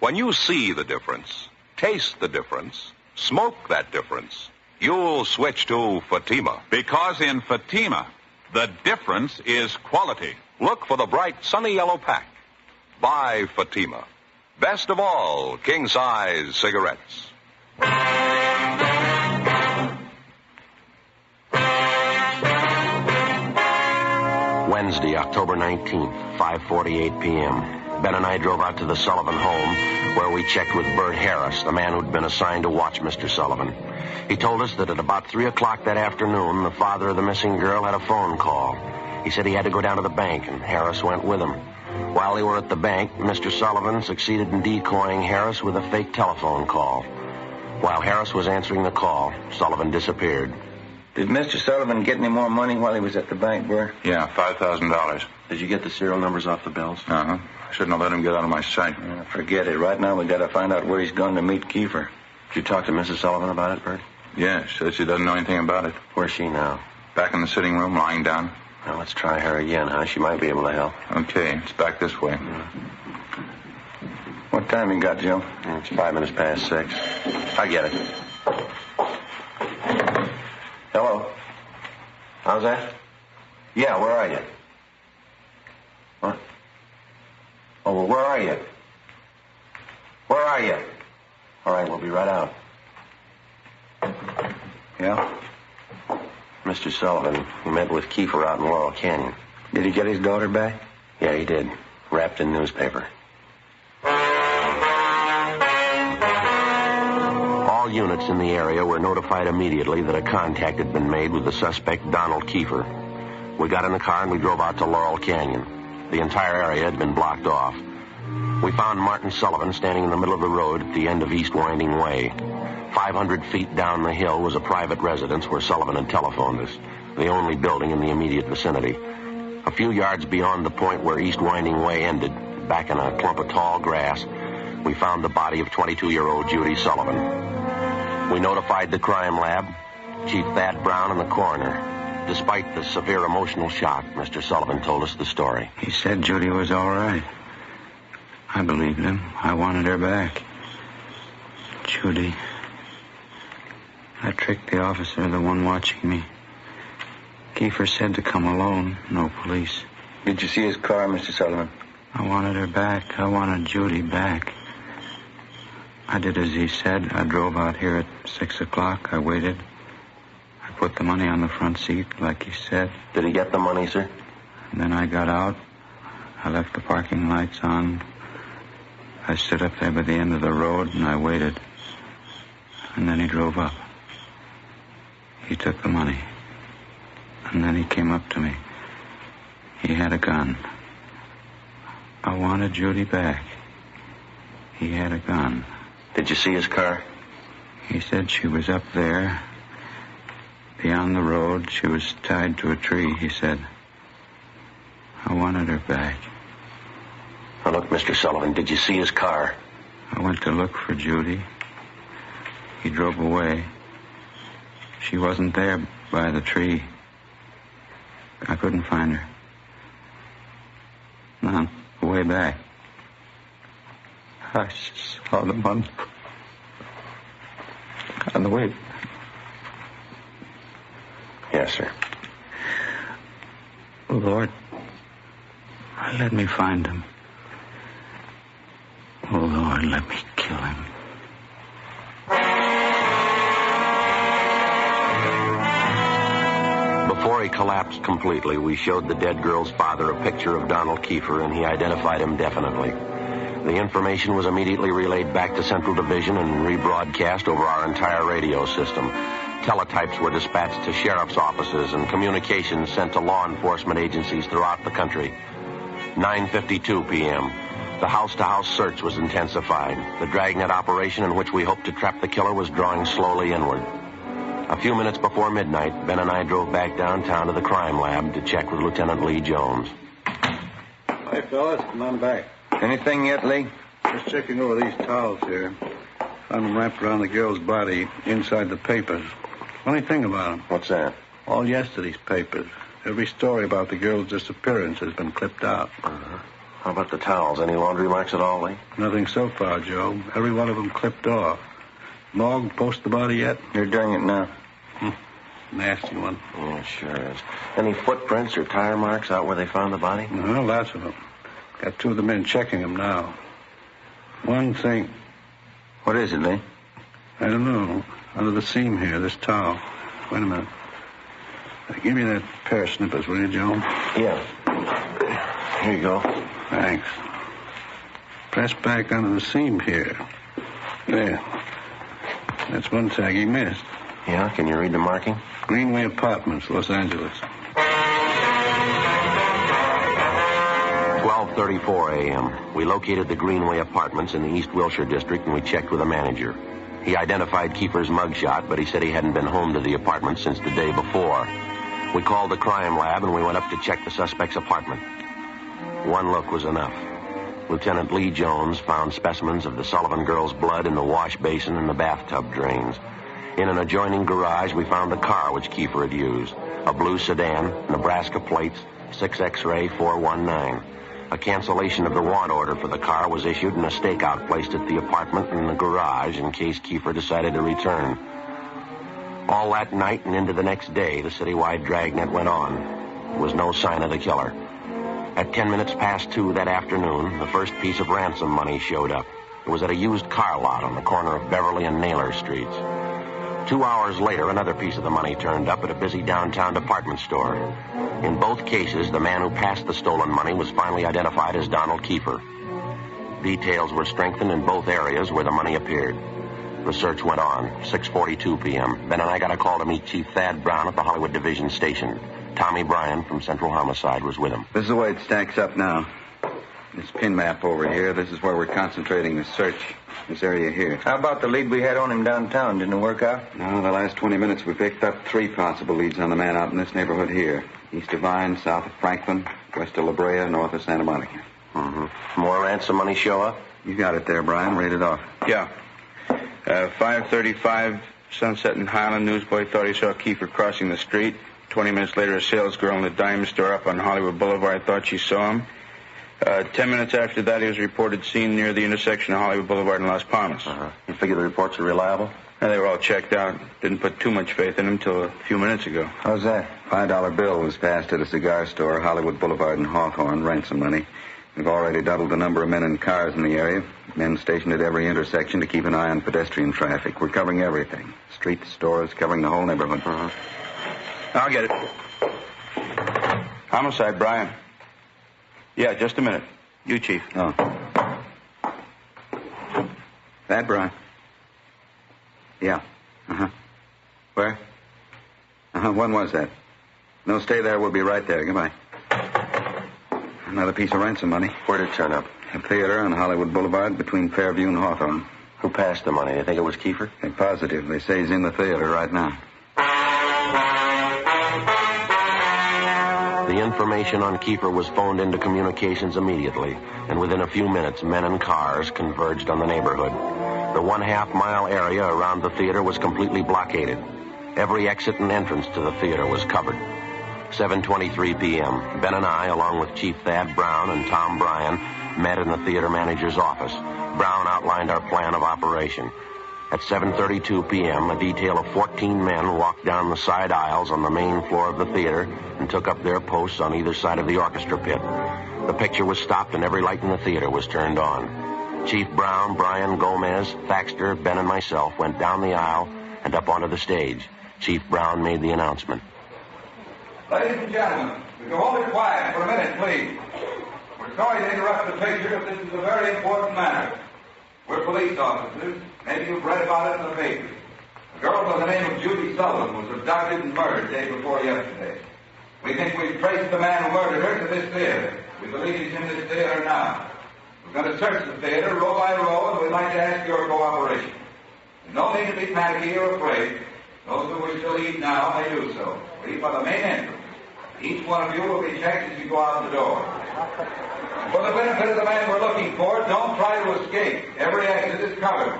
When you see the difference, taste the difference, smoke that difference, you'll switch to Fatima. Because in Fatima, the difference is quality. Look for the bright sunny yellow pack. Buy Fatima. Best of all, king-size cigarettes. Wednesday, October 19th, 5:48 p.m. Ben and I drove out to the Sullivan home, where we checked with Bert Harris, the man who'd been assigned to watch Mr. Sullivan. He told us that at about 3 o'clock that afternoon, the father of the missing girl had a phone call. He said he had to go down to the bank, and Harris went with him. While they were at the bank, Mr. Sullivan succeeded in decoying Harris with a fake telephone call. While Harris was answering the call, Sullivan disappeared. Did Mr. Sullivan get any more money while he was at the bank, Bert? Yeah, $5,000. Did you get the serial numbers off the bills? Uh-huh. Shouldn't have let him get out of my sight. Forget it. Right now we got to find out where he's going to meet Kiefer. Did you talk to Mrs. Sullivan about it, Bert? Yeah, she said she doesn't know anything about it. Where's she now? Back in the sitting room, lying down. Now let's try her again, huh? She might be able to help. Okay, it's back this way. What time you got, Joe? It's 5 minutes past 6. I get it. Hello? How's that? Yeah, where are you? What? Oh, well, where are you? Where are you? All right, we'll be right out. Yeah? Mr. Sullivan, he met with Kiefer out in Laurel Canyon. Did he get his daughter back? Yeah, he did. Wrapped in newspaper. All units in the area were notified immediately that a contact had been made with the suspect, Donald Kiefer. We got in the car and we drove out to Laurel Canyon. The entire area had been blocked off. We found Martin Sullivan standing in the middle of the road at the end of East Winding Way. 500 feet down the hill was a private residence where Sullivan had telephoned us, the only building in the immediate vicinity. A few yards beyond the point where East Winding Way ended, back in a clump of tall grass, we found the body of 22-year-old Judy Sullivan. We notified the crime lab, Chief Thad Brown, and the coroner. Despite the severe emotional shock, Mr. Sullivan told us the story. He said Judy was all right. I believed him. I wanted her back. Judy. I tricked the officer, the one watching me. Kiefer said to come alone, no police. Did you see his car, Mr. Sullivan? I wanted her back. I wanted Judy back. I did as he said. I drove out here at 6 o'clock. I waited. I put the money on the front seat, like he said. Did he get the money, sir? And then I got out. I left the parking lights on. I stood up there by the end of the road, and I waited. And then he drove up. He took the money. And then he came up to me. He had a gun. I wanted Judy back. He had a gun. Did you see his car? He said she was up there. Beyond the road, she was tied to a tree, he said. I wanted her back. Now, look, Mr. Sullivan, did you see his car? I went to look for Judy. He drove away. She wasn't there by the tree. I couldn't find her. On the way back, I saw the money. On the way. Yes, sir. Lord, let me find him. Oh, Lord, let me kill him. Before he collapsed completely, we showed the dead girl's father a picture of Donald Kiefer, and he identified him definitely. The information was immediately relayed back to Central Division and rebroadcast over our entire radio system. Teletypes were dispatched to sheriff's offices and communications sent to law enforcement agencies throughout the country. 9:52 p.m. The house-to-house search was intensified. The Dragnet operation in which we hoped to trap the killer was drawing slowly inward. A few minutes before midnight, Ben and I drove back downtown to the crime lab to check with Lieutenant Lee Jones. Hi, fellas. Come on back. Anything yet, Lee? Just checking over these towels here. Found them wrapped around the girl's body inside the papers. Funny thing about them. What's that? All yesterday's papers. Every story about the girl's disappearance has been clipped out. Uh-huh. How about the towels? Any laundry marks at all, Lee? Nothing so far, Joe. Every one of them clipped off. Morgue post the body yet? You're doing it now. Nasty one. Yeah, sure is. Any footprints or tire marks out where they found the body? No, lots of them. Got two of the men checking them now. One thing. What is it, Lee? I don't know. Under the seam here, this towel. Wait a minute. Give me that pair of snippers, will you, Joe? Yeah. Here you go. Thanks. Press back under the seam here. There. That's one tag he missed. Yeah? Can you read the marking? Greenway Apartments, Los Angeles. 12:34 a.m. We located the Greenway Apartments in the East Wilshire district, and we checked with the manager. He identified Kiefer's mugshot, but he said he hadn't been home to the apartment since the day before. We called the crime lab, and we went up to check the suspect's apartment. One look was enough. Lieutenant Lee Jones found specimens of the Sullivan girl's blood in the wash basin and the bathtub drains. In an adjoining garage, we found the car which Kiefer had used. A blue sedan, Nebraska plates, 6X-ray 419. A cancellation of the want order for the car was issued and a stakeout placed at the apartment and the garage in case Kiefer decided to return. All that night and into the next day, the citywide dragnet went on. There was no sign of the killer. At 2 that afternoon, the first piece of ransom money showed up. It was at a used car lot on the corner of Beverly and Naylor Streets. 2 hours later, another piece of the money turned up at a busy downtown department store. In both cases, the man who passed the stolen money was finally identified as Donald Kiefer. Details were strengthened in both areas where the money appeared. The search went on. 6:42 p.m. Ben and I got a call to meet Chief Thad Brown at the Hollywood Division Station. Tommy Bryan from Central Homicide was with him. This is the way it stacks up now. This pin map over here, this is where we're concentrating the search. This area here. How about the lead we had on him downtown? Didn't it work out? No, the last 20 minutes we picked up 3 possible leads on the man out in this neighborhood here. East of Vine, south of Franklin, west of La Brea, north of Santa Monica. Mm-hmm. More ransom money show up? You got it there, Brian. Read it off. Yeah. 5:35, Sunset and Highland. Newsboy thought he saw Kiefer crossing the street. 20 minutes later, a salesgirl in the dime store up on Hollywood Boulevard thought she saw him. 10 minutes after that, he was reported seen near the intersection of Hollywood Boulevard and Las Palmas. You figure the reports are reliable? Yeah, they were all checked out. Didn't put too much faith in him until a few minutes ago. How's that? $5 bill was passed at a cigar store, Hollywood Boulevard and Hawthorne. Ransom money. We've already doubled the number of men and cars in the area. Men stationed at every intersection to keep an eye on pedestrian traffic. We're covering everything. Streets, stores, covering the whole neighborhood. I'll get it. Homicide, Brian. Yeah, just a minute. You, Chief. Oh. That, Brian? Yeah. Uh-huh. Where? Uh-huh. When was that? No, stay there. We'll be right there. Goodbye. Another piece of ransom money. Where'd it turn up? A theater on Hollywood Boulevard between Fairview and Hawthorne. Who passed the money? You think it was Kiefer? They're positive. They say he's in the theater right now. The information on Kiefer was phoned into communications immediately, and within a few minutes, men and cars converged on the neighborhood. The 1/2-mile area around the theater was completely blockaded. Every exit and entrance to the theater was covered. 7:23 p.m. Ben and I, along with Chief Thad Brown and Tom Bryan, met in the theater manager's office. Brown outlined our plan of operation. At 7:32 p.m., a detail of 14 men walked down the side aisles on the main floor of the theater and took up their posts on either side of the orchestra pit. The picture was stopped and every light in the theater was turned on. Chief Brown, Bryan, Gomez, Thaxter, Ben, and myself went down the aisle and up onto the stage. Chief Brown made the announcement. Ladies and gentlemen, would you all be quiet for a minute, please? We're sorry to interrupt the picture, but this is a very important matter. We're police officers. Maybe you've read about it in the papers. A girl by the name of Judy Sullivan was abducted and murdered day before yesterday. We think we've traced the man who murdered her to this theater. We believe he's in this theater now. We're going to search the theater row by row, and we'd like to ask your cooperation. There's no need to be panicky or afraid. Those who wish to leave now may do so. Leave by the main entrance. Each one of you will be checked as you go out the door. For the benefit of the man we're looking for, don't try to escape. Every exit is covered.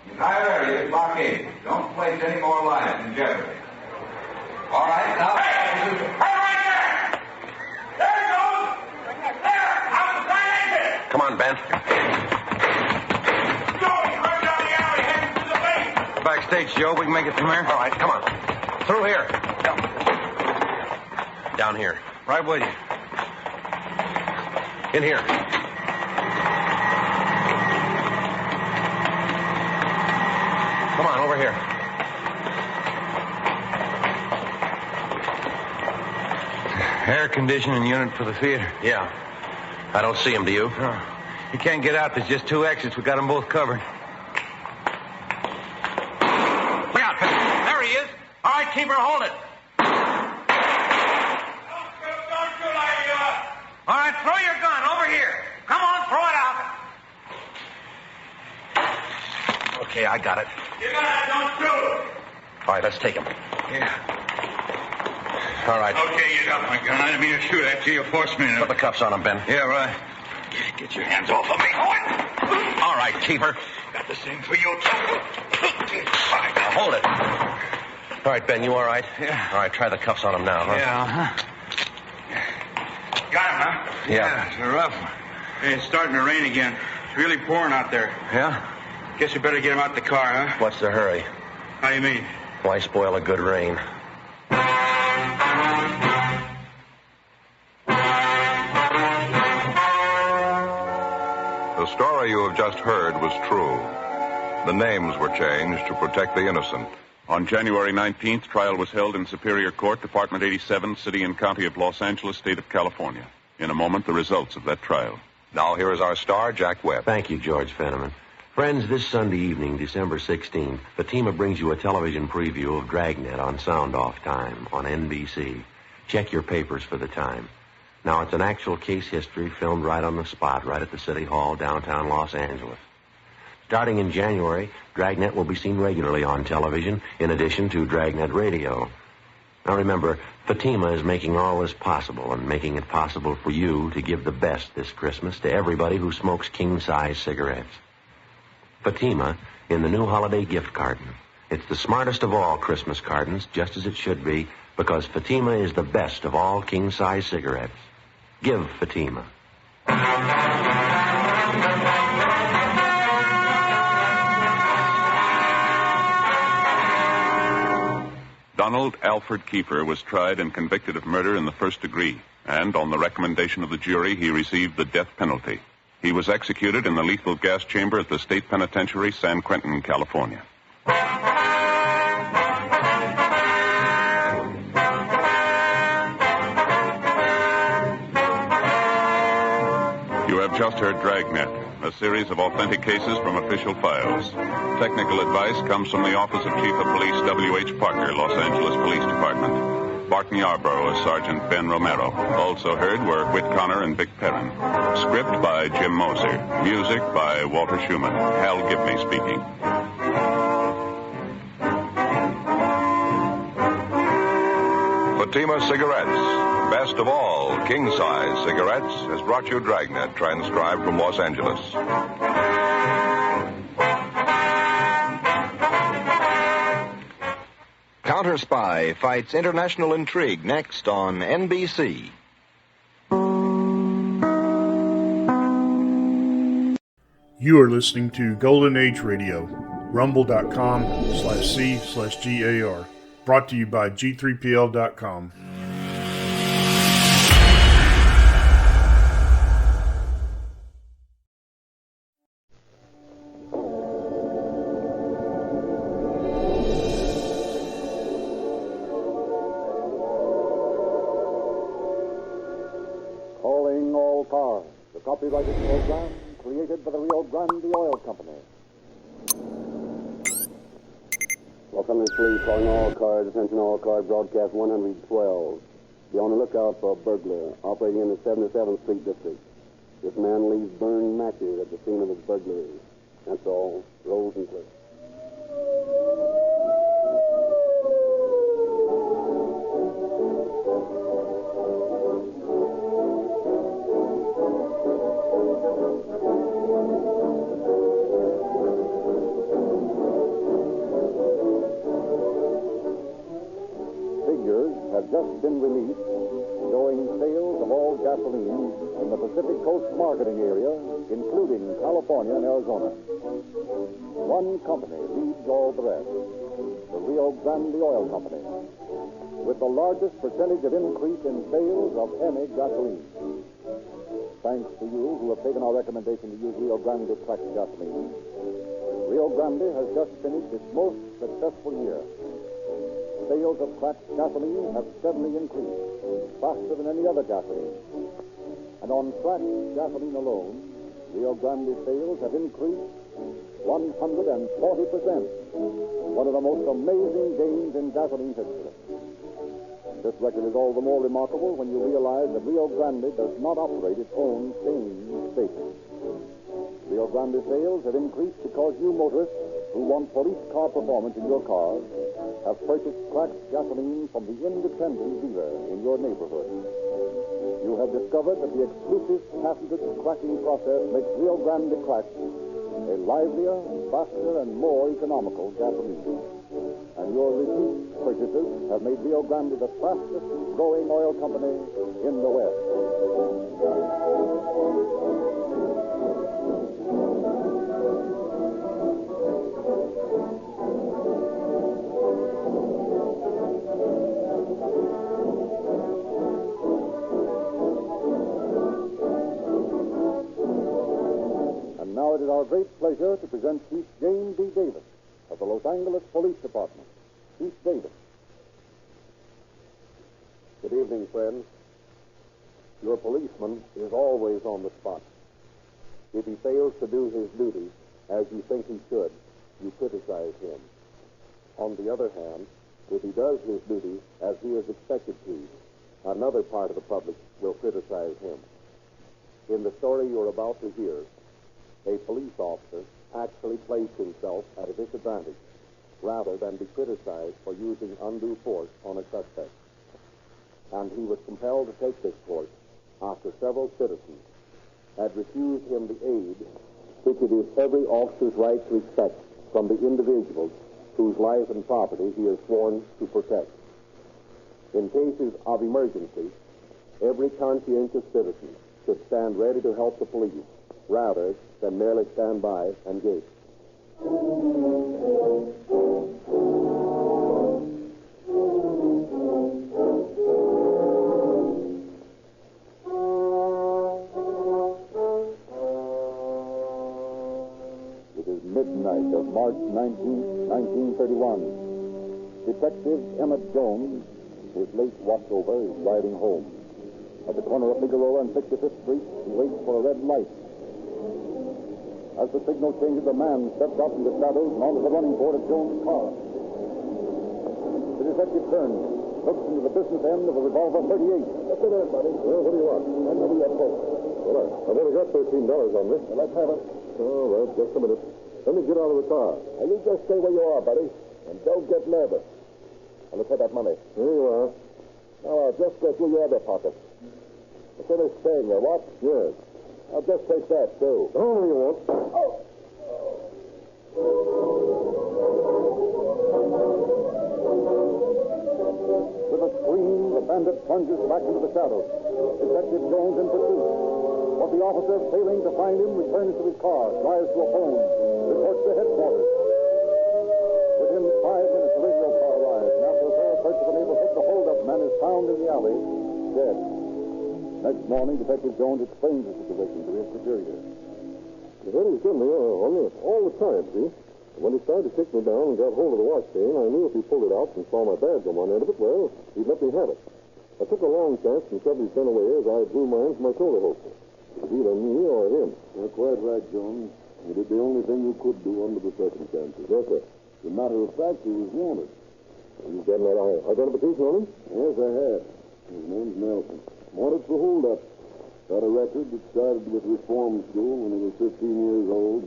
The entire area is blockaded. Don't place any more lives in jeopardy. All right, now... Hey! Right there! There it goes! There! Out the side exit! Come on, Ben. Backstage, Joe. We can make it from there. All right, come on. Through here. Down here. Right with you. In here. Come on, over here. Air conditioning unit for the theater. Yeah. I don't see him, do you? No. You can't get out. There's just two exits. We got them both covered. Look out, Ben. There he is. All right, keep her, hold it. Don't shoot like you are. All right, throw your gun over here. Come on, throw it out. Okay, I got it. You got it, don't shoot. All right, let's take him. Yeah. All right. Okay, you got my gun. I didn't mean to shoot at you. You forced me to. Put the cuffs on him, Ben. Yeah, right. Get your hands off of me. All right, keeper. Got the same for you, too. Now, hold it. All right, Ben, you all right? Yeah. All right, try the cuffs on him now, huh? Yeah, uh-huh. Got him, huh? Yeah. It's a rough one. Hey, it's starting to rain again. It's really pouring out there. Yeah? Guess you better get him out the car, huh? What's the hurry? How do you mean? Why spoil a good rain? The story you have just heard was true. The names were changed to protect the innocent. On January 19th, trial was held in Superior Court, Department 87, City and County of Los Angeles, State of California. In a moment, the results of that trial. Now here is our star, Jack Webb. Thank you, George Fenneman. Friends, this Sunday evening, December 16th, Fatima brings you a television preview of Dragnet on Sound Off Time on NBC. Check your papers for the time. Now, it's an actual case history filmed right on the spot, right at the City Hall, downtown Los Angeles. Starting in January, Dragnet will be seen regularly on television, in addition to Dragnet Radio. Now, remember, Fatima is making all this possible and making it possible for you to give the best this Christmas to everybody who smokes king-size cigarettes. Fatima in the new holiday gift carton. It's the smartest of all Christmas cartons, just as it should be, because Fatima is the best of all king-size cigarettes. Give Fatima. Donald Alfred Kiefer was tried and convicted of murder in the first degree, and on the recommendation of the jury, he received the death penalty. He was executed in the lethal gas chamber at the State Penitentiary, San Quentin, California. You have just heard Dragnet, a series of authentic cases from official files. Technical advice comes from the Office of Chief of Police W.H. Parker, Los Angeles Police Department. Barton Yarborough as Sergeant Ben Romero. Also heard were Whit Connor and Vic Perrin. Script by Jim Moser. Music by Walter Schumann. Hal Gibney speaking. Fatima Cigarettes, best of all king-size cigarettes, has brought you Dragnet, transcribed from Los Angeles. Counter Spy fights international intrigue next on NBC. You are listening to Golden Age Radio, rumble.com/C/GAR. Brought to you by G3PL.com. Calling all cars. The copyrighted program created by the Rio Grande Oil Company. The Los Angeles Police calling all cars. Attention all cars. Broadcast 112. Be on the lookout for a burglar operating in the 77th Street district. This man leaves burned matches at the scene of his burglary. That's all. Rose and Cliff. Figures have just been released showing sales of all gasoline in the Pacific Coast marketing area, including California and Arizona. One company leads all the rest, the Rio Grande Oil Company, with the largest percentage of increase in sales of any gasoline. Thanks to you who have taken our recommendation to use Rio Grande cracked gasoline, Rio Grande has just finished its most successful year. Sales of cracked gasoline have steadily increased, faster than any other gasoline. And on cracked gasoline alone, Rio Grande sales have increased 140%. One of the most amazing gains in gasoline history. This record is all the more remarkable when you realize that Rio Grande does not operate its own chain station. Rio Grande sales have increased because you motorists who want police car performance in your cars have purchased cracked gasoline from the independent dealer in your neighborhood. You have discovered that the exclusive patented cracking process makes Rio Grande cracked a livelier, faster, and more economical gasoline. And your repeat purchases have made Rio Grande the fastest growing oil company in the West. And now it is our great pleasure to present Chief James D. Davis of the Los Angeles Police Department. Chief Davis. Good evening, friends. Your policeman is always on the spot. If he fails to do his duty as you think he should, you criticize him. On the other hand, if he does his duty as he is expected to, another part of the public will criticize him. In the story you're about to hear, a police officer actually placed himself at a disadvantage rather than be criticized for using undue force on a suspect. And he was compelled to take this course after several citizens had refused him the aid which it is every officer's right to expect from the individuals whose life and property he is sworn to protect. In cases of emergency, every conscientious citizen should stand ready to help the police rather than merely stand by and gape. It is midnight of March 19, 1931. Detective Emmett Jones, his late watchover, is riding home. At the corner of Figueroa and 65th Street, he waits for a red light. As the signal changes, a man steps out from the shadows and onto the running board of Jones' car. The detective turns, looks into the business end of a revolver 38. Let's get in, buddy. Well, what do you want? I'm going to be up close. Well, I've only got $13 on me. Well, let's have it. All right, just a minute. Let me get out of the car. And you just stay where you are, buddy. And don't get nervous. And let's have that money. Here you are. Now, I'll just go through your other pockets. You finished paying there, what? Yes. I'll just take that, too. Oh, you won't. Oh! With a scream, the bandit plunges back into the shadows. Detective Jones in pursuit. But the officer, failing to find him, returns to his car, drives to a phone, reports to headquarters. Within 5 minutes, the radio car arrives, and after a thorough search of the neighborhood, the holdup man is found in the alley, dead. Next morning, Detective Jones explains the situation to his superior. Well, he's given me all the time, see? When he started to kick me down and got hold of the watch chain, I knew if he pulled it out and saw my badge on one end of it, well, he'd let me have it. I took a long chance and shoved his gun away as I drew mine from my shoulder holster. It was either me or him. You're quite right, Jones. You did the only thing you could do under the circumstances. Yes, sir. As a matter of fact, he was wanted. You've got an identification on him? Yes, I have. His name's Nelson. Wanted for holdup. Got a record that started with reform school when he was 15 years old.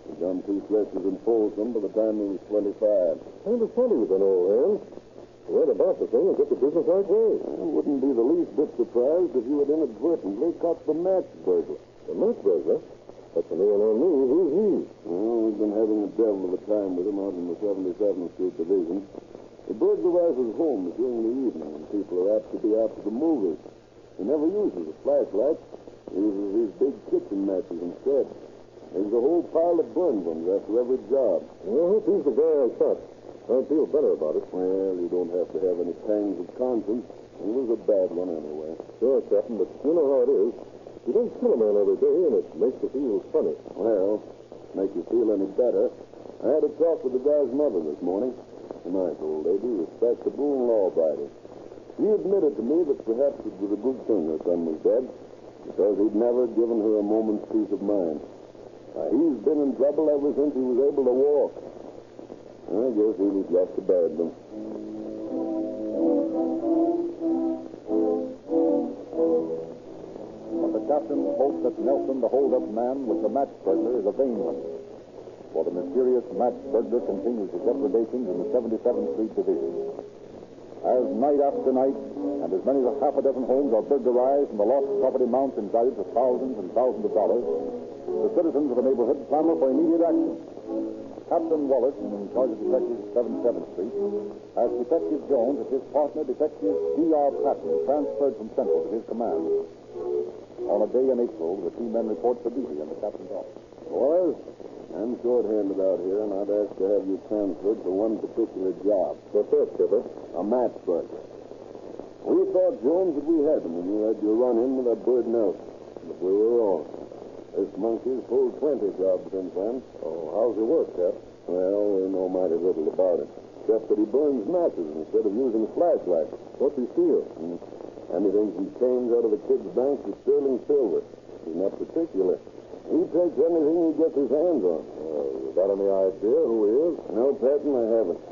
He done 2 stretches in Folsom by the time he was 25. Kind of funny with an old man. He went about the thing and took the business right way. I wouldn't be the least bit surprised if you had inadvertently caught the match burglar. The match burglar? That's a new one on me. Who's he? Well, we've been having a devil of a time with him out in the 77th Street Division. He burglarizes homes during the evening when people are apt to be out to the movies. He never uses a flashlight. He uses these big kitchen matches instead. There's a whole pile of burned ones after every job. Well, he's the guy I shot. I feel better about it. Well, you don't have to have any pangs of conscience. He was a bad one anyway. Sure, Captain, but you know how it is. You don't kill a man every day, and it makes you feel funny. Well, make you feel any better. I had a talk with the guy's mother this morning. A nice old lady, respectable and law-abiding. She admitted to me that perhaps it was a good thing her son was dead, because he'd never given her a moment's peace of mind. He's been in trouble ever since he was able to walk. I guess he was just a bad one. But the captain hopes that Nelson, the hold-up man with the match burglar, is a vain one. For the mysterious match burglar continues his depredations in the 77th Street Division. As night after night, and as many as half a dozen homes are burglarized and the lost property mounts in value to thousands and thousands of dollars, the citizens of the neighborhood clamor for immediate action. Captain Wallace, in charge of Detectives 77th Street, has Detective Jones and his partner, Detective D.R. Patton, transferred from Central to his command. On a day in April, the 2 men report for duty in the captain's office. Boys, I'm short-handed out here, and I'd ask to have you transferred to one particular job. What's that, Skipper? A match burglar. We thought, Jones, that we had him when you had your run-in with that bird Nelson. But we were wrong. This monkey's pulled 20 jobs since then. Oh, how's he work, Cap? Well, we know mighty little about it, except that he burns matches instead of using flashlights. What's he steal? Anything from chains out of the kids' bank to sterling silver. He's not particular. He takes anything he gets his hands on. You got any idea who he is? No, Patton, I haven't.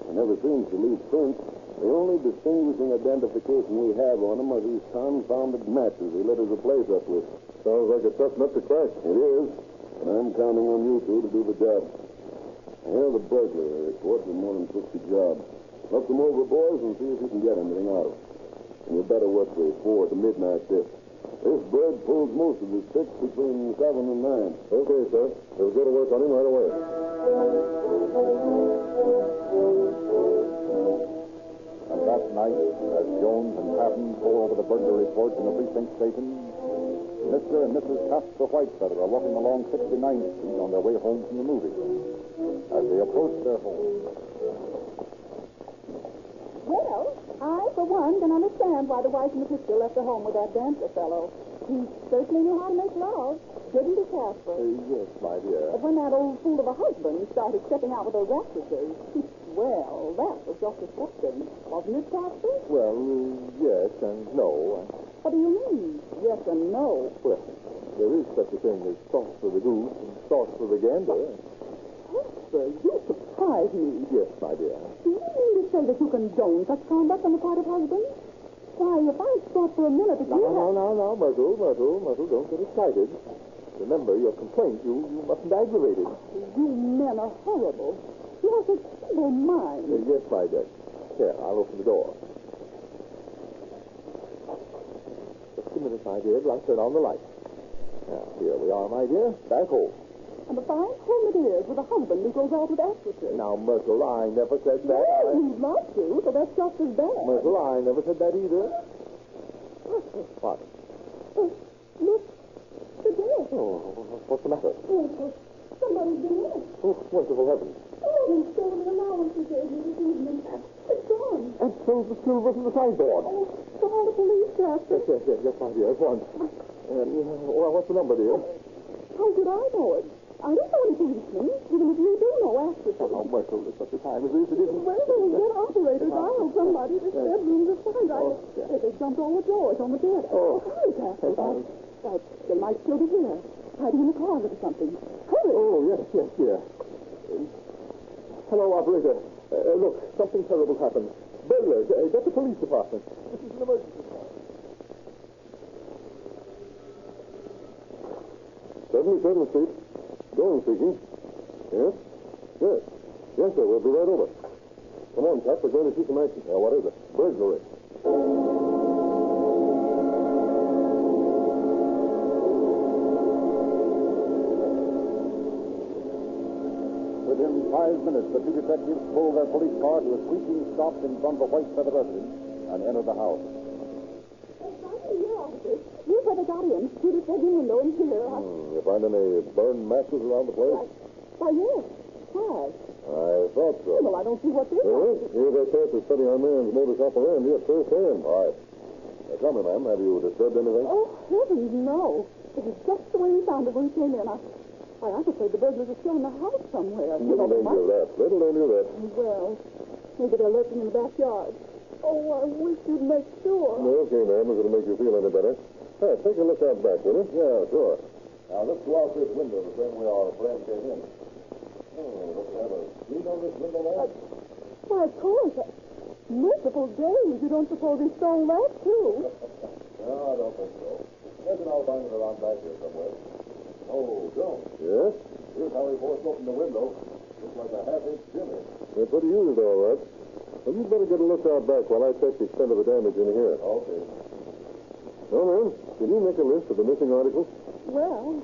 He never seems to leave prints. The only distinguishing identification we have on him are these confounded matches he lit the place up with. Sounds like a tough nut to crack. It is, and I'm counting on you two to do the job. Here, the burglar report with more than 50 jobs. Look them over, boys, and see if you can get anything out of them. And you better work the 4 to midnight shift. This bird pulls most of his sticks between 7 and 9. Okay, sir. We'll go to work on him right away. And that night, as Jones and Patton pour over the burglary reports in the precinct station, Mr. and Mrs. Casper Whitefeather are walking along 69th Street on their way home from the movie. As they approach their home. Well, I, for one, can understand why the wife in the picture left her home with that dancer fellow. He certainly knew how to make love, didn't he, Casper? Yes, my dear. But when that old fool of a husband started stepping out with those actresses, well, that was just disgusting. Wasn't it, Casper? Well, yes and no. What do you mean, yes and no? Well, there is such a thing as sauce for the goose and sauce for the gander. Casper, you surprise me. Yes, my dear. Do you mean to say that you condone such conduct on the part of husbands? Why, if I thought for a minute that Now, Myrtle, don't get excited. Remember, your complaint, you mustn't aggravate it. You men are horrible. You have such evil minds. Yes, my dear. Here, I'll open the door. Just a minute, my dear, till I turn on the light. Now, here we are, my dear. Back home. And a fine home it is with a husband who goes out with actresses. Now, Myrtle, I never said that. Well, you'd like to, so that's just as bad. Myrtle, I never said that either. What? Look, the door. Oh, what's the matter? Oh, somebody's been in. Oh, merciful heavens. Oh, he stole the allowance he gave me this evening. It's gone. And so the silver from the sideboard. Oh, call the police, Casper. Yes, my dear, at once. Well, what's the number, dear? How did I know it? I don't know any policemen, even if you do know actresses. Oh, Myrtle, at such a time as this, it isn't... Well, get operators. I'll somebody. This bedroom's a fight. They jumped all the doors on the bed. Oh, hurry, Casper. They might still be here. Hiding in the closet or something. Hurry. Oh, yes, dear. Hello, operator. Look, something terrible happened. Burglars, get the police department. This is an emergency call. 77th Street. Jones speaking. Yes? Yes. Yes, sir. We'll be right over. Come on, Cap. We're going to see some action. What is it? Burglary. Within 5 minutes, the two detectives pulled their police car to a squeaking stop in front of a white feather residence and entered the house. Here's where they got in. Through this bedroom window in here. You find any burned matches around the place? Why, yes. Why? I thought so. Well, I don't see what this is. Here's our chance of studying our man's modus operandi at first hand. All right. Now, tell me, ma'am, have you disturbed anything? Oh, heavens, no. It was just the way we found it when we came in. I'm afraid the burglars are still in the house somewhere. Little danger of that. Little danger of that. Well, maybe they're lurking in the backyard. Oh, I wish you'd make sure. Okay, ma'am, if it'll make you feel any better. Hey, take a look out back, will you? Yeah, sure. Now, let's go out this window the same way our friend came in. Oh, let's have a screen on this window now. Why, of course. Merciful days. You don't suppose he stole that, too? No, I don't think so. Reckon I'll find it around back here somewhere. Oh, Jones. Yes? Here's how he forced open the window. Looks like a half-inch jimmy. They're pretty used, all right. Well, you'd better get a look out back while I check the extent of the damage in here. Okay. Well, ma'am, can you make a list of the missing articles? Well,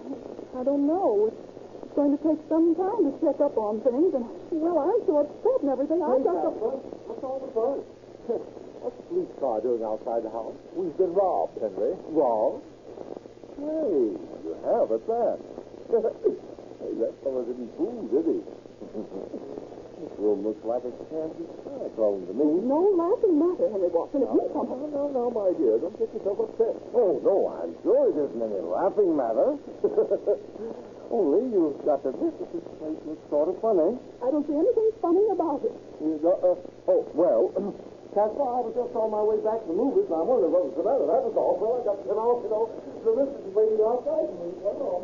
I don't know. It's going to take some time to check up on things, and, well, I'm so upset and everything. I've got to... What's all the fuss? What's the police car doing outside the house? We've been robbed, Henry. Robbed? Hey, you have at that. Hey, that fellow didn't fool, did he? This room looks like a candy cyclone to me. No laughing matter, Henry Watson. If you come... No, my dear. Don't get yourself upset. Oh, no, I'm sure it isn't any laughing matter. Only you've got to admit that this place looks sort of funny. I don't see anything funny about it. Well, Casper, I was just on my way back to the movies, and I wondered what was the matter. That was all. Well, I got to get off, the mistress is waiting outside for me. Come on.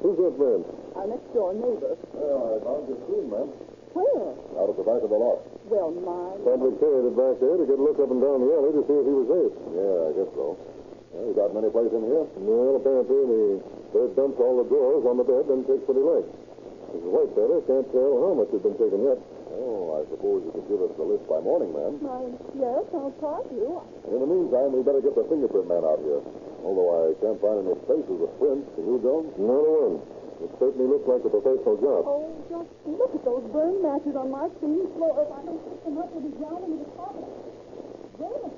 Who's that man? Our next-door neighbor. Well, I found your screen, ma'am. Where? Out at the back of the lot. Well, my... Probably carried it back there to get a look up and down the alley to see if he was safe. Yeah, I guess so. Well, you got many places in here? Well, apparently the bed dumps all the drawers on the bed, then takes what he likes. Mrs. Whitefellow can't tell how much has been taken yet. Oh, I suppose you could give us the list by morning, ma'am. Yes, I'll try to. In the meantime, we better get the fingerprint man out here. Although I can't find any traces of prints. Can you, Jones? Not a one. It certainly looks like a professional job. Oh, just look at those burned matches on my clean floor. If I don't pick them up, they'll be down into the carpet. There.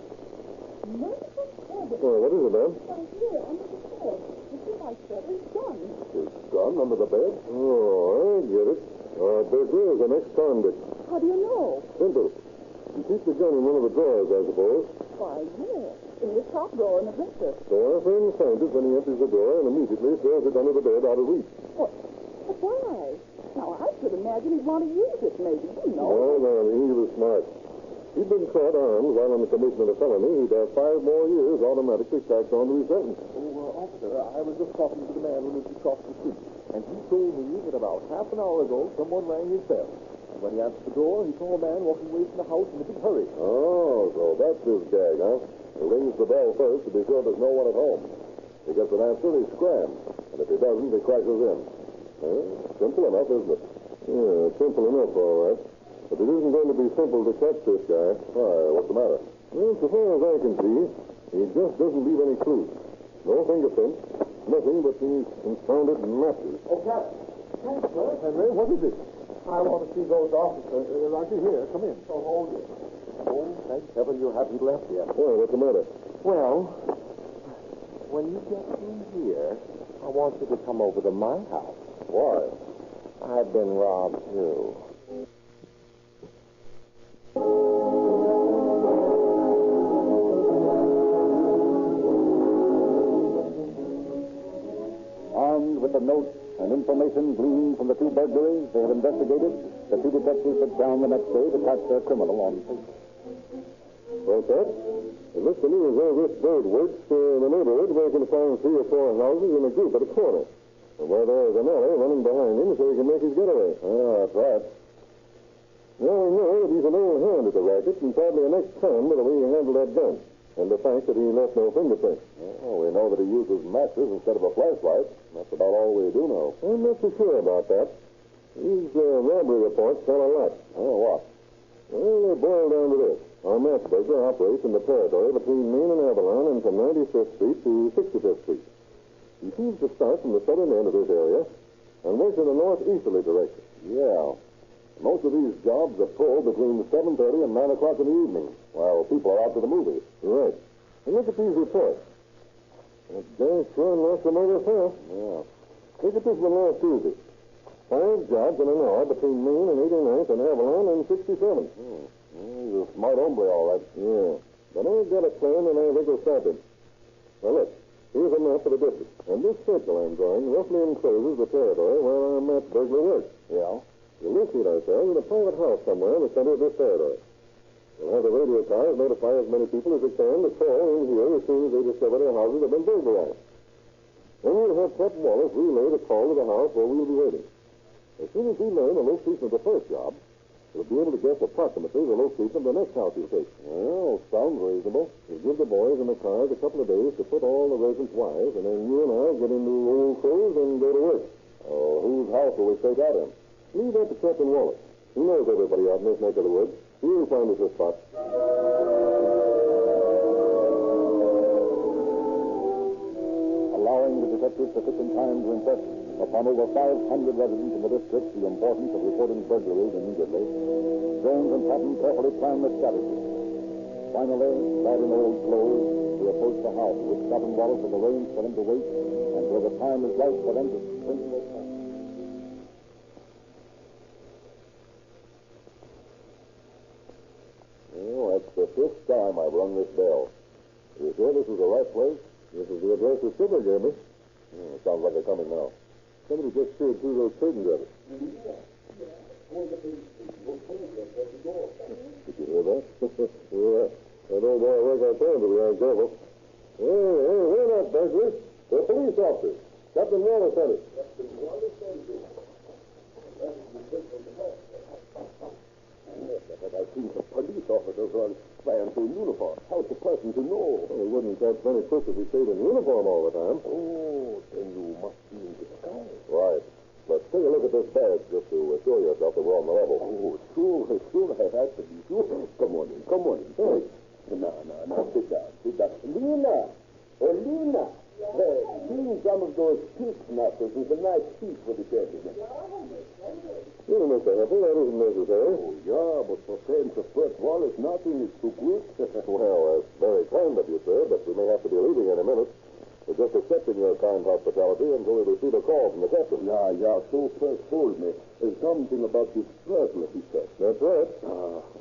Merciful heaven. Oh, what is it, ma'am? Down here, under the bed. You see, I said, his gun. His gun under the bed? Oh, I get it. Burglar is an ex-convict. How do you know? Simple. He keeps the gun in one of the drawers, I suppose. Why, yes. In the top drawer in the dresser. So our friend finds it when he empties the drawer and immediately throws it under the bed out of reach. What? But why? Now, I should imagine he'd want to use it, maybe. You know. No, he was smart. He'd been caught armed while on the commission of a felony. He'd have 5 more years automatically tacked onto his sentence. Oh, officer, I was just talking to the man who lives across the street, and he told me that about half an hour ago, someone rang his bell. And when he answered the door, he saw a man walking away from the house in a big hurry. Oh, so that's his gag, huh? He rings the bell first to be sure there's no one at home. He gets an answer, he scrams. And if he doesn't, he crashes in. Simple enough, isn't it? Yeah, simple enough, all right. But it isn't going to be simple to catch this guy. Why, what's the matter? Well, so far as I can see, he just doesn't leave any clues. No fingerprints, nothing but these confounded matches. Oh, Captain. Henry, what is it? I want to see those officers. Right here. Come in. So hold it. Oh, thank heaven you haven't left yet. Well, what's the matter? Well, when you get through here, I want you to come over to my house. Why? I've been robbed, too. Armed with the notes and information gleaned from the 2 burglaries they had investigated, the 2 detectives had down the next day to catch their criminal on foot. Well, Pat, it looks to me as though this bird works in the neighborhood where you can find 3 or 4 houses in a group at a corner. And where there is an alley running behind him so he can make his getaway. Ah, that's right. Now we know that he's an old hand at the racket and probably an ex-con by the way he handled that gun. And the fact that he left no fingerprints. Well, we know that he uses matches instead of a flashlight. That's about all we do know. I'm not so sure about that. These robbery reports tell a lot. Oh, what? Well, they boil down to this. Our match burglar operates in the territory between Main and Avalon and from 95th Street to 65th Street. He seems to start from the southern end of this area and works in a northeasterly direction. Yeah. Most of these jobs are pulled between 7:30 and 9 o'clock in the evening, while people are out to the movies. Right. And look at these reports. That guy sure lost the motor fast. Yeah. Look at this one last Tuesday. 5 jobs in an hour between Main and 89th and Avalon and 67. He's a smart hombre, all right. Yeah. But I've got a plan, and I think we'll stop him. Now, look. Here's a map of the district. And this circle I'm drawing roughly encloses the territory where our match burglar works. Yeah? We'll locate ourselves in a private house somewhere in the center of this territory. We'll have the radio cars notify as many people as they can to call in here as soon as they discover their houses have been burglarized. Then we'll have Pep Wallace relay the call to the house where we'll be waiting. As soon as we learn the location of the first job, we'll be able to guess approximately the location of the next house he'll take. Well, sounds reasonable. We'll give the boys in the cars a couple of days to put all the residents' wives, and then you and I get into old clothes and go to work. Oh, whose house will we stake out in? Leave that to Captain Wallace. He knows everybody out in this neck of the woods. He'll find us a spot. Allowing the detectives sufficient time to impress upon over 500 residents in the district the importance of reporting burglaries immediately, Jones and Patton carefully planned the strategy. Finally, clad in old clothes, they approached the house which Captain Wallace had arranged for them to wait until the time is right for them to spring their plan. Well, that's the 5th time I've rung this bell. You sure this is the right place? This is the address the Silver gave me. Sounds like they're coming now. Somebody just peered through those curtains at us. Did you hear that? Yeah. That old boy was our friend, but we aren't careful. Hey, we're not burglars. We're police officers. Captain Wallace sent us. Captain Wallace sent us. I've seen some police officers on fancy uniform. How's the person to know? Well, we wouldn't catch many crooks if we stayed in uniform all the time. Oh, then you must be in disguise. Right. Let's take a look at this badge just to assure yourself that we're on the level. Oh, sure. I have to be sure. Come on in. Hey. No. Sit down. Lena! Bring some of those pig knuckles with a nice piece for the gentleman. Mr. Heffel, that isn't necessary. Oh, yeah, but for friends of Bert Wallace, nothing is too good. Well, that's very kind of you, sir, but we may have to be leaving in a minute. We're just accepting your kind hospitality until we receive a call from the captain. Yeah, so first told me. There's something about this burglar, he said. That's right.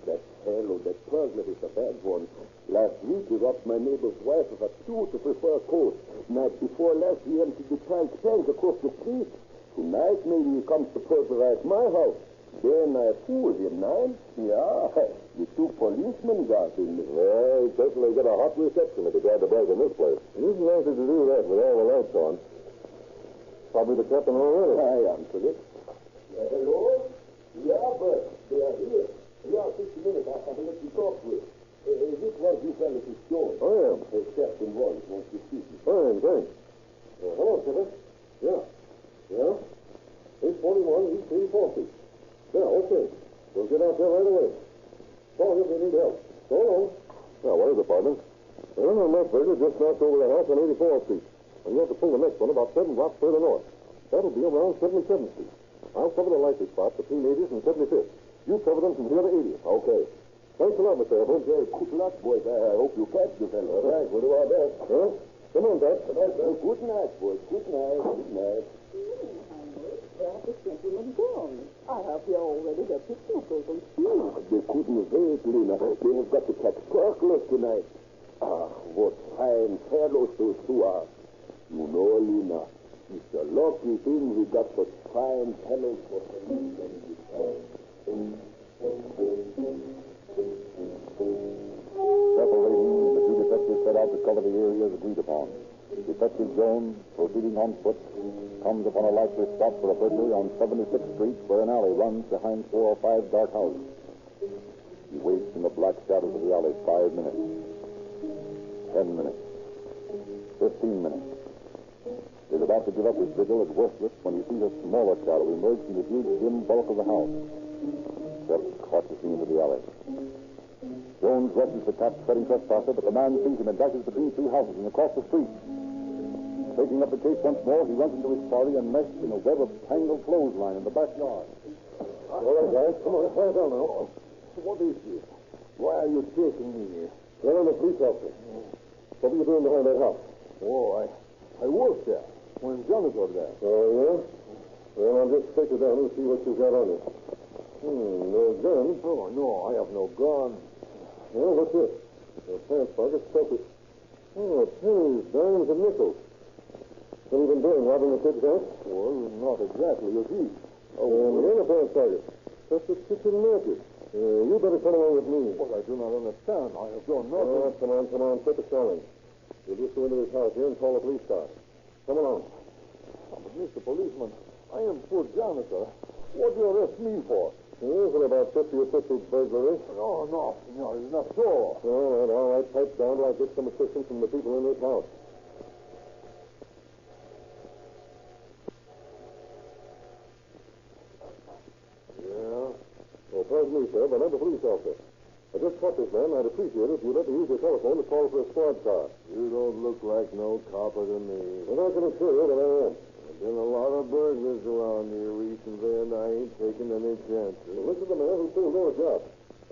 That burglar is a bad one. Last week he robbed my neighbor's wife of a beautiful fur coat. Night before last he emptied the tank across the street. Tonight maybe he comes to burglarize my house. Then I fooled him, now. Yeah, the 2 policemen got him. Well, he certainly got a hot reception if he tried to break in this place. He isn't likely to do that with all the lights on. Probably the captain already. I answered it. Hello? Yeah, Bert. They are here. Yeah, 60 minutes. I have to let you talk with. This was you fellas is Jones. I am. Captain Wallace wants to speak. Fine, thanks. Hello, Skipper. Yeah. 841 East 34th. Yeah, okay. We'll get out there right away. Call if you need help. So long. Now, what is it, partner? Well, our match burglar just knocked over the house on 84th Street. And you have to pull the next one about 7 blocks further north. That'll be around 77th Street. I'll cover the likely spots between 80th and 75th. You cover them from here to 80th. Okay. Thanks a lot, Mr. Heffel. Good luck, boys. I hope you catch the fellow. All right, we'll do our best. Huh? Come on, Pat. Good night, boys. Good night. This gentleman gone. I hope you're all ready to pick knuckles and shoes. They couldn't wait, Lena. They have got to catch burglars tonight. What fine fellows those 2 are. You know, Lena, it's a lucky thing we got such fine fellows for policemen in this town. Separating, the 2 detectives set out to cover the areas agreed upon. Detective Jones, proceeding on foot, comes upon a likely spot for a burglary on 76th Street where an alley runs behind 4 or 5 dark houses. He waits in the black shadows of the alley 5 minutes, 10 minutes, 15 minutes. He's about to give up his vigil as worthless when he sees a smaller shadow emerge from the huge dim bulk of the house. Steps cautiously into the alley. Jones rushes to catch spreading trespasser, but the man sees him and dashes between two houses and across the street. Taking up the chase once more, he runs into his quarry and meshed in a web of tangled clothesline in the backyard. All right, guys, come on, quiet down now. What is this? Why are you chasing me? Well, I'm a police officer. What are you doing behind that house? Oh, I work there when John is over there. Oh, yeah? Well, I'll just take it down and see what you've got on you. No gun? Oh, no, I have no gun. Well, what's this? Your pants pocket stuff is... Oh, pennies, dimes, and nickels. What have you been doing, robbing the kid's house? Well, not exactly a thief. Oh, and the other pants pocket. That's the kitchen market. You better come along with me. Well, I do not understand. I have done nothing. Oh, come on. Quit the stalling. We'll just go into this house here and call the police car. Come along. Oh, but Mr. Policeman, I am poor janitor. What do you arrest me for? For about 50 or 60 burglaries. No, it's not so. All right. Pipe down till I get some assistance from the people in this house. Yeah. Well, pardon me, sir, but I'm a police officer. I just caught this man. I'd appreciate it if you'd let me use your telephone to call for a squad car. You don't look like no copper to me. Well, I can assure you that I am. There's been a lot of burglars around here recently, and I ain't taking any chances. Well, this is the man who pulled our job.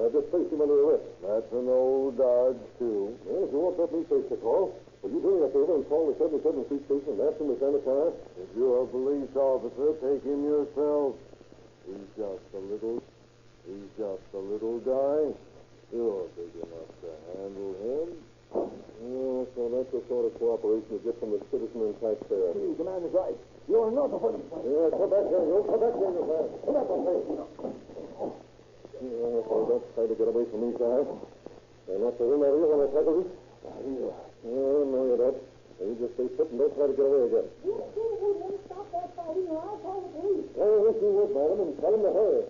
I just placed him under arrest. That's an old dodge, too. Well, if you won't let me face the call, will you do me a favor and call the 77th Street Station and ask him to send a car? If you're a police officer, take him yourself. He's just a little guy. You're big enough to handle him. Yeah, so that's the sort of cooperation you get from the citizen and taxpayer. Please, the man is right. You're not a policeman. Yeah, come back here, you. Come back here, you man. Come back on me. Yeah, so don't try to get away from me, guys. You're not the winner, are you, when I tackle you? No, you don't. You just stay put and don't try to get away again. You wouldn't stop that fighting or I'll call the police. Oh, yes, you would, madam, and tell him to hurry.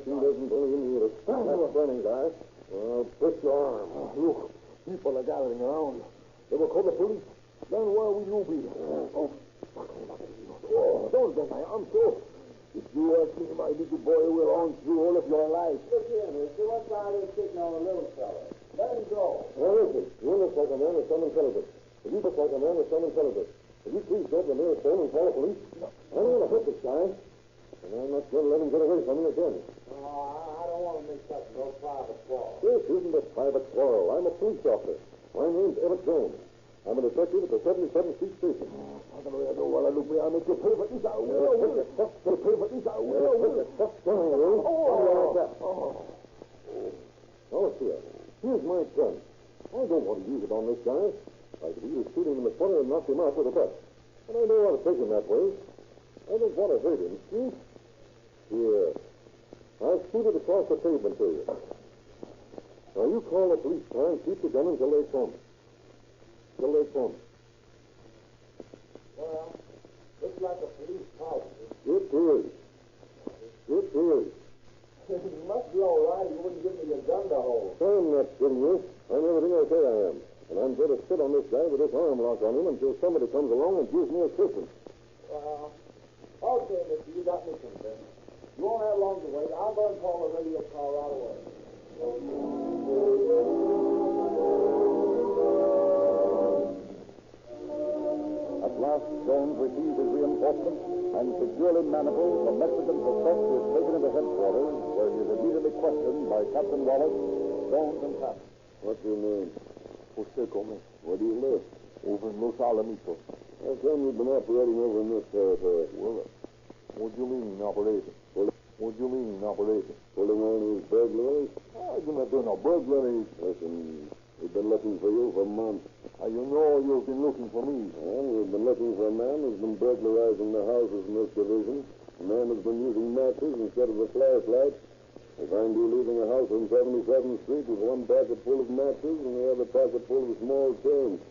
She doesn't believe me either. Never running, guys. Well, put your arm. Look, people are gathering around. They will call the police. Then where will you be? Oh, don't get my arm so. If you ask me, my little boy will haunt you all of your life. Look here, mister. What's out here sitting on a little fella? Let him go. Now, listen. You look like a man with some intelligence. If you look like a man with some intelligence, will you please go to the nearest phone and call the police? No. I don't want to hurt this guy. And I'm not going to let him get away from me again. I don't want to mix up no private quarrel. This isn't a private quarrel. I'm a police officer. My name's Emmett Jones. I'm a detective at the 77th Street Station. I don't know what I look like. I make you pay for this. I will. Put your stuff down. Pay for this. I will. Put your stuff down, will you? Now, let's see it. Here's my gun. I don't want to use it on this guy. I could either shoot him in the foot or knock him out with a butt. But I don't want to take him that way. I don't want to hurt him, see? Here. I'll shoot it across the pavement to you. Now, you call the police car and keep the gun until they come. Till they come. Well, looks like a police car. It is. It is. You must be all right. You wouldn't give me your gun to hold. I'm not kidding you. I'm everything I say I am. And I'm going to sit on this guy with this arm lock on him until somebody comes along and gives me assistance. Okay, mister. You got me convinced. You won't have long to wait. I'll go and call the radio car right away. At last, Jones receives his reinforcements, and securely manacled, the Mexican suspect is taken into headquarters, where he is immediately questioned by Captain Wallace, Jones, and Pat. What's your name? Jose Gomez. Where do you live? Over in Los Alamitos. How come you've been operating over in this territory? Well, what do you mean, operating? What do you mean, operating? Pulling on these burglaries? I do not do no burglaries. Listen, we've been looking for you for months. You know you've been looking for me. Well, we've been looking for a man who's been burglarizing the houses in this division. A man who's been using matches instead of a flashlight. We find you leaving a house on 77th Street with one pocket full of matches and the other pocket full of small change.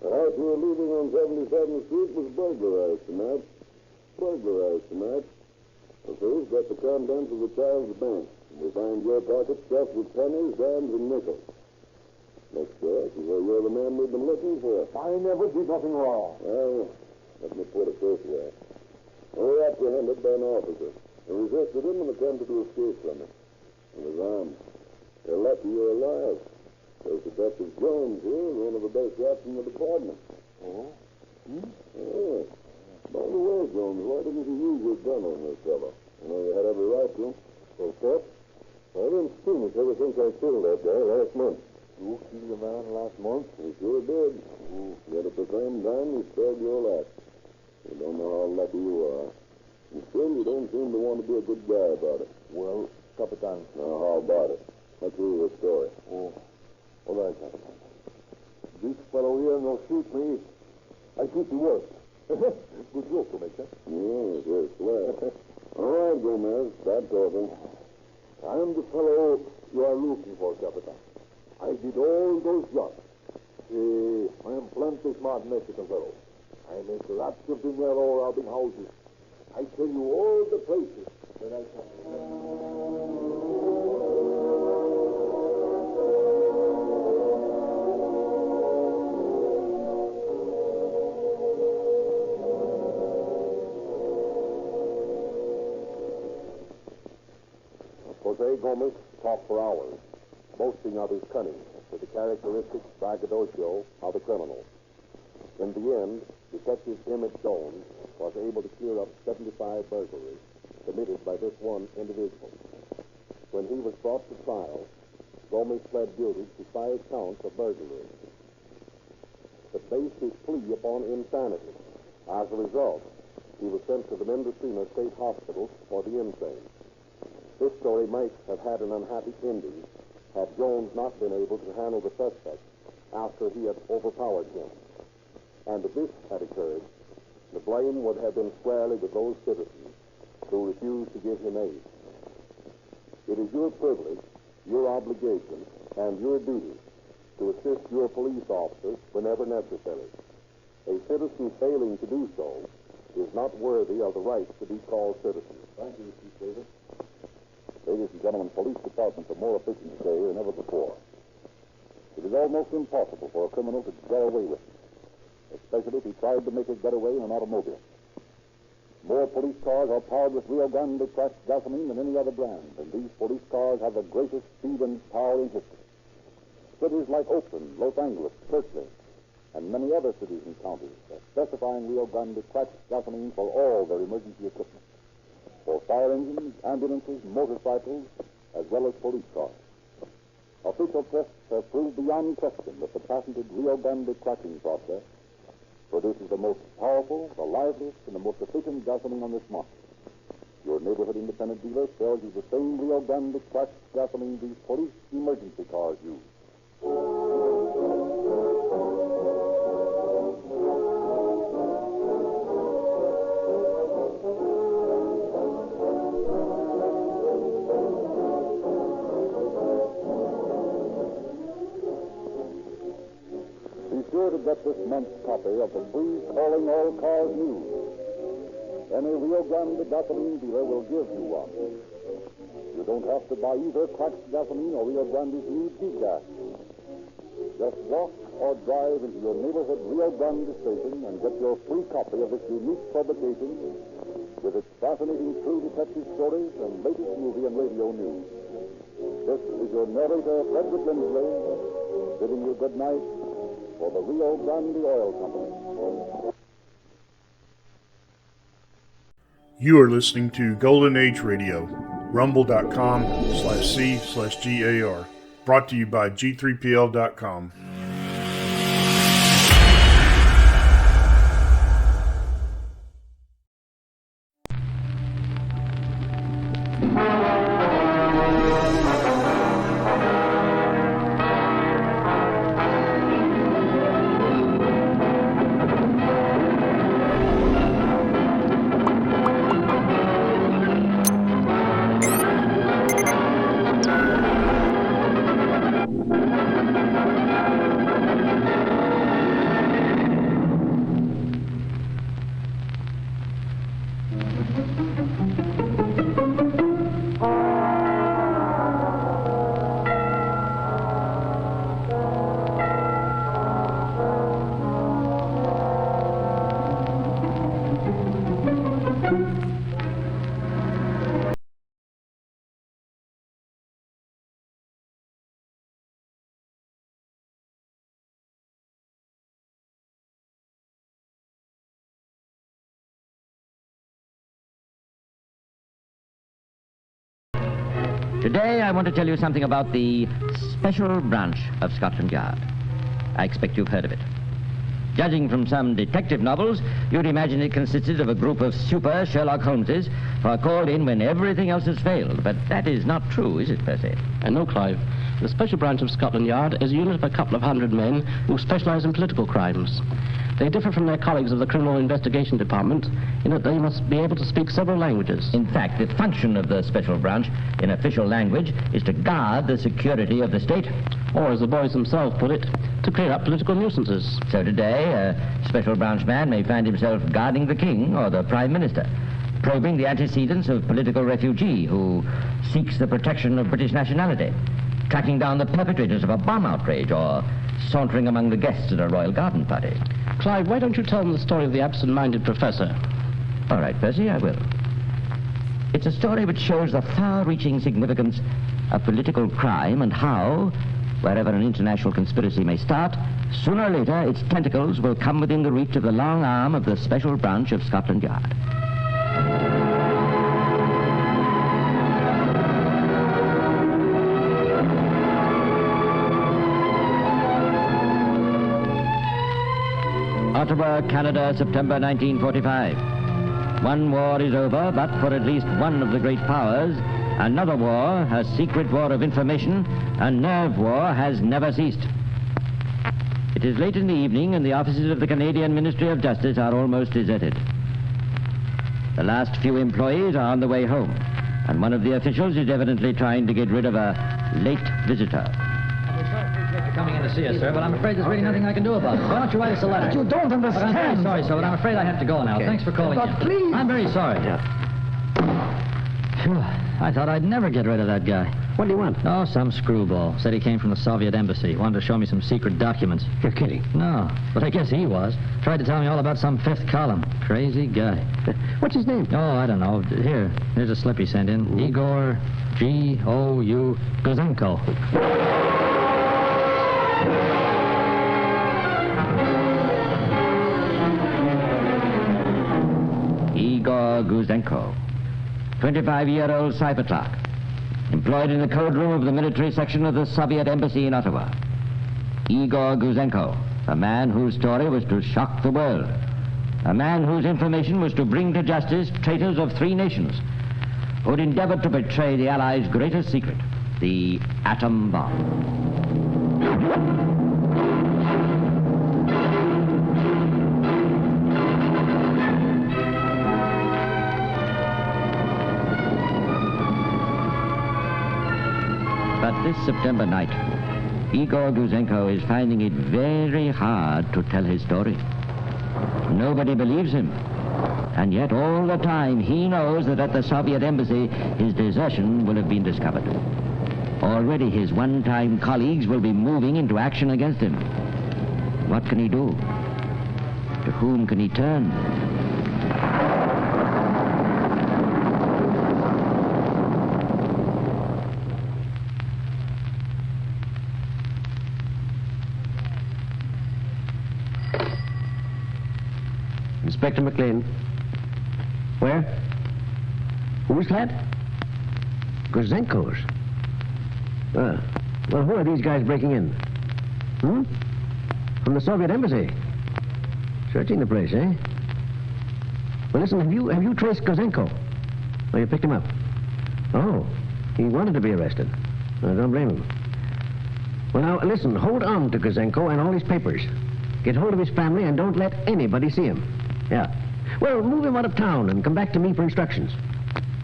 The house you were leaving on 77th Street was burglarized tonight. The thief got the contents of the child's bank. We find your pocket stuffed with pennies, dimes, and nickels. Looks to us as though you're the man we've been looking for. I never did nothing wrong. Well, let me put it this way. We were apprehended by an officer. We resisted him and attempted to escape from him. He was armed. You're lucky you're alive. There's Detective Jones here, one of the best shots in the department. Oh? Yeah. By the way, Jones, why didn't you use your gun on this fellow? You know you had every right to. So, Pep, I didn't see me ever since I killed that guy last month. You killed the man last month? You sure did. Yet at the same time, you spared your life. You don't know how lucky you are. And still, you don't seem to want to be a good guy about it. Well, Capitan. Now, how about it? Let's hear your story. Oh, all right, Capitan. This fellow here no shoot me. I shoot the worst. Good joke to make, huh? Yes, yes, well. All right, Gomez, start talking. I am the fellow you are looking for, Capitan. I did all those jobs. I am plenty smart Mexican fellow. I make lots of dinero robbing houses. I tell you all the places that I can. Jose Gomez talked for hours, boasting of his cunning with the characteristic braggadocio of a criminal. In the end, Detective Emmett Jones was able to clear up 75 burglaries committed by this one individual. When he was brought to trial, Gomez pled guilty to 5 counts of burglary, but based his plea upon insanity. As a result, he was sent to the Mendocino State Hospital for the insane. This story might have had an unhappy ending had Jones not been able to handle the suspect after he had overpowered him. And if this had occurred, the blame would have been squarely with those citizens who refused to give him aid. It is your privilege, your obligation, and your duty to assist your police officers whenever necessary. A citizen failing to do so is not worthy of the right to be called citizen. Thank you, Chief Davis. Ladies and gentlemen, police departments are more efficient today than ever before. It is almost impossible for a criminal to get away with it, especially if he tried to make his getaway in an automobile. More police cars are powered with Rio Grande cracked gasoline than any other brand, and these police cars have the greatest speed and power in history. Cities like Oakland, Los Angeles, Berkeley, and many other cities and counties are specifying Rio Grande cracked gasoline for all their emergency equipment, for fire engines, ambulances, motorcycles, as well as police cars. Official tests have proved beyond question that the patented Rio Grande cracking process produces the most powerful, the liveliest, and the most efficient gasoline on this market. Your neighborhood independent dealer sells you the same Rio Grande cracked gasoline these police emergency cars use. To get this month's copy of the free Calling All Cars News. Any Rio Grande gasoline dealer will give you one. You don't have to buy either cracked gasoline or Rio Grande's new G-Gas. Just walk or drive into your neighborhood Rio Grande station and get your free copy of this unique publication with its fascinating true detective stories and latest movie and radio news. This is your narrator, Frederick Lindsley, bidding you good night for the Rio Grande Oil Company. You are listening to Golden Age Radio, rumble.com/C/GAR, brought to you by G3PL.com. Today, I want to tell you something about the Special Branch of Scotland Yard. I expect you've heard of it. Judging from some detective novels, you'd imagine it consisted of a group of super Sherlock Holmeses who are called in when everything else has failed. But that is not true, is it, Percy? No, Clive. The Special Branch of Scotland Yard is a unit of a couple of hundred men who specialize in political crimes. They differ from their colleagues of the Criminal Investigation Department in that they must be able to speak several languages. In fact, the function of the Special Branch in official language is to guard the security of the state. Or, as the boys themselves put it, to clear up political nuisances. So today, a Special Branch man may find himself guarding the King or the Prime Minister, probing the antecedents of political refugee who seeks the protection of British nationality, tracking down the perpetrators of a bomb outrage, or sauntering among the guests at a royal garden party. Clive, why don't you tell them the story of the absent-minded professor? All right, Percy, I will. It's a story which shows the far-reaching significance of political crime and how, wherever an international conspiracy may start, sooner or later its tentacles will come within the reach of the long arm of the Special Branch of Scotland Yard. Ottawa, Canada, September 1945. One war is over, but for at least one of the great powers, another war, a secret war of information, a nerve war, has never ceased. It is late in the evening, and the offices of the Canadian Ministry of Justice are almost deserted. The last few employees are on the way home, and one of the officials is evidently trying to get rid of a late visitor. Coming in to see us, sir, but I'm afraid there's really nothing I can do about it. Why don't you write us a letter? But you don't understand. But I'm very sorry, sir, but I'm afraid I have to go now. Okay. Thanks for calling But in. please. I'm very sorry. Phew, I thought I'd never get rid of that guy. What do you want? Oh, some screwball. Said he came from the Soviet embassy. Wanted to show me some secret documents. You're kidding. No, but I guess he was. Tried to tell me all about some fifth column. Crazy guy. What's his name? Oh, I don't know. Here's a slip he sent in. Igor G.O.U. Guzenko. Igor Guzenko, 25-year-old cipher clerk, employed in the code room of the military section of the Soviet embassy in Ottawa. Igor Guzenko, a man whose story was to shock the world, a man whose information was to bring to justice traitors of three nations who'd endeavored to betray the Allies' greatest secret, the atom bomb. But this September night, Igor Guzenko is finding it very hard to tell his story. Nobody believes him. And yet all the time he knows that at the Soviet embassy his desertion will have been discovered. Already his one-time colleagues will be moving into action against him. What can he do? To whom can he turn? Inspector McLean. Where? Who's that? Guzenko's. Well, who are these guys breaking in? From the Soviet embassy. Searching the place, eh? Well, listen, have you traced Guzenko? Oh, you picked him up. Oh, he wanted to be arrested. I don't blame him. Well, now, listen, hold on to Guzenko and all his papers. Get hold of his family and don't let anybody see him. Yeah. Well, move him out of town and come back to me for instructions.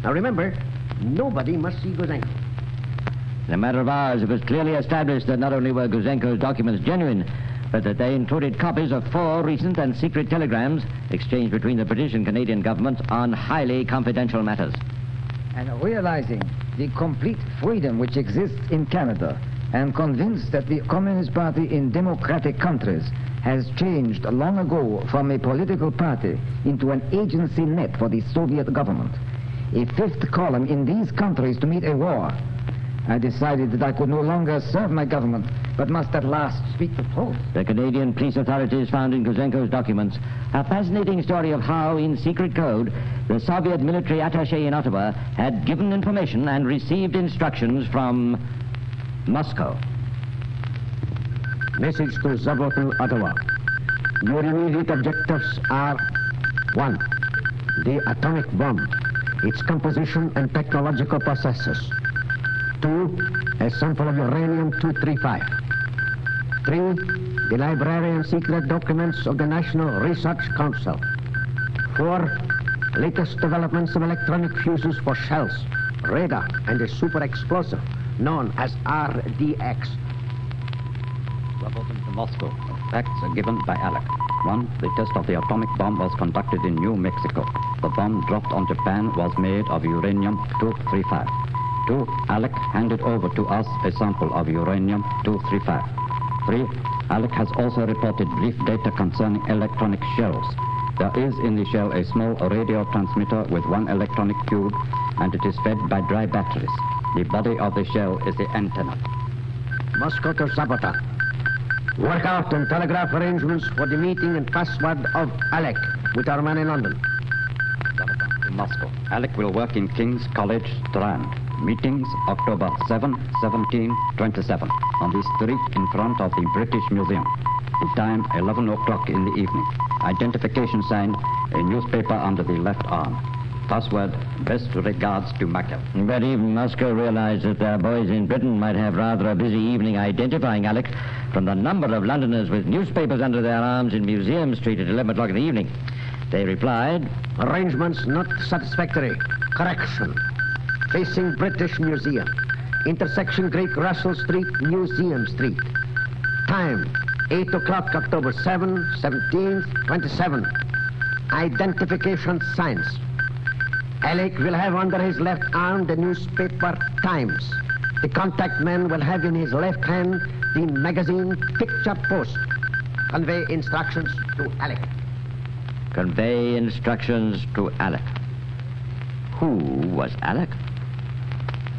Now, remember, nobody must see Guzenko. In a matter of hours, it was clearly established that not only were Guzenko's documents genuine, but that they included copies of 4 recent and secret telegrams exchanged between the British and Canadian governments on highly confidential matters. And realizing the complete freedom which exists in Canada, and convinced that the Communist Party in democratic countries has changed long ago from a political party into an agency net for the Soviet government, a fifth column in these countries to meet a war, I decided that I could no longer serve my government but must at last speak the truth. The Canadian police authorities found in Kozenko's documents a fascinating story of how, in secret code, the Soviet military attaché in Ottawa had given information and received instructions from Moscow. Message to Zabotin, Ottawa. Your immediate objectives are 1. The atomic bomb, its composition and technological processes. 2. A sample of uranium-235. 3. The library and secret documents of the National Research Council. 4. Latest developments of electronic fuses for shells, radar, and a super explosive known as RDX. Zabotin to Moscow. Facts are given by Alec. 1. The test of the atomic bomb was conducted in New Mexico. The bomb dropped on Japan was made of uranium-235. 2. Alec handed over to us a sample of uranium-235. 3. Alec has also reported brief data concerning electronic shells. There is in the shell a small radio transmitter with one electronic tube, and it is fed by dry batteries. The body of the shell is the antenna. Moscow to Zabotin. Work out and telegraph arrangements for the meeting and password of Alec with our man in London. Zabotin to Moscow. Alec will work in King's College, Strand. Meetings October 7, 17, 27 on the street in front of the British Museum. The time 11 o'clock in the evening. Identification sign, a newspaper under the left arm. Password, best regards to Moscow. But even Moscow realized that their boys in Britain might have rather a busy evening identifying Alec from the number of Londoners with newspapers under their arms in Museum Street at 11 o'clock in the evening. They replied, Arrangements not satisfactory. Correction. Facing British Museum. Intersection Great Russell Street, Museum Street. Time, 8 o'clock, October 7, 17th, 27. Identification signs. Alec will have under his left arm the newspaper Times. The contact man will have in his left hand the magazine Picture Post. Convey instructions to Alec. Convey instructions to Alec. Who was Alec?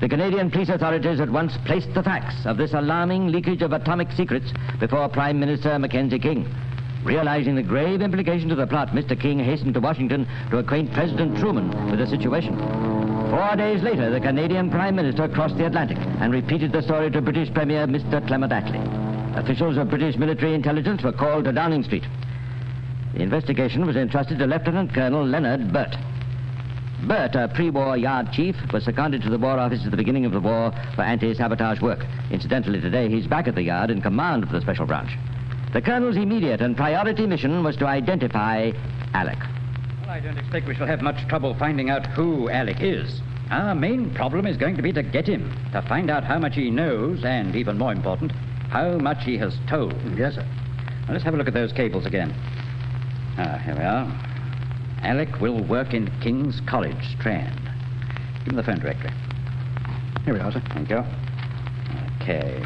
The Canadian police authorities at once placed the facts of this alarming leakage of atomic secrets before Prime Minister Mackenzie King. Realizing the grave implications of the plot, Mr. King hastened to Washington to acquaint President Truman with the situation. 4 days later, the Canadian Prime Minister crossed the Atlantic and repeated the story to British Premier Mr. Clement Attlee. Officials of British military intelligence were called to Downing Street. The investigation was entrusted to Lieutenant Colonel Leonard Burt. Burt, a pre-war yard chief, was seconded to the War Office at the beginning of the war for anti-sabotage work. Incidentally, today he's back at the yard in command of the Special Branch. The colonel's immediate and priority mission was to identify Alec. Well, I don't expect we shall have much trouble finding out who Alec is. Our main problem is going to be to get him, to find out how much he knows, and, even more important, how much he has told. Yes, sir. Now, let's have a look at those cables again. Here we are. Alec will work in King's College, Strand. Give him the phone directory. Here we are, sir. Thank you. Okay.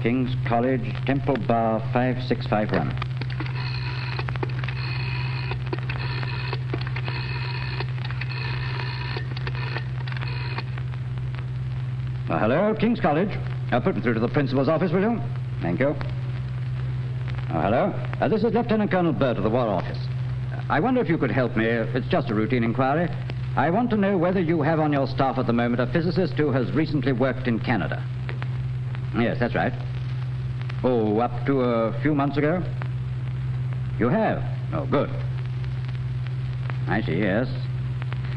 King's College, Temple Bar 5651. Hello, King's College. Put him through to the principal's office, will you? Thank you. Hello. This is Lieutenant Colonel Burt of the War Office. I wonder if you could help me. It's just a routine inquiry. I want to know whether you have on your staff at the moment a physicist who has recently worked in Canada. Yes, that's right. Oh, up to a few months ago? You have? Oh, good. I see, yes.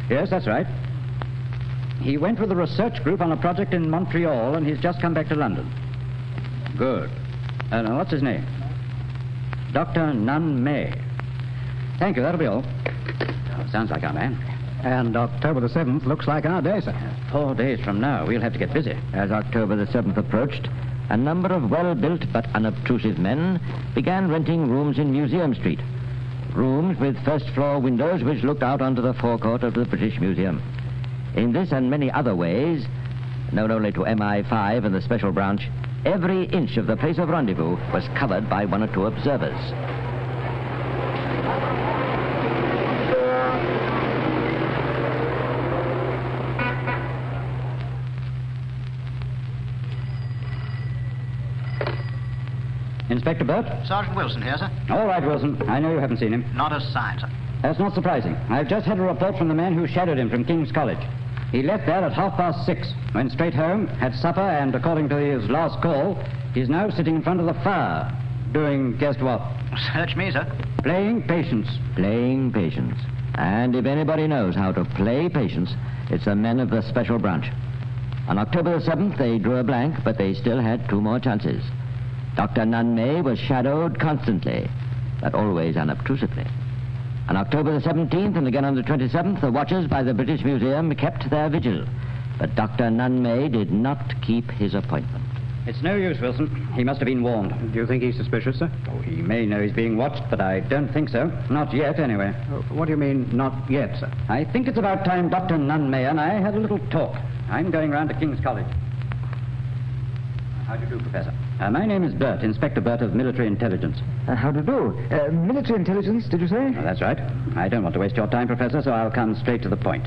Yes, that's right. He went with a research group on a project in Montreal, and he's just come back to London. Good. Now, what's his name? Dr. Nun May. Thank you, that'll be all. Oh, sounds like our man. And October the 7th looks like our day, sir. 4 days from now, we'll have to get busy. As October the 7th approached, a number of well-built but unobtrusive men began renting rooms in Museum Street. Rooms with first-floor windows which looked out onto the forecourt of the British Museum. In this and many other ways, known only to MI5 and the Special Branch, every inch of the place of rendezvous was covered by one or two observers. Inspector Burt? Sergeant Wilson here, sir. All right, Wilson. I know you haven't seen him. Not a sign, sir. That's not surprising. I've just had a report from the man who shadowed him from King's College. He left there at 6:30, went straight home, had supper, and according to his last call, he's now sitting in front of the fire, doing guess what? Search me, sir. Playing patience. Playing patience. And if anybody knows how to play patience, it's the men of the Special Branch. On October the 7th, they drew a blank, but they still had 2 more chances. Dr. Nunn-May was shadowed constantly, but always unobtrusively. On October the 17th and again on the 27th, the watchers by the British Museum kept their vigil. But Dr. Nunn-May did not keep his appointment. It's no use, Wilson. He must have been warned. Do you think he's suspicious, sir? Oh, he may know he's being watched, but I don't think so. Not yet, anyway. What do you mean, not yet, sir? I think it's about time Dr. Nunn-May and I had a little talk. I'm going round to King's College. How do you do, Professor? My name is Burt, Inspector Burt of Military Intelligence. How do you do? Military intelligence, did you say? That's right. I don't want to waste your time, Professor, so I'll come straight to the point.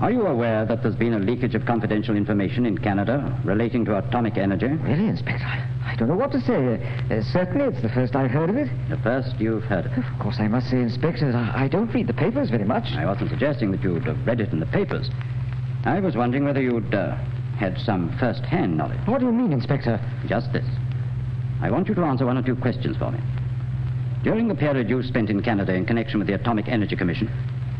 Are you aware that there's been a leakage of confidential information in Canada relating to atomic energy? Really, Inspector? I don't know what to say. Certainly, it's the first I've heard of it. The first you've heard of it? Of course, I must say, Inspector, that I don't read the papers very much. I wasn't suggesting that you'd have read it in the papers. I was wondering whether you'd had some first-hand knowledge. What do you mean, Inspector? Just this. I want you to answer 1 or 2 questions for me. During the period you spent in Canada in connection with the Atomic Energy Commission,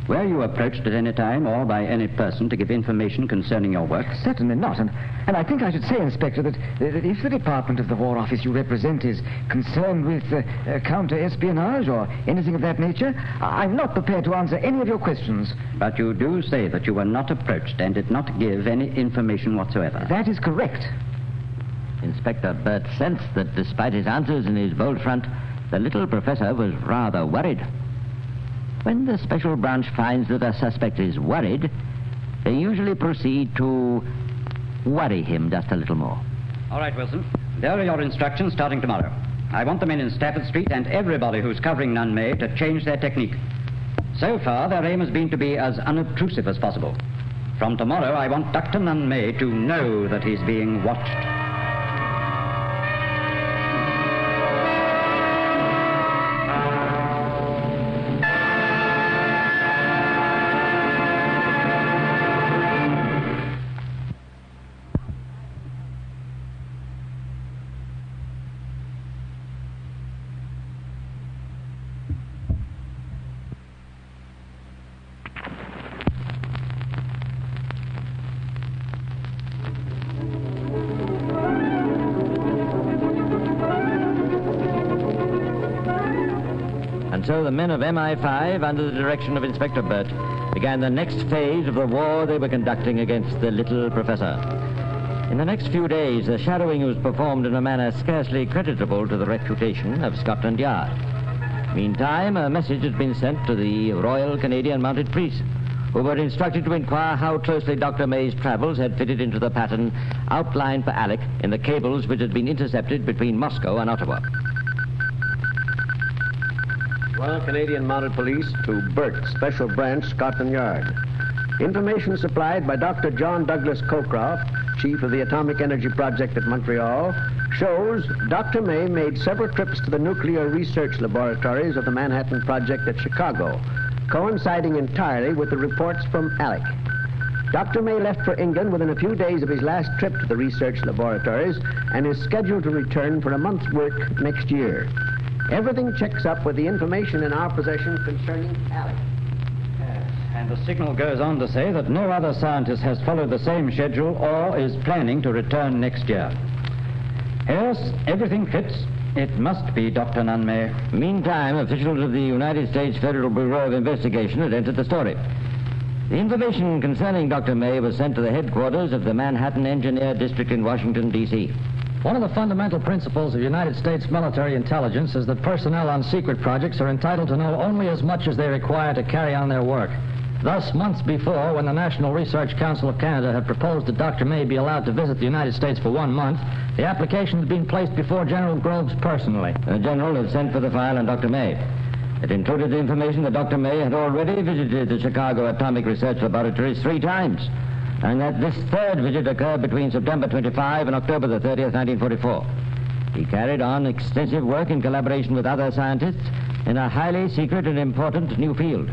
were you approached at any time or by any person to give information concerning your work? Certainly not. And I think I should say, Inspector, that if the Department of the War Office you represent is concerned with counter-espionage or anything of that nature, I'm not prepared to answer any of your questions. But you do say that you were not approached and did not give any information whatsoever. That is correct. Inspector Burt sensed that despite his answers and his bold front, the little professor was rather worried. When the Special Branch finds that a suspect is worried, they usually proceed to worry him just a little more. All right, Wilson. There are your instructions starting tomorrow. I want the men in Stafford Street and everybody who's covering Nunn-May to change their technique. So far, their aim has been to be as unobtrusive as possible. From tomorrow, I want Dr. Nunn-May to know that he's being watched. And so the men of MI5, under the direction of Inspector Burt, began the next phase of the war they were conducting against the little professor. In the next few days, the shadowing was performed in a manner scarcely creditable to the reputation of Scotland Yard. Meantime, a message had been sent to the Royal Canadian Mounted Police, who were instructed to inquire how closely Dr. May's travels had fitted into the pattern outlined for Alec in the cables which had been intercepted between Moscow and Ottawa. Royal Canadian Mounted Police to Burt, Special Branch, Scotland Yard. Information supplied by Dr. John Douglas Cockcroft, Chief of the Atomic Energy Project at Montreal, shows Dr. May made several trips to the nuclear research laboratories of the Manhattan Project at Chicago, coinciding entirely with the reports from Alec. Dr. May left for England within a few days of his last trip to the research laboratories and is scheduled to return for a month's work next year. Everything checks up with the information in our possession concerning Alec. Yes, and the signal goes on to say that no other scientist has followed the same schedule or is planning to return next year. Yes, everything fits. It must be Dr. Nunn-May. Meantime, officials of the United States Federal Bureau of Investigation had entered the story. The information concerning Dr. May was sent to the headquarters of the Manhattan Engineer District in Washington, D.C. One of the fundamental principles of United States military intelligence is that personnel on secret projects are entitled to know only as much as they require to carry on their work. Thus, months before, when the National Research Council of Canada had proposed that Dr. May be allowed to visit the United States for 1 month, the application had been placed before General Groves personally. The General had sent for the file on Dr. May. It included the information that Dr. May had already visited the Chicago Atomic Research Laboratories 3 times, and that this third visit occurred between September 25 and October the 30th, 1944. He carried on extensive work in collaboration with other scientists in a highly secret and important new field.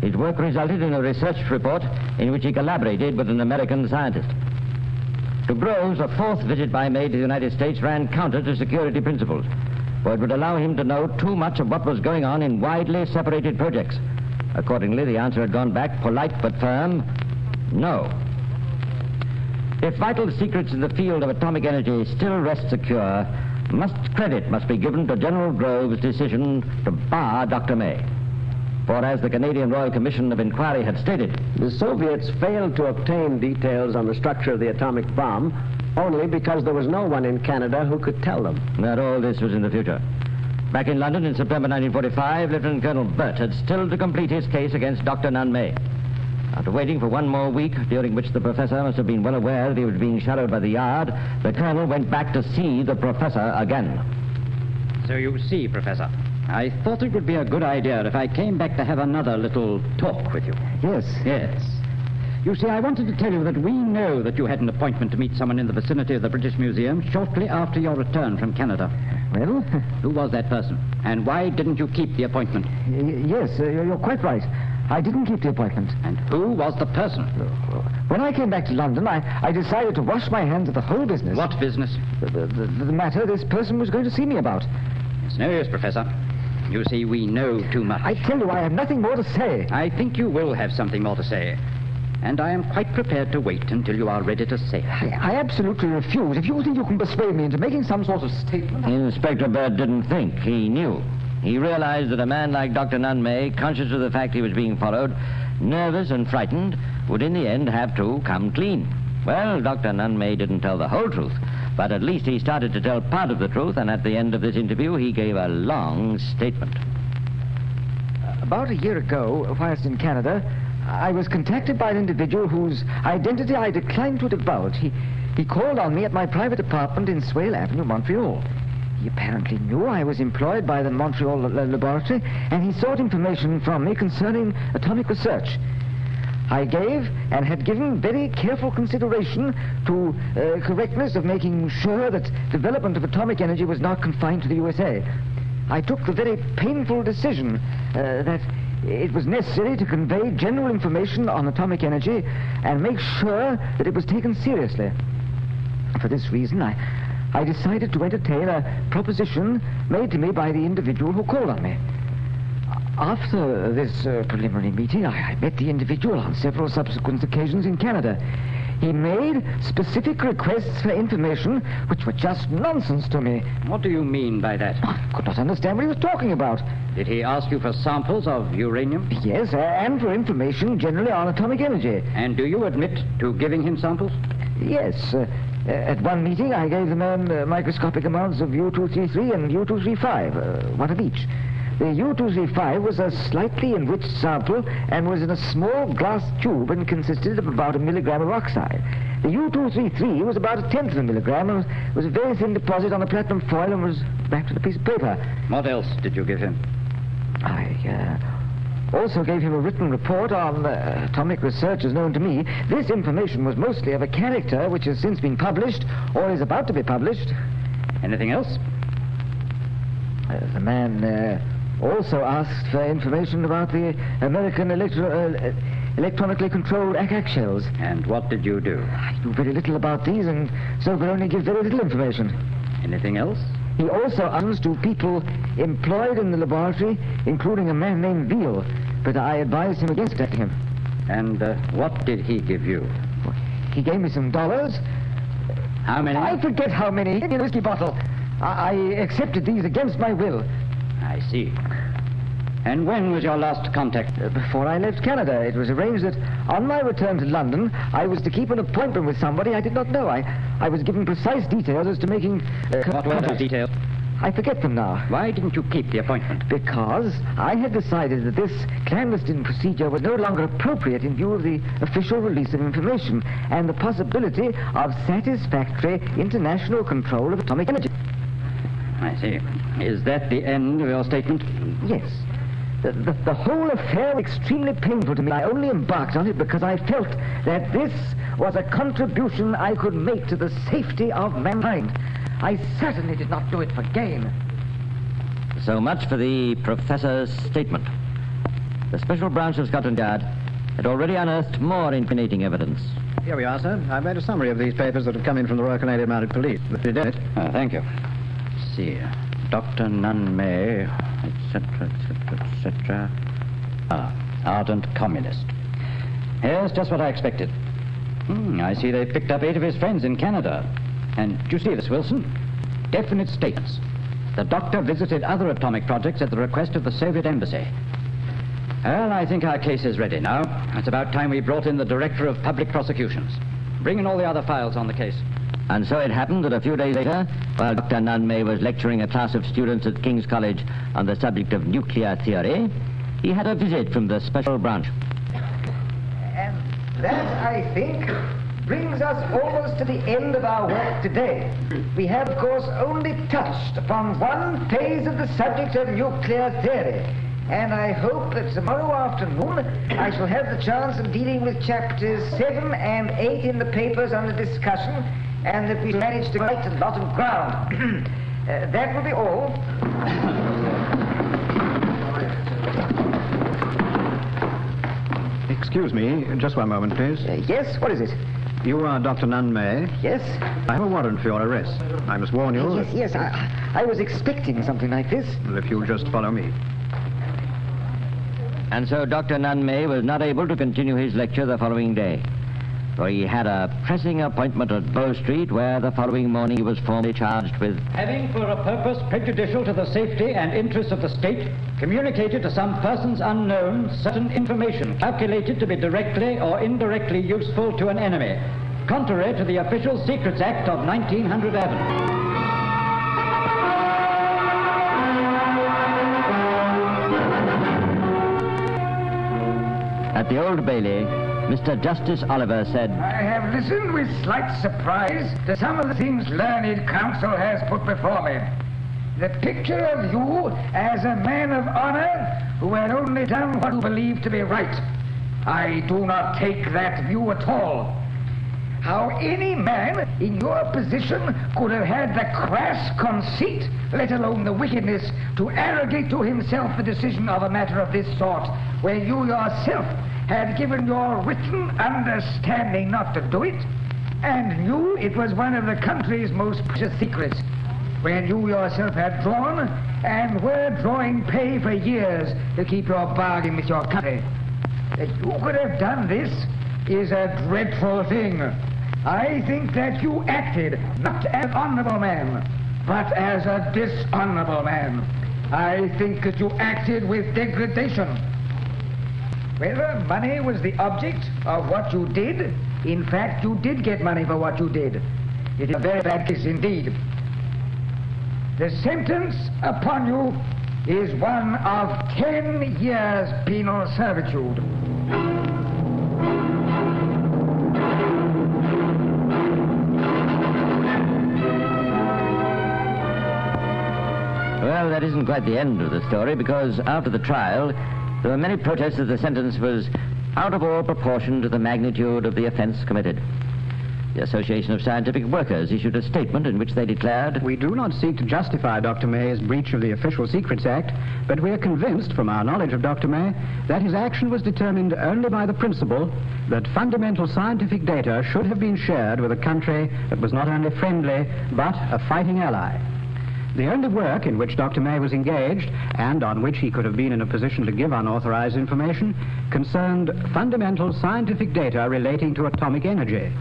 His work resulted in a research report in which he collaborated with an American scientist. To Groves, a fourth visit by May to the United States ran counter to security principles, for it would allow him to know too much of what was going on in widely separated projects. Accordingly, the answer had gone back, polite but firm, no. If vital secrets in the field of atomic energy still rest secure, credit must be given to General Groves' decision to bar Dr. May. For as the Canadian Royal Commission of Inquiry had stated, the Soviets failed to obtain details on the structure of the atomic bomb only because there was no one in Canada who could tell them. That all this was in the future. Back in London in September 1945, Lieutenant Colonel Burt had still to complete his case against Dr. Nunn May. After waiting for one more week, during which the professor must have been well aware that he was being shadowed by the Yard, the colonel went back to see the professor again. So you see, Professor, I thought it would be a good idea if I came back to have another little talk with you. Yes. Yes. You see, I wanted to tell you that we know that you had an appointment to meet someone in the vicinity of the British Museum shortly after your return from Canada. Well? Who was that person? And why didn't you keep the appointment? Yes, you're quite right. I didn't keep the appointment. And who was the person? When I came back to London, I decided to wash my hands of the whole business. What business? The matter this person was going to see me about. It's no use, Professor. You see, we know too much. I tell you, I have nothing more to say. I think you will have something more to say. And I am quite prepared to wait until you are ready to say it. I absolutely refuse. If you think you can persuade me into making some sort of statement... Inspector Burt didn't think. He knew. He realized that a man like Dr. Nunn May, conscious of the fact he was being followed, nervous and frightened, would in the end have to come clean. Well, Dr. Nunn May didn't tell the whole truth, but at least he started to tell part of the truth, and at the end of this interview, he gave a long statement. About a year ago, whilst in Canada, I was contacted by an individual whose identity I declined to divulge. He called on me at my private apartment in Swale Avenue, Montreal. He apparently knew I was employed by the Montreal laboratory, and he sought information from me concerning atomic research. I gave and had given very careful consideration to correctness of making sure that development of atomic energy was not confined to the USA. I took the very painful decision that it was necessary to convey general information on atomic energy and make sure that it was taken seriously. For this reason, I decided to entertain a proposition made to me by the individual who called on me. After this preliminary meeting, I met the individual on several subsequent occasions in Canada. He made specific requests for information which were just nonsense to me. What do you mean by that? I could not understand what he was talking about. Did he ask you for samples of uranium? Yes, and for information generally on atomic energy. And do you admit to giving him samples? Yes. At one meeting, I gave the man microscopic amounts of U-233 and U-235, one of each. The U-235 was a slightly enriched sample and was in a small glass tube and consisted of about 1 milligram of oxide. The U-233 was about 1/10 of a milligram and was a very thin deposit on a platinum foil and was wrapped in a piece of paper. What else did you give him? I also gave him a written report on atomic research as known to me. This information was mostly of a character which has since been published or is about to be published. Anything else? The man also asked for information about the American electronically controlled ack shells. And what did you do? I knew very little about these and so could only give very little information. Anything else? He also answers to people employed in the laboratory, including a man named Veal, but I advised him against him. And what did he give you? He gave me some dollars. How many? I forget how many. In a whiskey bottle. I accepted these against my will. I see. And when was your last contact? Before I left Canada. It was arranged that on my return to London, I was to keep an appointment with somebody I did not know. I was given precise details as to making... what were those details? I forget them now. Why didn't you keep the appointment? Because I had decided that this clandestine procedure was no longer appropriate in view of the official release of information and the possibility of satisfactory international control of atomic energy. I see. Is that the end of your statement? Yes. The whole affair was extremely painful to me. I only embarked on it because I felt that this was a contribution I could make to the safety of mankind. I certainly did not do it for gain. So much for the professor's statement. The Special Branch of Scotland Yard had already unearthed more incriminating evidence. Here we are, sir. I've made a summary of these papers that have come in from the Royal Canadian Mounted Police. Thank you. Let's see. Dr. Nunn May, etc., etc., etc. Ardent communist. Here's just what I expected. I see they picked up 8 of his friends in Canada. And do you see this, Wilson? Definite statements. The doctor visited other atomic projects at the request of the Soviet embassy. Well, I think our case is ready now. It's about time we brought in the Director of Public Prosecutions. Bring in all the other files on the case. And so it happened that a few days later, while Dr. Nunn May was lecturing a class of students at King's College on the subject of nuclear theory, he had a visit from the Special Branch. And that, I think, brings us almost to the end of our work today. We have, of course, only touched upon one phase of the subject of nuclear theory. And I hope that tomorrow afternoon I shall have the chance of dealing with chapters 7 and 8 in the papers under discussion, and that we manage to write a lot of ground. That will be all. Excuse me, just one moment, please. Yes, what is it? You are Dr. Nunn May? Yes. I have a warrant for your arrest. I must warn you. Yes, I was expecting something like this. Well, if you'll just follow me. And so Dr. Nunn May was not able to continue his lecture the following day, for he had a pressing appointment at Bow Street, where the following morning he was formally charged with having, for a purpose prejudicial to the safety and interests of the state, communicated to some persons unknown certain information calculated to be directly or indirectly useful to an enemy, contrary to the Official Secrets Act of 1911. At the Old Bailey, Mr. Justice Oliver said, I have listened with slight surprise to some of the things learned counsel has put before me. The picture of you as a man of honor who had only done what you believed to be right. I do not take that view at all. How any man in your position could have had the crass conceit, let alone the wickedness, to arrogate to himself the decision of a matter of this sort, when you yourself had given your written understanding not to do it, and knew it was one of the country's most precious secrets, when you yourself had drawn and were drawing pay for years to keep your bargain with your country. That you could have done this is a dreadful thing. I think that you acted not as an honorable man, but as a dishonorable man. I think that you acted with degradation. Whether money was the object of what you did, in fact, you did get money for what you did. It is a very bad case indeed. The sentence upon you is one of 10 years penal servitude. Well, that isn't quite the end of the story, because after the trial, there were many protests that the sentence was out of all proportion to the magnitude of the offense committed. The Association of Scientific Workers issued a statement in which they declared, We do not seek to justify Dr. May's breach of the Official Secrets Act, but we are convinced from our knowledge of Dr. May that his action was determined only by the principle that fundamental scientific data should have been shared with a country that was not only friendly, but a fighting ally. The only work in which Dr. May was engaged, and on which he could have been in a position to give unauthorized information, concerned fundamental scientific data relating to atomic energy.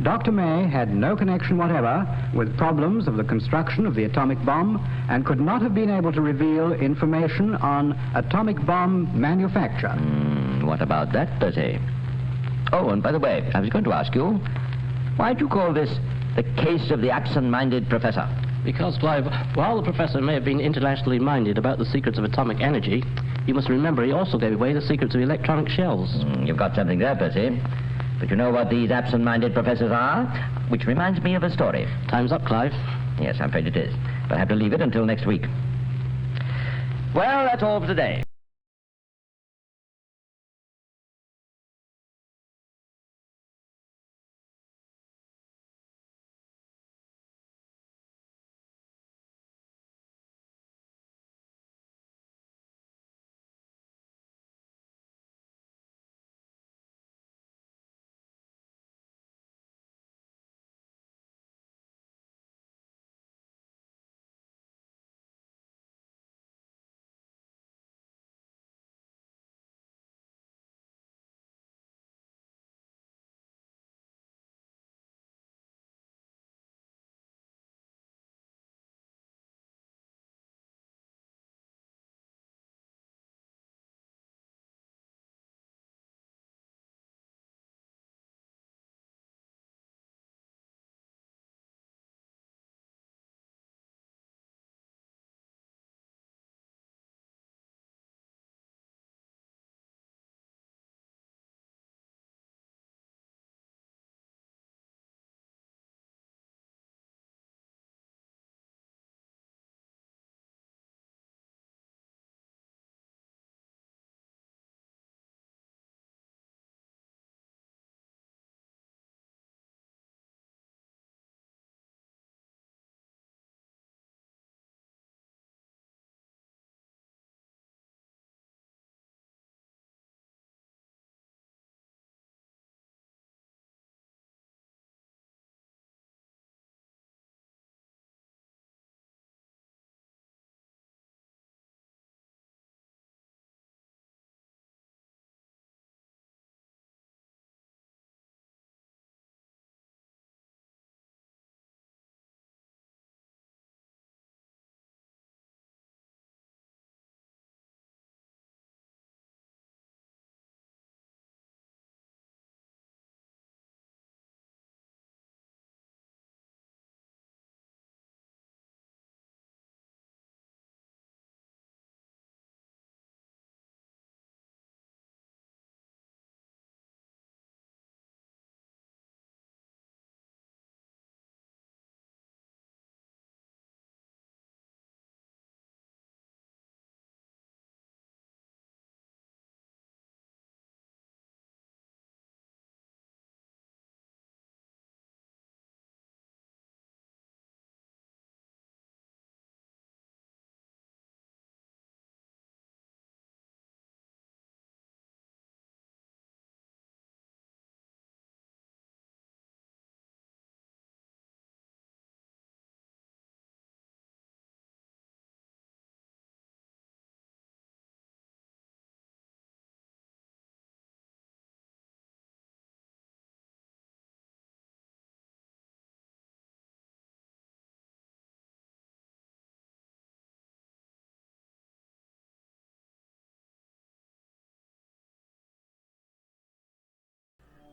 Dr. May had no connection whatever with problems of the construction of the atomic bomb, and could not have been able to reveal information on atomic bomb manufacture. What about that, Bertie? Oh, and by the way, I was going to ask you, why do you call this the case of the absent-minded professor? Because, Clive, while the professor may have been internationally minded about the secrets of atomic energy, you must remember he also gave away the secrets of electronic shells. You've got something there, Percy. But you know what these absent-minded professors are? Which reminds me of a story. Time's up, Clive. Yes, I'm afraid it is. But I have to leave it until next week. Well, that's all for today.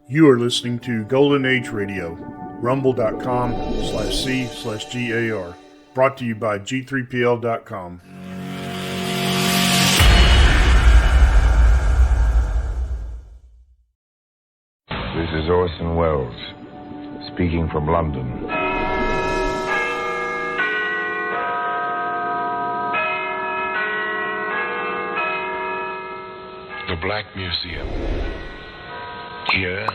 You are listening to Golden Age Radio, rumble.com/C/GAR. Brought to you by G3PL.com. This is Orson Welles, speaking from London. The Black Museum. Here,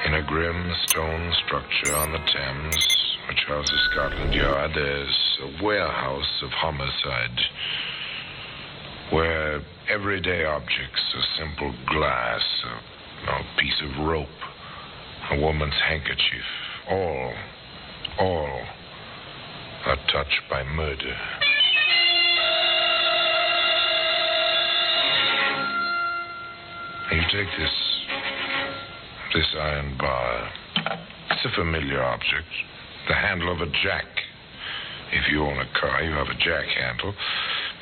in a grim stone structure on the Thames, which houses Scotland Yard, there's a warehouse of homicide, where everyday objects, a simple glass, a piece of rope, a woman's handkerchief, all are touched by murder. You take this iron bar. It's a familiar object. The handle of a jack. If you own a car, you have a jack handle.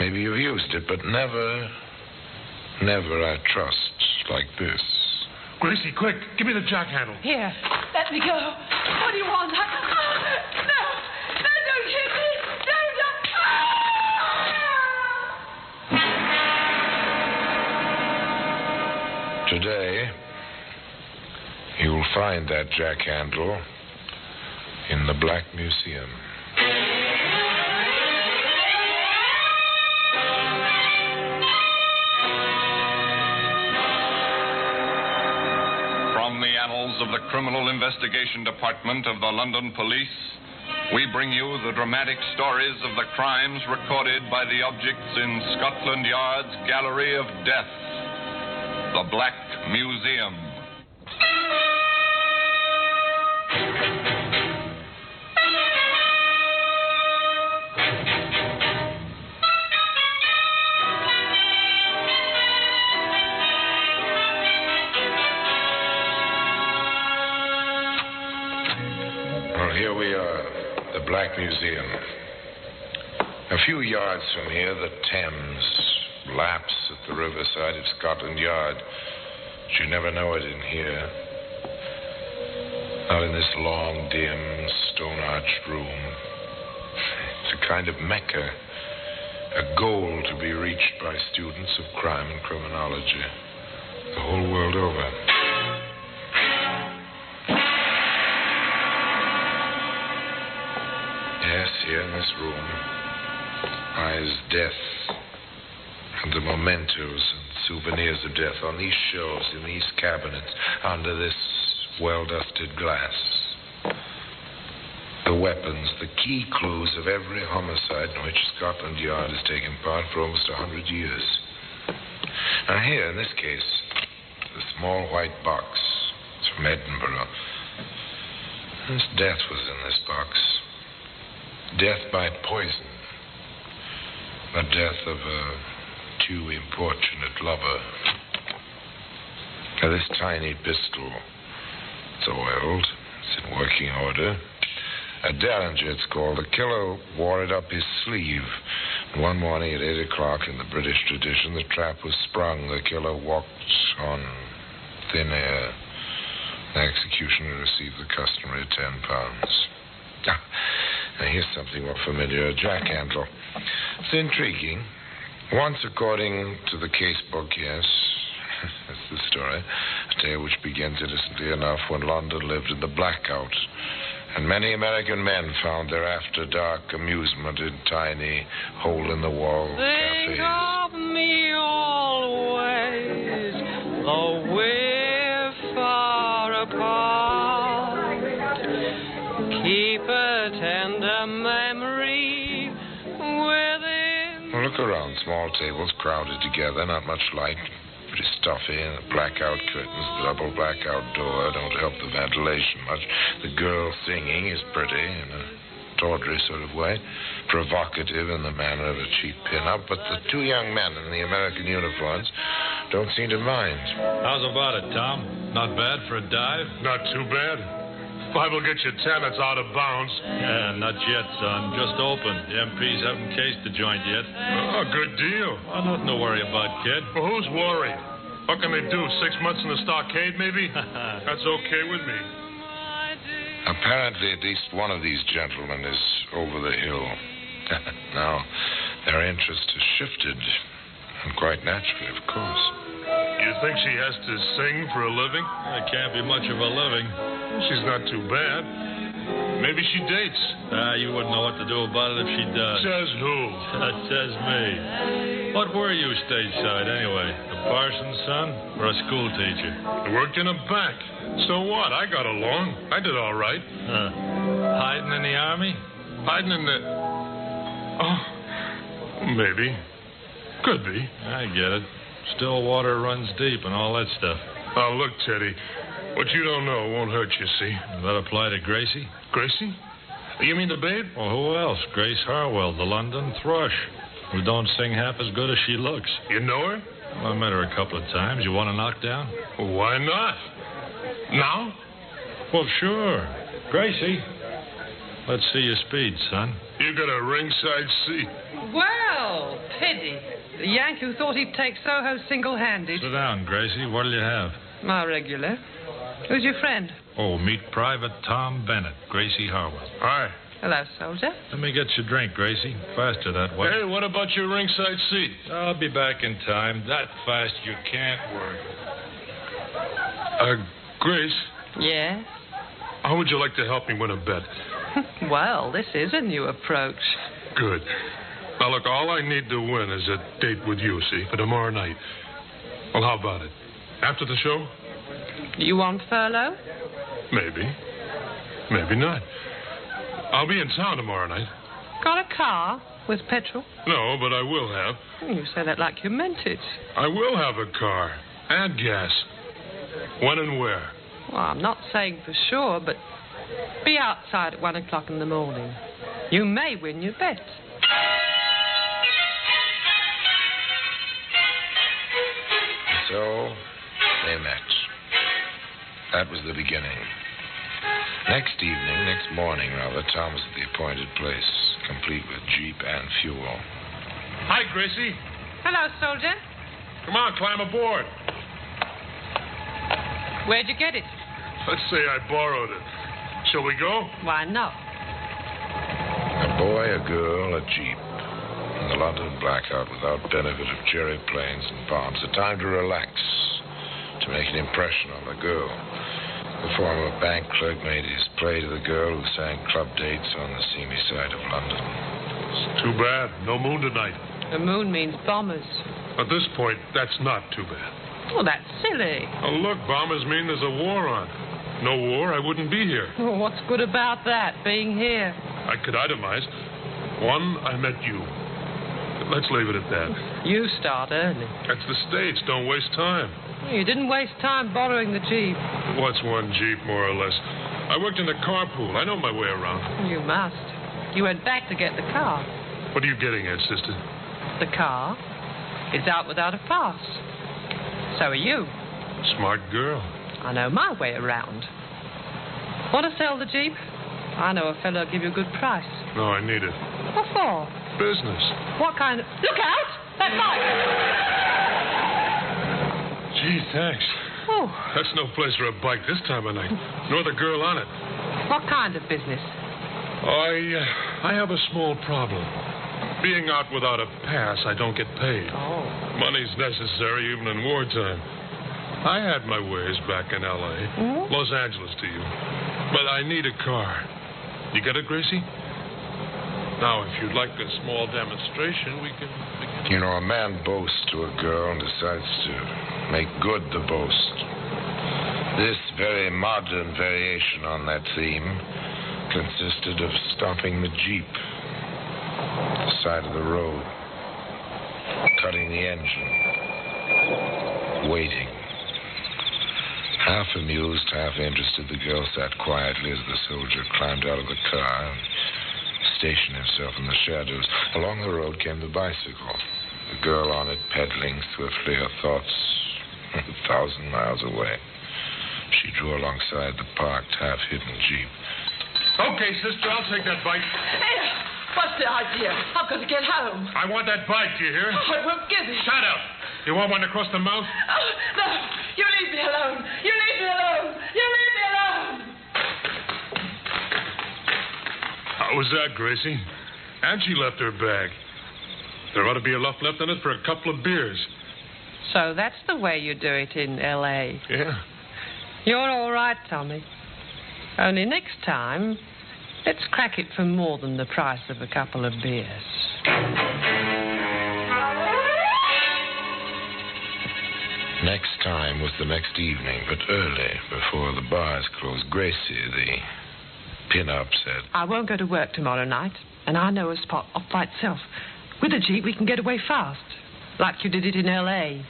Maybe you've used it, but never, I trust, like this. Gracie, quick, give me the jack handle. Here, let me go. What do you want? No, don't hit me. Today, you'll find that jack handle in the Black Museum. From the annals of the Criminal Investigation Department of the London Police, we bring you the dramatic stories of the crimes recorded by the objects in Scotland Yard's Gallery of Death, the Black Museum. Well, here we are, the Black Museum. A few yards from here, the Thames laps at the riverside of Scotland Yard. But you never know it in here. Not in this long, dim, stone-arched room. It's a kind of Mecca, a goal to be reached by students of crime and criminology the whole world over. Yes, here in this room lies death and the mementos and souvenirs of death on these shelves, in these cabinets, under this well-dusted glass. The weapons, the key clues of every homicide in which Scotland Yard has taken part for almost 100 years. Now here, in this case, the small white box. It's from Edinburgh. This death was in this box. Death by poison. The death of a too importunate lover. Now, this tiny pistol, it's oiled, it's in working order. A Derringer, it's called. The killer wore it up his sleeve. And one morning at 8 o'clock, in the British tradition, the trap was sprung. The killer walked on thin air. The executioner received the customary £10. Now, here's something more familiar, a jack handle. It's intriguing. Once, according to the case book, yes, that's the story, a tale which begins innocently enough when London lived in the blackout, and many American men found their after-dark amusement in tiny, hole-in-the-wall cafes. Think of me always, though we're far apart. Keep a tender memory within. Well, look around. Small tables crowded together, not much light. Pretty stuffy, and the blackout curtains, the double blackout door don't help the ventilation much. The girl singing is pretty in a tawdry sort of way, provocative in the manner of a cheap pin-up, but the two young men in the American uniforms don't seem to mind. How's about it, Tom? Not bad for a dive? Not too bad. 5 will get you 10, it's out of bounds. Yeah, not yet, son. Just opened. The MPs haven't cased the joint yet. Oh, good deal. Oh, nothing to worry about, kid. Well, who's worried? What can they do? 6 months in the stockade, maybe? That's okay with me. Apparently, at least one of these gentlemen is over the hill. Now, their interest has shifted. And quite naturally, of course. You think she has to sing for a living? It can't be much of a living. She's not too bad. Maybe she dates. You wouldn't know what to do about it if she does. Says who? That says me. What were you stateside, anyway? A parson's son or a school teacher? I worked in a bank. So what? I got along. I did all right. Hiding in the army? Hiding in the... Oh, maybe. Could be. I get it. Still water runs deep and all that stuff. Oh, look, Teddy. What you don't know won't hurt you, see? Does that apply to Gracie? Gracie? You mean the babe? Well, who else? Grace Harwell, the London thrush, who don't sing half as good as she looks. You know her? Well, I met her a couple of times. You want to knock down? Well, why not? Now? Well, sure. Gracie, let's see your speed, son. You got a ringside seat. Well, pity. The Yank who thought he'd take Soho single-handed. Sit down, Gracie. What'll you have? My regular. Who's your friend? Oh, meet Private Tom Bennett, Gracie Harwell. Hi. Hello, soldier. Let me get your drink, Gracie. Faster that way. Hey, what about your ringside seat? I'll be back in time. That fast you can't work. Grace? Yes? How would you like to help me win a bet? Well, this is a new approach. Good. Now, look, all I need to win is a date with you, see, for tomorrow night. Well, how about it? After the show? You want furlough? Maybe. Maybe not. I'll be in town tomorrow night. Got a car with petrol? No, but I will have. You say that like you meant it. I will have a car and gas. When and where? Well, I'm not saying for sure, but be outside at 1 o'clock in the morning. You may win your bet. So, they met. That was the beginning. Next morning, Tom was at the appointed place, complete with Jeep and fuel. Hi, Gracie. Hello, soldier. Come on, climb aboard. Where'd you get it? Let's say I borrowed it. Shall we go? Why not? A boy, a girl, a Jeep. In the London blackout without benefit of cherry planes and bombs. A time to relax, to make an impression on the girl. The former bank clerk made his play to the girl who sang club dates on the seamy side of London. It's too bad. No moon tonight. The moon means bombers. At this point, that's not too bad. Well, that's silly. Oh, look, bombers mean there's a war on. No war, I wouldn't be here. Well, what's good about that, being here? I could itemize. One, I met you. Let's leave it at that. You start early. That's the States. Don't waste time. You didn't waste time borrowing the Jeep. What's one Jeep, more or less? I worked in the carpool. I know my way around. You must. You went back to get the car. What are you getting at, sister? The car is out without a pass. So are you. Smart girl. I know my way around. Want to sell the Jeep? I know a fellow will give you a good price. No, I need it. What for? Business. What kind of... Look out! That bike! Gee, thanks. Oh. That's no place for a bike this time of night. Nor the girl on it. What kind of business? I have a small problem. Being out without a pass, I don't get paid. Oh. Money's necessary even in wartime. I had my ways back in L.A. Mm-hmm. Los Angeles to you. But I need a car. You get it, Gracie? Now, if you'd like a small demonstration, we can begin. You know, a man boasts to a girl and decides to make good the boast. This very modern variation on that theme consisted of stopping the Jeep at the side of the road, cutting the engine, waiting. Half amused, half interested, the girl sat quietly as the soldier climbed out of the car and stationed himself in the shadows. Along the road came the bicycle, the girl on it pedaling swiftly, her thoughts 1,000 miles away. She drew alongside the parked, half-hidden Jeep. Okay, sister, I'll take that bike. What's the idea? I'm going to get home. I want that bike, do you hear? Oh, I won't give it. Shut up. You want one across the mouth? Oh, no. You leave me alone. You leave me alone. You leave me alone. How was that, Gracie? And she left her bag. There ought to be enough left in it for a couple of beers. So that's the way you do it in L.A. Yeah. You're all right, Tommy. Only next time, let's crack it for more than the price of a couple of beers. Next time was the next evening, but early, before the bars closed. Gracie, the pin-up, said, I won't go to work tomorrow night, and I know a spot off by itself. With a Jeep, we can get away fast, like you did it in L.A.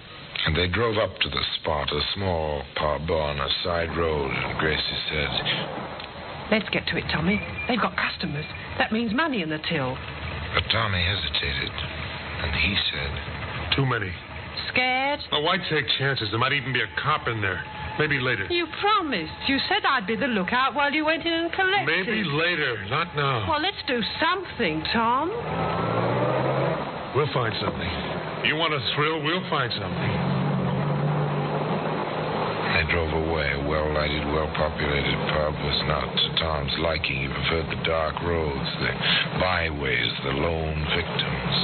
And they drove up to the spot, a small parbour on a side road, and Gracie said, Let's get to it, Tommy. They've got customers. That means money in the till. But Tommy hesitated, and he said, Too many. Scared? Oh, why take chances? There might even be a cop in there. Maybe later. You promised. You said I'd be the lookout while you went in and collected. Maybe later, not now. Well, let's do something, Tom. We'll find something. You want a thrill, we'll find something. They drove away. A well-lighted, well-populated pub was not to Tom's liking. He preferred the dark roads, the byways, the lone victims.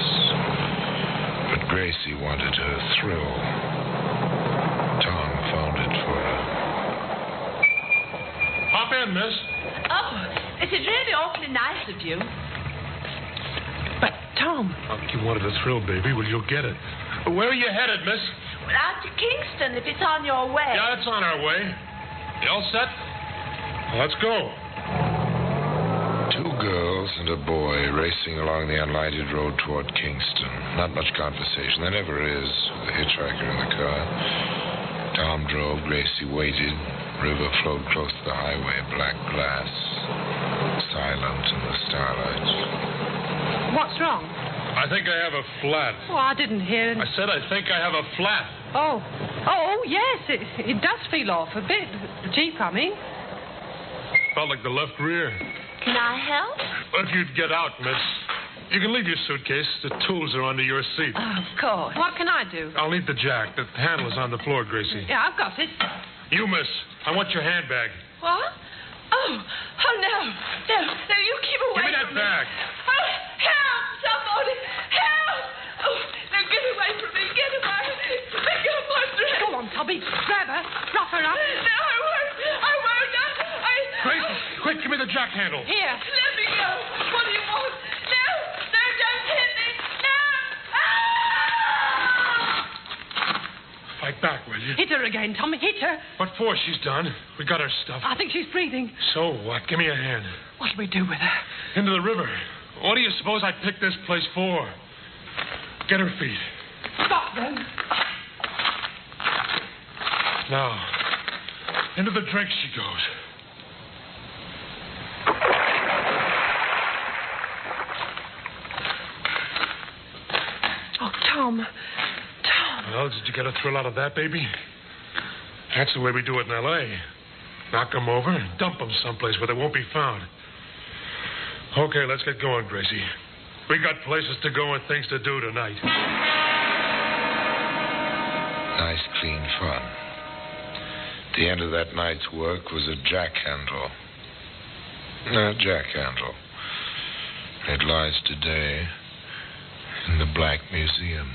But Gracie wanted her thrill. Tom found it for her. Hop in, miss. Oh, this is really awfully nice of you. But, Tom... Oh, you wanted a thrill, baby. Well, you'll get it. Where are you headed, miss? Well, out to Kingston, if it's on your way. Yeah, it's on our way. You all set? Well, let's go. Two girls and a boy racing along the unlighted road toward Kingston. Not much conversation. There never is with a hitchhiker in the car. Tom drove. Gracie waited. River flowed close to the highway. Black glass. Silent in the starlight. What's wrong? I think I have a flat. Oh, I didn't hear it. I said I think I have a flat. Oh, yes. It does feel off a bit. The Jeep, I mean. Felt like the left rear. Can I help? Well, if you'd get out, miss. You can leave your suitcase. The tools are under your seat. Oh, of course. What can I do? I'll need the jack. The handle is on the floor, Gracie. Yeah, I've got it. You, miss. I want your handbag. What? Oh, no. No, you keep away Give me that from bag. Oh, help, somebody. Help. Oh, no, get away from me. Get away. Let go of my dress. Go on, Tubby. Grab her. Rough her up. No, I won't. Gracie, quick, give me the jack handle. Here. Let me go. What do you want? No, don't hit me. No. Ah! Fight back, will you? Hit her again, Tommy. Hit her. What for? She's done. We got her stuff. I think she's breathing. So what? Give me a hand. What do we do with her? Into the river. What do you suppose I picked this place for? Get her feet. Stop them. Now, into the drink she goes. Oh, Tom. Well, did you get a thrill out of that, baby? That's the way we do it in L.A. Knock them over and dump them someplace where they won't be found. Okay, let's get going, Gracie. We got places to go and things to do tonight. Nice, clean fun. The end of that night's work was a jack handle. It lies today in the Black Museum.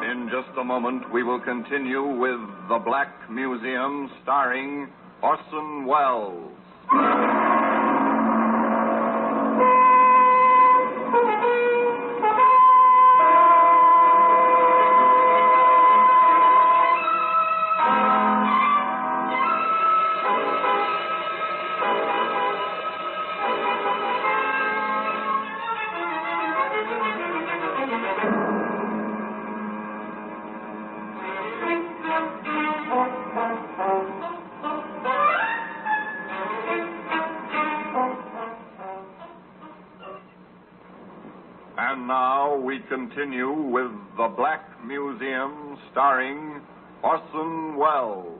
In just a moment, we will continue with The Black Museum, starring Orson Welles. And now we continue with The Black Museum, starring Orson Welles.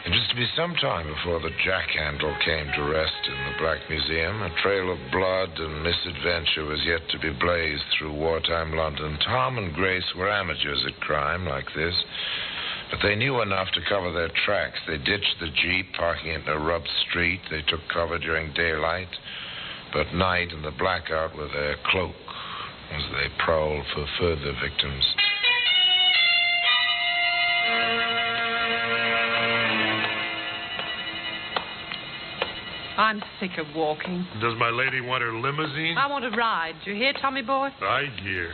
In just to be some time before the jack-handle came to rest in the Black Museum. A trail of blood and misadventure was yet to be blazed through wartime London. Tom and Grace were amateurs at crime like this, but they knew enough to cover their tracks. They ditched the Jeep, parking it in a rubbed street. They took cover during daylight, but night and the blackout were their cloak as they prowled for further victims. I'm sick of walking. Does my lady want her limousine? I want a ride. Do you hear, Tommy boy? I hear.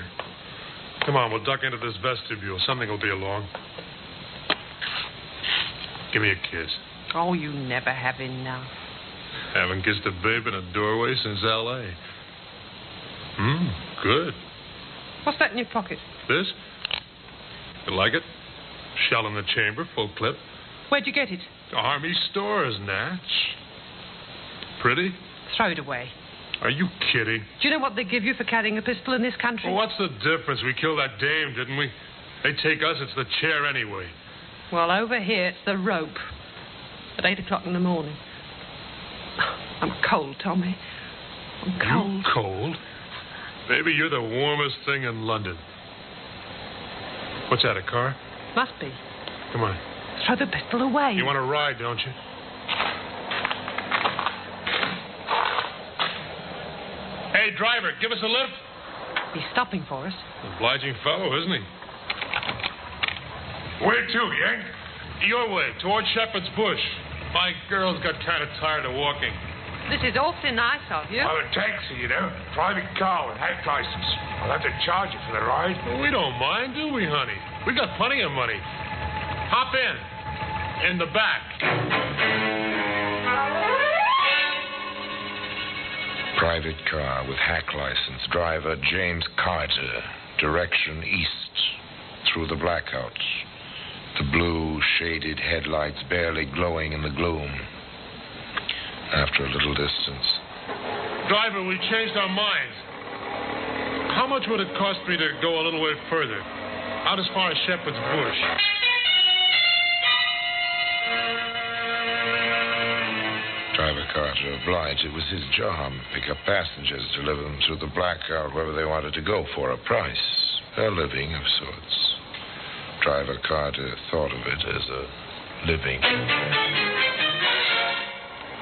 Come on, we'll duck into this vestibule. Something will be along. Give me a kiss. Oh, you never have enough. Haven't kissed a babe in a doorway since L.A. Good. What's that in your pocket? This? You like it? Shell in the chamber, full clip. Where'd you get it? Army stores, Natch. Pretty? Throw it away. Are you kidding? Do you know what they give you for carrying a pistol in this country? Well, what's the difference? We killed that dame, didn't we? They take us, it's the chair anyway. Well, over here, it's the rope. At 8 o'clock in the morning. I'm cold, Tommy. I'm cold. You cold? Maybe you're the warmest thing in London. What's that, a car? Must be. Come on. Throw the pistol away. You want to ride, don't you? Hey, driver, give us a lift. He's stopping for us. Obliging fellow, isn't he? Where to, Yank? Your way, towards Shepherd's Bush. My girl's got kind of tired of walking. This is awfully nice of you. I'm a taxi, you know. Private car with hack license. I'll have to charge you for the ride. Well, we don't mind, do we, honey? We got plenty of money. Hop in. In the back. Private car with hack license. Driver James Carter. Direction east. Through the blackouts. The blue, shaded headlights barely glowing in the gloom. After a little distance. Driver, we changed our minds. How much would it cost me to go a little way further? Out as far as Shepherd's Bush. Driver Carter obliged. It was his job. Pick up passengers, deliver them through the blackout wherever they wanted to go for a price. A living of sorts. Driver Carter thought of it as a living.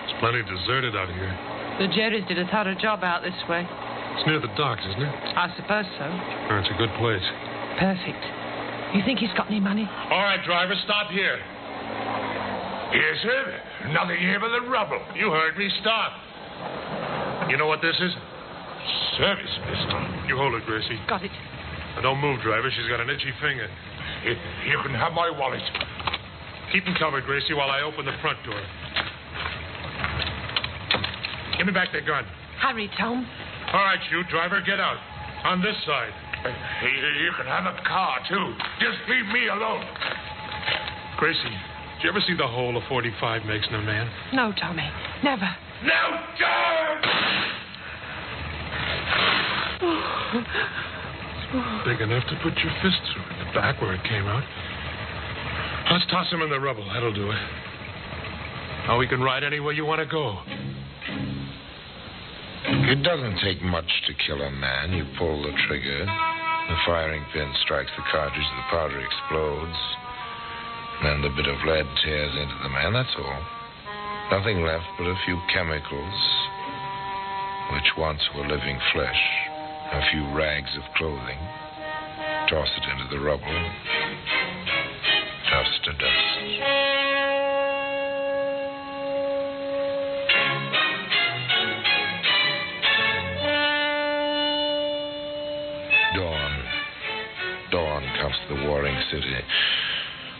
It's plenty deserted out here. The Jerrys did a thorough job out this way. It's near the docks, isn't it? I suppose so. Oh, it's a good place. Perfect. You think he's got any money? All right, driver, stop here. Yes, sir. Nothing here but the rubble. You heard me. Stop. You know what this is? Service pistol. You hold it, Gracie. Got it. Now, don't move, driver. She's got an itchy finger. You can have my wallet. Keep him covered, Gracie, while I open the front door. Give me back the gun. Hurry, Tom. All right, you, driver, get out. On this side. You can have a car, too. Just leave me alone. Gracie, did you ever see the hole a 45 makes in a man? No, Tommy. Never. No, John! Big enough to put your fist through in the back where it came out. Let's toss him in the rubble. That'll do it. Now we can ride anywhere you want to go. It doesn't take much to kill a man. You pull the trigger. The firing pin strikes the cartridge. The powder explodes. Then the bit of lead tears into the man. That's all. Nothing left but a few chemicals, which once were living flesh. A few rags of clothing. Toss it into the rubble. Dust to dust. Dawn comes to the warring city.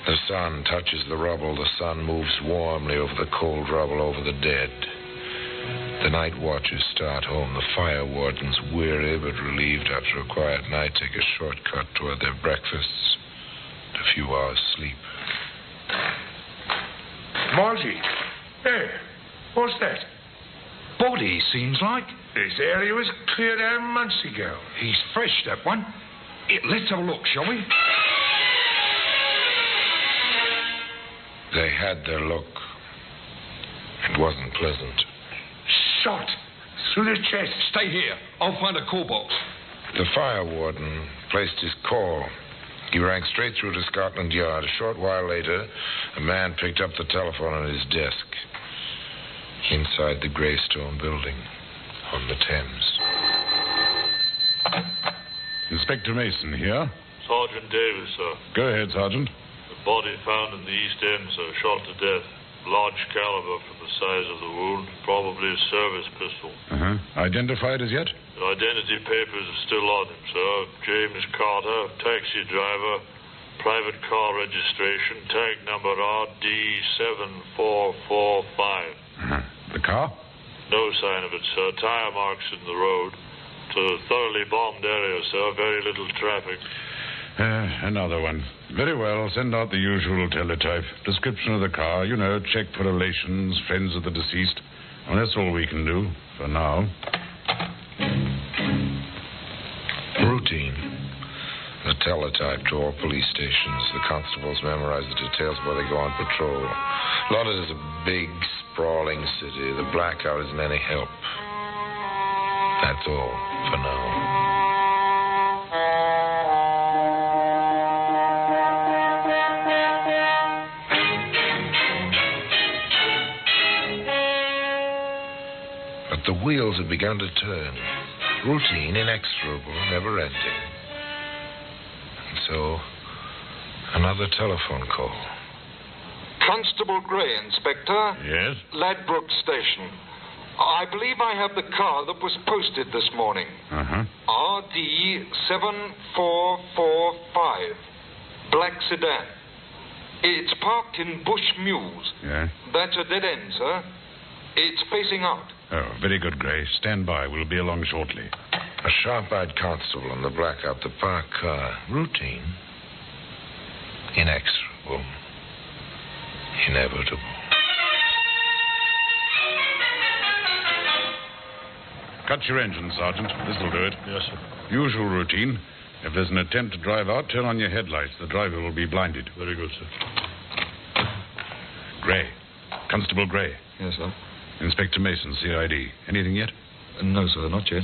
The sun touches the rubble. The sun moves warmly over the cold rubble, over the dead. The night watchers start home. The fire wardens, weary but relieved after a quiet night, take a shortcut toward their breakfasts and a few hours' sleep. Margie, hey, what's that? Body, seems like. This area was cleared out months ago. He's fresh, that one. Let's have a look, shall we? They had their look. It wasn't pleasant. Shot through the chest. Stay here. I'll find a call box. The fire warden placed his call. He rang straight through to Scotland Yard. A short while later, a man picked up the telephone on his desk. Inside the Greystone building on the Thames. Inspector Mason here. Sergeant Davis, sir. Go ahead, Sergeant. The body found in the East End, sir, shot to death. Large caliber from the size of the wound. Probably a service pistol. Identified as yet? The identity papers are still on him, sir. James Carter, taxi driver, private car registration, tag number RD7445. The car? No sign of it, sir. Tire marks in the road. It's a thoroughly bombed area, sir. Very little traffic. Another one. Very well. Send out the usual teletype. Description of the car. You know, check for relations, friends of the deceased. Well, that's all we can do for now. Routine. The teletype to all police stations. The constables memorize the details where they go on patrol. London is a big, sprawling city. The blackout isn't any help. That's all for now. But the wheels had begun to turn. Routine, inexorable, never-ending. And so, another telephone call. Constable Gray, Inspector. Yes? Ladbroke Station. I believe I have the car that was posted this morning. RD7445. Black sedan. It's parked in Bush Mews. Yeah? That's a dead end, sir. It's facing out. Oh, very good, Gray. Stand by. We'll be along shortly. A sharp-eyed constable on the blackout, the parked car. Routine. Inexorable. Inevitable. Cut your engine, Sergeant. This'll do it. Yes, sir. Usual routine. If there's an attempt to drive out, turn on your headlights. The driver will be blinded. Very good, sir. Gray. Constable Gray. Yes, sir. Inspector Mason, CID. Anything yet? No, sir, not yet.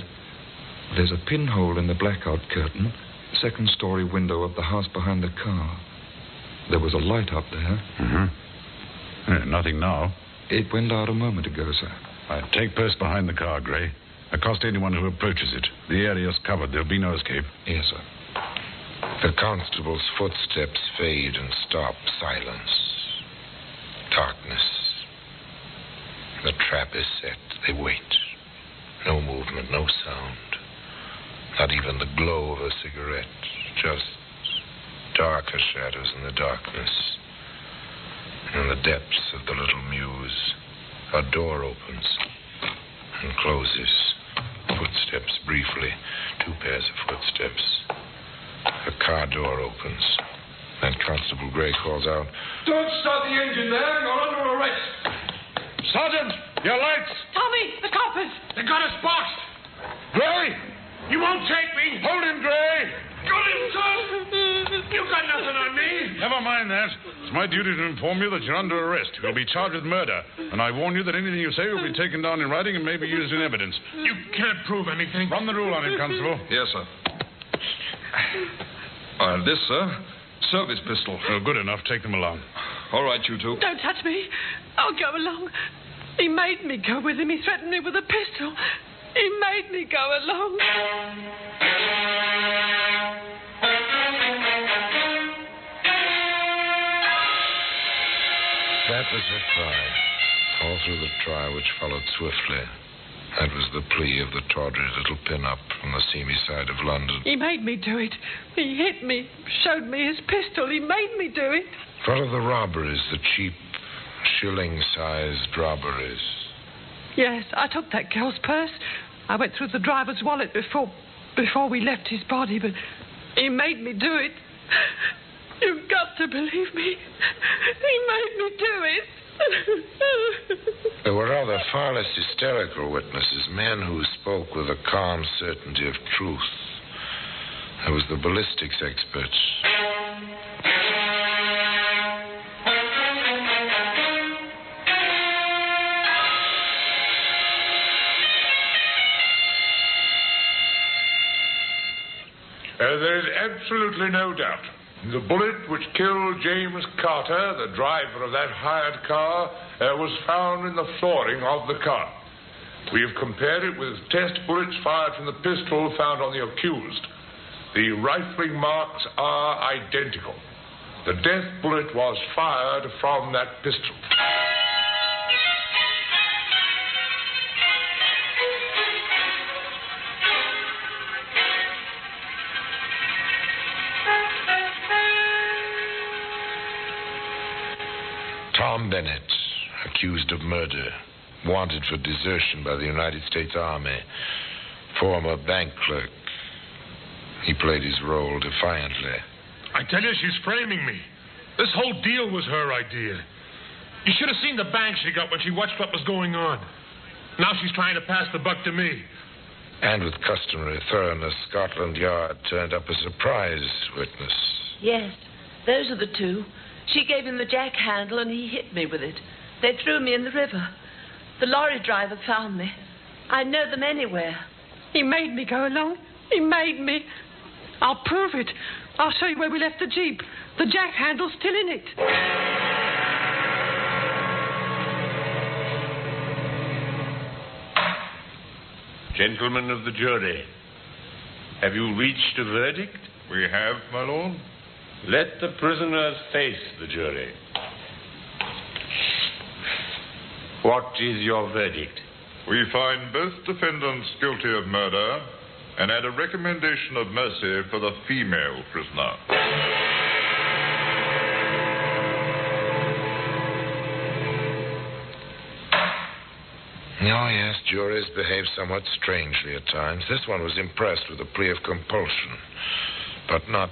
There's a pinhole in the blackout curtain, second-story window of the house behind the car. There was a light up there. Nothing now. It went out a moment ago, sir. Take post behind the car, Gray. Accost anyone who approaches it. The area's covered. There'll be no escape. Yes, sir. The constable's footsteps fade and stop. Silence. Darkness. The trap is set. They wait. No movement, no sound. Not even the glow of a cigarette. Just darker shadows in the darkness. In the depths of the little mews, a door opens and closes. Footsteps briefly. 2 pairs of footsteps. The car door opens. Then Constable Gray calls out, Don't start the engine there. You're under arrest. Sergeant, your lights. Tommy, the coppers. They got us boxed. Gray! You won't take me. Hold him, Gray! Got him, son. You got nothing on me. Never mind that. It's my duty to inform you that you're under arrest. You'll be charged with murder. And I warn you that anything you say will be taken down in writing and may be used in evidence. You can't prove anything. Run the rule on him, Constable. Yes, sir. This, sir. Service pistol. Oh, good enough. Take them along. All right, you two. Don't touch me. I'll go along. He made me go with him. He threatened me with a pistol. He made me go along. That was her cry. All through the trial, which followed swiftly. That was the plea of the tawdry little pin-up from the seamy side of London. He made me do it. He hit me, showed me his pistol. He made me do it. What of the robberies, the cheap, shilling-sized robberies? Yes, I took that girl's purse. I went through the driver's wallet before we left his body, but he made me do it. You've got to believe me. He made me do it. There were other far less hysterical witnesses, men who spoke with a calm certainty of truth. There was the ballistics expert. There is absolutely no doubt. The bullet which killed James Carter, the driver of that hired car, was found in the flooring of the car. We have compared it with test bullets fired from the pistol found on the accused. The rifling marks are identical. The death bullet was fired from that pistol. Tom Bennett, accused of murder, wanted for desertion by the United States Army, former bank clerk. He played his role defiantly. I tell you, she's framing me. This whole deal was her idea. You should have seen the bang she got when she watched what was going on. Now she's trying to pass the buck to me. And with customary thoroughness, Scotland Yard turned up a surprise witness. Yes, those are the two. She gave him the jack handle and he hit me with it. They threw me in the river. The lorry driver found me. I know them anywhere. He made me go along. He made me. I'll prove it. I'll show you where we left the Jeep. The jack handle's still in it. Gentlemen of the jury, have you reached a verdict? We have, my lord. Let the prisoners face the jury. What is your verdict? We find both defendants guilty of murder and add a recommendation of mercy for the female prisoner. Oh, yes, juries behave somewhat strangely at times. This one was impressed with a plea of compulsion, but not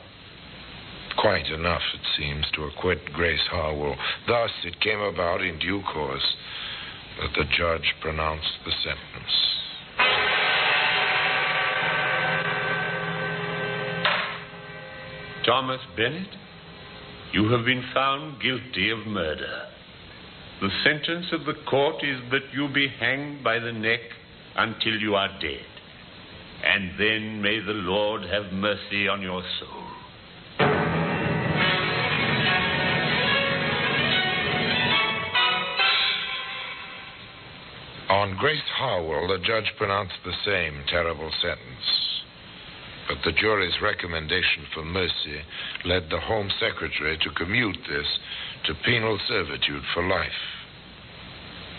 quite enough, it seems, to acquit Grace Harwell. Thus, it came about in due course that the judge pronounced the sentence. Thomas Bennett, you have been found guilty of murder. The sentence of the court is that you be hanged by the neck until you are dead. And then may the Lord have mercy on your soul. On Grace Harwell, the judge pronounced the same terrible sentence. But the jury's recommendation for mercy led the Home Secretary to commute this to penal servitude for life.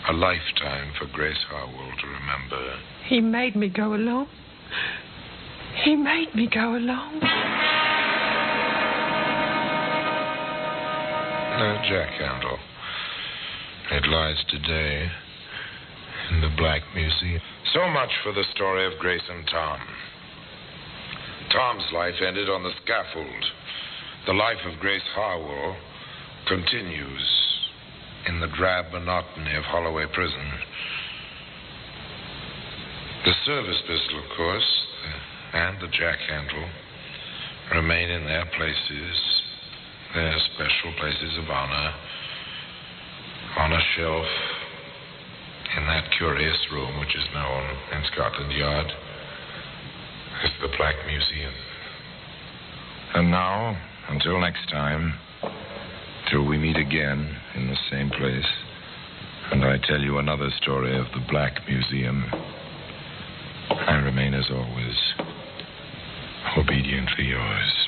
A lifetime for Grace Harwell to remember. He made me go along. He made me go along. No jack handle. It lies today in the Black Museum. So much for the story of Grace and Tom. Tom's life ended on the scaffold. The life of Grace Harwell continues in the drab monotony of Holloway Prison. The service pistol, of course, and the jack handle remain in their places, their special places of honor, on a shelf in that curious room which is known in Scotland Yard as the Black Museum. And now, until next time, till we meet again in the same place, and I tell you another story of the Black Museum, I remain, as always, obediently yours.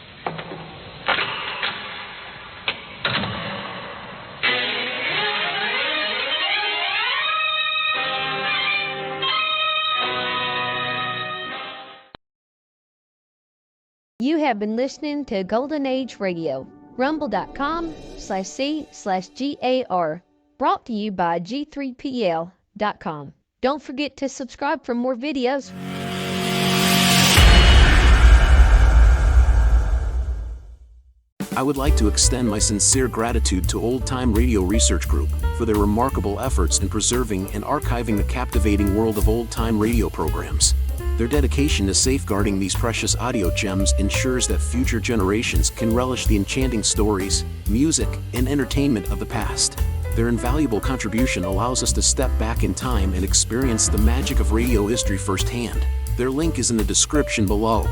You have been listening to Golden Age Radio, rumble.com/C/GAR, brought to you by G3PL.com. Don't forget to subscribe for more videos. I would like to extend my sincere gratitude to Old Time Radio Research Group for their remarkable efforts in preserving and archiving the captivating world of old time radio programs. Their dedication to safeguarding these precious audio gems ensures that future generations can relish the enchanting stories, music, and entertainment of the past. Their invaluable contribution allows us to step back in time and experience the magic of radio history firsthand. Their link is in the description below.